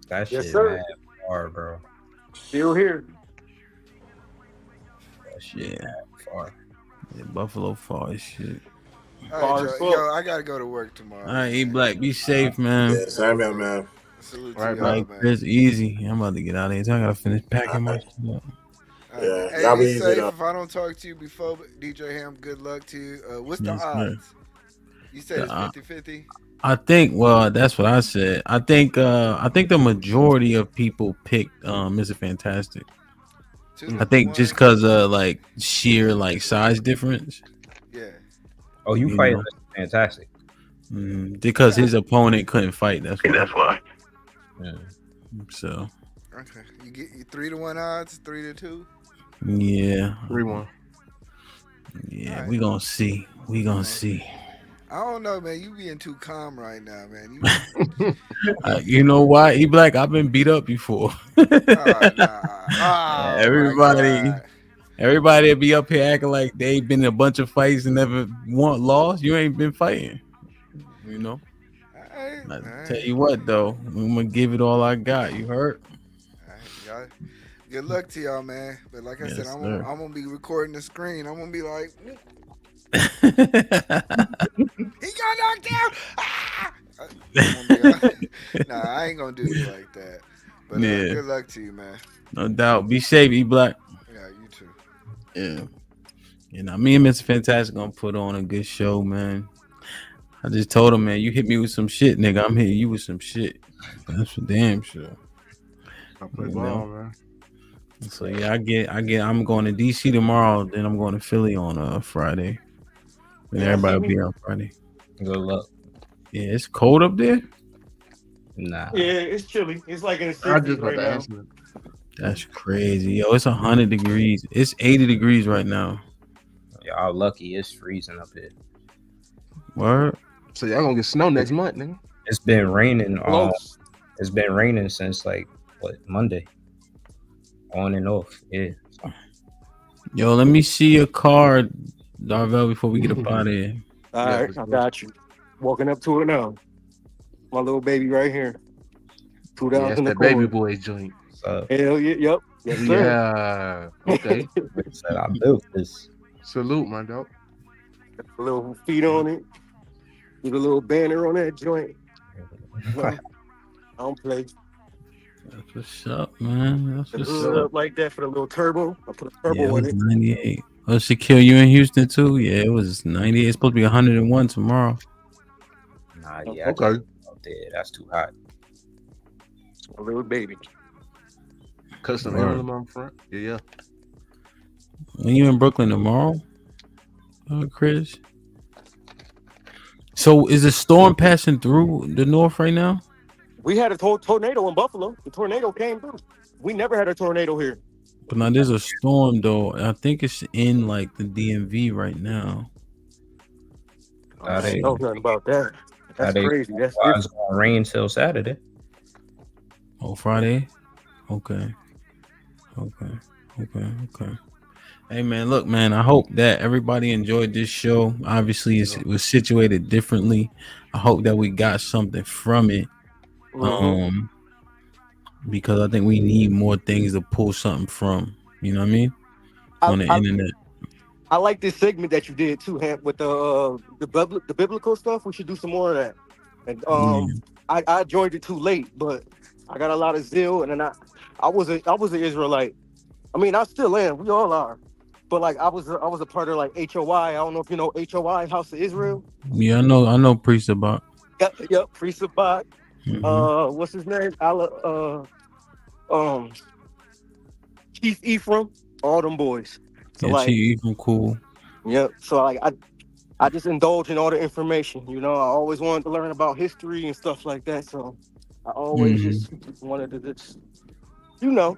That Yes, shit sir. mad far, bro. Still here. That shit mad far. Yeah, Buffalo far as shit. All right, yo, I gotta go to work tomorrow. All right, E Black, be safe, man. Yeah, same here, man. Salute All to right, y'all, Mike, man. Chris, easy. I'm about to get out of here. So I gotta finish packing my shit up. All right, man. Hey, be safe. If I don't talk to you before, DJ Ham, good luck to you. What's the Yes, sir. odds? You said it's 50-50? I think. Well, that's what I said. I think the majority of people picked Mr. Fantastic. I think just because like sheer like size difference. Yeah. Oh, you fighting Mr. Fantastic? Because his opponent couldn't fight. That's why. That's why. Yeah. So. Okay. You get 3-1 odds, 3-2. Yeah. 3-1. Yeah, we gonna see. We gonna see. I don't know, man. You being too calm right now, man. You know why? E Black, I've been beat up before. Everybody be up here acting like they been in a bunch of fights and never lost. You ain't been fighting. You know. I tell you what though, I'm gonna give it all I got. You heard? Y'all, good luck to y'all, man. But like I said, I'm gonna be recording the screen. I'm gonna be like, he got knocked out. Ah! Nah, I ain't gonna do you like that. But good luck to you, man. No doubt. Be safe, E Black. Yeah, you too. Yeah. You know, me and Mr. Fantastic gonna put on a good show, man. I just told him, man, you hit me with some shit, nigga. I'm hitting you with some shit. That's for damn sure. I play ball, man. So yeah, I'm going to DC tomorrow, then I'm going to Philly on Friday. And everybody will be on Friday. Good luck. Yeah, it's cold up there. Nah. Yeah, it's chilly. It's like in the 60s right now. That's crazy. Yo, it's 100 degrees. It's 80 degrees right now. Y'all lucky it's freezing up here. Word. So y'all gonna get snow next month, nigga? It's been raining. It's been raining since like Monday. On and off. Yeah. Yo, let me see your card, Darvel, before we get up out of here. All right, I got you. Walking up to it now. My little baby right here. 2000 Yeah, that's that baby boy joint. Hell yeah, yep. Yes, sir. Yeah. Okay. I built this. Salute, my dog. A little feet on it. With a little banner on that joint. I don't play. That's what's up, man. That's what's up like that for the little turbo. I put a turbo Yeah, it on was it. 98. Oh, Shaquille, you in Houston too? Yeah, it was 98. It's supposed to be 101 tomorrow. Nah, yeah. Okay. Out there. That's too hot. A little baby. Custom Word. emblem on front. Yeah. When you in Brooklyn tomorrow, Chris? So is a storm passing through the north right now? We had a tornado in Buffalo. The tornado came through. We never had a tornado here. But now there's a storm though. I think it's in like the DMV right now. I don't know nothing about that. That's crazy. That's it's gonna rain till Saturday. Oh, Friday? Okay. Hey man, look, man, I hope that everybody enjoyed this show. Obviously, it was situated differently. I hope that we got something from it. Because I think we need more things to pull something from. You know what I mean? On the internet. I like this segment that you did too, Hamp, with the biblical stuff. We should do some more of that. And I joined it too late, but I got a lot of zeal, and then I was an Israelite. I mean, I still am. We all are. But like I was a part of like HOI. I don't know if you know HOI, House of Israel. Yeah, I know Priest about. Yep, Priest Abad. What's his name? Chief Ephraim, all them boys. So Yeah, Chief Ephraim, cool. Yep. So like I just indulge in all the information. You know, I always wanted to learn about history and stuff like that. So I always just wanted to just, you know,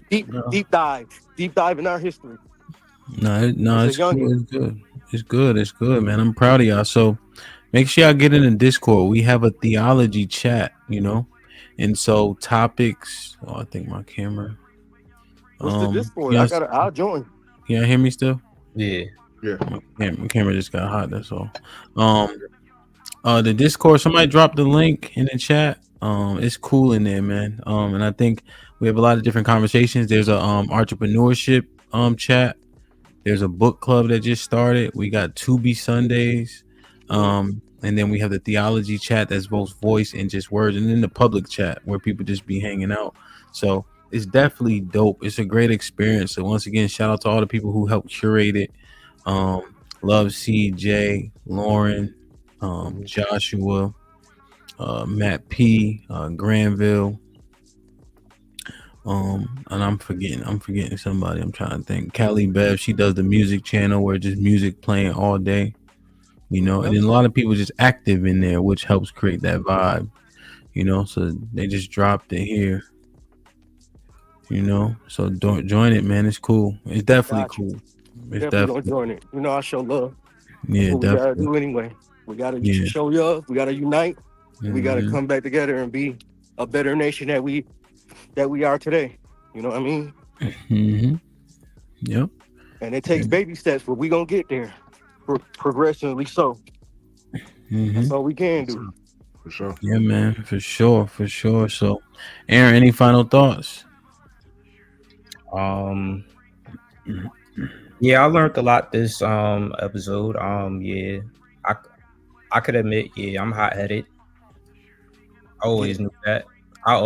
deep dive in our history. No, it's cool. It's good, man. I'm proud of y'all. So make sure y'all get in the Discord. We have a theology chat, you know, and so topics. Oh, I think my camera. What's the Discord? I'll join. Can y'all hear me still? Yeah. My camera just got hot. That's all. The Discord. Somebody dropped the link in the chat. It's cool in there, man. And I think we have a lot of different conversations. There's a entrepreneurship chat. There's a book club that just started. We got Tubi Sundays. And then we have the theology chat that's both voice and just words, and then the public chat where people just be hanging out. So it's definitely dope. It's a great experience. So once again, shout out to all the people who helped curate it. Love CJ, Lauren, Joshua, Matt P, Granville. And I'm forgetting somebody. I'm trying to think. Callie Bev, she does the music channel where just music playing all day. You know, and then a lot of people just active in there, which helps create that vibe, you know. So they just dropped it here, you know. So don't join it, man. It's cool. It's definitely cool. It's Definitely gonna join it. You know, I show love. That's yeah, what we gotta definitely. do anyway. We gotta Yeah. show love. We gotta unite. We gotta Mhm. come back together and be a better nation that we are today. You know what I mean? Mhm. Yep. And it takes baby steps, but we gonna get there. Progressively so. That's all we can do. For sure. Yeah, man. For sure. For sure. So, Aaron, any final thoughts? Yeah, I learned a lot this episode. Yeah, I could admit, yeah, I'm hot headed. I always knew that. I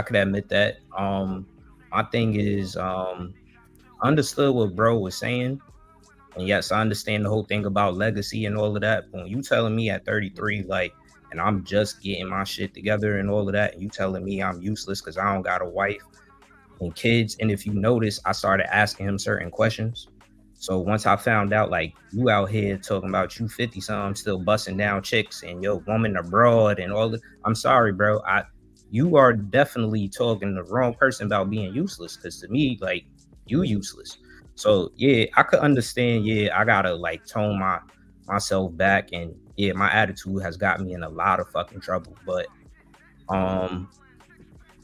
could admit that. My thing is, I understood what bro was saying, and yes, I understand the whole thing about legacy and all of that. But when you telling me at 33, like, and I'm just getting my shit together and all of that, and you telling me I'm useless because I don't got a wife and kids. And if you notice, I started asking him certain questions. So once I found out, like, you out here talking about you 50 something still busting down chicks and your woman abroad and all that, I'm sorry, bro. You are definitely talking the wrong person about being useless. Because to me, like, you useless. So yeah, I could understand. Yeah, I gotta like tone myself back, and yeah, my attitude has got me in a lot of fucking trouble. But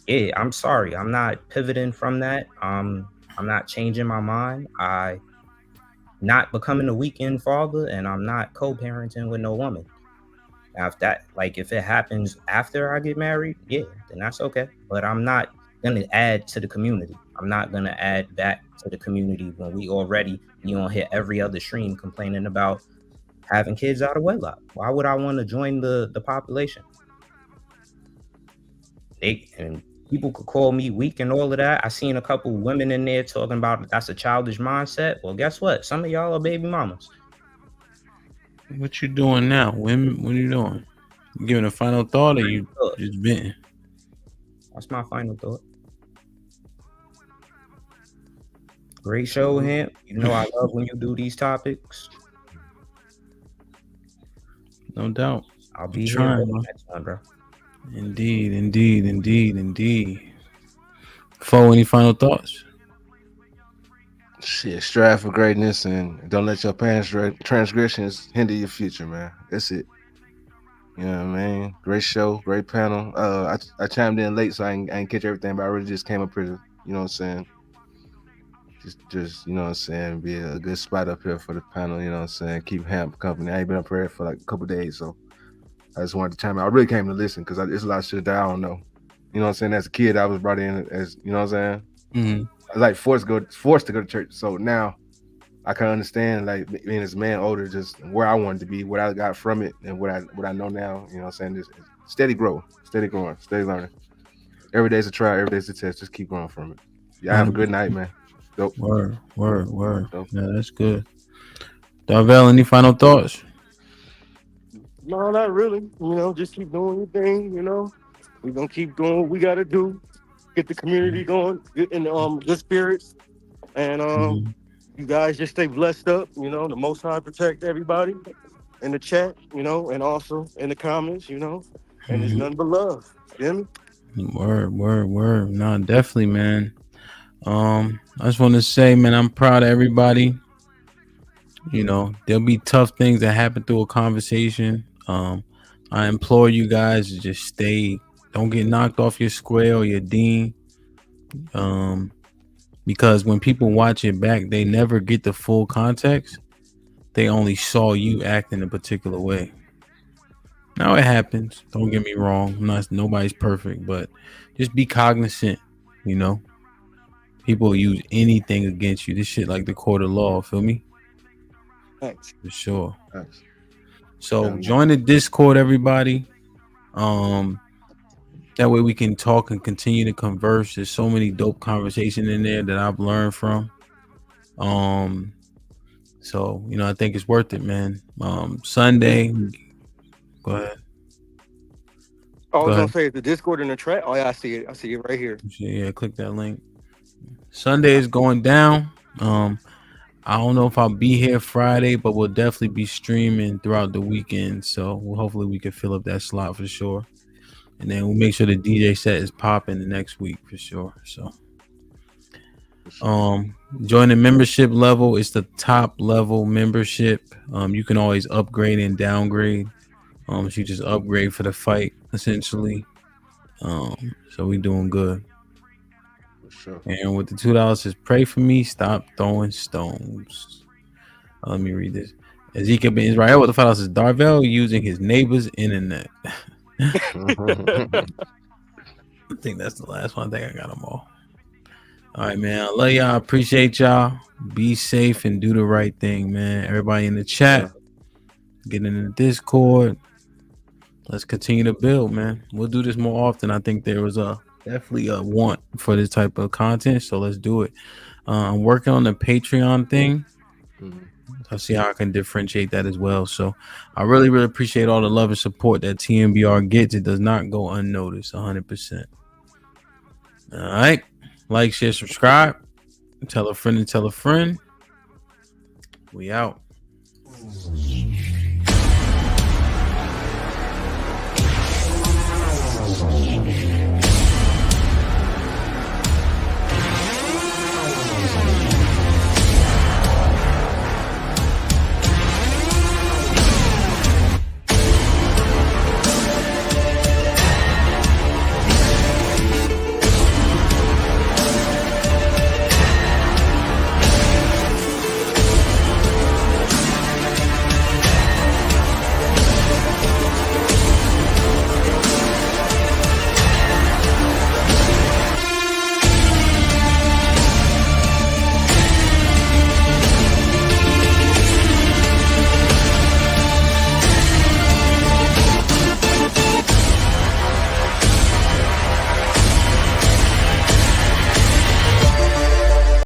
yeah, I'm sorry. I'm not pivoting from that. I'm not changing my mind. I not becoming a weekend father, and I'm not co-parenting with no woman. Now, if it happens after I get married, yeah, then that's okay. But I'm not gonna add to the community. I'm not gonna add back to the community when we already be on here every other stream complaining about having kids out of wedlock. Why would I want to join the population? And people could call me weak and all of that. I seen a couple women in there talking about that's a childish mindset. Well, guess what? Some of y'all are baby mamas. What you doing now? Women, what are you doing? You giving a final thought, or you just venting? That's my final thought. Great show, Hamp. You know I love when you do these topics. No doubt. I'll be trying, here for bro. the next one, bro. Indeed. Fo, any final thoughts? Shit, strive for greatness and don't let your past transgressions hinder your future, man. That's it. You know what I mean? Great show, great panel. I chimed in late, so I ain't catch everything, but I really just came up here to, you know what I'm saying? Just you know what I'm saying, be a good spot up here for the panel, you know what I'm saying? Keep Hamp company. I ain't been up here for like a couple days, so I just wanted to chime in. I really came to listen because there's a lot of shit that I don't know. You know what I'm saying? As a kid, I was brought in as, you know what I'm saying? I was like forced to go to church. So now I can understand, like, being as a man older, just where I wanted to be, what I got from it, and what I know now. You know what I'm saying? Just steady growing, steady learning. Every day's a try, every day's a test. Just keep growing from it. Y'all have a good night, man. Dope. Word. Yeah, that's good. Darvell, any final thoughts? No, not really. You know, just keep doing your thing. You know, we're gonna keep doing what we gotta do. Get the community going, get in good spirits, and you guys just stay blessed up. You know, the Most High protect everybody in the chat. You know, and also in the comments. You know, and it's nothing but love. You hear me? Word. No, definitely, man. I just want to say, man, I'm proud of everybody. You know, there'll be tough things that happen through a conversation. I implore you guys to just don't get knocked off your square or your dean. Because when people watch it back, they never get the full context. They only saw you act in a particular way. Now it happens. Don't get me wrong. Nobody's perfect, but just be cognizant, you know. people will use anything against you. This shit like the court of law. Feel me? Thanks. For sure. Thanks. So join the Discord, everybody. That way we can talk and continue to converse. There's so many dope conversations in there that I've learned from. So I think it's worth it, man. Sunday. Go ahead. I was gonna say the Discord in the chat. Oh yeah, I see it. I see it right here. Yeah, click that link. Sunday is going down. I don't know if I'll be here Friday, but we'll definitely be streaming throughout the weekend. So hopefully we can fill up that slot for sure. And then we'll make sure the DJ set is popping the next week for sure. So join the membership level. It's the top level membership. You can always upgrade and downgrade. So you just upgrade for the fight essentially. So we doing good. Sure. And with the $2 says, pray for me, stop throwing stones. Let me read this. Ezekiel Ben Israel with the $5 says, Darvell using his neighbor's internet. I think that's the last one. I think I got them all. All right, man. I love y'all. I appreciate y'all. Be safe and do the right thing, man. Everybody in the chat, get in the Discord. Let's continue to build, man. We'll do this more often. I think there was definitely a want for this type of content, so let's do it. I'm working on the Patreon thing. I'll see how I can differentiate that as well. So I really, really appreciate all the love and support that TMBR gets. It does not go unnoticed 100%. All right. Like, share, subscribe. Tell a friend and tell a friend. We out.